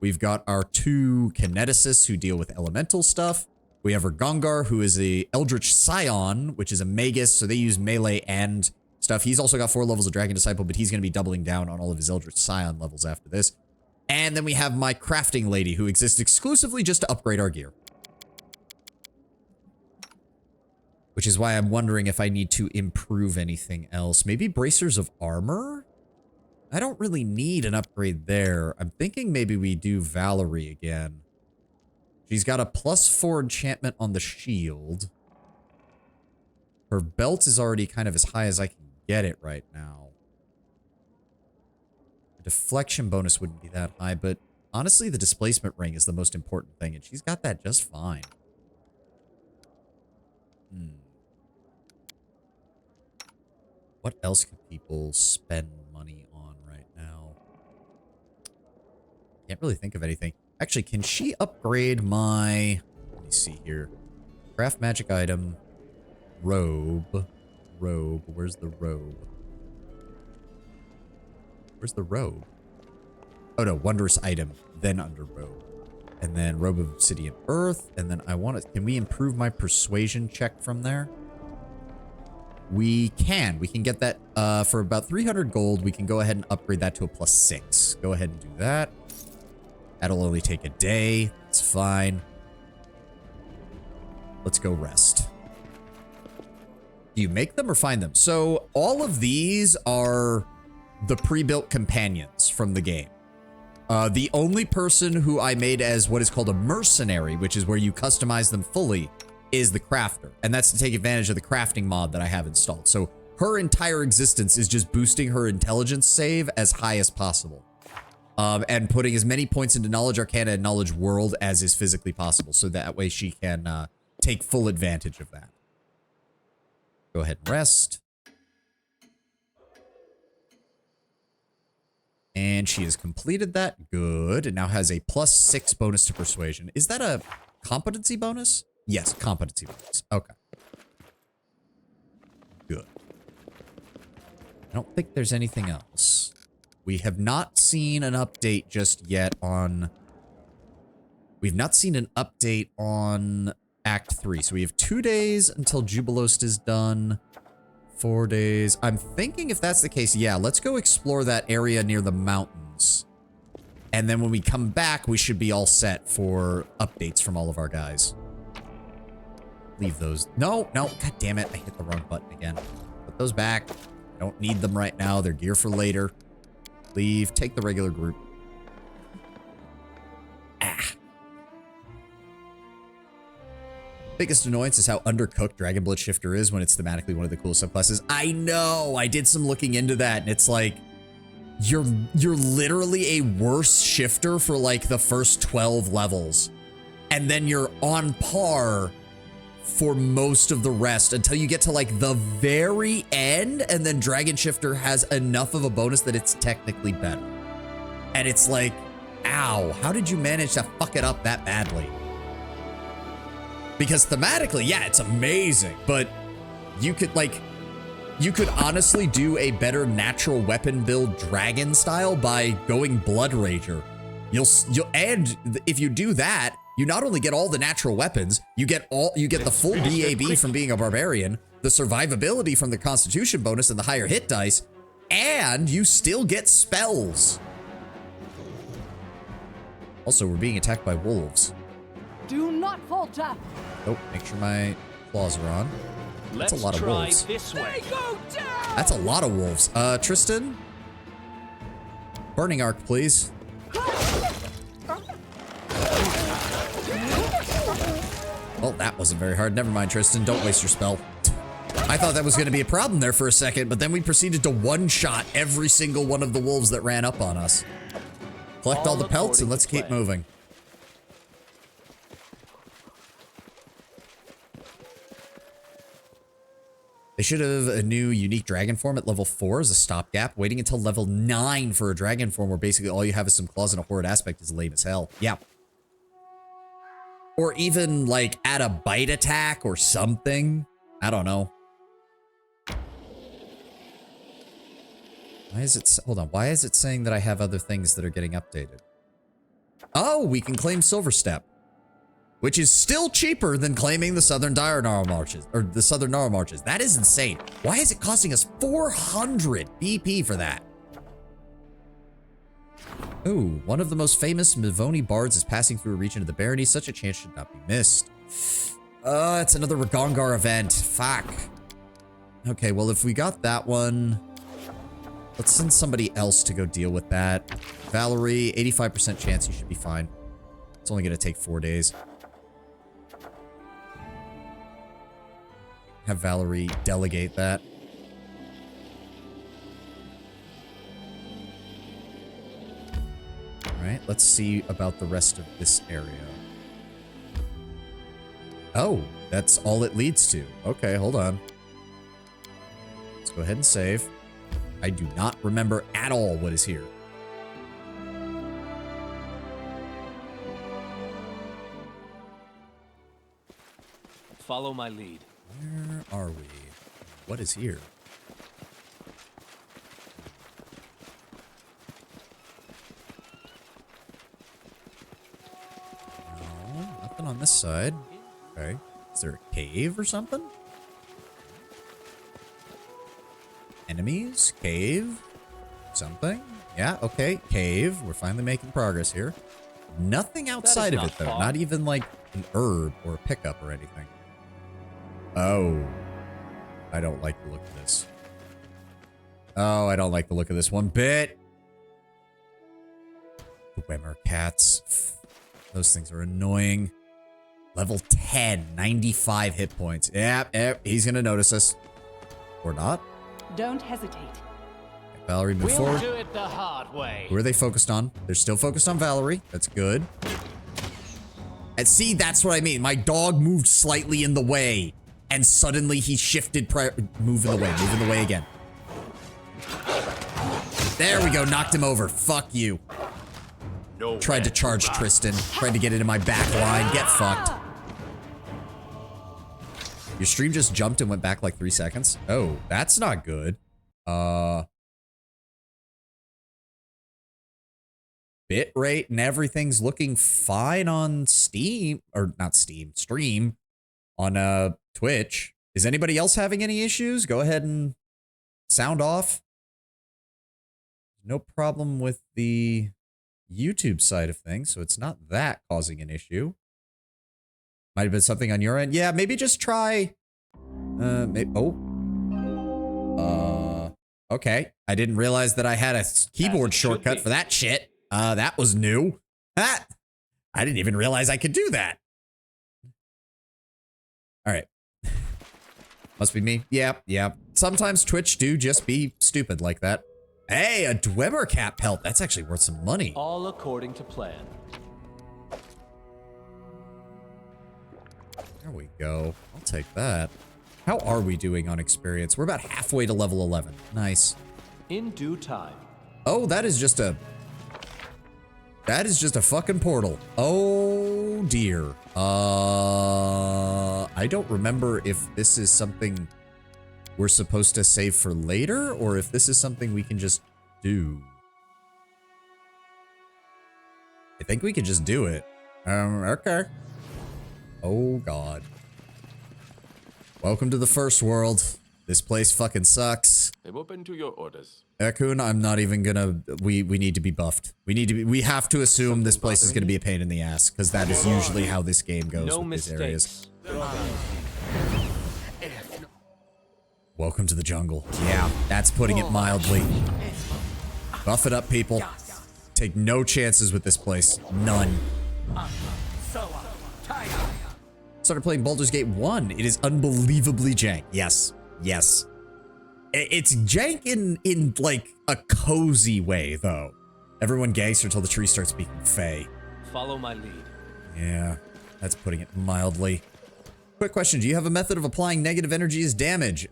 We've got our 2 Kineticists who deal with elemental stuff. We have our Gongar, who is a Eldritch Scion, which is a Magus, so they use melee and stuff. He's also got 4 levels of Dragon Disciple, but he's going to be doubling down on all of his Eldritch Scion levels after this. And then we have my Crafting Lady, who exists exclusively just to upgrade our gear. Which is why I'm wondering if I need to improve anything else. Maybe Bracers of Armor? I don't really need an upgrade there. I'm thinking maybe we do Valerie again. She's got a +4 enchantment on the shield. Her belt is already kind of as high as I can get it right now. The deflection bonus wouldn't be that high, but honestly, the displacement ring is the most important thing, and she's got that just fine. What else could people spend money on right now? Can't really think of anything. Actually, can she upgrade my... Let me see here. Craft magic item. Robe. Robe. Where's the robe? Where's the robe? Oh no, wondrous item. Then under robe. And then robe of obsidian earth. And then I want to... Can we improve my persuasion check from there? We can. We can get that for about 300 gold. We can go ahead and upgrade that to a +6. Go ahead and do that. That'll only take a day. It's fine. Let's go rest. Do you make them or find them? So all of these are the pre-built companions from the game. The only person who I made as what is called a mercenary, which is where you customize them fully, is the crafter, and that's to take advantage of the crafting mod that I have installed. So her entire existence is just boosting her intelligence save as high as possible, and putting as many points into knowledge arcana and knowledge world as is physically possible, so that way she can take full advantage of that. Go ahead and rest. And she has completed that. Good. And now has a +6 bonus to persuasion. Is that a competency bonus? Yes, competency bonus. Okay. Good. I don't think there's anything else. We have not seen an update just yet on... We've not seen an update on Act 3. So we have 2 days until Jubilost is done. 4 days. I'm thinking if that's the case, yeah, let's go explore that area near the mountains. And then when we come back, we should be all set for updates from all of our guys. Leave those. No, no. God damn it. I hit the wrong button again. Put those back. I don't need them right now. They're gear for later. Leave. Take the regular group. Ah. Biggest annoyance is how undercooked Dragon Blood Shifter is when it's thematically one of the coolest subclasses. I know. I did some looking into that, and it's like you're literally a worse shifter for like the first 12 levels, and then you're on par for most of the rest until you get to like the very end, and then Dragon Shifter has enough of a bonus that it's technically better. And it's like, ow, how did you manage to fuck it up that badly? Because thematically, yeah, it's amazing, but you could honestly do a better natural weapon build dragon style by going Blood Rager. And if you do that, you not only get all the natural weapons, you get the full BAB from being a barbarian, the survivability from the constitution bonus and the higher hit dice, and you still get spells. Also, we're being attacked by wolves. Do not falter. Oh, make sure my claws are on. That's a lot of wolves. This way. That's a lot of wolves. Tristan? Burning Arc, please. Well, that wasn't very hard. Never mind, Tristan. Don't waste your spell. I thought that was going to be a problem there for a second, but then we proceeded to one-shot every single one of the wolves that ran up on us. Collect all the pelts and let's keep moving. They should have a new unique dragon form at level 4 as a stopgap. Waiting until level 9 for a dragon form where basically all you have is some claws and a horrid aspect is lame as hell. Yeah. Or even, like, add a bite attack or something. I don't know. Why is it... Hold on. Why is it saying that I have other things that are getting updated? Oh, we can claim Silver Step. Which is still cheaper than claiming the Southern Dire Gnarl Marches. Or the Southern Gnarl Marches. That is insane. Why is it costing us 400 BP for that? Ooh, one of the most famous Mivoni bards is passing through a region of the Barony. Such a chance should not be missed. It's another Ragongar event. Fuck. Okay, well, if we got that one, let's send somebody else to go deal with that. Valerie, 85% chance you should be fine. It's only going to take 4 days. Have Valerie delegate that. Alright, let's see about the rest of this area. Oh, that's all it leads to. Okay, hold on. Let's go ahead and save. I do not remember at all what is here. Follow my lead. Where are we? What is here? No, nothing on this side. Okay. Is there a cave or something? Enemies? Cave? Something? Yeah, okay. Cave. We're finally making progress here. Nothing outside of it, though. Not even, like, an herb or a pickup or anything. Oh. I don't like the look of this. Oh, I don't like the look of this one bit. Dwemer cats. Those things are annoying. Level 10, 95 hit points. Yep, he's gonna notice us. Or not. Don't hesitate. Okay, Valerie, move forward. We'll do it the hard way. Who are they focused on? They're still focused on Valerie. That's good. And see, that's what I mean. My dog moved slightly in the way. And suddenly he shifted, moving the way again. There we go, knocked him over. Fuck you. No. Tried to charge Tristan. Tried to get into my back line. Get fucked. Your stream just jumped and went back like 3 seconds. Oh, that's not good. Bitrate and everything's looking fine on Steam. Or not Steam, stream. On Twitch. Is anybody else having any issues? Go ahead and sound off. No problem with the YouTube side of things, so it's not that causing an issue. Might have been something on your end. Yeah, maybe just try... Okay. I didn't realize that I had a keyboard shortcut for that shit. That was new. I didn't even realize I could do that. Alright. Must be me. Yeah. Sometimes Twitch do just be stupid like that. Hey, a Dwemer cat pelt. That's actually worth some money. All according to plan. There we go. I'll take that. How are we doing on experience? We're about halfway to level 11. Nice. In due time. Oh, that is just a fucking portal. Oh, dear. I don't remember if this is something we're supposed to save for later, or if this is something we can just do. I think we could just do it. Okay. Oh, God. Welcome to the first world. This place fucking sucks. I'm open to your orders. Ekun, I'm not even gonna... We need to be buffed. We have to assume this place is gonna be a pain in the ass, because that is usually how this game goes with these areas. Welcome to the jungle. Yeah, that's putting it mildly. Buff it up, people. Take no chances with this place. None. Started playing Baldur's Gate 1. It is unbelievably jank. Yes. It's jank in like a cozy way, though. Everyone gangster until the tree starts speaking Fey. Follow my lead. Yeah, that's putting it mildly. Quick question, do you have a method of applying negative energy as damage?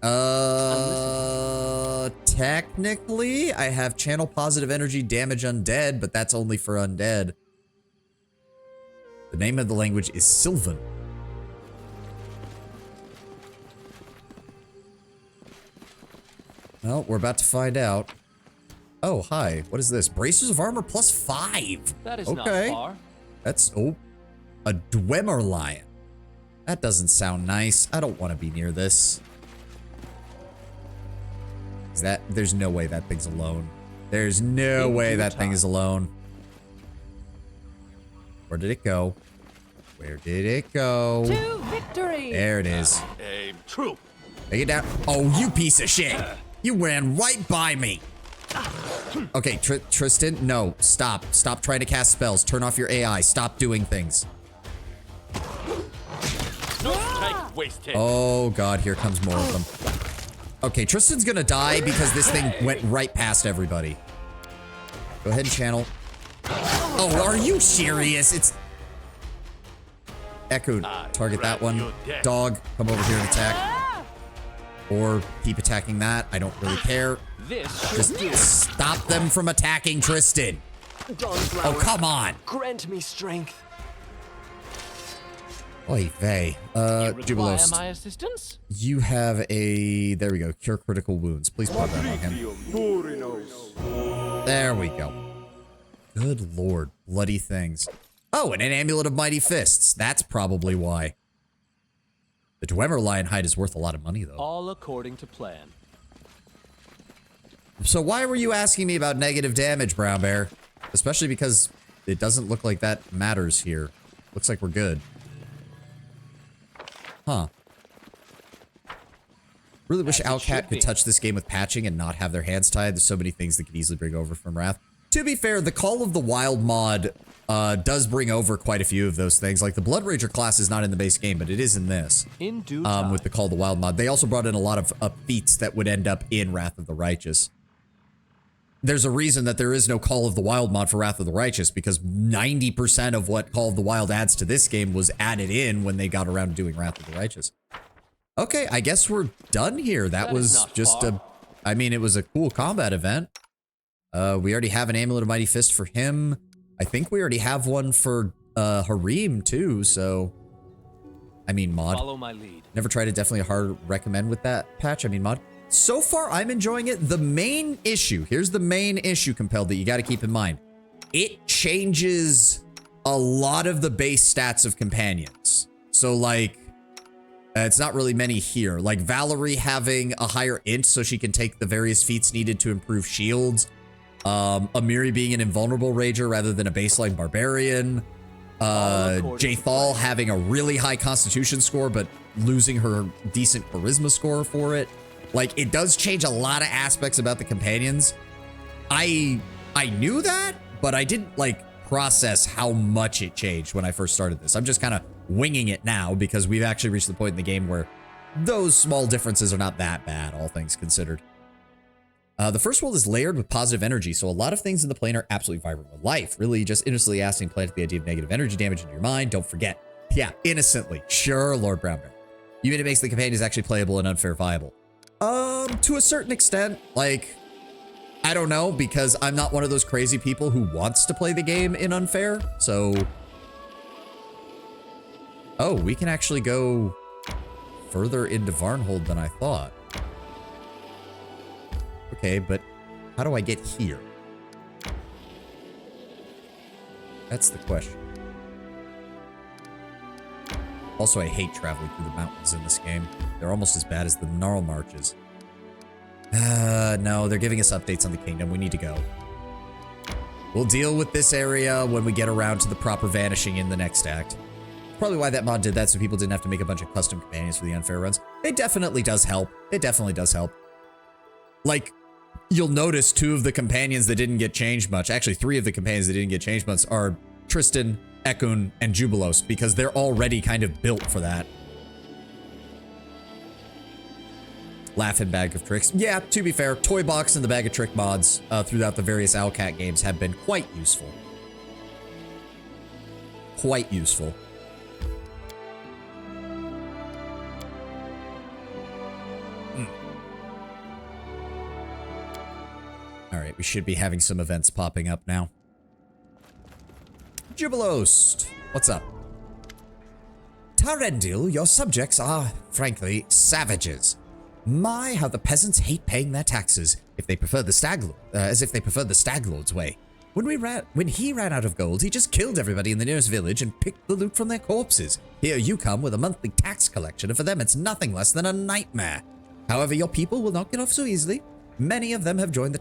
Technically, I have channel positive energy damage undead, but that's only for undead. The name of the language is Sylvan. Well, we're about to find out. Oh, hi. What is this? Bracers of armor plus 5. That is okay. not far. That's, oh, a Dwemer lion. That doesn't sound nice. I don't want to be near this. Is that, there's no way that thing's alone. There's no way that thing is alone. Where did it go? Where did it go? To victory! There it is. True. Take it down. Oh, you piece of shit. You ran right by me. Okay, Tristan, no. Stop. Stop trying to cast spells. Turn off your AI. Stop doing things. No strike wasted. Oh, God. Here comes more of them. Okay, Tristan's gonna die because this thing went right past everybody. Go ahead and channel. Oh, are you serious? It's... Echo, target that one. Dog, come over here and attack. Or keep attacking that. I don't really care. This Just stop them from attacking Tristan. Oh, come on. Grant me strength. Oy vey. Require Jubilos. my assistance? You have a... There we go. Cure critical wounds. Please put that on him. There we go. Good lord. Bloody things. Oh, and an amulet of mighty fists. That's probably why. The Dwemer lion hide is worth a lot of money, though. all according to plan. So why were you asking me about negative damage, Brown Bear? Especially because it doesn't look like that matters here. Looks like we're good. Huh. Really wish Owlcat could touch this game with patching and not have their hands tied. There's so many things that could easily bring over from Wrath. To be fair, the Call of the Wild mod does bring over quite a few of those things. Like the Blood Rager class is not in the base game, but it is in this. In due time. With the Call of the Wild mod. They also brought in a lot of feats that would end up in Wrath of the Righteous. There's a reason that there is no Call of the Wild mod for Wrath of the Righteous, because 90% of what Call of the Wild adds to this game was added in when they got around to doing Wrath of the Righteous. Okay, I guess we're done here. That was just far. I mean, it was a cool combat event. We already have an Amulet of Mighty Fist for him. I think we already have one for Harim too, so... I mean, mod. Follow my lead. Never tried it, definitely a hard recommend with that patch. I mean, mod. So far, I'm enjoying it. The main issue, here's the main issue, Compelled, that you got to keep in mind. It changes a lot of the base stats of companions. So, like, it's not really many here. Like, Valerie having a higher int so she can take the various feats needed to improve shields. Amiri being an invulnerable rager rather than a baseline barbarian. Jaethal having a really high constitution score, but losing her decent charisma score for it. Like, it does change a lot of aspects about the companions. I knew that, but I didn't, like, process how much it changed when I first started this. I'm just kind of winging it now because we've actually reached the point in the game where those small differences are not that bad, all things considered. The first world is layered with positive energy, so a lot of things in the plane are absolutely vibrant with life. Really just innocently asking plant the idea of negative energy damage into your mind. Don't forget. Yeah, innocently. Sure, Lord Brownbear. You mean it makes the companions actually playable and unfair viable? To a certain extent, like, I don't know, because I'm not one of those crazy people who wants to play the game in unfair, so... Oh, we can actually go further into Varnhold than I thought. Okay, but how do I get here? That's the question. Also, I hate traveling through the mountains in this game. They're almost as bad as the Gnarl Marches. No, they're giving us updates on the kingdom. We need to go. We'll deal with this area when we get around to the proper vanishing in the next act. Probably why that mod did that, so people didn't have to make a bunch of custom companions for the unfair runs. It definitely does help. It definitely does help. Like, you'll notice 2 of the companions that didn't get changed much, actually 3 of the companions that didn't get changed much are Tristan, Ekun, and Jubilos, because they're already kind of built for that. Laughing Bag of Tricks. Yeah, to be fair, Toy Box and the Bag of Trick mods throughout the various Owlcat games have been quite useful. Quite useful. Alright, we should be having some events popping up now. Jubilost! What's up? Tarendil, your subjects are, frankly, savages. My, how the peasants hate paying their taxes if they prefer the as if they prefer the stag lord's way. When he ran out of gold, he just killed everybody in the nearest village and picked the loot from their corpses. Here you come with a monthly tax collection, and for them it's nothing less than a nightmare. However, your people will not get off so easily. Many of them have joined the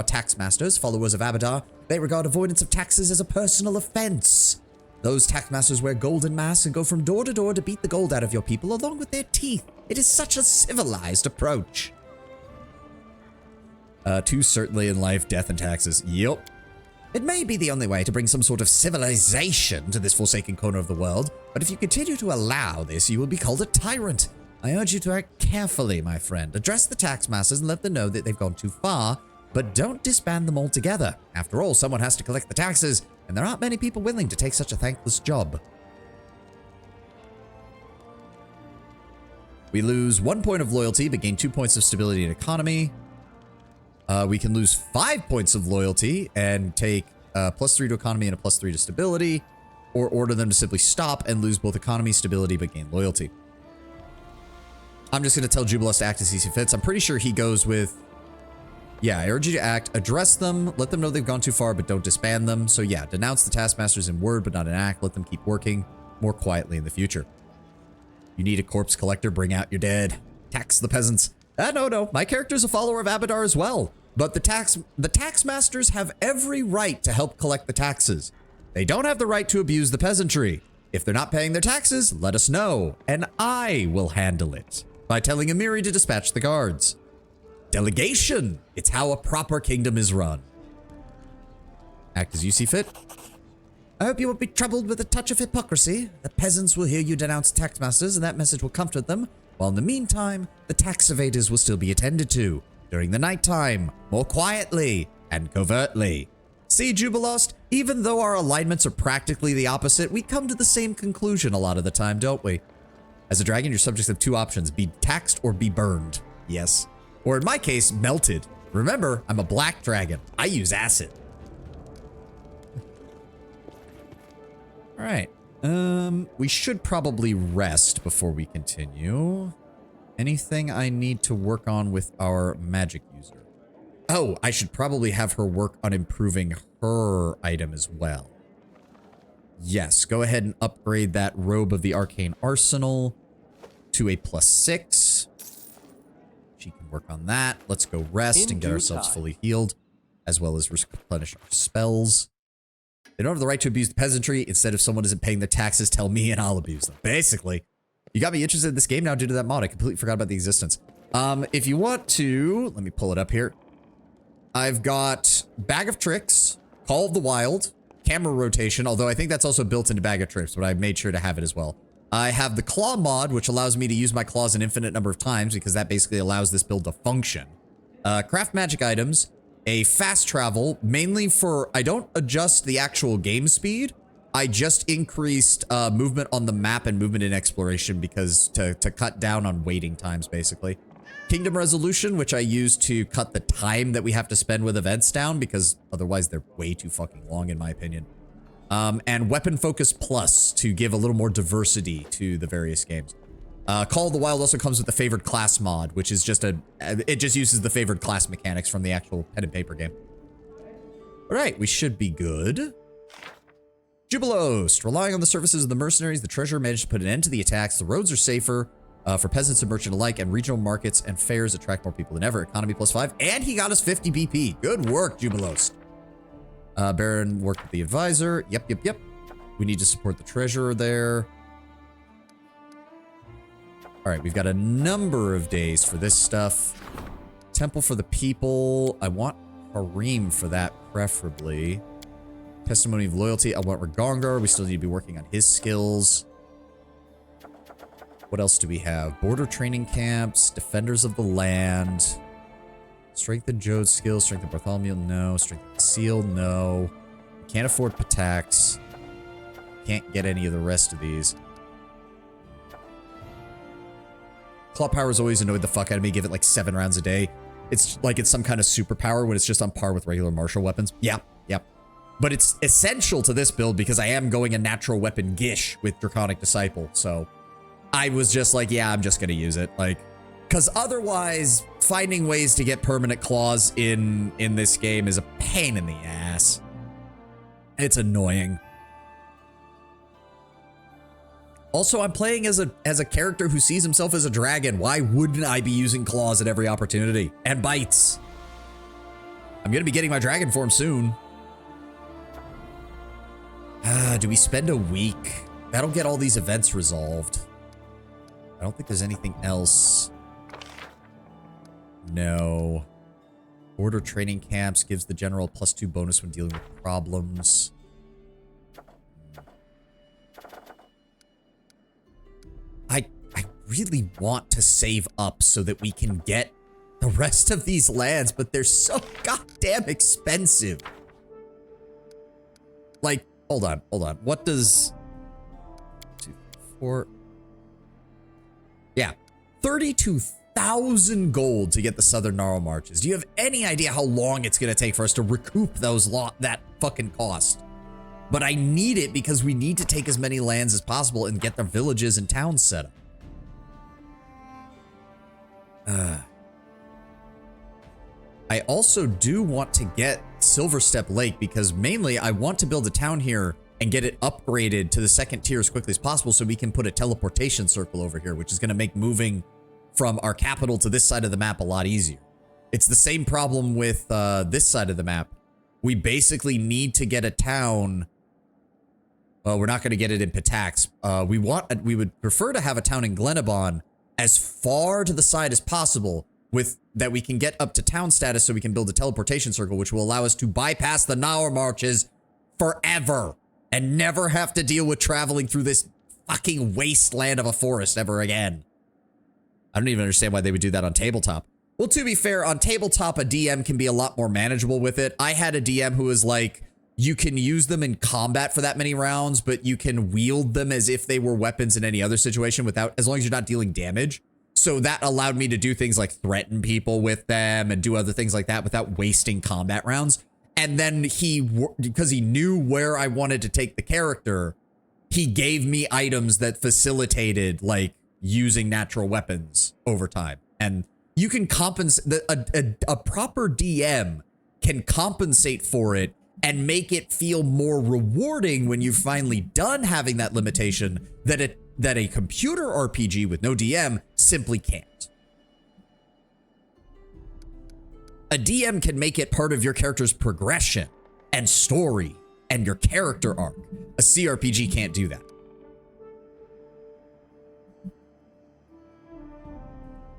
tax masters, followers of Abadar. They regard avoidance of taxes as a personal offense. Those tax masters wear golden masks and go from door to door to beat the gold out of your people along with their teeth. It is such a civilized approach. Two certainly in life, death and taxes. Yup. It may be the only way to bring some sort of civilization to this forsaken corner of the world, but if you continue to allow this, you will be called a tyrant. I urge you to act carefully, my friend. Address the tax masters and let them know that they've gone too far, but don't disband them altogether. After all, someone has to collect the taxes, and there aren't many people willing to take such a thankless job. We lose 1 point of loyalty, but gain 2 points of stability and economy. We can lose 5 points of loyalty and take +3 to economy and a +3 to stability, or order them to simply stop and lose both economy, stability, but gain loyalty. I'm just going to tell Jubilos to act as he sees fit. I'm pretty sure he goes with, yeah, I urge you to act, address them, let them know they've gone too far, but don't disband them. So yeah, denounce the taskmasters in word, but not in act. Let them keep working more quietly in the future. You need a corpse collector, bring out your dead. Tax the peasants. No, my character's a follower of Abadar as well. But the tax masters have every right to help collect the taxes. They don't have the right to abuse the peasantry. If they're not paying their taxes, let us know, and I will handle it by telling Amiri to dispatch the guards. Delegation. It's how a proper kingdom is run. Act as you see fit. I hope you won't be troubled with a touch of hypocrisy. The peasants will hear you denounce tax masters, and that message will comfort them. While in the meantime, the tax evaders will still be attended to during the nighttime, more quietly and covertly. See, Jubilost, even though our alignments are practically the opposite, we come to the same conclusion a lot of the time, don't we? As a dragon, your subjects have two options: be taxed or be burned. Yes. Or in my case, melted. Remember, I'm a black dragon. I use acid. All right. We should probably rest before we continue. Anything I need to work on with our magic user? Oh, I should probably have her work on improving her item as well. Yes, go ahead and upgrade that Robe of the Arcane Arsenal to a +6. She can work on that. Let's go rest and get ourselves fully healed, as well as replenish our spells. They don't have the right to abuse the peasantry. Instead, if someone isn't paying their taxes, tell me and I'll abuse them. Basically, you got me interested in this game now due to that mod. I completely forgot about the existence. If you want to, let me pull it up here. I've got Bag of Tricks, Call of the Wild, Camera Rotation, although I think that's also built into Bag of Tricks, but I made sure to have it as well. I have the Claw mod, which allows me to use my claws an infinite number of times because that basically allows this build to function. Craft magic items, a fast travel, mainly for, I don't adjust the actual game speed. I just increased movement on the map and movement in exploration because to cut down on waiting times, basically. Kingdom Resolution, which I use to cut the time that we have to spend with events down because otherwise they're way too fucking long in my opinion. And Weapon Focus Plus to give a little more diversity to the various games. Call of the Wild also comes with the Favored Class mod, which is just it just uses the favored class mechanics from the actual pen and paper game. All right, we should be good. Jubilost, relying on the services of the mercenaries, the treasurer managed to put an end to the attacks. The roads are safer for peasants and merchant alike, and regional markets and fairs attract more people than ever. Economy +5, and he got us 50 BP. Good work, Jubilost. Baron worked with the advisor. Yep. We need to support the treasurer there. All right, we've got a number of days for this stuff. Temple for the people. I want Harim for that, preferably. Testimony of Loyalty. I want Ragongar. We still need to be working on his skills. What else do we have? Border training camps. Defenders of the land. Strengthen Jode's skills. Strengthen Bartholomew. No. Strengthen Seal. No. Can't afford Patax. Can't get any of the rest of these. Claw Power's always annoyed the fuck out of me. Give it like 7 rounds a day. It's like it's some kind of superpower when it's just on par with regular martial weapons. Yep. But it's essential to this build because I am going a natural weapon Gish with Draconic Disciple. So I was just like, yeah, I'm just going to use it. Like, because otherwise finding ways to get permanent claws in this game is a pain in the ass. It's annoying. Also, I'm playing as a character who sees himself as a dragon. Why wouldn't I be using claws at every opportunity? And bites. I'm going to be getting my dragon form soon. Do we spend a week? That'll get all these events resolved. I don't think there's anything else. No. Order training camps gives the general +2 bonus when dealing with problems. I really want to save up so that we can get the rest of these lands, but they're so goddamn expensive. Like, hold on. What does 2, 4? Yeah, 32,000 gold to get the Southern Gnarl Marches. Do you have any idea how long it's going to take for us to recoup that fucking cost? But I need it because we need to take as many lands as possible and get the villages and towns set up. I also do want to get Silverstep Lake because mainly I want to build a town here and get it upgraded to the 2nd tier as quickly as possible so we can put a teleportation circle over here, which is going to make moving from our capital to this side of the map a lot easier. It's the same problem with this side of the map. We basically need to get a town. Well, we're not going to get it in Pitax. We would prefer to have a town in Glenabon as far to the side as possible with that we can get up to town status so we can build a teleportation circle, which will allow us to bypass the Gnarl Marches forever and never have to deal with traveling through this fucking wasteland of a forest ever again. I don't even understand why they would do that on tabletop. Well, to be fair, on tabletop, a DM can be a lot more manageable with it. I had a DM who was like, you can use them in combat for that many rounds, but you can wield them as if they were weapons in any other situation as long as you're not dealing damage. So that allowed me to do things like threaten people with them and do other things like that without wasting combat rounds. And then because he knew where I wanted to take the character, he gave me items that facilitated like using natural weapons over time. And you can compensate, a proper DM can compensate for it and make it feel more rewarding when you've finally done having that limitation that a computer RPG with no DM simply can't. A DM can make it part of your character's progression and story and your character arc. A CRPG can't do that.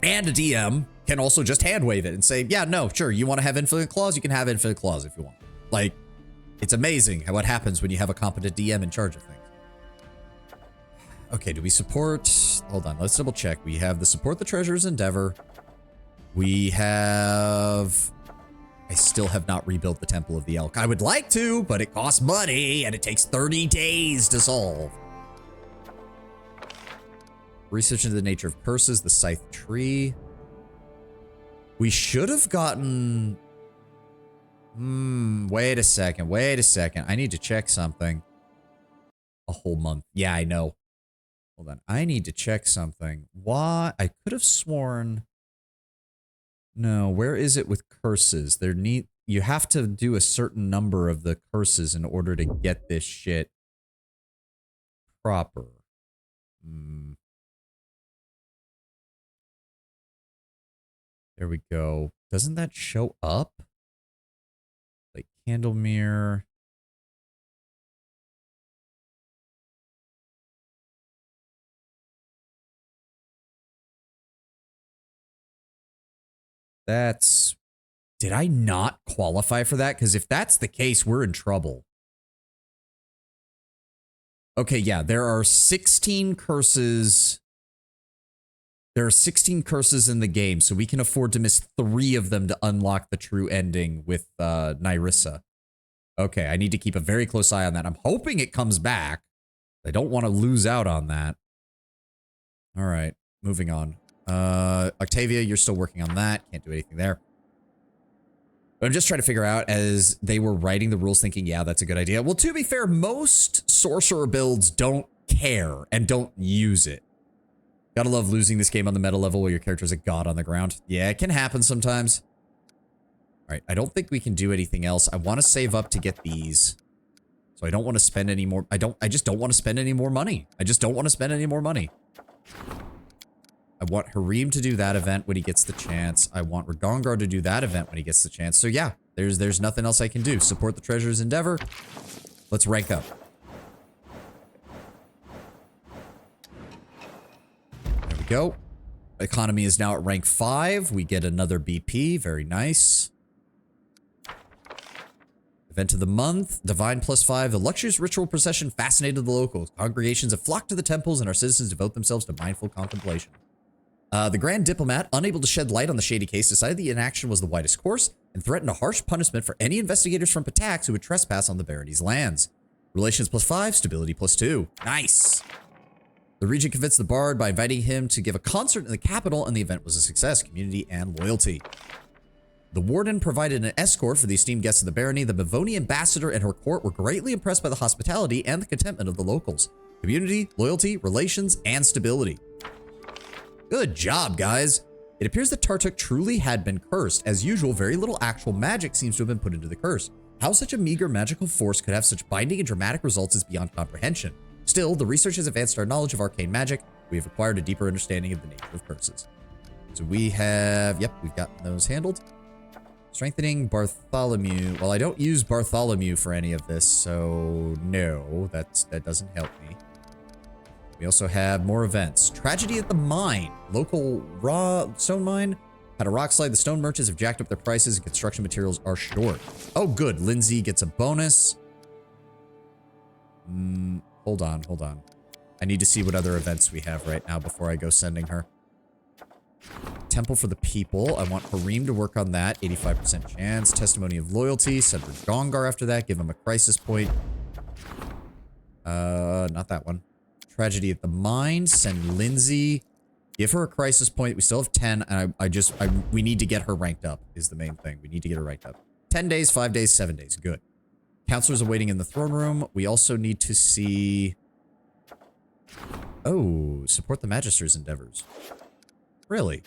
And a DM can also just hand wave it and say, yeah, no, sure, you want to have infinite claws? You can have infinite claws if you want. Like, it's amazing what happens when you have a competent DM in charge of things. Okay, do we support... Hold on, let's double check. We have the support the treasures endeavor. We have... I still have not rebuilt the Temple of the Elk. I would like to, but it costs money and it takes 30 days to solve. Research into the nature of curses, the Scythe Tree. We should have gotten... wait a second. I need to check something. A whole month. Yeah, I know. Hold on. I need to check something. Why? I could have sworn... No, where is it with curses? You have to do a certain number of the curses in order to get this shit proper. There we go. Doesn't that show up? Like Candlemere. Did I not qualify for that? Because if that's the case, we're in trouble. Okay, yeah, there are 16 curses. There are 16 curses in the game, so we can afford to miss 3 of them to unlock the true ending with Nyrissa. Okay, I need to keep a very close eye on that. I'm hoping it comes back. I don't want to lose out on that. All right, moving on. Octavia, you're still working on that. Can't do anything there. But I'm just trying to figure out as they were writing the rules thinking, yeah, that's a good idea. Well, to be fair, most sorcerer builds don't care and don't use it. Gotta love losing this game on the meta level where your character's a god on the ground. Yeah, it can happen sometimes. All right, I don't think we can do anything else. I want to save up to get these. So I don't want to spend any more. I just don't want to spend any more money. I just don't want to spend any more money. I want Harim to do that event when he gets the chance. I want Ragongar to do that event when he gets the chance. So yeah, there's nothing else I can do. Support the Treasurer's endeavor. Let's rank up. There we go. Economy is now at rank 5. We get another BP. Very nice. Event of the month, Divine +5. The luxurious ritual procession fascinated the locals. Congregations have flocked to the temples and our citizens devote themselves to mindful contemplation. The Grand Diplomat, unable to shed light on the shady case, decided the inaction was the widest course and threatened a harsh punishment for any investigators from Patax who would trespass on the barony's lands. Relations +5, stability +2. Nice! The regent convinced the bard by inviting him to give a concert in the capital, and the event was a success, community and loyalty. The warden provided an escort for the esteemed guests of the barony. The Bavoni ambassador and her court were greatly impressed by the hospitality and the contentment of the locals. Community, loyalty, relations, and stability. Good job, guys. It appears that Tartuk truly had been cursed. As usual, very little actual magic seems to have been put into the curse. How such a meager magical force could have such binding and dramatic results is beyond comprehension. Still, the research has advanced our knowledge of arcane magic. We have acquired a deeper understanding of the nature of curses. So we have, yep, we've gotten those handled. Strengthening Bartholomew. Well, I don't use Bartholomew for any of this, so no, that doesn't help me. We also have more events. Tragedy at the mine. Local raw stone mine had a rock slide. The stone merchants have jacked up their prices and construction materials are short. Oh, good. Lindsay gets a bonus. Hold on. I need to see what other events we have right now before I go sending her. Temple for the People. I want Harim to work on that. 85% chance. Testimony of Loyalty. Send Gongar after that. Give him a crisis point. Not that one. Tragedy at the Mine. Send Lindsay. Give her a crisis point. We still have 10. And we need to get her ranked up is the main thing. We need to get her ranked up. 10 days, 5 days, 7 days. Good. Counselors are waiting in the throne room. We also need to see... Oh, support the Magister's endeavors. Really?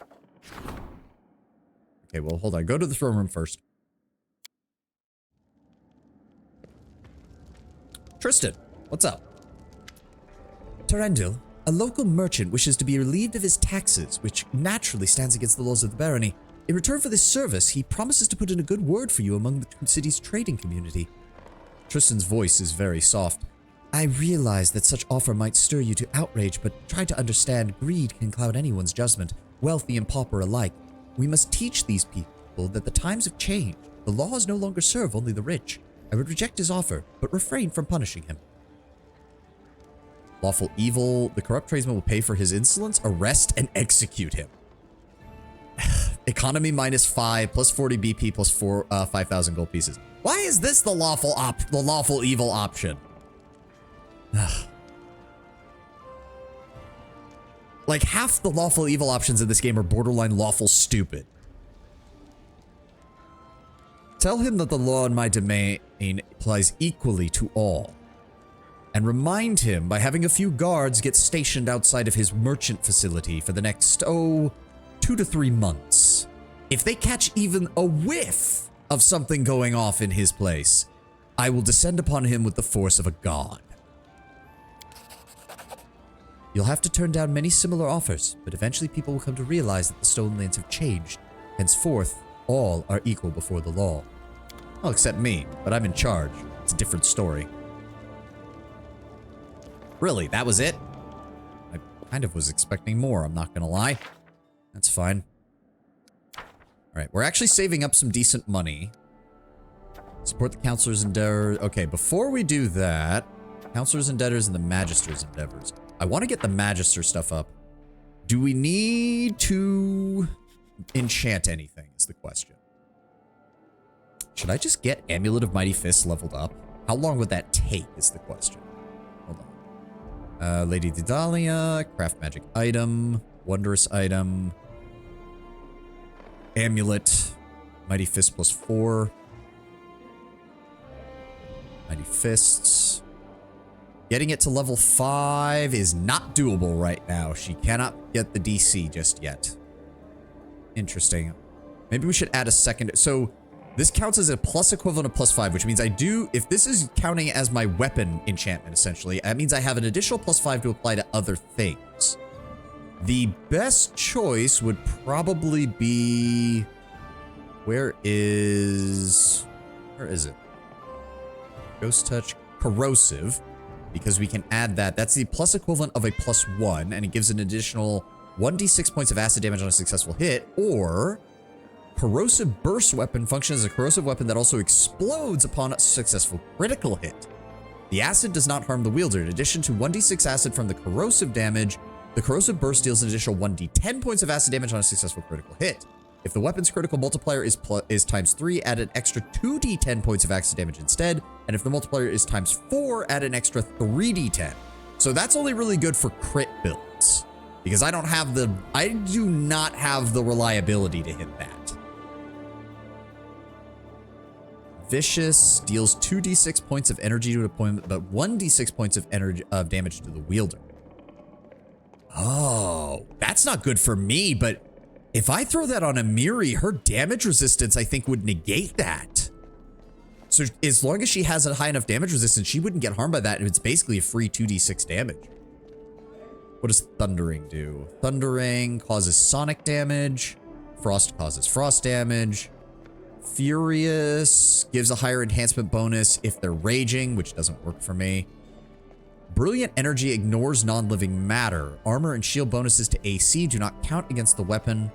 Okay, well, hold on. Go to the throne room first. Tristan, what's up? Tarendil, a local merchant wishes to be relieved of his taxes, which naturally stands against the laws of the barony. In return for this service, he promises to put in a good word for you among the city's trading community. Tristan's voice is very soft. I realize that such offer might stir you to outrage, but try to understand greed can cloud anyone's judgment, wealthy and pauper alike. We must teach these people that the times have changed. The laws no longer serve only the rich. I would reject his offer, but refrain from punishing him. Lawful evil. The corrupt tradesman will pay for his insolence, arrest, and execute him. Economy -5, plus 40 BP, plus 5,000 gold pieces. Why is this the lawful evil option? Like, half the lawful evil options in this game are borderline lawful stupid. Tell him that the law in my domain applies equally to all. And remind him by having a few guards get stationed outside of his merchant facility for the next, 2 to 3 months. If they catch even a whiff of something going off in his place, I will descend upon him with the force of a god. You'll have to turn down many similar offers, but eventually people will come to realize that the Stone Lands have changed. Henceforth, all are equal before the law. Well, except me, but I'm in charge. It's a different story. Really, that was it? I kind of was expecting more, I'm not gonna lie. That's fine. Alright, we're actually saving up some decent money. Support the Counselor's Endeavor. Okay, before we do that, Counselor's Endeavors and the Magister's Endeavors. I want to get the Magister stuff up. Do we need to enchant anything is the question. Should I just get Amulet of Mighty Fists leveled up? How long would that take is the question. Hold on. Lady Didalia, craft magic item, wondrous item, amulet, Mighty Fist plus 4. Mighty Fists. Getting it to level 5 is not doable right now. She cannot get the DC just yet. Interesting. Maybe we should add a second. So this counts as a plus equivalent of plus 5, which means I do, if this is counting as my weapon enchantment, essentially, that means I have an additional plus 5 to apply to other things. The best choice would probably be, where is it? Ghost Touch, Corrosive, because we can add that. That's the plus equivalent of a plus 1, and it gives an additional 1d6 points of acid damage on a successful hit, or Corrosive Burst Weapon functions as a corrosive weapon that also explodes upon a successful critical hit. The acid does not harm the wielder. In addition to 1d6 acid from the corrosive damage, the Corrosive Burst deals an additional 1d10 points of acid damage on a successful critical hit. If the weapon's critical multiplier is times 3, add an extra 2d10 points of acid damage instead, and if the multiplier is times 4, add an extra 3d10. So that's only really good for crit builds, because I do not have the reliability to hit that. Vicious deals 2d6 points of energy to an opponent, but 1d6 points of damage to the wielder. Oh, that's not good for me, but if I throw that on Amiri, her damage resistance, I think, would negate that. So as long as she has a high enough damage resistance, she wouldn't get harmed by that, and it's basically a free 2d6 damage. What does Thundering do? Thundering causes sonic damage. Frost causes frost damage. Furious gives a higher enhancement bonus if they're raging, which doesn't work for me. Brilliant Energy ignores non-living matter. Armor and shield bonuses to AC do not count against the weapon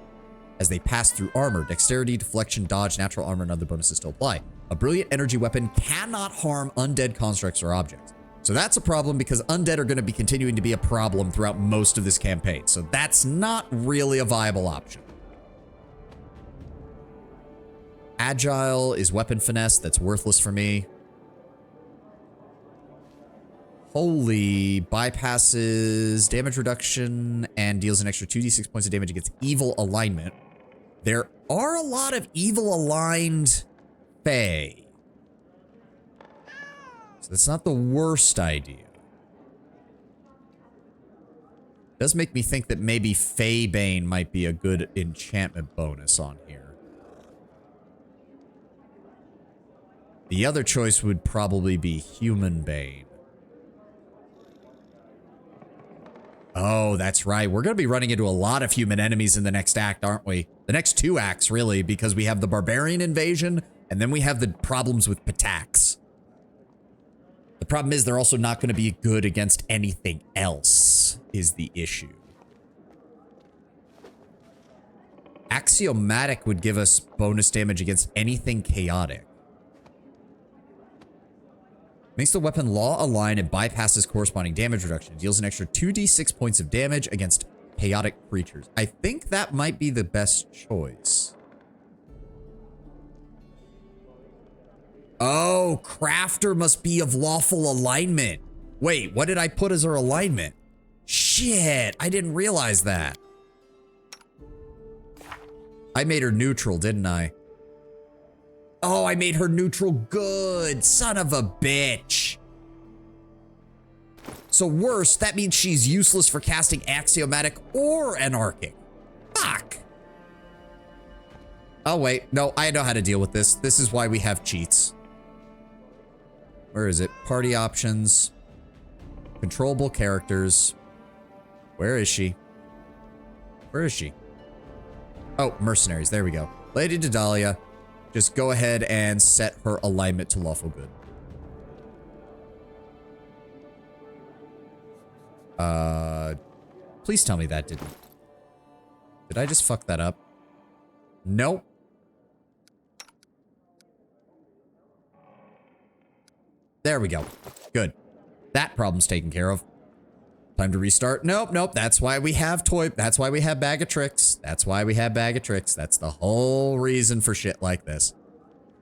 as they pass through armor. Dexterity, deflection, dodge, natural armor, and other bonuses still apply. A Brilliant Energy weapon cannot harm undead constructs or objects. So that's a problem because undead are going to be continuing to be a problem throughout most of this campaign. So that's not really a viable option. Agile is weapon finesse. That's worthless for me. Holy bypasses damage reduction and deals an extra 2d6 points of damage against evil alignment. There are a lot of evil aligned Fae. So that's not the worst idea. Does make me think that maybe Fae Bane might be a good enchantment bonus on here. The other choice would probably be Human Bane. Oh, that's right. We're going to be running into a lot of human enemies in the next act, aren't we? The next 2 acts, really, because we have the barbarian invasion, and then we have the problems with Patax. The problem is they're also not going to be good against anything else, is the issue. Axiomatic would give us bonus damage against anything chaotic. Makes the weapon law align and bypasses corresponding damage reduction. Deals an extra 2d6 points of damage against chaotic creatures. I think that might be the best choice. Oh, Crafter must be of lawful alignment. Wait, what did I put as her alignment? Shit, I didn't realize that. I made her neutral, didn't I? Oh, I made her neutral good. Son of a bitch. So worse, that means she's useless for casting Axiomatic or Anarchic. Fuck. Oh, wait. No, I know how to deal with this. This is why we have cheats. Where is it? Party options. Controllable characters. Where is she? Where is she? Oh, mercenaries. There we go. Lady Dedalia. Just go ahead and set her alignment to lawful good. Please tell me that didn't. Did I just fuck that up? Nope. There we go. Good. That problem's taken care of. Time to restart. Nope, nope. That's why we have that's why we have Bag of Tricks. That's why we have Bag of Tricks. That's the whole reason for shit like this.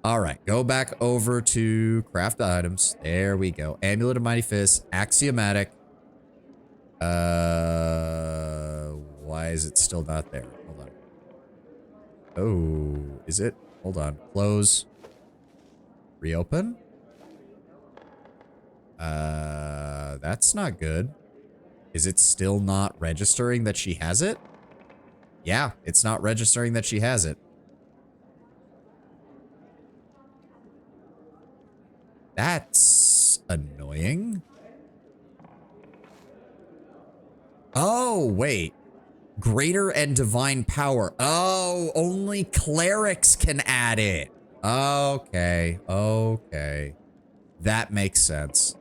All right, go back over to craft items. There we go. Amulet of Mighty Fist, Axiomatic. Why is it still not there? Hold on. Oh, is it? hold on. Close. Reopen. That's not good. Is it still not registering that she has it? Yeah, it's not registering that she has it. That's annoying. Oh, wait. Greater and divine power. Oh, only clerics can add it. Okay, okay. That makes sense.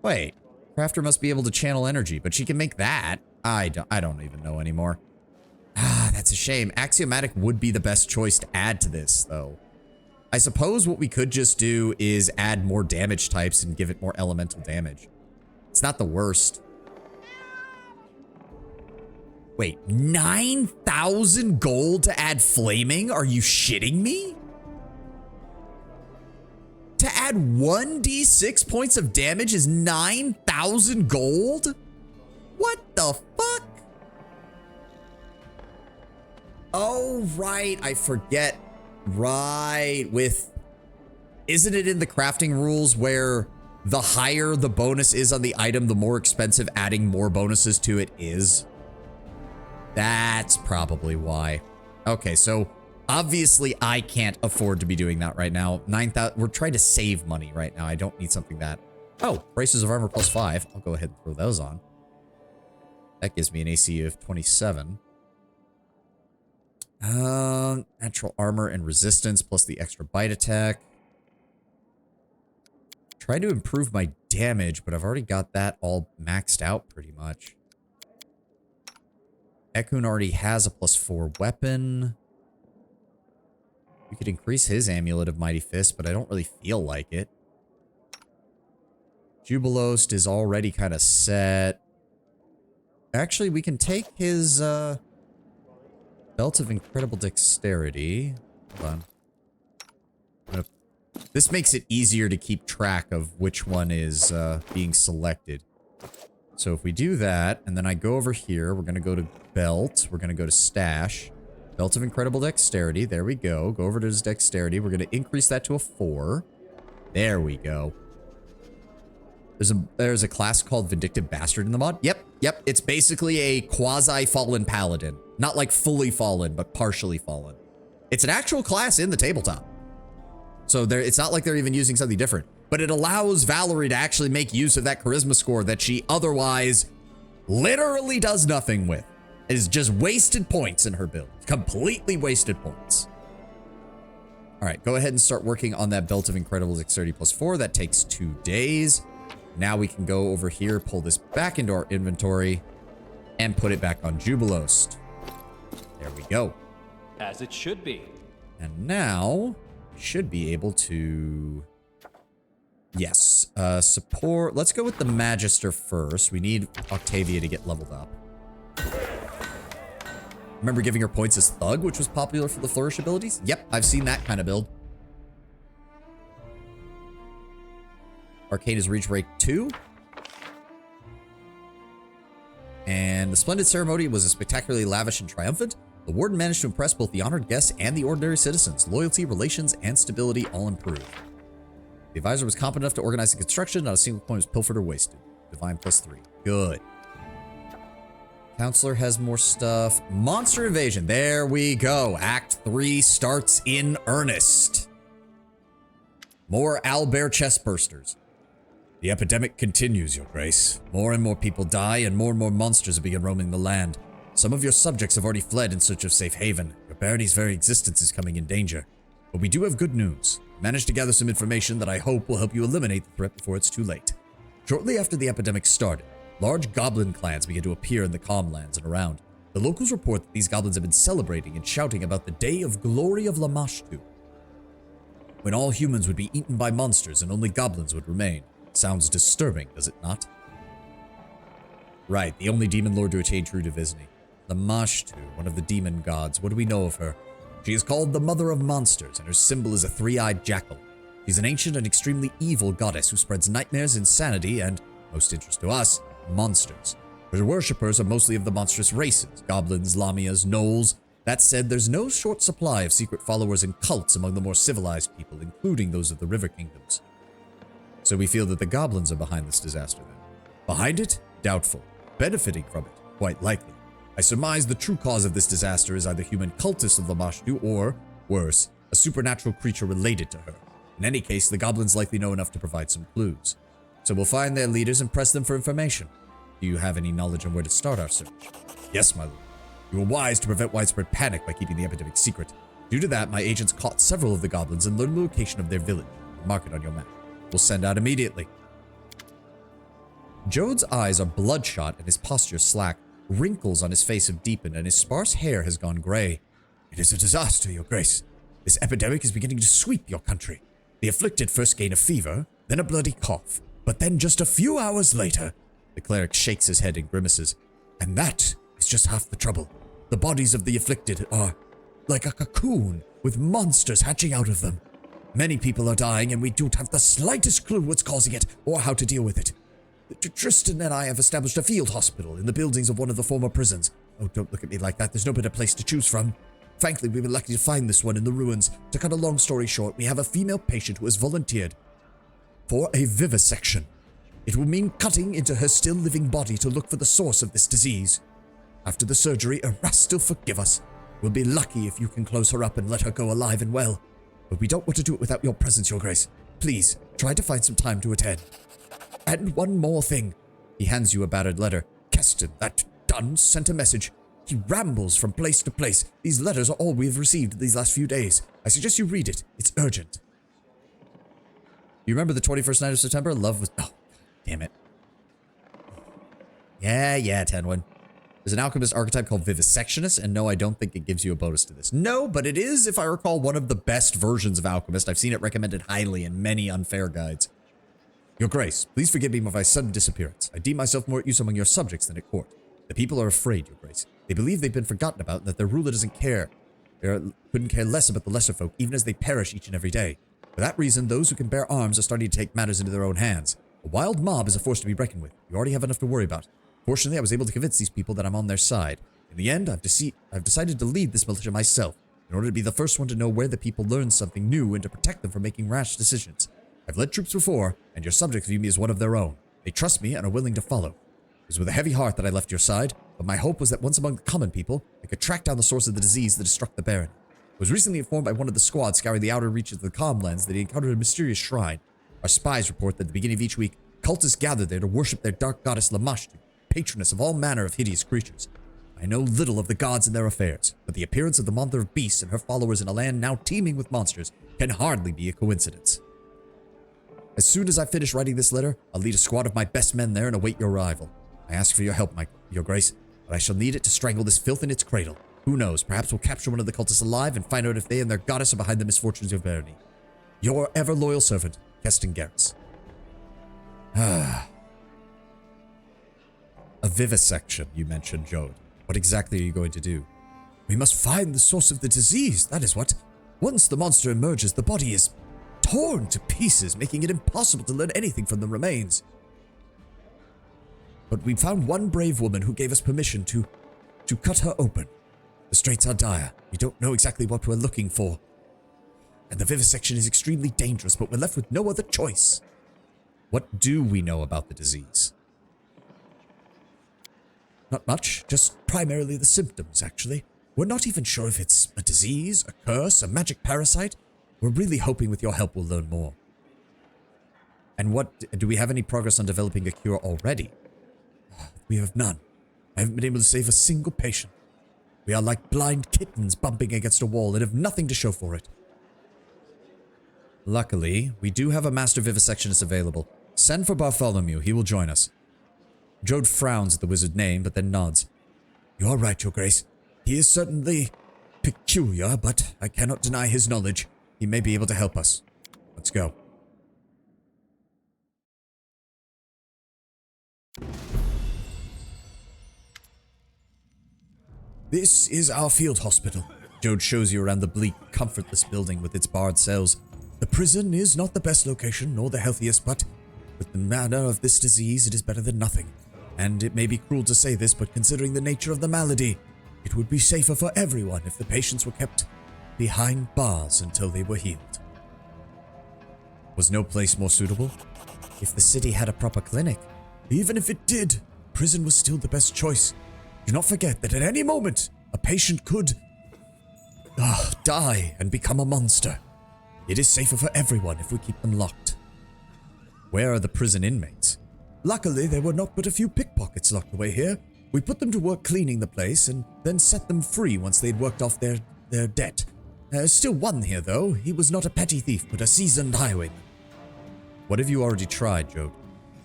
Wait, crafter must be able to channel energy, but she can make that. I don't even know anymore. Ah, that's a shame. Axiomatic would be the best choice to add to this, though. I suppose what we could just do is add more damage types and give it more elemental damage. It's not the worst. Wait, 9,000 gold to add flaming? Are you shitting me? To add 1d6 points of damage is 9,000 gold? What the fuck? Oh, right. I forget. Right. Isn't it in the crafting rules where the higher the bonus is on the item, the more expensive adding more bonuses to it is? That's probably why. Okay, so obviously I can't afford to be doing that right now. 9,000. We're trying to save money right now. I don't need something that. Oh, braces of armor +5. I'll go ahead and throw those on. That gives me an AC of 27. Natural armor and resistance plus the extra bite attack. Try to improve my damage, but I've already got that all maxed out pretty much. Ekun already has a +4 weapon. We could increase his Amulet of Mighty Fist, but I don't really feel like it. Jubilost is already kind of set. Actually, we can take his Belt of Incredible Dexterity. Hold on. This makes it easier to keep track of which one is being selected. So if we do that, and then I go over here, we're going to go to Belt. We're going to go to Stash. Belt of Incredible Dexterity. There we go. Go over to his Dexterity. We're going to increase that to a 4. There we go. There's a class called Vindictive Bastard in the mod. Yep. It's basically a quasi-fallen paladin. Not like fully fallen, but partially fallen. It's an actual class in the tabletop. So it's not like they're even using something different. But it allows Valerie to actually make use of that charisma score that she otherwise literally does nothing with. It is just wasted points in her build. Completely wasted points. All right, go ahead and start working on that Belt of Incredible Dexterity +4. That takes 2 days. Now we can go over here, pull this back into our inventory, and put it back on Jubilost. There we go. As it should be. And now we should be able to... Yes, support. Let's go with the Magister first. We need Octavia to get leveled up. Remember giving her points as Thug, which was popular for the Flourish abilities? Yep, I've seen that kind of build. Arcane is reach rate 2. And the Splendid Ceremony was spectacularly lavish and triumphant. The Warden managed to impress both the honored guests and the ordinary citizens. Loyalty, relations, and stability all improved. The advisor was competent enough to organize the construction. Not a single point was pilfered or wasted. Divine +3. Good. Counselor has more stuff. Monster Invasion. There we go. Act 3 starts in earnest. More owlbear chestbursters. The epidemic continues, Your Grace. More and more people die, and more monsters have begun roaming the land. Some of your subjects have already fled in search of safe haven. Your barony's very existence is coming in danger. But we do have good news. We managed to gather some information that I hope will help you eliminate the threat before it's too late. Shortly after the epidemic started, large goblin clans began to appear in the Calmlands and around. The locals report that these goblins have been celebrating and shouting about the Day of Glory of Lamashtu, when all humans would be eaten by monsters and only goblins would remain. Sounds disturbing, does it not? Right, the only demon lord to attain true divinity. Lamashtu, one of the demon gods. What do we know of her? She is called the Mother of Monsters, and her symbol is a 3-eyed jackal. She's an ancient and extremely evil goddess who spreads nightmares, insanity, and, most interest to us, monsters. Her worshippers are mostly of the monstrous races, goblins, lamias, gnolls, That said, there's no short supply of secret followers and cults among the more civilized people, including those of the River Kingdoms. So we feel that the goblins are behind this disaster then. Behind it? Doubtful. Benefiting from it? Quite likely. I surmise the true cause of this disaster is either human cultists of Lamashtu or, worse, a supernatural creature related to her. In any case, the goblins likely know enough to provide some clues. So we'll find their leaders and press them for information. Do you have any knowledge on where to start our search? Yes, my lord. You were wise to prevent widespread panic by keeping the epidemic secret. Due to that, my agents caught several of the goblins and learned the location of their village. Mark it on your map. We'll send out immediately. Jode's eyes are bloodshot and his posture slack. Wrinkles on his face have deepened and his sparse hair has gone gray. It is a disaster, your grace. This epidemic is beginning to sweep your country. The afflicted first gain a fever, then a bloody cough. But then just a few hours later, the cleric shakes his head and grimaces. And that is just half the trouble. The bodies of the afflicted are like a cocoon with monsters hatching out of them. Many people are dying and we don't have the slightest clue what's causing it or how to deal with it. Tristan and I have established a field hospital in the buildings of one of the former prisons. Oh, don't look at me like that. There's no better place to choose from. Frankly, we were lucky to find this one in the ruins. To cut a long story short, we have a female patient who has volunteered for a vivisection. It will mean cutting into her still living body to look for the source of this disease. After the surgery, Rast will forgive us. We'll be lucky if you can close her up and let her go alive and well. But we don't want to do it without your presence, your grace. Please, try to find some time to attend. And one more thing. He hands you a battered letter. Keston, that dun, sent a message. He rambles from place to place. These letters are all we've received these last few days. I suggest you read it. It's urgent. You remember the 21st night of September? Love was... Oh, damn it. Yeah, Tenwin. There's an alchemist archetype called Vivisectionist, and no, I don't think it gives you a bonus to this. No, but it is, if I recall, one of the best versions of alchemist. I've seen it recommended highly in many unfair guides. Your grace, please forgive me for my sudden disappearance. I deem myself more at use among your subjects than at court. The people are afraid, your grace. They believe they've been forgotten about and that their ruler doesn't care. They couldn't care less about the lesser folk, even as they perish each and every day. For that reason, those who can bear arms are starting to take matters into their own hands. A wild mob is a force to be reckoned with. You already have enough to worry about. Fortunately, I was able to convince these people that I'm on their side. In the end, I've decided to lead this militia myself, in order to be the first one to know where the people learn something new and to protect them from making rash decisions. I've led troops before, and your subjects view me as one of their own. They trust me and are willing to follow. It was with a heavy heart that I left your side, but my hope was that once among the common people, I could track down the source of the disease that has struck the Baron. I was recently informed by one of the squads scouring the outer reaches of the Calmlands that he encountered a mysterious shrine. Our spies report that at the beginning of each week, cultists gather there to worship their dark goddess Lamashtu, patroness of all manner of hideous creatures. I know little of the gods and their affairs, but the appearance of the Mother of Beasts and her followers in a land now teeming with monsters can hardly be a coincidence. As soon as I finish writing this letter, I'll lead a squad of my best men there and await your arrival. I ask for your help, your grace, but I shall need it to strangle this filth in its cradle. Who knows, perhaps we'll capture one of the cultists alive and find out if they and their goddess are behind the misfortunes of Verni. Your ever-loyal servant, Keston Garrus. A vivisection, you mentioned, Jode. What exactly are you going to do? We must find the source of the disease, that is what. Once the monster emerges, the body is torn to pieces, making it impossible to learn anything from the remains. But we found one brave woman who gave us permission to cut her open. The straits are dire. We don't know exactly what we're looking for. And the vivisection is extremely dangerous, but we're left with no other choice. What do we know about the disease? Not much, just primarily the symptoms, actually. We're not even sure if it's a disease, a curse, a magic parasite. We're really hoping with your help we'll learn more. And do we have any progress on developing a cure already? We have none. I haven't been able to save a single patient. We are like blind kittens bumping against a wall and have nothing to show for it. Luckily, we do have a master vivisectionist available. Send for Bartholomew, he will join us. Jode frowns at the wizard's name, but then nods. You are right, your grace. He is certainly peculiar, but I cannot deny his knowledge. He may be able to help us. Let's go. This is our field hospital. Jode shows you around the bleak, comfortless building with its barred cells. The prison is not the best location, nor the healthiest, but with the manner of this disease, it is better than nothing. And it may be cruel to say this, but considering the nature of the malady, It would be safer for everyone if the patients were kept behind bars until they were healed. Was no place more suitable? If the city had a proper clinic. Even if it did, prison was still the best choice. Do not forget that at any moment, a patient could die and become a monster. It is safer for everyone if we keep them locked. Where are the prison inmates? Luckily, there were not but a few pickpockets locked away here. We put them to work cleaning the place and then set them free once they'd worked off their debt. Still one here, though. He was not a petty thief, but a seasoned highwayman. What have you already tried, Jode?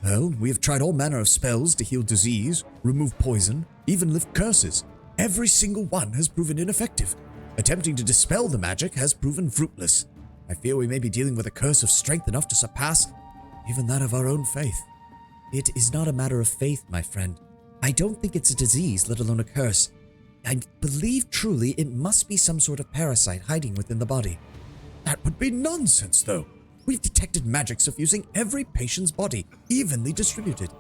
Well, we have tried all manner of spells to heal disease, remove poison, even lift curses. Every single one has proven ineffective. Attempting to dispel the magic has proven fruitless. I fear we may be dealing with a curse of strength enough to surpass even that of our own faith. It is not a matter of faith, my friend. I don't think it's a disease, let alone a curse. I believe truly it must be some sort of parasite hiding within the body. That would be nonsense, though. We've detected magic suffusing every patient's body, evenly distributed.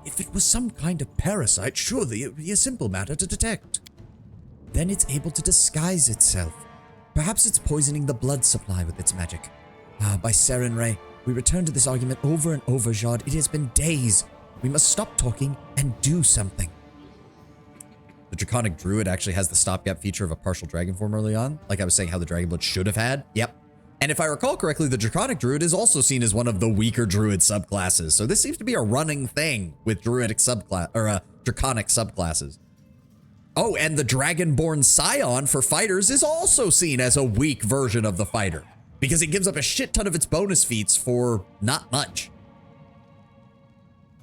If it was some kind of parasite, surely it would be a simple matter to detect. Then it's able to disguise itself. Perhaps it's poisoning the blood supply with its magic. By Serenray, we return to this argument over and over, Jade. It has been days. We must stop talking and do something. The Draconic Druid actually has the stopgap feature of a partial dragon form early on, like I was saying how the Dragonblood should have had. Yep. And if I recall correctly, the Draconic Druid is also seen as one of the weaker Druid subclasses. So this seems to be a running thing with Druidic Draconic subclasses. Oh, and the Dragonborn Scion for fighters is also seen as a weak version of the fighter, because it gives up a shit ton of its bonus feats for not much.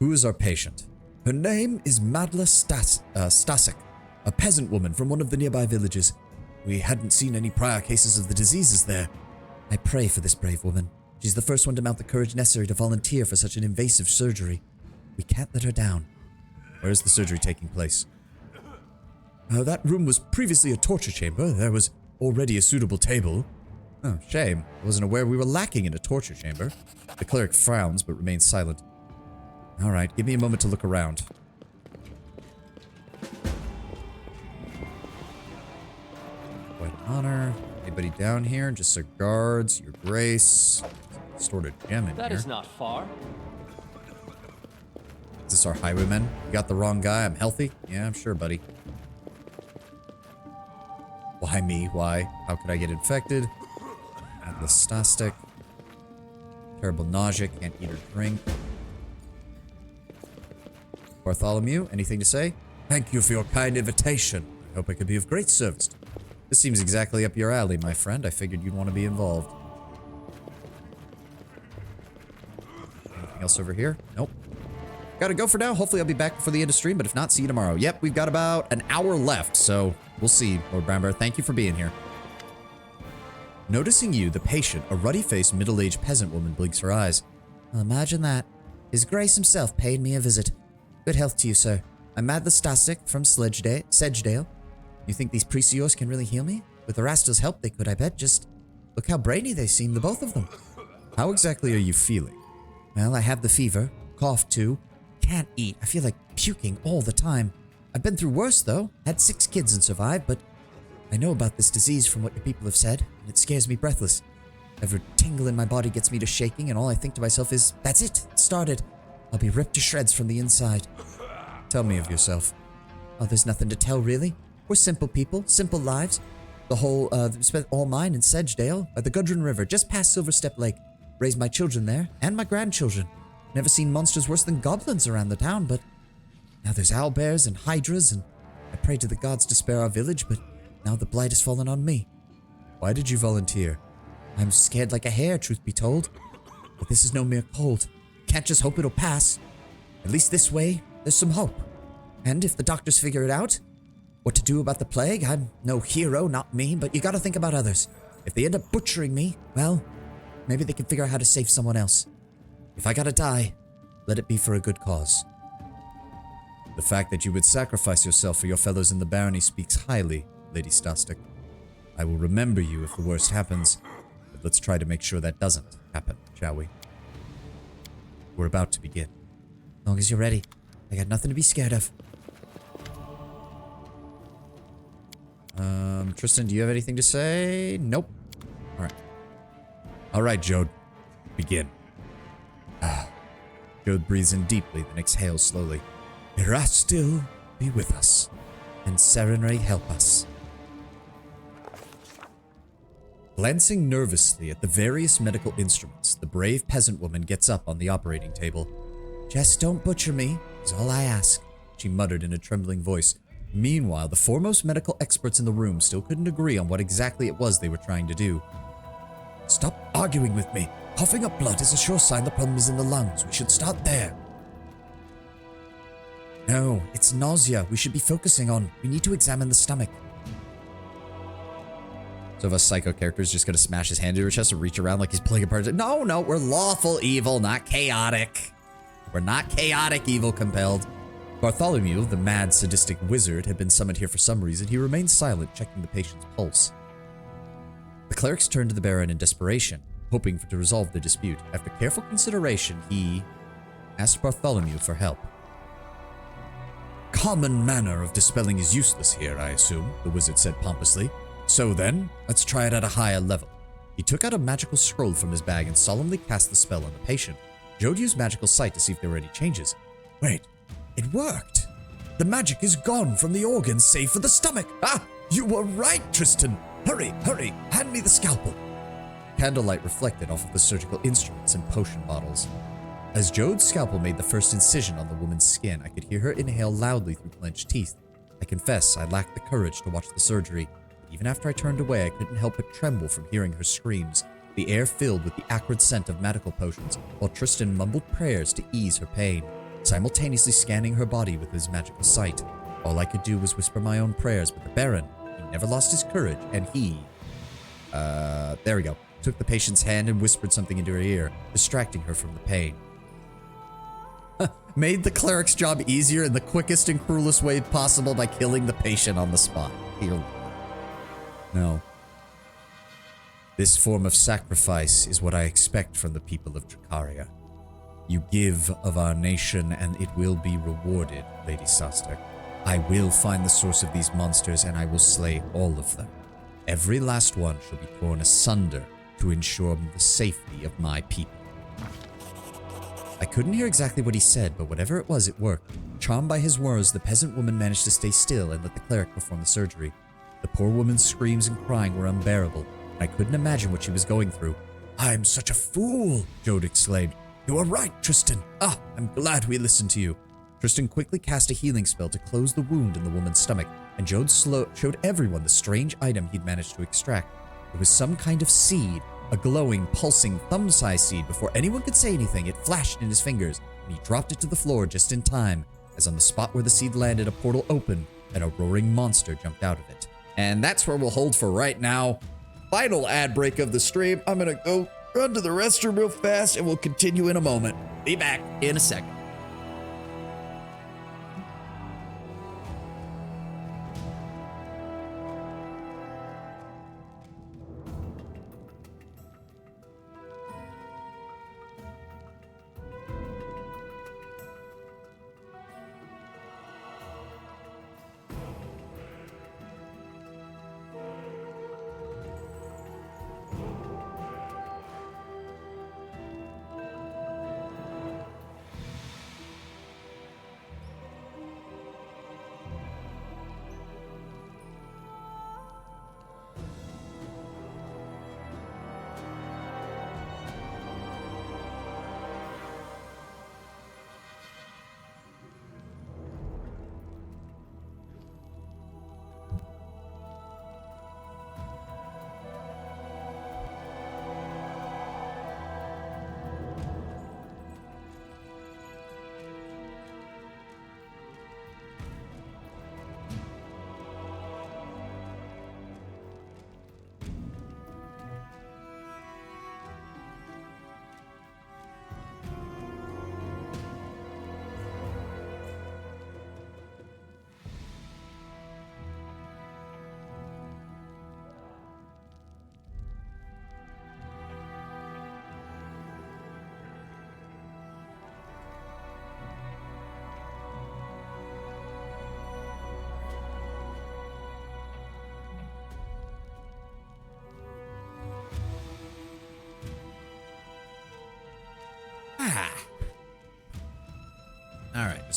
Who is our patient? Her name is Madla Stasek, a peasant woman from one of the nearby villages. We hadn't seen any prior cases of the diseases there. I pray for this brave woman. She's the first one to mount the courage necessary to volunteer for such an invasive surgery. We can't let her down. Where is the surgery taking place? That room was previously a torture chamber. There was already a suitable table. Oh, shame. I wasn't aware we were lacking in a torture chamber. The cleric frowns but remains silent. All right, give me a moment to look around. What honor? Anybody down here? Just our guards, your grace. Stored a gem in That here. is not far. Is this our highwayman? You got the wrong guy. I'm healthy? Yeah, I'm sure, buddy. Why me? Why? How could I get infected? Atlastastic. Terrible nausea. Can't eat or drink. Bartholomew, anything to say? Thank you for your kind invitation. I hope I could be of great service. This seems exactly up your alley, my friend. I figured you'd want to be involved. Anything else over here? Nope. Gotta go for now. Hopefully I'll be back before the end of stream, but if not, see you tomorrow. Yep, we've got about an hour left, so we'll see. Lord Brownbear, thank you for being here. Noticing you, the patient, a ruddy-faced, middle-aged peasant woman blinks her eyes. Well, imagine that. His Grace himself paid me a visit. Good health to you, sir. I'm Madla Stasek from Sedgedale. You think these priests of yours can really heal me? With Arastal's help, they could, I bet. Just look how brainy they seem, the both of them. How exactly are you feeling? Well, I have the fever, cough too. Can't eat. I feel like puking all the time. I've been through worse, though. Had 6 kids and survived, but I know about this disease from what your people have said, and it scares me breathless. Every tingle in my body gets me to shaking, and all I think to myself is, that's it. It started. I'll be ripped to shreds from the inside. Tell me of yourself. Oh, there's nothing to tell, really. We're simple people, simple lives. Spent all mine in Sedgedale, by the Gudrun River, just past Silverstep Lake. Raised my children there, and my grandchildren. Never seen monsters worse than goblins around the town, but now there's owlbears and hydras, and I prayed to the gods to spare our village, but now the blight has fallen on me. Why did you volunteer? I'm scared like a hare, truth be told. But this is no mere cold. Can't just hope it'll pass. At least this way, there's some hope. And if the doctors figure it out, what to do about the plague, I'm no hero, not me, but you gotta think about others. If they end up butchering me, well, maybe they can figure out how to save someone else. If I gotta die, let it be for a good cause. The fact that you would sacrifice yourself for your fellows in the barony speaks highly, Lady Stastek. I will remember you if the worst happens, but let's try to make sure that doesn't happen, shall we? We're about to begin. As long as you're ready, I got nothing to be scared of. Tristan, do you have anything to say? Nope. All right. All right, Jode. Begin. Jode breathes in deeply, then exhales slowly. May Ra still be with us, And Serenray help us. Glancing nervously at the various medical instruments, the brave peasant woman gets up on the operating table. Just don't butcher me, is all I ask. She muttered in a trembling voice. Meanwhile, the foremost medical experts in the room still couldn't agree on what exactly it was they were trying to do. Stop arguing with me. Coughing up blood is a sure sign the problem is in the lungs. We should start there. No, it's nausea we should be focusing on. We need to examine the stomach. So if a psycho character is just going to smash his hand into her chest and reach around like he's pulling apart. No, no, we're lawful evil, not chaotic. We're not chaotic evil compelled. Bartholomew, the mad sadistic wizard, had been summoned here for some reason. He remained silent, checking the patient's pulse. The clerics turned to the Baron in desperation, hoping to resolve the dispute. After careful consideration, he asked Bartholomew for help. Common manner of dispelling is useless here, I assume, the wizard said pompously. So then, let's try it at a higher level. He took out a magical scroll from his bag and solemnly cast the spell on the patient. Jode used magical sight to see if there were any changes. Wait, it worked. The magic is gone from the organs, save for the stomach. Ah, you were right, Tristan. Hurry, hurry, hand me the scalpel. Candlelight reflected off of the surgical instruments and potion bottles. As Jode's scalpel made the first incision on the woman's skin, I could hear her inhale loudly through clenched teeth. I confess I lacked the courage to watch the surgery. Even after I turned away, I couldn't help but tremble from hearing her screams, the air filled with the acrid scent of medical potions, while Tristan mumbled prayers to ease her pain, simultaneously scanning her body with his magical sight. All I could do was whisper my own prayers, but the Baron, he never lost his courage, and he... there we go. Took the patient's hand and whispered something into her ear, distracting her from the pain. Made the cleric's job easier in the quickest and cruelest way possible by killing the patient on the spot. No. This form of sacrifice is what I expect from the people of Dracaria. You give of our nation and it will be rewarded, Lady Sostek. I will find the source of these monsters and I will slay all of them. Every last one shall be torn asunder to ensure the safety of my people. I couldn't hear exactly what he said, but whatever it was, it worked. Charmed by his words, the peasant woman managed to stay still and let the cleric perform the surgery. The poor woman's screams and crying were unbearable, and I couldn't imagine what she was going through. I'm such a fool, Jode exclaimed. You are right, Tristan. Ah, I'm glad we listened to you. Tristan quickly cast a healing spell to close the wound in the woman's stomach, and Jode showed everyone the strange item he'd managed to extract. It was some kind of seed, a glowing, pulsing, thumb-sized seed. Before anyone could say anything, it flashed in his fingers, and he dropped it to the floor just in time, as on the spot where the seed landed, a portal opened, and a roaring monster jumped out of it. And that's where we'll hold for right now. Final ad break of the stream. I'm gonna go run to the restroom real fast, and we'll continue in a moment. Be back in a second.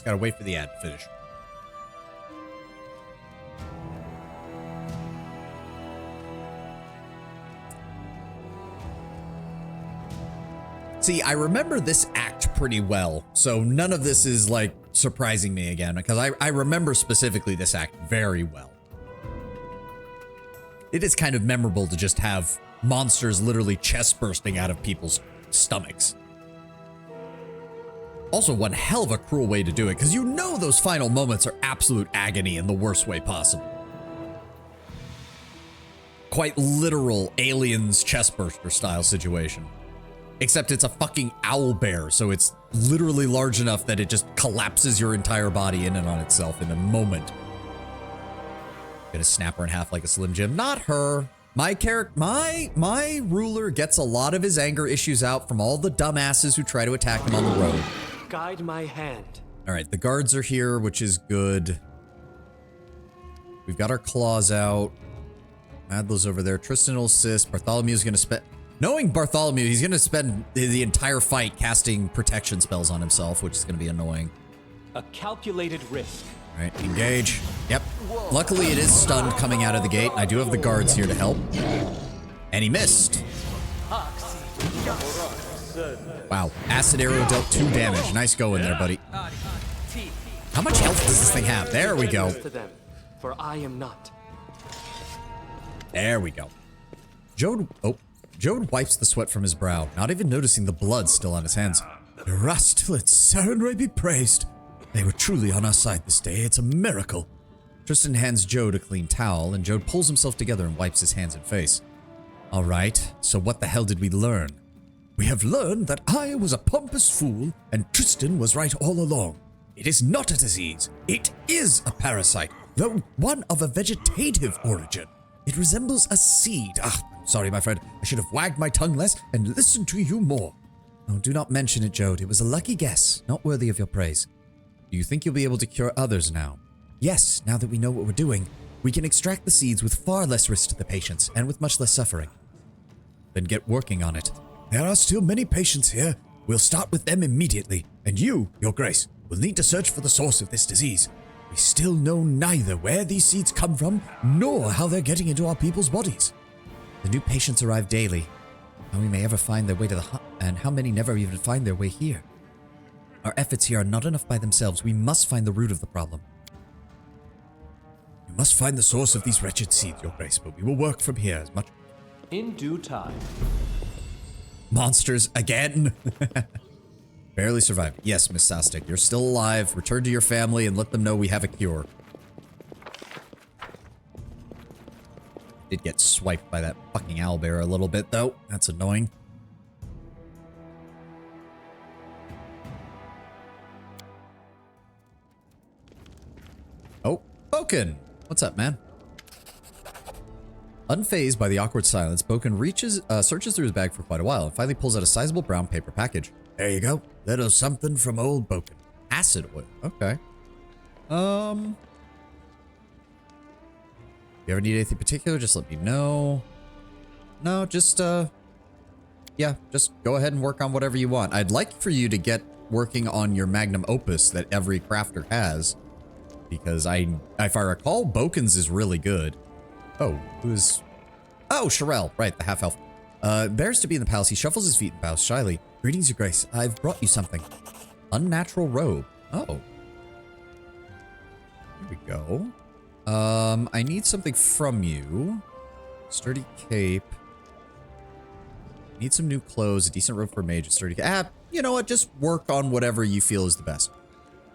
Just gotta wait for the ad to finish. See, I remember this act pretty well, so none of this is, like, surprising me again, because I remember specifically this act very well. It is kind of memorable to just have monsters literally chest bursting out of people's stomachs. Also, one hell of a cruel way to do it, because you know those final moments are absolute agony in the worst way possible. Quite literal aliens chestburster style situation. Except it's a fucking owlbear, so it's literally large enough that it just collapses your entire body in and on itself in a moment. Gonna snap her in half like a Slim Jim. Not her. My ruler gets a lot of his anger issues out from all the dumbasses who try to attack him on the road. Guide my hand. All right, the guards are here, which is good. We've got our claws out. Madla's over there. Tristan will assist. Bartholomew's gonna spend... Knowing Bartholomew, he's gonna spend the entire fight casting protection spells on himself, which is gonna be annoying. A calculated risk. All right, engage. Yep. Luckily, it is stunned coming out of the gate. I do have the guards here to help. And he missed. Wow. Acid arrow dealt 2 damage. Nice going there, buddy. How much health does this thing have? There we go. For I am not. There we go. Jode wipes the sweat from his brow, not even noticing the blood still on his hands. Rust, let Sarenrae be praised. They were truly on our side this day. It's a miracle. Tristan hands Jode a clean towel, and Jode pulls himself together and wipes his hands and face. All right, so what the hell did we learn? We have learned that I was a pompous fool, and Tristan was right all along. It is not a disease. It is a parasite, though one of a vegetative origin. It resembles a seed. Sorry, my friend. I should have wagged my tongue less and listened to you more. Oh, do not mention it, Jode. It was a lucky guess, not worthy of your praise. Do you think you'll be able to cure others now? Yes, now that we know what we're doing, we can extract the seeds with far less risk to the patients and with much less suffering. Then get working on it. There are still many patients here. We'll start with them immediately, and you, Your Grace, will need to search for the source of this disease. We still know neither where these seeds come from, nor how they're getting into our people's bodies. The new patients arrive daily. How many may ever find their way to the hut, and how many never even find their way here? Our efforts here are not enough by themselves. We must find the root of the problem. You must find the source of these wretched seeds, Your Grace, but we will work from here as much... In due time. Monsters again. Barely survived. Yes, Miss Sastic, you're still alive. Return to your family and let them know we have a cure. Did get swiped by that fucking owlbear a little bit, though. That's annoying. Oh, Boken! What's up, man? Unfazed by the awkward silence, Boken searches through his bag for quite a while and finally pulls out a sizable brown paper package. There you go. Little something from old Boken. Acid oil. Okay. If you ever need anything particular, just let me know. No, just, yeah, just go ahead and work on whatever you want. I'd like for you to get working on your magnum opus that every crafter has. Because if I recall, Boken's is really good. Oh, who's... Oh, Sherelle. Right, the half-elf. Bears to be in the palace. He shuffles his feet and bows shyly. Greetings, Your Grace. I've brought you something. Unnatural robe. Oh. Here we go. I need something from you. Sturdy cape. Need some new clothes, a decent robe for a mage, a sturdy cape. You know what? Just work on whatever you feel is the best.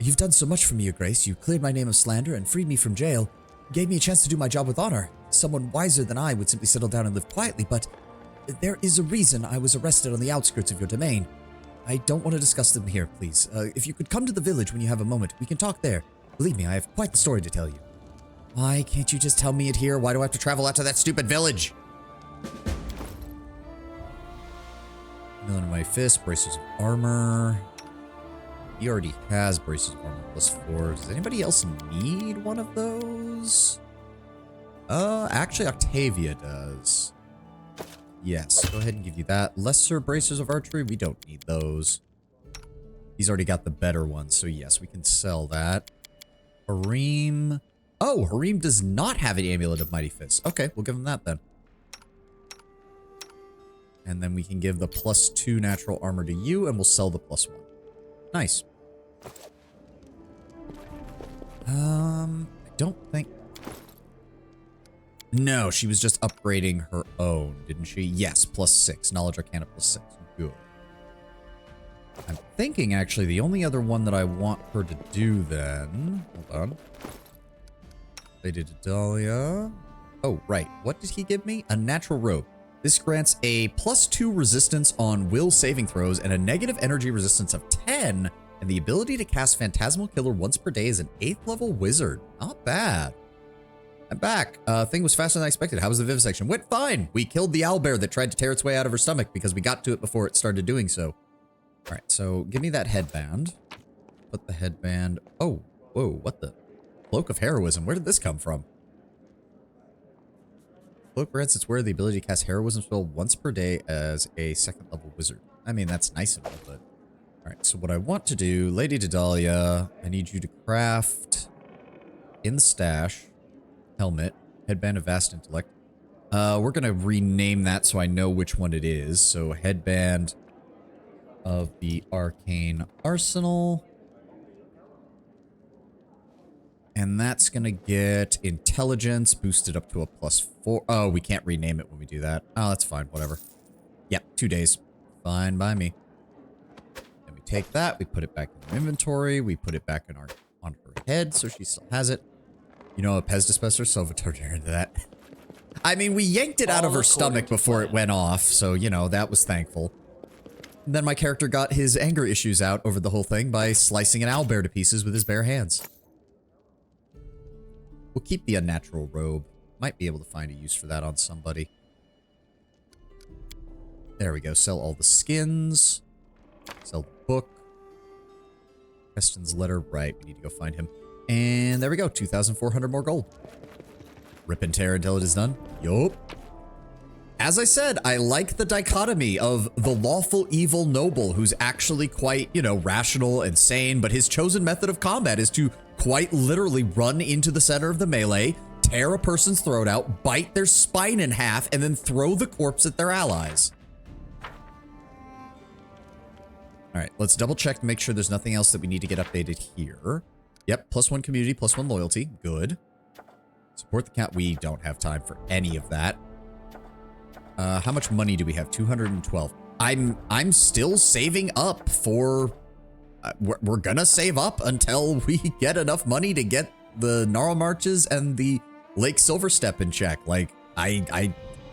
You've done so much for me, Your Grace. You cleared my name of slander and freed me from jail. You gave me a chance to do my job with honor. Someone wiser than I would simply settle down and live quietly, but there is a reason I was arrested on the outskirts of your domain. I don't want to discuss them here, please. If you could come to the village when you have a moment, we can talk there. Believe me, I have quite the story to tell you. Why can't you just tell me it here? Why do I have to travel out to that stupid village? None of my fists, braces of armor. He already has braces of armor +4. Does anybody else need one of those? Actually, Octavia does. Yes, go ahead and give you that. Lesser braces of archery, we don't need those. He's already got the better one, so yes, we can sell that. Harim. Oh, Harim does not have an Amulet of Mighty Fist. Okay, we'll give him that then. And then we can give the +2 natural armor to you, and we'll sell the +1. Nice. I don't think... No, she was just upgrading her own, didn't she? Yes, +6. Knowledge Arcana +6. Good. I'm thinking, actually, the only other one that I want her to do then... Hold on. Lady Dahlia. Oh, right. What did he give me? A natural robe. This grants a +2 resistance on will saving throws and a negative energy resistance of 10, and the ability to cast Phantasmal Killer once per day as an 8th level wizard. Not bad. I'm back. Thing was faster than I expected. How was the vivisection? Went fine. We killed the owlbear that tried to tear its way out of her stomach because we got to it before it started doing so. All right, so give me that headband. Put the headband... Oh, whoa, what the... Cloak of Heroism. Where did this come from? Cloak grants its wearer the ability to cast Heroism spell once per day as a 2nd level wizard. I mean, that's nice of it, but... Alright, so what I want to do, Lady Dahlia, I need you to craft in the stash, helmet, headband of vast intellect. We're gonna rename that so I know which one it is. So headband of the arcane arsenal. And that's going to get intelligence boosted up to a +4. Oh, we can't rename it when we do that. Oh, that's fine. Whatever. Yep, 2 days. Fine by me. Then we take that. We put it back in the inventory. We put it back in on her head so she still has it. You know, a Pez dispenser, so I'll turn her into that. I mean, we yanked it out of her stomach before it went off. So, you know, that was thankful. And then my character got his anger issues out over the whole thing by slicing an owlbear to pieces with his bare hands. We'll keep the unnatural robe. Might be able to find a use for that on somebody. There we go. Sell all the skins. Sell the book. Preston's letter. Right. We need to go find him. And there we go. 2,400 more gold. Rip and tear until it is done. Yup. As I said, I like the dichotomy of the lawful evil noble who's actually quite, you know, rational and sane, but his chosen method of combat is to quite literally run into the center of the melee, tear a person's throat out, bite their spine in half, and then throw the corpse at their allies. All right, let's double check to make sure there's nothing else that we need to get updated here. Yep, +1 community, +1 loyalty. Good. Support the cat. We don't have time for any of that. How much money do we have? 212. I'm still saving up for... we're gonna save up until we get enough money to get the Gnarl Marches and the Lake Silverstep in check. Like,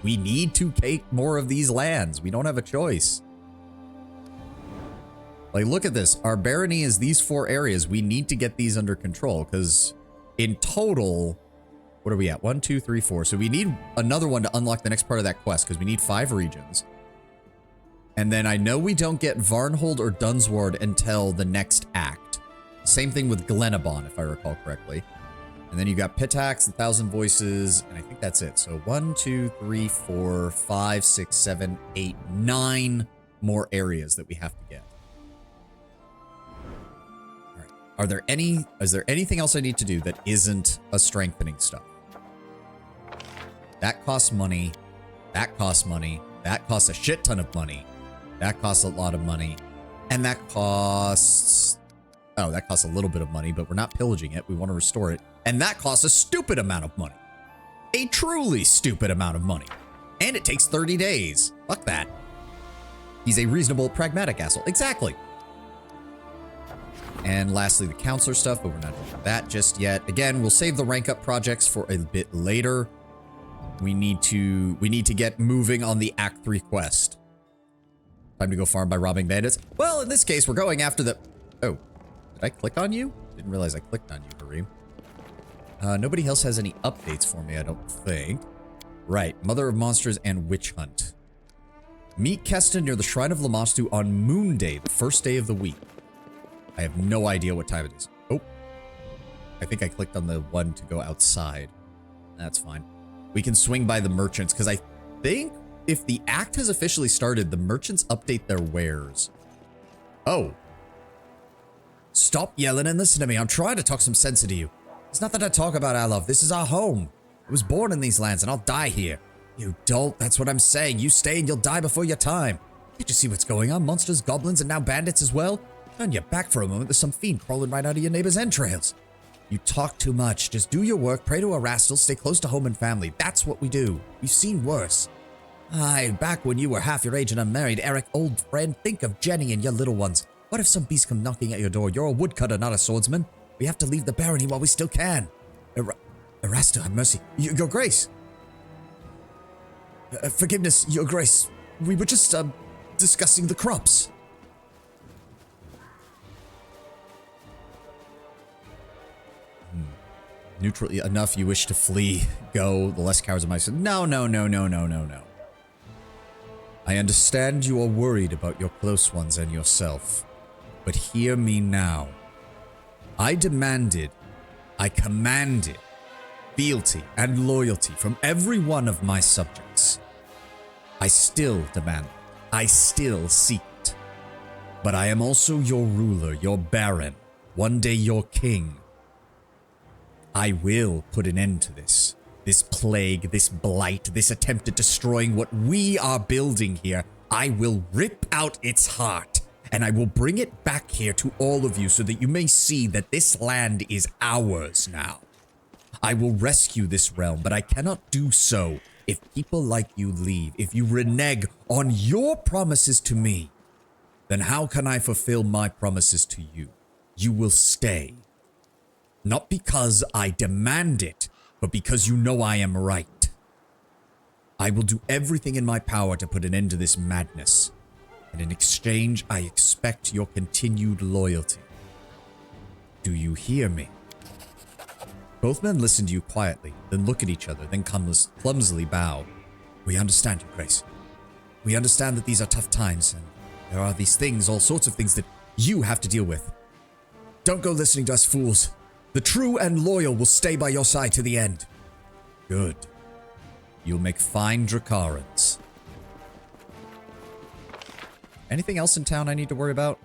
we need to take more of these lands. We don't have a choice. Like, look at this. Our barony is these 4 areas. We need to get these under control because in total... What are we at? 1, 2, 3, 4. So we need another one to unlock the next part of that quest because we need 5 regions. And then I know we don't get Varnhold or Dunsward until the next act. Same thing with Glenabon, if I recall correctly. And then you got Pitax, 1,000 Voices, and I think that's it. So 1, 2, 3, 4, 5, 6, 7, 8, 9 more areas that we have to get. All right. Is there anything else I need to do that isn't a strengthening stuff? That costs money. That costs money. That costs a shit ton of money. That costs a lot of money. And that costs... Oh, that costs a little bit of money, but we're not pillaging it. We want to restore it. And that costs a stupid amount of money. A truly stupid amount of money. And it takes 30 days. Fuck that. He's a reasonable, pragmatic asshole. Exactly. And lastly, the counselor stuff, but we're not doing that just yet. Again, we'll save the rank up projects for a bit later. We need to get moving on the Act 3 quest. Time to go farm by robbing bandits. Well, in this case, we're going after the... Oh, did I click on you? Didn't realize I clicked on you, Harim. Nobody else has any updates for me, I don't think. Right, Mother of Monsters and Witch Hunt. Meet Keston near the Shrine of Lamastu on Moon Day, the first day of the week. I have no idea what time it is. Oh, I think I clicked on the one to go outside. That's fine. We can swing by the merchants, because I think if the act has officially started, the merchants update their wares. Oh. Stop yelling and listen to me. I'm trying to talk some sense into you. It's not that I talk about our love. This is our home. I was born in these lands and I'll die here. You don't. That's what I'm saying. You stay and you'll die before your time. Can't you see what's going on? Monsters, goblins, and now bandits as well? Turn your back for a moment. There's some fiend crawling right out of your neighbor's entrails. You talk too much. Just do your work, pray to a rascal, stay close to home and family. That's what we do. We've seen worse. Aye, back when you were half your age and unmarried, Eric, old friend, think of Jenny and your little ones. What if some beast come knocking at your door? You're a woodcutter, not a swordsman. We have to leave the barony while we still can. Erasto, have mercy. Your Grace. Forgiveness, Your Grace. We were just, discussing the crops. Neutral enough, you wish to flee. Go, the less cowards of my son. No. I understand you are worried about your close ones and yourself. But hear me now. I commanded fealty and loyalty from every one of my subjects. I still demand it. I still seek it. But I am also your ruler, your baron, one day your king. I will put an end to this. This plague, this blight, this attempt at destroying what we are building here. I will rip out its heart, and I will bring it back here to all of you so that you may see that this land is ours now. I will rescue this realm, but I cannot do so if people like you leave. If you renege on your promises to me, then how can I fulfill my promises to you? You will stay. Not because I demand it, but because you know I am right. I will do everything in my power to put an end to this madness. And in exchange, I expect your continued loyalty. Do you hear me? Both men listen to you quietly, then look at each other, then clumsily bow. We understand you, Grace. We understand that these are tough times, and there are these things, all sorts of things that you have to deal with. Don't go listening to us fools. The true and loyal will stay by your side to the end. Good. You'll make fine Dracarans. Anything else in town I need to worry about?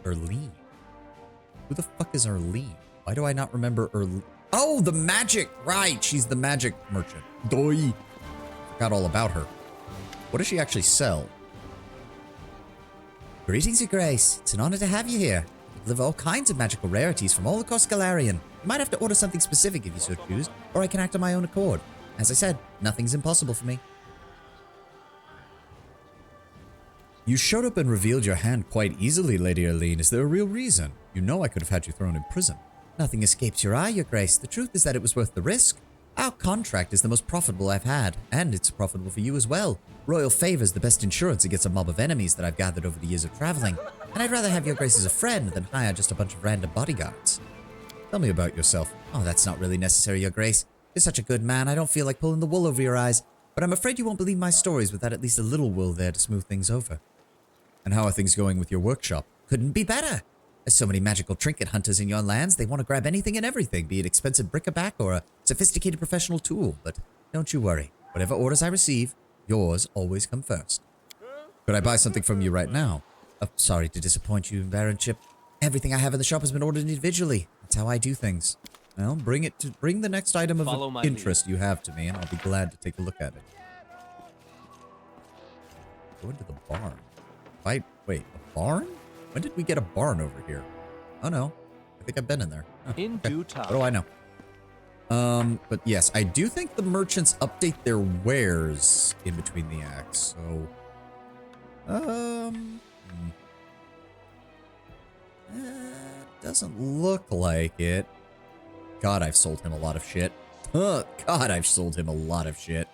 Erlene. Who the fuck is Erlene? Why do I not remember Erlene? Oh, the magic! Right, she's the magic merchant. Doi. Forgot all about her. What does she actually sell? Greetings, Your Grace. It's an honor to have you here. We deliver all kinds of magical rarities from all across Galarian. You might have to order something specific if you so choose, or I can act on my own accord. As I said, nothing's impossible for me. You showed up and revealed your hand quite easily, Lady Erlene. Is there a real reason? You know I could have had you thrown in prison. Nothing escapes your eye, Your Grace. The truth is that it was worth the risk. Our contract is the most profitable I've had, and it's profitable for you as well. Royal favor is the best insurance against a mob of enemies that I've gathered over the years of traveling, and I'd rather have Your Grace as a friend than hire just a bunch of random bodyguards. Tell me about yourself. Oh, that's not really necessary, Your Grace. You're such a good man, I don't feel like pulling the wool over your eyes, but I'm afraid you won't believe my stories without at least a little wool there to smooth things over. And how are things going with your workshop? Couldn't be better. There's so many magical trinket hunters in your lands, they want to grab anything and everything, be it expensive bric-a-brac or a sophisticated professional tool. But don't you worry. Whatever orders I receive, yours always come first. Could I buy something from you right now? Oh, sorry to disappoint you, Baronship. Everything I have in the shop has been ordered individually. That's how I do things. Well, bring the next item of interest you have to me, and I'll be glad to take a look at it. Go into the barn. Wait, a barn? When did we get a barn over here? Oh no, I think I've been in there. Oh, in okay. due time. What do I know? But yes, I do think the merchants update their wares in between the acts, so... doesn't look like it. God, I've sold him a lot of shit. God, I've sold him a lot of shit.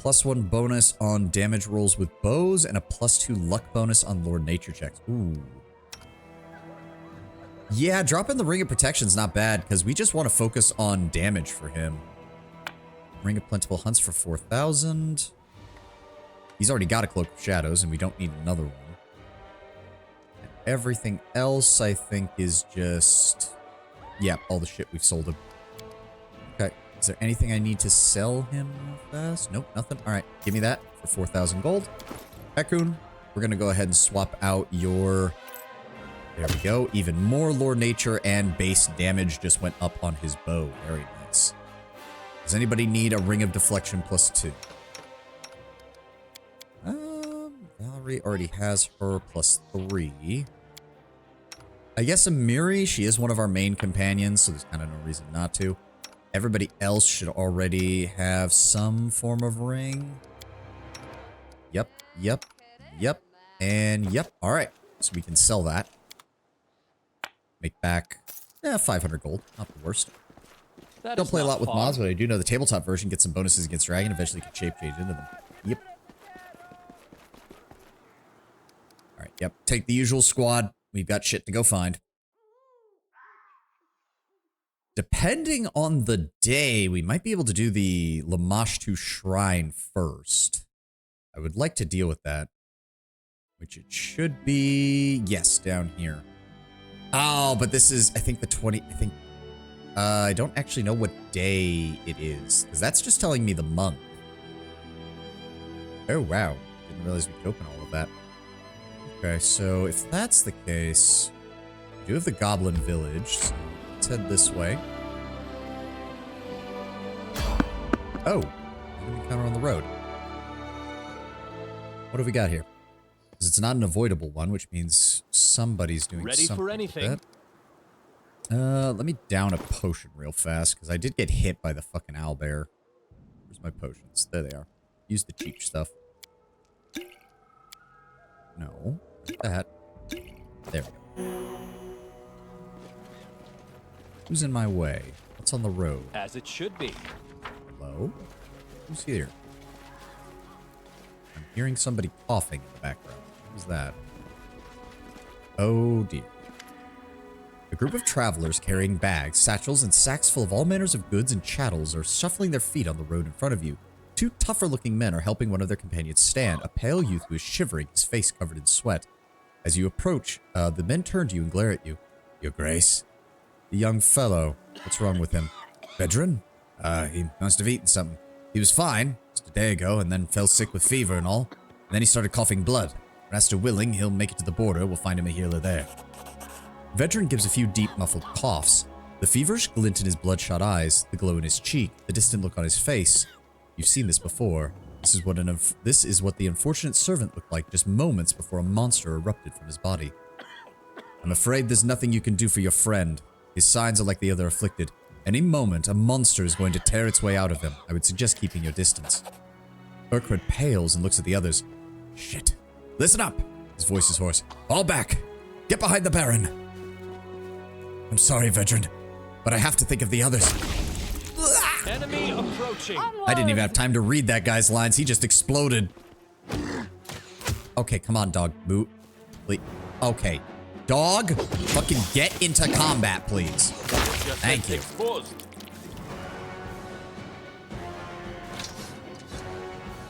+1 bonus on damage rolls with bows, and a +2 luck bonus on Lord Nature checks. Ooh. Yeah, dropping the Ring of Protection's not bad, because we just want to focus on damage for him. Ring of Plentiful Hunts for 4,000. He's already got a Cloak of Shadows, and we don't need another one. And everything else, I think, is just... Yep, all the shit we've sold him. Okay. Is there anything I need to sell him fast? Nope, nothing. All right, give me that for 4,000 gold. Raccoon, we're going to go ahead and swap out your... There we go. Even more lore nature and base damage just went up on his bow. Very nice. Does anybody need a ring of deflection +2? Valerie already has her +3. I guess Amiri, she is one of our main companions, so there's kind of no reason not to. Everybody else should already have some form of ring. Yep, yep, yep, and yep. All right, so we can sell that. Make back 500 gold, not the worst. Don't play a lot with mods, but I do know the tabletop version gets some bonuses against Dragon. Eventually can shape change into them. Yep. All right, yep. Take the usual squad. We've got shit to go find. Depending on the day, we might be able to do the Lamashtu Shrine first. I would like to deal with that. Which it should be... Yes, down here. Oh, but this is, I think, the 20... I don't actually know what day it is. Because that's just telling me the month. Oh, wow. Didn't realize we could open all of that. Okay, so if that's the case... We do have the Goblin Village. So let's head this way. Oh. Enemy encounter on the road. What have we got here? Because it's not an avoidable one, which means somebody's doing Ready something for anything. with that. Let me down a potion real fast, because I did get hit by the fucking owlbear. Where's my potions? There they are. Use the cheap stuff. No. That. There we go. Who's in my way? What's on the road? As it should be. Hello? Who's here? I'm hearing somebody coughing in the background. Who's that? Oh dear. A group of travelers carrying bags, satchels, and sacks full of all manners of goods and chattels are shuffling their feet on the road in front of you. Two tougher-looking men are helping one of their companions stand, a pale youth who is shivering, his face covered in sweat. As you approach, the men turn to you and glare at you. Your Grace? The young fellow. What's wrong with him? Vedran? He must have eaten something. He was fine just a day ago and then fell sick with fever and all. And then he started coughing blood. Master willing, he'll make it to the border. We'll find him a healer there. Veteran gives a few deep, muffled coughs. The feverish glint in his bloodshot eyes, the glow in his cheek, the distant look on his face. You've seen this before. This is what the unfortunate servant looked like just moments before a monster erupted from his body. I'm afraid there's nothing you can do for your friend. His signs are like the other afflicted. Any moment, a monster is going to tear its way out of him. I would suggest keeping your distance. Urquhart pales and looks at the others. Shit. Listen up! His voice is hoarse. All back! Get behind the Baron! I'm sorry, Vedran, but I have to think of the others. Enemy approaching. I didn't even have time to read that guy's lines. He just exploded. Okay, come on, dog. Boot. Please. Okay. Dog, fucking get into combat, please. Thank you.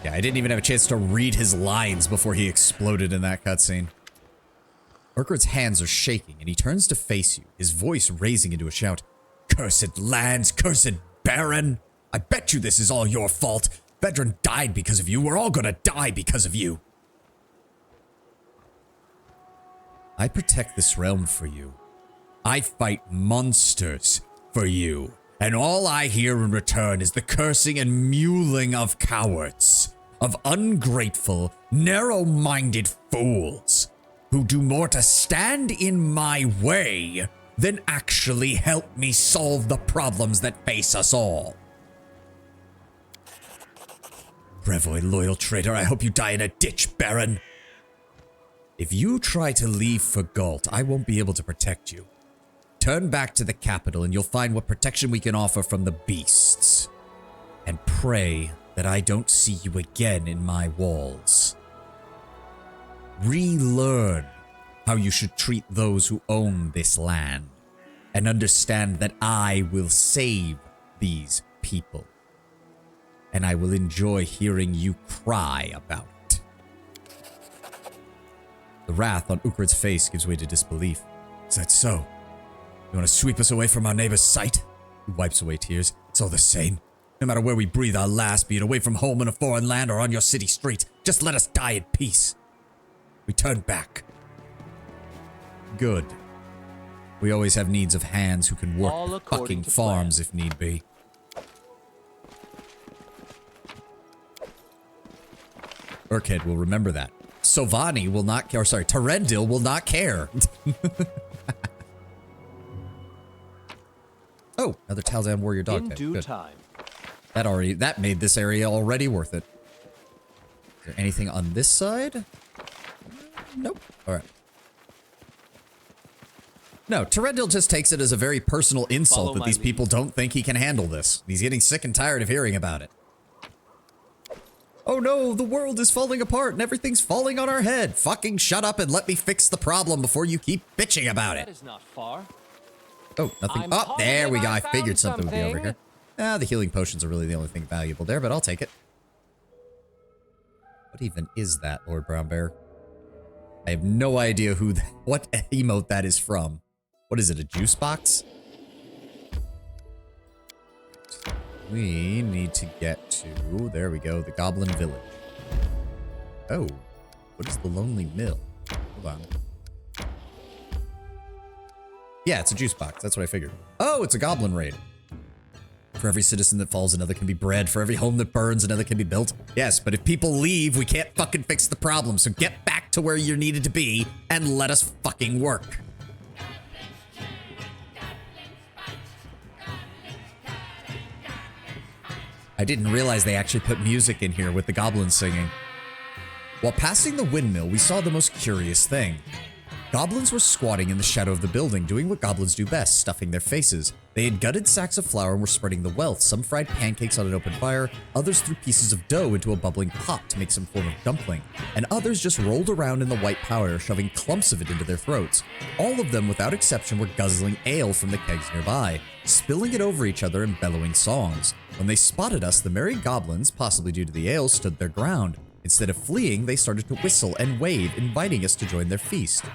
Yeah, I didn't even have a chance to read his lines before he exploded in that cutscene. Urquhart's hands are shaking, and he turns to face you, his voice raising into a shout. Cursed lands, cursed Baron! I bet you this is all your fault. Vedran died because of you. We're all gonna die because of you. I protect this realm for you. I fight monsters for you. And all I hear in return is the cursing and mewling of cowards. Of ungrateful, narrow-minded fools. Who do more to stand in my way than actually help me solve the problems that face us all. Brevoy, loyal traitor, I hope you die in a ditch, Baron. If you try to leave for Galt, I won't be able to protect you. Turn back to the capital and you'll find what protection we can offer from the beasts. And pray that I don't see you again in my walls. Relearn how you should treat those who own this land. And understand that I will save these people. And I will enjoy hearing you cry about it. The wrath on Urquhart's face gives way to disbelief. Is that so? You want to sweep us away from our neighbor's sight? He wipes away tears. It's all the same. No matter where we breathe our last, be it away from home in a foreign land or on your city street, just let us die in peace. We turn back. Good. We always have needs of hands who can work All the according fucking to farms plan. if need be. Urkhead will remember that. Sovani will not care. Sorry, Terendil will not care. Oh, another Taldan warrior dog. In type. due Good. time. That made this area already worth it. Is there anything on this side? Nope. All right. No, Terendil just takes it as a very personal insult Follow that my these lead. people don't think he can handle this. He's getting sick and tired of hearing about it. Oh no, the world is falling apart and everything's falling on our head. Fucking shut up and let me fix the problem before you keep bitching about That it. is not far. Oh, nothing. I'm Oh, there we go. I positive I figured found something would be over something. here. The healing potions are really the only thing valuable there, but I'll take it. What even is that, Lord Brown Bear? I have no idea what emote that is from. What is it, a juice box? We need to get to, there we go, the Goblin Village. Oh, what is the Lonely Mill? Hold on. Yeah, it's a juice box. That's what I figured. Oh, it's a goblin raid. For every citizen that falls, another can be bred. For every home that burns, another can be built. Yes, but if people leave, we can't fucking fix the problem. So get back to where you're needed to be and let us fucking work. I didn't realize they actually put music in here with the goblins singing. While passing the windmill, we saw the most curious thing. Goblins were squatting in the shadow of the building, doing what goblins do best, stuffing their faces. They had gutted sacks of flour and were spreading the wealth. Some fried pancakes on an open fire, others threw pieces of dough into a bubbling pot to make some form of dumpling, and others just rolled around in the white powder, shoving clumps of it into their throats. All of them, without exception, were guzzling ale from the kegs nearby, spilling it over each other and bellowing songs. When they spotted us, the merry goblins, possibly due to the ale, stood their ground. Instead of fleeing, they started to whistle and wave, inviting us to join their feast.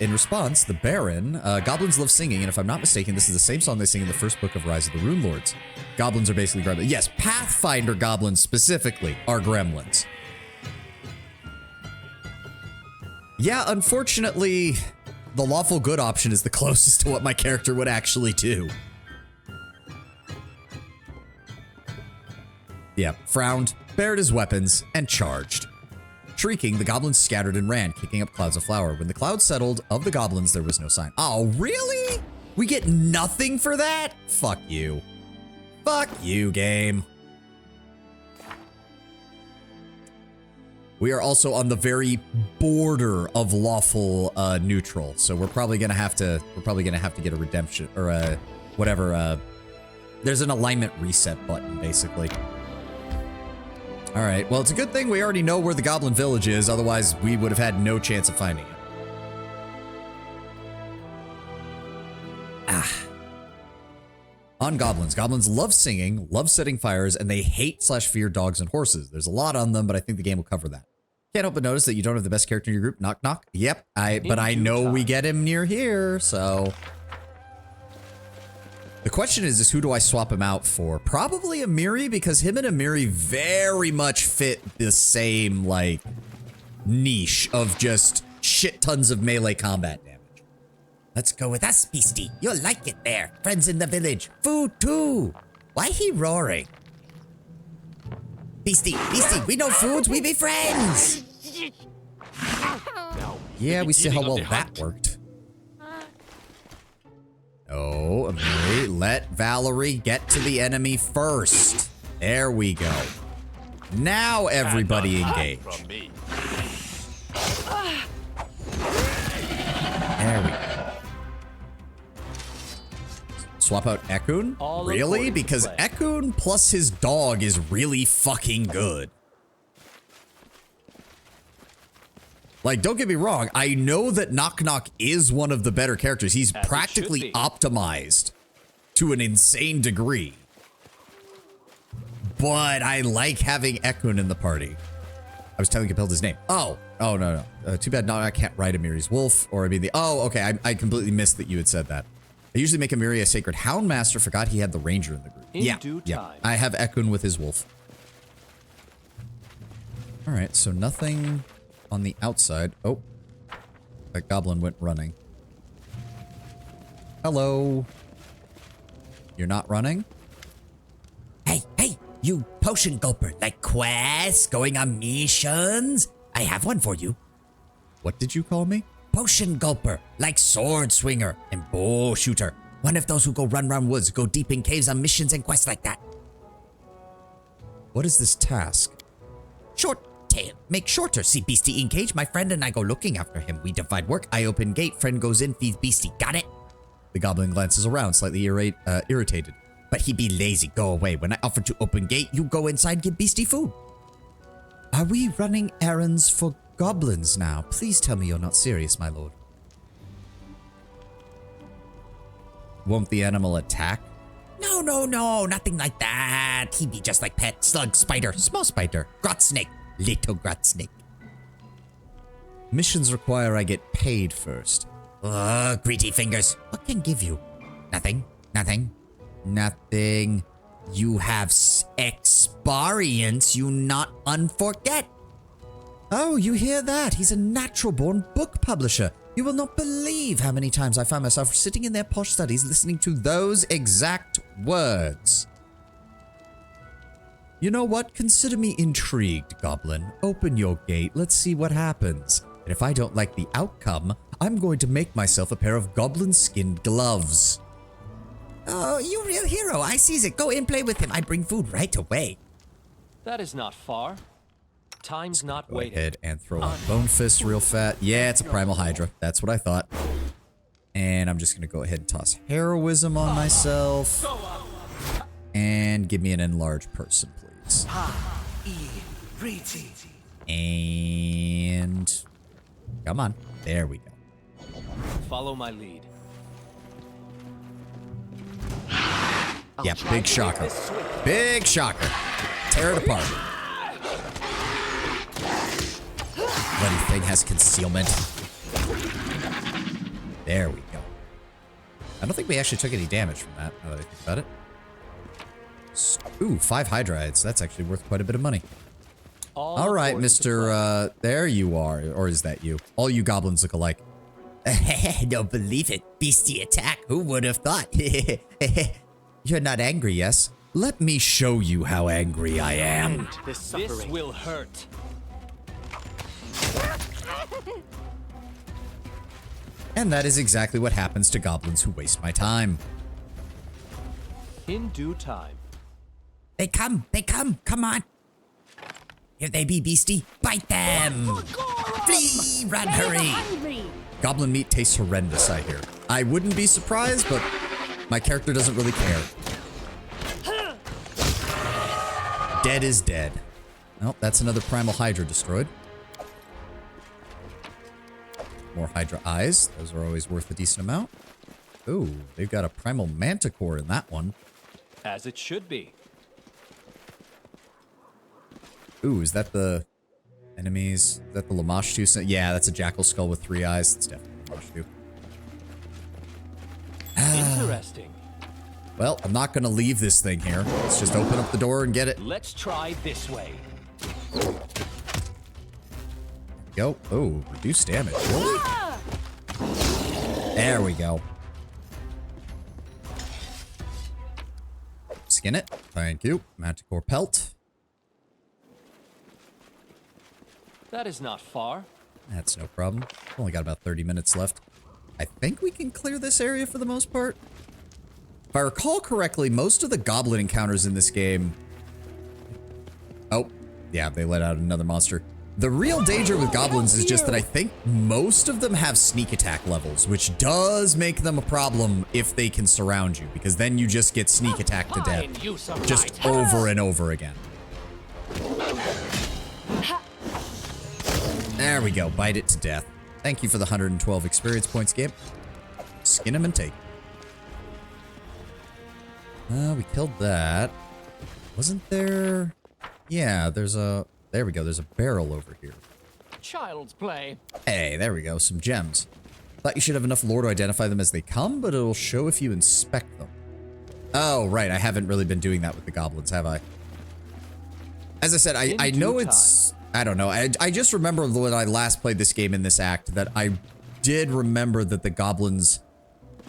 In response, the Baron, goblins love singing, and if I'm not mistaken, this is the same song they sing in the first book of Rise of the Rune Lords. Goblins are basically gremlins. Yes, Pathfinder goblins specifically are gremlins. Yeah, unfortunately, the lawful good option is the closest to what my character would actually do. Yeah, frowned, bared his weapons, and charged. Shrieking, the goblins scattered and ran, kicking up clouds of flour. When the clouds settled, of the goblins, there was no sign. Oh, really? We get nothing for that? Fuck you. Fuck you, game. We are also on the very border of lawful neutral, so we're probably gonna have to get a redemption or a whatever. There's an alignment reset button, basically. All right, well, it's a good thing we already know where the Goblin Village is, otherwise we would have had no chance of finding it. On goblins. Goblins love singing, love setting fires, and they hate/fear dogs and horses. There's a lot on them, but I think the game will cover that. Can't help but notice that you don't have the best character in your group. Knock, knock. Yep, but I know we get him near here, so... The question is who do I swap him out for? Probably Amiri, because him and Amiri very much fit the same, like, niche of just shit tons of melee combat damage. Let's go with us, Beastie. You'll like it there. Friends in the village. Food, too. Why he roaring? Beastie, Beastie, we know foods, we be friends. Yeah, we see how well that worked. Oh, Amiri, let Valerie get to the enemy first. There we go. Now everybody engage. There we go. Swap out Ekun? Really? Because Ekun plus his dog is really fucking good. Like, don't get me wrong, I know that Knock Knock is one of the better characters. He's practically optimized to an insane degree. But I like having Ekun in the party. I was telling Compelled his name. Oh, no. Too bad I can't ride Amiri's wolf, or I mean okay, I completely missed that you had said that. I usually make Amiri a sacred hound master, forgot he had the ranger in the group. Yeah. I have Ekun with his wolf. Alright, so nothing on the outside. Oh. That goblin went running. Hello. You're not running? Hey, hey, you potion gulper, like quests, going on missions? I have one for you. What did you call me? Potion gulper, like sword swinger and bow shooter. One of those who go run round woods, go deep in caves on missions and quests like that. What is this task? Short tail, make shorter. See beastie in cage, my friend and I go looking after him. We divide work, I open gate, friend goes in, feeds beastie. Got it? The goblin glances around, slightly irritated. But he be lazy, go away. When I offer to open gate, you go inside, give beastie food. Are we running errands for goblins now? Please tell me you're not serious, my lord. Won't the animal attack? No, no, no, nothing like that. He be just like pet, slug, spider, small spider, grot snake, little grot snake. Missions require I get paid first. Ugh, greedy fingers. What can give you? Nothing, nothing, nothing. You have experience, you not unforget. Oh, you hear that? He's a natural-born book publisher. You will not believe how many times I find myself sitting in their posh studies listening to those exact words. You know what? Consider me intrigued, Goblin. Open your gate. Let's see what happens. And if I don't like the outcome, I'm going to make myself a pair of goblin-skinned gloves. Oh, you real hero. I sees it. Go in, play with him. I bring food right away. That is not far. Time's not Go waiting. ahead and throw on Bone Fist real fat. Yeah, it's a Primal Hydra. That's what I thought. And I'm just going to go ahead and toss Heroism on myself. And give me an enlarged person, please. And... come on. There we go. Follow my lead. Yeah, big shocker. Big shocker. Tear it apart. Bloody thing has concealment. There we go. I don't think we actually took any damage from that, now that I think about it. Ooh, 5 Hydrides. That's actually worth quite a bit of money. All right, Mr. There you are. Or is that you? All you goblins look alike. Don't believe it. Beastie attack. Who would have thought? You're not angry, yes? Let me show you how angry I am. This will hurt. And that is exactly what happens to goblins who waste my time. In due time. They come, come on. Here they be, beastie. Bite them. Flee, run, hurry. Goblin meat tastes horrendous, I hear. I wouldn't be surprised, but my character doesn't really care. Dead is dead. Nope, that's another Primal Hydra destroyed. More Hydra eyes. Those are always worth a decent amount. Ooh, they've got a Primal Manticore in that one. As it should be. Ooh, is that the enemies? Is that the Lamashtu? Yeah, that's a Jackal Skull with 3 eyes. That's definitely Lamashtu. Interesting. Well, I'm not going to leave this thing here. Let's just open up the door and get it. Let's try this way. Go. Oh, reduce damage. Really? There we go. Skin it. Thank you. Manticore pelt. That is not far. That's no problem. Only got about 30 minutes left. I think we can clear this area for the most part. If I recall correctly, most of the goblin encounters in this game... Oh, yeah, they let out another monster. The real danger with goblins is just that I think most of them have sneak attack levels, which does make them a problem if they can surround you, because then you just get sneak attacked to death. Just over and over again. There we go. Bite it to death. Thank you for the 112 experience points, game. Skin him and take. We killed that. Wasn't there... Yeah, there's a... There we go. There's a barrel over here. Child's play. Hey, there we go. Some gems. Thought you should have enough lore to identify them as they come, but it'll show if you inspect them. Oh, right. I haven't really been doing that with the goblins, have I? As I said, I know it's... I don't know. I just remember when I last played this game in this act that I did remember that the goblins,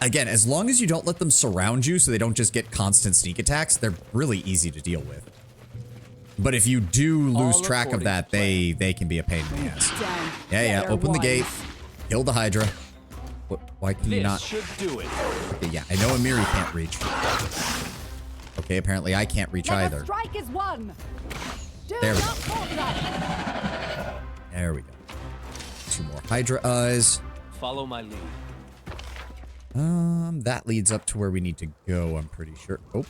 again, as long as you don't let them surround you so they don't just get constant sneak attacks, they're really easy to deal with. But if you do lose All track of according that, to plan. they can be a pain in the ass. Down. Yeah, Better open the gate, ones. kill the Hydra. Why can you This not? should do it. Okay, yeah, I know Amiri can't reach. Okay, apparently I can't reach Let either. the strike is won. Do There we not go. falter. There we go. 2 more Hydra eyes. Follow my lead. That leads up to where we need to go, I'm pretty sure. Oh,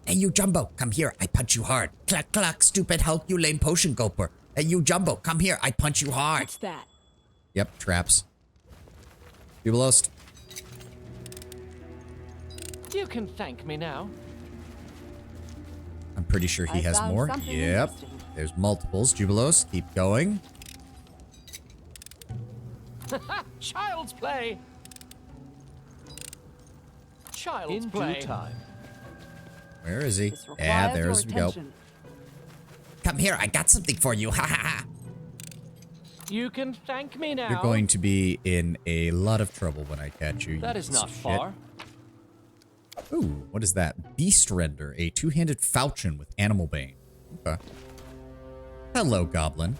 Hey, you Jumbo, come here. I punch you hard. Cluck, cluck, stupid Hulk, you lame potion gulper. Hey, you Jumbo, come here. I punch you hard. What's that? yep, traps. Jubilost. You can thank me now. I'm pretty sure he I has found more. something Yep. interesting. There's multiples. Jubilos, keep going. Child's play. Child's In play. due time. Where is he? This Yeah, requires your there's we go. attention. Come here. I got something for you. Ha ha ha. You can thank me now. You're going to be in a lot of trouble when I catch you. That you is piece not of shit. far. Ooh, what is that? Beast Render, a 2-handed falchion with animal bane. Okay. Hello, Goblin.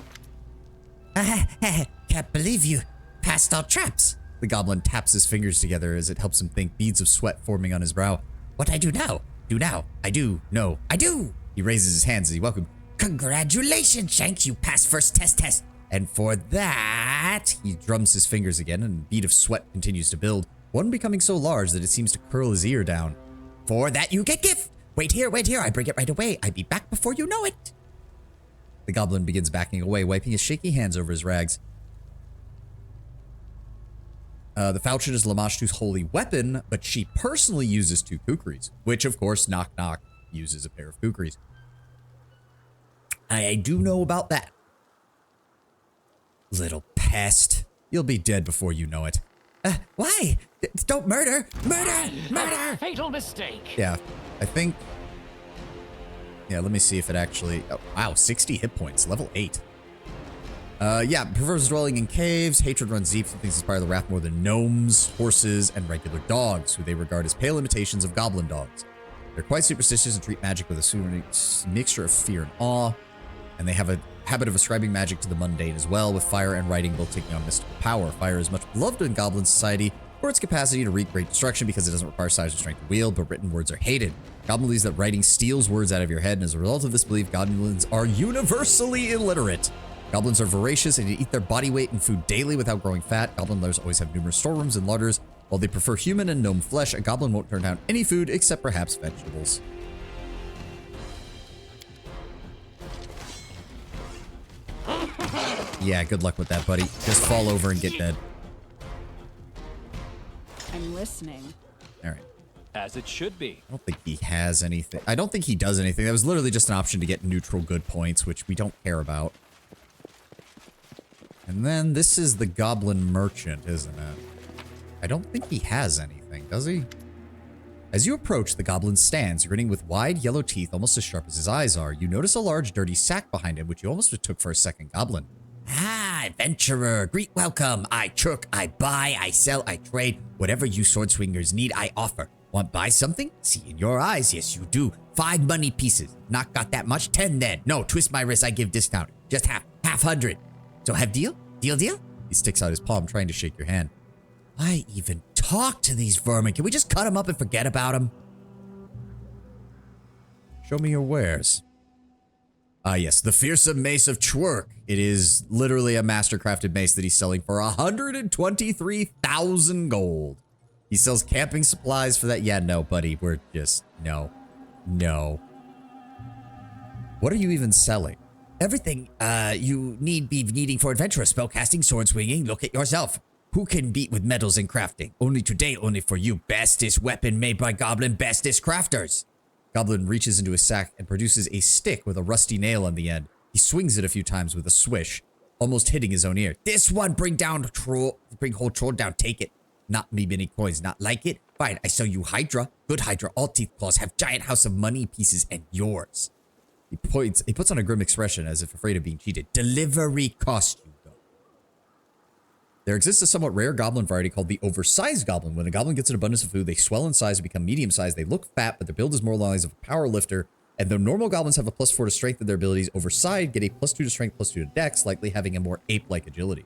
Can't believe you passed all traps. The Goblin taps his fingers together as it helps him think, beads of sweat forming on his brow. What I do now? Do now. I do. No. I do. He raises his hands as he welcomes. Congratulations, Shanks. You passed first test. And for that, he drums his fingers again, and a bead of sweat continues to build, one becoming so large that it seems to curl his ear down. For that, you get gift. Wait here. I bring it right away. I be back before you know it. The Goblin begins backing away, wiping his shaky hands over his rags. The falchion is Lamashtu's holy weapon, but she personally uses 2 kukris, which, of course, Knock Knock uses a pair of kukris. I do know about that. Little pest. You'll be dead before you know it. Why? Don't murder. Murder. Fatal mistake. Yeah, I think... Yeah, let me see if it actually... Oh, wow, 60 hit points, level 8. Yeah, prefers dwelling in caves. Hatred runs deep. Some things inspire the wrath more than gnomes, horses, and regular dogs, who they regard as pale imitations of goblin dogs. They're quite superstitious and treat magic with a mixture of fear and awe. And they have a habit of ascribing magic to the mundane as well, with fire and writing both taking on mystical power. Fire is much beloved in goblin society for its capacity to wreak great destruction because it doesn't require size or strength to wield, but written words are hated. Goblin believes that writing steals words out of your head, and as a result of this belief, goblins are universally illiterate. Goblins are voracious and eat their body weight in food daily without growing fat. Goblin lairs always have numerous storerooms and larders. While they prefer human and gnome flesh, a goblin won't turn down any food except perhaps vegetables. Yeah, good luck with that, buddy. Just fall over and get dead. I'm listening. All right. As it should be. I don't think he has anything. I don't think he does anything. That was literally just an option to get neutral good points, which we don't care about. And then this is the Goblin Merchant, isn't it? I don't think he has anything, does he? As you approach, the goblin stands, grinning with wide yellow teeth almost as sharp as his eyes are. You notice a large dirty sack behind him, which you almost took for a second goblin. Ah, adventurer, greet welcome. I chook, I buy, I sell, I trade. Whatever you sword swingers need, I offer. Want buy something? See in your eyes, yes you do. 5 money pieces. Not got that much? 10 then. No, twist my wrist, I give discount. Just half 100. So have deal? Deal? He sticks out his palm, trying to shake your hand. Why even talk to these vermin? Can we just cut them up and forget about them? Show me your wares. Ah, yes, the fearsome mace of Twerk. It is literally a mastercrafted mace that he's selling for 123,000 gold. He sells camping supplies for that. Yeah, no, buddy, we're just, no. What are you even selling? Everything you need be needing for adventure, spellcasting, sword swinging. Look at yourself. Who can beat with metals and crafting? Only today, only for you. Bestest weapon made by Goblin, bestest crafters. Goblin reaches into his sack and produces a stick with a rusty nail on the end. He swings it a few times with a swish, almost hitting his own ear. This one, bring whole troll down, take it. Not me many coins, not like it? Fine, I sell you Hydra. Good Hydra, all teeth claws, have giant house of money pieces and yours. He puts on a grim expression as if afraid of being cheated. Delivery cost you, though. There exists a somewhat rare goblin variety called the oversized goblin. When a goblin gets an abundance of food, they swell in size and become medium-sized. They look fat, but their build is more along the lines of a power lifter. And though normal goblins have a +4 to strength in their abilities, oversized get a +2 to strength, +2 to dex, likely having a more ape-like agility.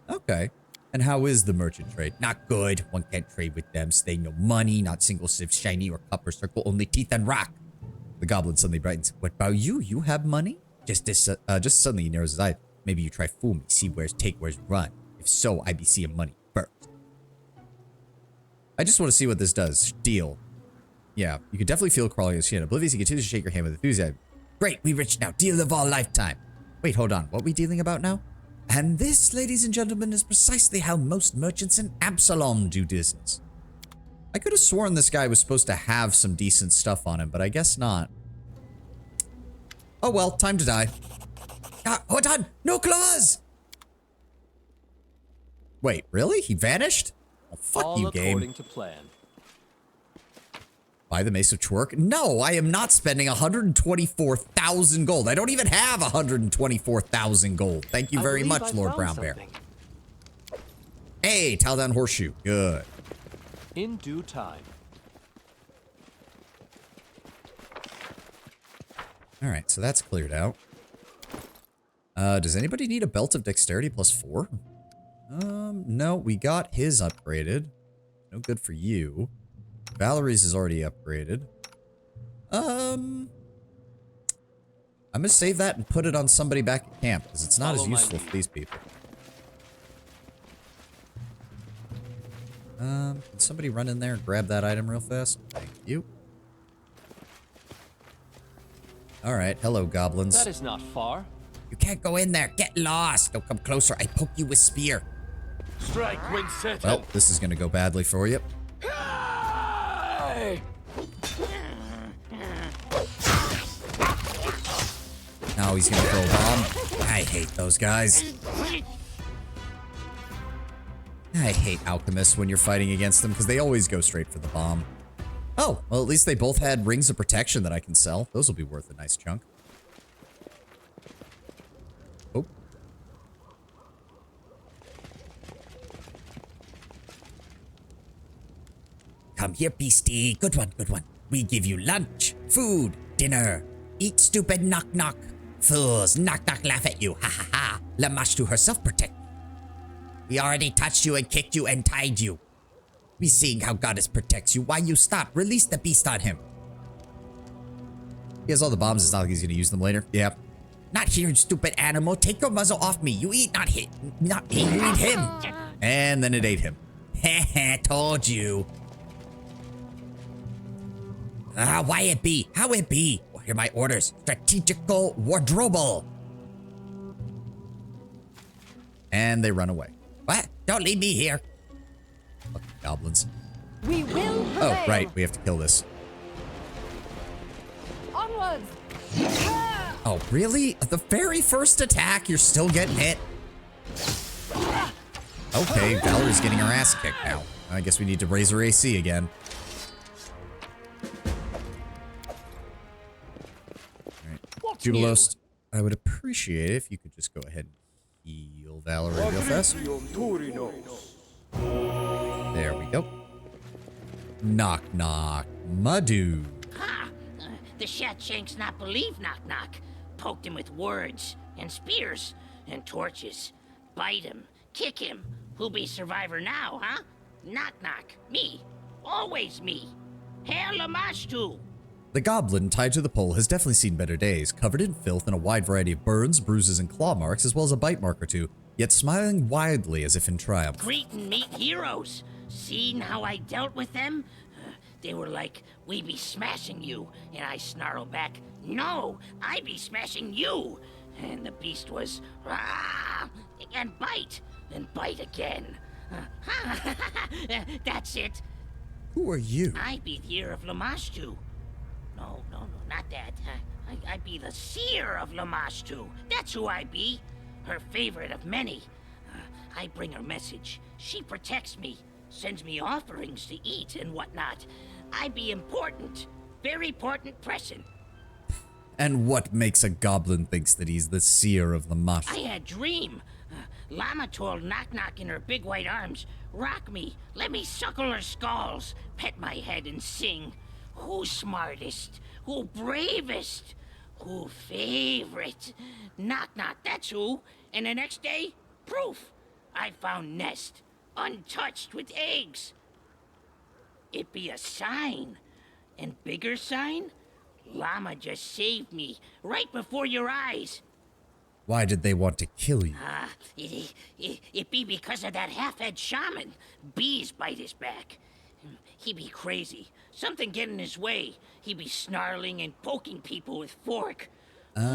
Okay. And how is the merchant trade? Not good. One can't trade with them. Stay no money, not single sieve, shiny or copper circle, only teeth and rock. The goblin suddenly brightens. What about you? You have money? Just suddenly he narrows his eye. Maybe you try fool me. See where's take, where's run. If so, I be seeing money first. I just want to see what this does. Deal. Yeah, you can definitely feel it crawling on his chin. Oblivious, he continues to shake your hand with enthusiasm. Great, we rich now. Deal of all lifetime. Wait, hold on. What we dealing about now? And this, ladies and gentlemen, is precisely how most merchants in Absalom do business. I could have sworn this guy was supposed to have some decent stuff on him, but I guess not. Oh well, time to die. Ah, hold on! No claws! Wait, really? He vanished? Oh, fuck All you, game. according to plan. Buy the Mace of Twerk? No, I am not spending 124,000 gold. I don't even have 124,000 gold. Thank you very much, Lord Brown Bear. Hey, Taldown Horseshoe. Good. In due time. All right, so that's cleared out. Does anybody need a Belt of Dexterity +4? No, we got his upgraded. No good for you. Valerie's is already upgraded. I'm gonna save that and put it on somebody back at camp, because it's not as useful for these people. Can somebody run in there and grab that item real fast? Thank you. Alright, hello, goblins. That is not far. You can't go in there. Get lost. Don't come closer. I poke you with spear. Strike when set. Well, this is gonna go badly for you. Now he's gonna throw a bomb. I hate those guys. I hate alchemists when you're fighting against them because they always go straight for the bomb. Oh, well, at least they both had rings of protection that I can sell. Those will be worth a nice chunk. Oh. Come here, beastie. Good one, good one. We give you lunch, food, dinner. Eat, stupid, knock, knock. Fools, knock, knock, laugh at you. Ha, ha, ha. Lamashtu herself protect. We already touched you and kicked you and tied you. We seeing how Goddess protects you. Why you stop? Release the beast on him. He has all the bombs. It's not like he's going to use them later. Yeah. Not here, stupid animal. Take your muzzle off me. You eat, not hit. Not eat, you eat him. And then it ate him. Heh, told you. Ah, why it be? How it be? Well, here are my orders. Strategical wardrobe. And they run away. What? Don't leave me here. Fucking goblins. We will prevail. Oh, right. We have to kill this. Onwards. Oh, really? The very first attack, you're still getting hit? Okay, Valerie's getting her ass kicked now. I guess we need to raise her AC again. Alright. Jubilost, I would appreciate it if you could just go ahead and heal Valerie real fast. There we go. Knock, knock. Madhu. Ha! The Shatshanks not believe knock knock. Poked him with words and spears and torches. Bite him, kick him. Who be survivor now, huh? Knock knock. Me. Always me. Hail Lamashtu. The goblin tied to the pole has definitely seen better days, covered in filth and a wide variety of burns, bruises, and claw marks, as well as a bite mark or two, yet smiling widely as if in triumph. Greet and meet heroes. Seen how I dealt with them? They were like, we be smashing you. And I snarled back, no, I be smashing you. And the beast was, rah, and bite again. That's it. Who are you? I be the ear of Lamashtu. No, not that. I be the seer of Lamashtu. That's who I be. Her favorite of many. I bring her message. She protects me. Sends me offerings to eat and whatnot. I be important. Very important person. And what makes a goblin thinks that he's the seer of the mush? I had a dream. Llama told Knock Knock in her big white arms, rock me, let me suckle her skulls, pet my head and sing. Who's smartest? Who bravest? Who favorite? Knock Knock, that's who. And the next day, proof. I found nest, untouched with eggs. It be a sign. And bigger sign? Llama just saved me, right before your eyes. Why did they want to kill you? It be because of that half-head shaman. Bees bite his back. He be crazy. Something get in his way. He be snarling and poking people with fork.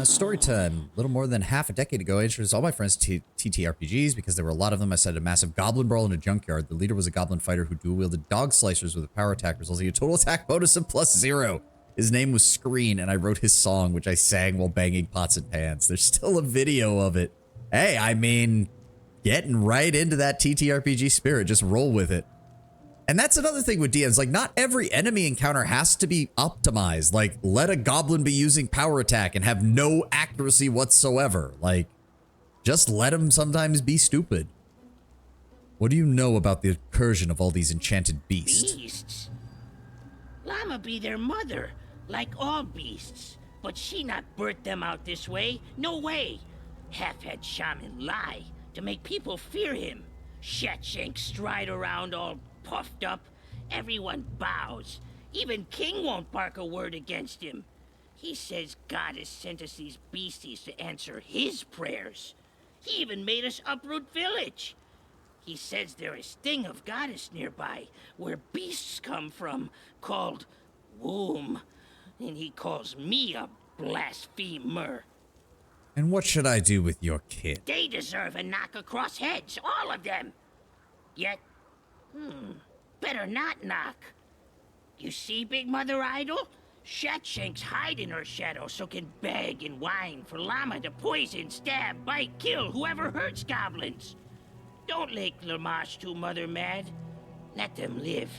Story time. A little more than half a decade ago, I introduced all my friends to TTRPGs because there were a lot of them. I set a massive goblin brawl in a junkyard. The leader was a goblin fighter who dual-wielded dog slicers with a power attack, resulting in a total attack bonus of +0. His name was Screen, and I wrote his song, which I sang while banging pots and pans. There's still a video of it. Hey, I mean, getting right into that TTRPG spirit. Just roll with it. And that's another thing with DMs. Like, not every enemy encounter has to be optimized. Like, let a goblin be using power attack and have no accuracy whatsoever. Like, just let him sometimes be stupid. What do you know about the incursion of all these enchanted beasts? Beasts? Llama be their mother, like all beasts. But she not birthed them out this way. No way. Half-head shaman lie to make people fear him. Shatshank stride around all puffed up. Everyone bows. Even King won't bark a word against him. He says God has sent us these beasties to answer his prayers. He even made us uproot village. He says there is thing of goddess nearby, where beasts come from, called womb. And he calls me a blasphemer. And what should I do with your kid? They deserve a knock across heads, all of them. Yet, better not knock. You see, Big Mother Idol? Shatshank's hide in her shadow so can beg and whine for Llama to poison, stab, bite, kill whoever hurts goblins. Don't make Lamash too mother mad. Let them live.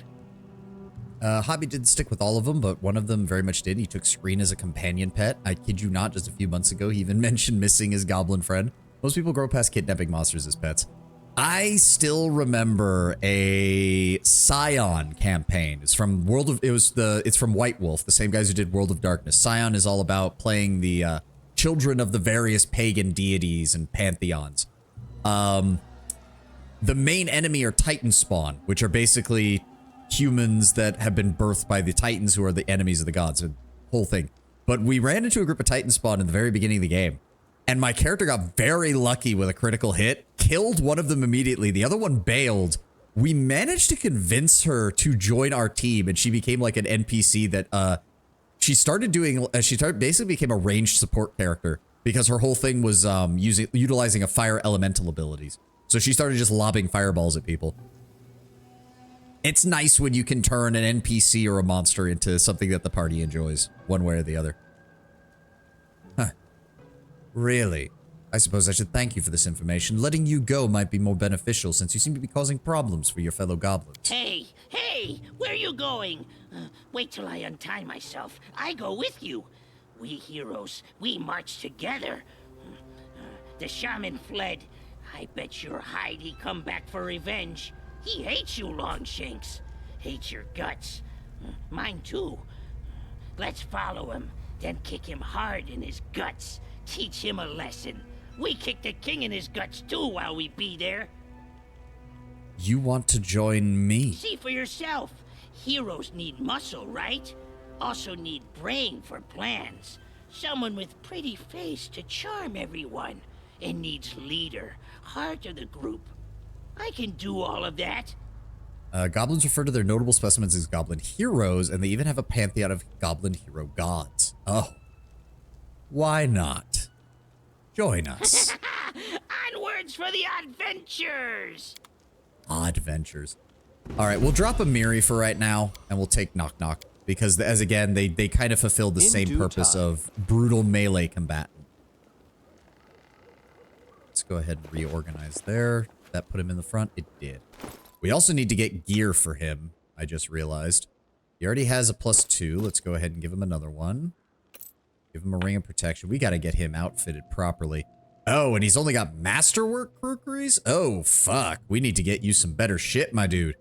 Hobby didn't stick with all of them, but one of them very much did. He took Screen as a companion pet. I kid you not, just a few months ago, he even mentioned missing his goblin friend. Most people grow past kidnapping monsters as pets. I still remember a Scion campaign. It's from it's from White Wolf, the same guys who did World of Darkness. Scion is all about playing the children of the various pagan deities and pantheons. The main enemy are Titan spawn, which are basically humans that have been birthed by the Titans, who are the enemies of the gods. The whole thing. But we ran into a group of Titan spawn in the very beginning of the game. And my character got very lucky with a critical hit, killed one of them immediately. The other one bailed. We managed to convince her to join our team, and she became like an NPC that she basically became a ranged support character because her whole thing was utilizing a fire elemental abilities. So she started just lobbing fireballs at people. It's nice when you can turn an NPC or a monster into something that the party enjoys, one way or the other. Huh. Really? I suppose I should thank you for this information. Letting you go might be more beneficial since you seem to be causing problems for your fellow goblins. Hey, where are you going? Wait till I untie myself. I go with you. We heroes, we march together. The shaman fled. I bet your hide he come back for revenge. He hates you, Longshanks. Hates your guts. Mine too. Let's follow him, then kick him hard in his guts. Teach him a lesson. We kick the king in his guts too while we be there. You want to join me? See for yourself. Heroes need muscle, right? Also need brain for plans. Someone with pretty face to charm everyone. And needs leader, heart of the group. I can do all of that. Goblins refer to their notable specimens as goblin heroes, and they even have a pantheon of goblin hero gods. Oh. Why not? Join us. Onwards for the adventures! Adventures. Alright, we'll drop a Miri for right now, and we'll take Knock Knock. Because, as again, they kind of fulfilled the same purpose of brutal melee combatant. Let's go ahead and reorganize there. That put him in the front? It did. We also need to get gear for him, I just realized. He already has a +2. Let's go ahead and give him another one. Give him a ring of protection. We got to get him outfitted properly. Oh, and he's only got masterwork kukris? Oh, fuck. We need to get you some better shit, my dude.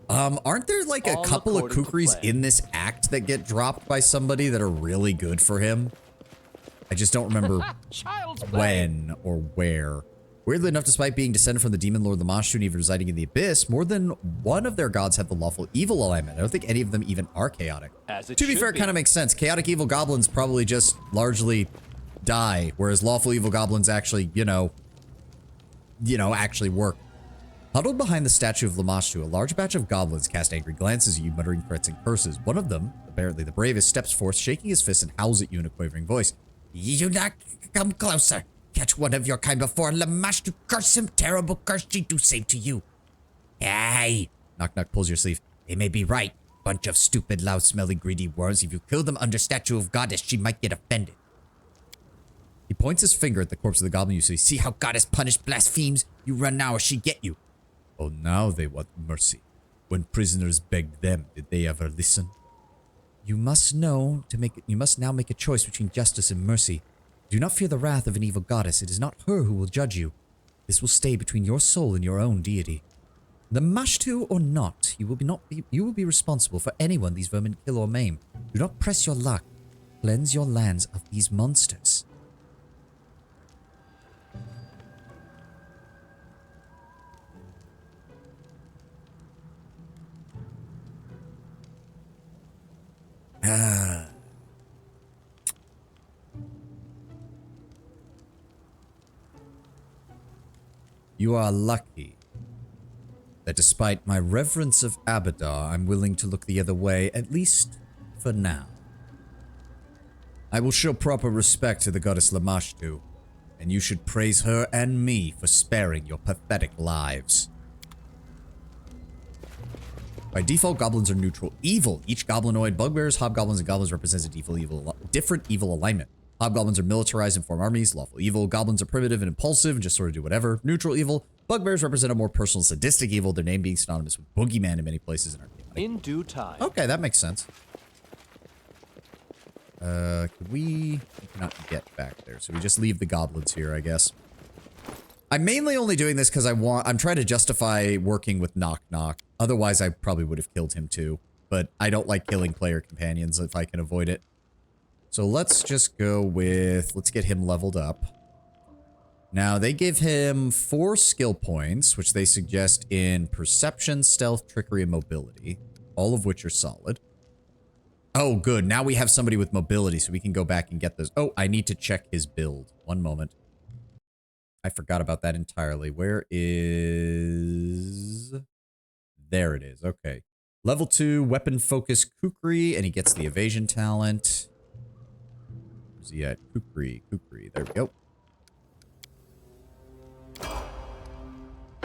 Aren't there like a couple of kukris in this act that get dropped by somebody that are really good for him? I just don't remember when or where. Weirdly enough, despite being descended from the demon lord Lamashtu and even residing in the abyss, more than one of their gods have the lawful evil alignment. I don't think any of them even are chaotic. To be fair, it kind of makes sense. Chaotic evil goblins probably just largely die, whereas lawful evil goblins actually, you know, actually work. Huddled behind the statue of Lamashtu, a large batch of goblins cast angry glances at you, muttering threats and curses. One of them, apparently the bravest, steps forth, shaking his fist and howls at you in a quavering voice. You not come closer. Catch one of your kind before Lamashtu curse him. Terrible curse she do same to you. Hey! Knock knock pulls your sleeve. They may be right. Bunch of stupid, loud, smelly, greedy worms. If you kill them under statue of goddess, she might get offended. He points his finger at the corpse of the goblin you see how goddess punished blasphemes? You run now or she get you. Oh, now they want mercy. When prisoners begged them, did they ever listen? You must now make a choice between justice and mercy. Do not fear the wrath of an evil goddess. It is not her who will judge you. This will stay between your soul and your own deity. Lamashtu or not, you will be responsible for anyone these vermin kill or maim. Do not press your luck. Cleanse your lands of these monsters. You are lucky that despite my reverence of Abadar, I'm willing to look the other way, at least for now. I will show proper respect to the goddess Lamashtu, and you should praise her and me for sparing your pathetic lives. By default, goblins are neutral evil. Each goblinoid, bugbears, hobgoblins, and goblins represents a different evil alignment. Hobgoblins are militarized and form armies. Lawful evil. Goblins are primitive and impulsive and just sort of do whatever. Neutral evil. Bugbears represent a more personal, sadistic evil, their name being synonymous with boogeyman in many places in our game. In due time. Okay, that makes sense. We cannot get back there, so we just leave the goblins here, I guess. I'm mainly only doing this because I'm trying to justify working with Knock Knock. Otherwise, I probably would have killed him too. But I don't like killing player companions if I can avoid it. So let's just go with, let's get him leveled up. Now, they give him 4 skill points, which they suggest in Perception, Stealth, Trickery, and Mobility. All of which are solid. Oh, good. Now we have somebody with mobility, so we can go back and get those. Oh, I need to check his build. One moment. I forgot about that entirely. Where is... There it is. Okay. Level 2, Weapon Focus Kukri, and he gets the Evasion talent. Where's he at? Kukri. There we go.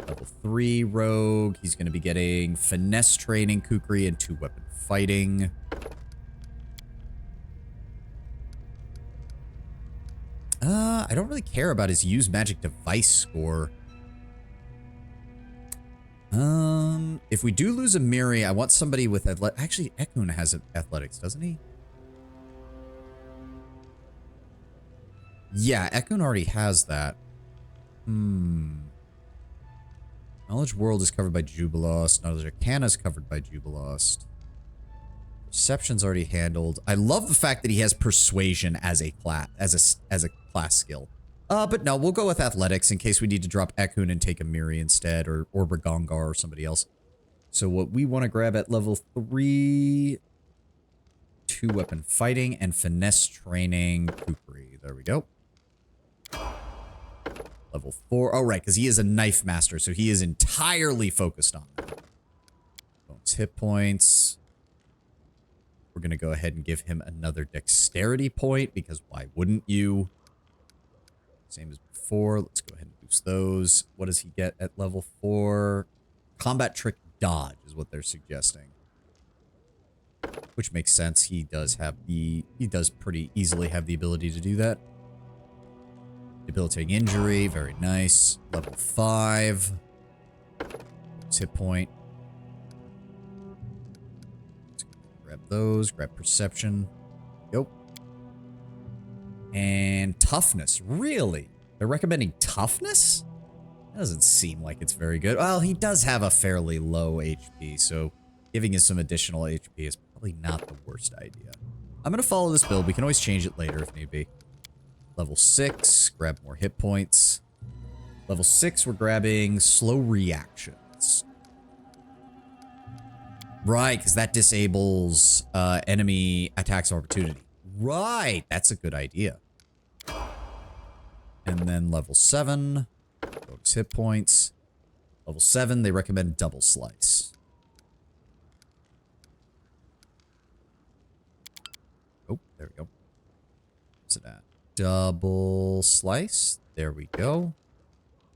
Level 3, Rogue. He's going to be getting Finesse Training, Kukri, and 2 Weapon Fighting. I don't really care about his Use Magic Device score. If we do lose a Miri, I want somebody with actually, Ekun has athletics, doesn't he? Yeah, Ekun already has that. Knowledge World is covered by Jubilost. Knowledge Arcana is covered by Jubilost. Perception's already handled. I love the fact that he has Persuasion as a class, as a class skill. But no, we'll go with Athletics in case we need to drop Ekun and take a Miri instead, or Brigongar or somebody else. So what we want to grab at level 3, 2 Weapon Fighting and Finesse Training Kukri. There we go. Level 4. Oh, right, because he is a Knife Master, so he is entirely focused on that. Bonus hit points. We're going to go ahead and give him another Dexterity point, because why wouldn't you? Same as before. Let's go ahead and boost those. What does he get at level 4? Combat Trick Dodge is what they're suggesting. Which makes sense. He does pretty easily have the ability to do that. Debilitating Injury, very nice. Level 5. Let's hit point. Let's grab those, grab Perception. go. And toughness. Really? They're recommending toughness? That doesn't seem like it's very good. Well, he does have a fairly low HP, so giving us some additional HP is probably not the worst idea. I'm going to follow this build. We can always change it later if need be. Level 6, grab more hit points. Level 6, we're grabbing slow reactions. Right, because that disables enemy attacks of opportunity. Right, that's a good idea. And then level 7, bonus hit points. Level 7, they recommend double slice. Oh, there we go. What's it at? Double slice. There we go.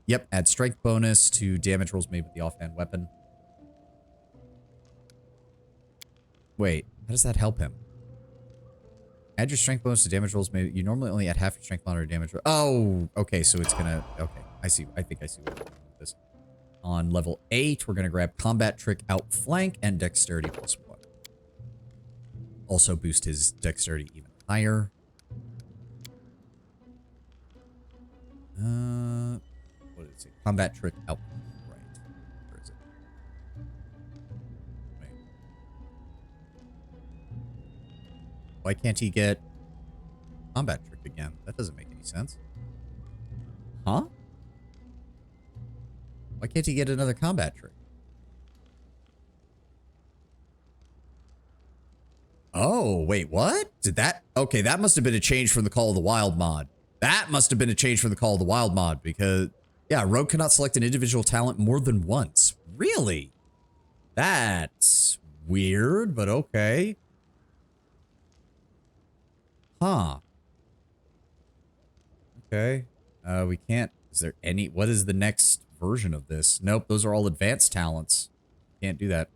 Yep, add strength bonus to damage rolls made with the offhand weapon. Wait, how does that help him? Add your strength bonus to damage rolls made. You normally only add half your strength monitor damage. Oh, okay, so it's gonna... Okay, I see. I think I see what we're doing with this. On level 8, we're gonna grab combat trick outflank and dexterity +1. Also boost his dexterity even higher. What did it say? Combat trick outflank. Right. Where is it? Wait. Why can't he get combat trick again? That doesn't make any sense. Huh? Why can't he get another combat trick? Oh, wait, what? Did that... Okay, that must have been a change from the Call of the Wild mod. That must have been a change from the Call of the Wild mod because... Yeah, Rogue cannot select an individual talent more than once. Really? That's weird, but okay. Huh. Okay. We can't... Is there any... What is the next version of this? Nope, those are all advanced talents. Can't do that.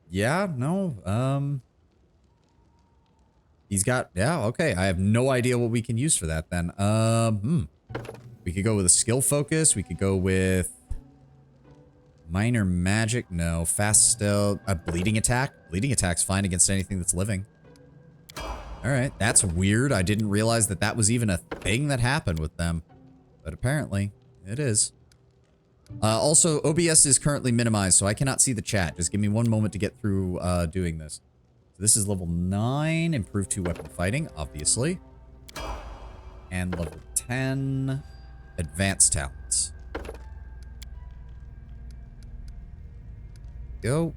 Yeah, no, he's got... Yeah, okay. I have no idea what we can use for that then. We could go with a skill focus. We could go with... Minor magic. No. Fast stealth. A bleeding attack. Bleeding attack's fine against anything that's living. Alright, that's weird. I didn't realize that that was even a thing that happened with them. But apparently, it is. Also, OBS is currently minimized, so I cannot see the chat. Just give me one moment to get through doing this. So this is level 9, improved 2 weapon fighting, obviously. And level 10, advanced talents. Go.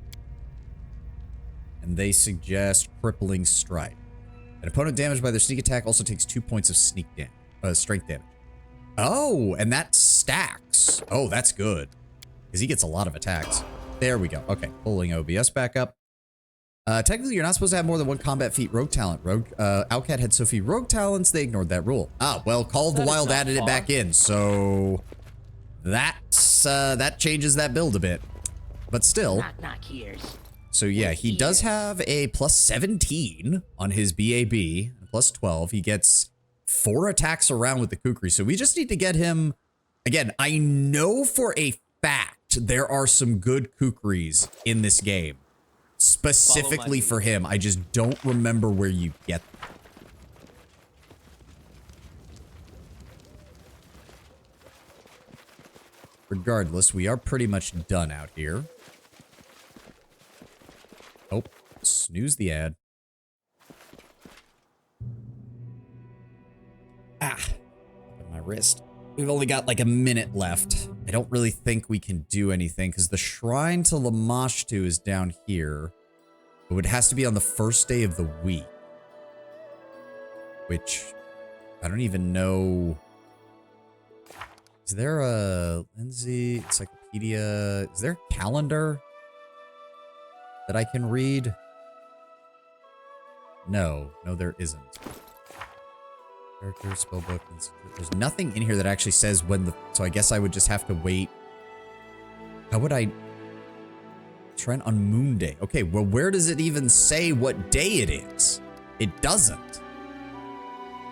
And they suggest crippling strike. An opponent damaged by their sneak attack also takes 2 points of strength damage. Oh, and that stacks. Oh, that's good. Because he gets a lot of attacks. There we go. Okay, pulling OBS back up. Technically, you're not supposed to have more than one combat feat rogue talent. Outcat had so few rogue talents, they ignored that rule. Ah, well, Call of the Wild added it back in, so... That's, that changes that build a bit. But still... Knock, knock, here's. So yeah, he does have a plus 17 on his BAB, plus 12. He gets 4 attacks around with the Kukri, so we just need to get him... Again, I know for a fact there are some good Kukris in this game. Specifically for him, I just don't remember where you get them. Regardless, we are pretty much done out here. Oh, snooze the ad. Ah, my wrist. We've only got like a minute left. I don't really think we can do anything because the shrine to Lamashtu is down here. But it has to be on the first day of the week. Which, I don't even know. Is there a Lindsay Encyclopedia? Is there a calendar that I can read? No, there isn't. Character, spellbook. There's nothing in here that actually says when the... So I guess I would just have to wait. How would I... Trent on Moon Day. Okay, well, where does it even say what day it is? It doesn't.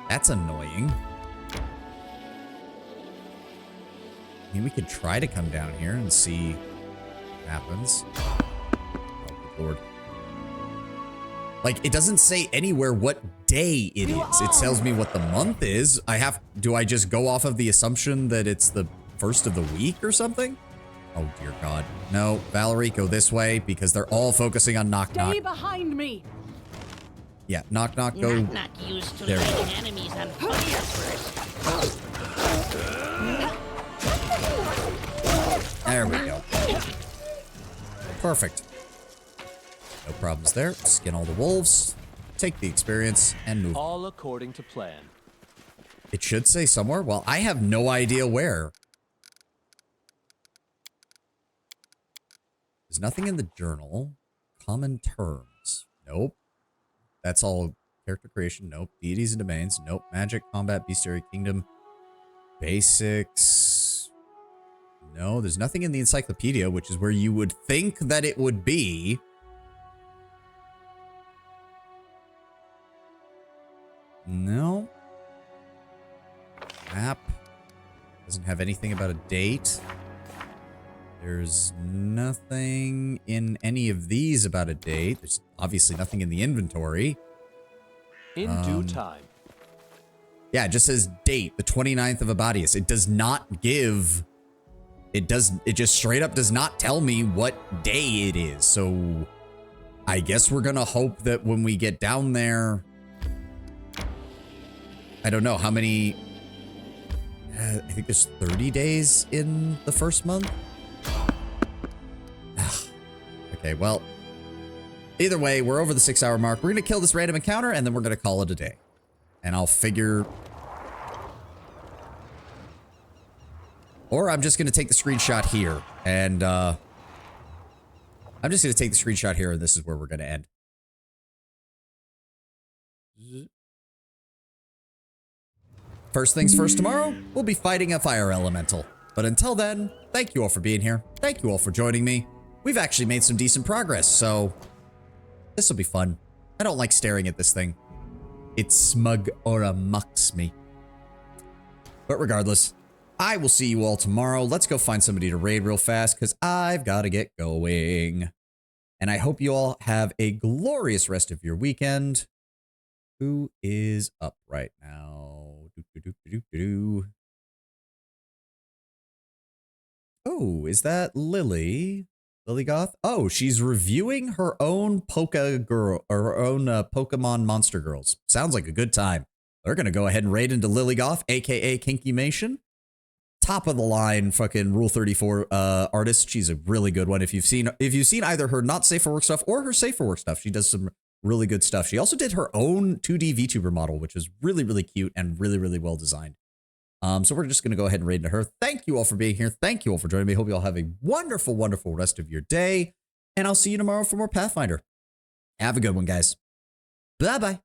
That's annoying. I mean, we could try to come down here and see what happens. Oh, good lord. Like, it doesn't say anywhere what day it is. It tells me what the month is. Do I just go off of the assumption that it's the first of the week or something? Oh, dear God. No, Valerie, go this way because they're all focusing on Knock Knock. Stay behind me. Yeah, Knock Knock, go. Knock Knock used to There we go. letting enemies on fire first. There we go. Perfect. No problems there. Skin all the wolves, take the experience, and move. All according to plan. It should say somewhere. Well, I have no idea where. There's nothing in the journal. Common terms. Nope. That's all character creation. Nope. Deities and domains. Nope. Magic, combat, bestiary, kingdom. Basics. No, there's nothing in the encyclopedia, which is where you would think that it would be. No. Map. Doesn't have anything about a date. There's nothing in any of these about a date. There's obviously nothing in the inventory. In due time. Yeah, it just says date, the 29th of Abadius. It does not give... It just straight up does not tell me what day it is. So I guess we're gonna hope that when we get down there... I don't know how many... I think there's 30 days in the first month. Okay, well, either way, we're over the 6-hour mark. We're going to kill this random encounter, and then we're going to call it a day. And I'll figure... Or I'm just going to take the screenshot here. And, I'm just going to take the screenshot here, and this is where we're going to end. First things first, tomorrow, we'll be fighting a fire elemental. But until then, thank you all for being here. Thank you all for joining me. We've actually made some decent progress, so this will be fun. I don't like staring at this thing. It smug aura mucks me. But regardless, I will see you all tomorrow. Let's go find somebody to raid real fast because I've got to get going. And I hope you all have a glorious rest of your weekend. Who is up right now? Oh, is that Lily? Lily Goth? Oh, she's reviewing her own Pokemon Monster Girls. Sounds like a good time. They're gonna go ahead and raid into Lily Goth, aka Kinky Mation. Top of the line fucking Rule 34 artist. She's a really good one. If you've seen either her not safe for work stuff or her safe for work stuff, she does some really good stuff. She also did her own 2D VTuber model, which was really, really cute and really, really well designed. So we're just going to go ahead and raid into her. Thank you all for being here. Thank you all for joining me. Hope you all have a wonderful, wonderful rest of your day. And I'll see you tomorrow for more Pathfinder. Have a good one, guys. Bye-bye.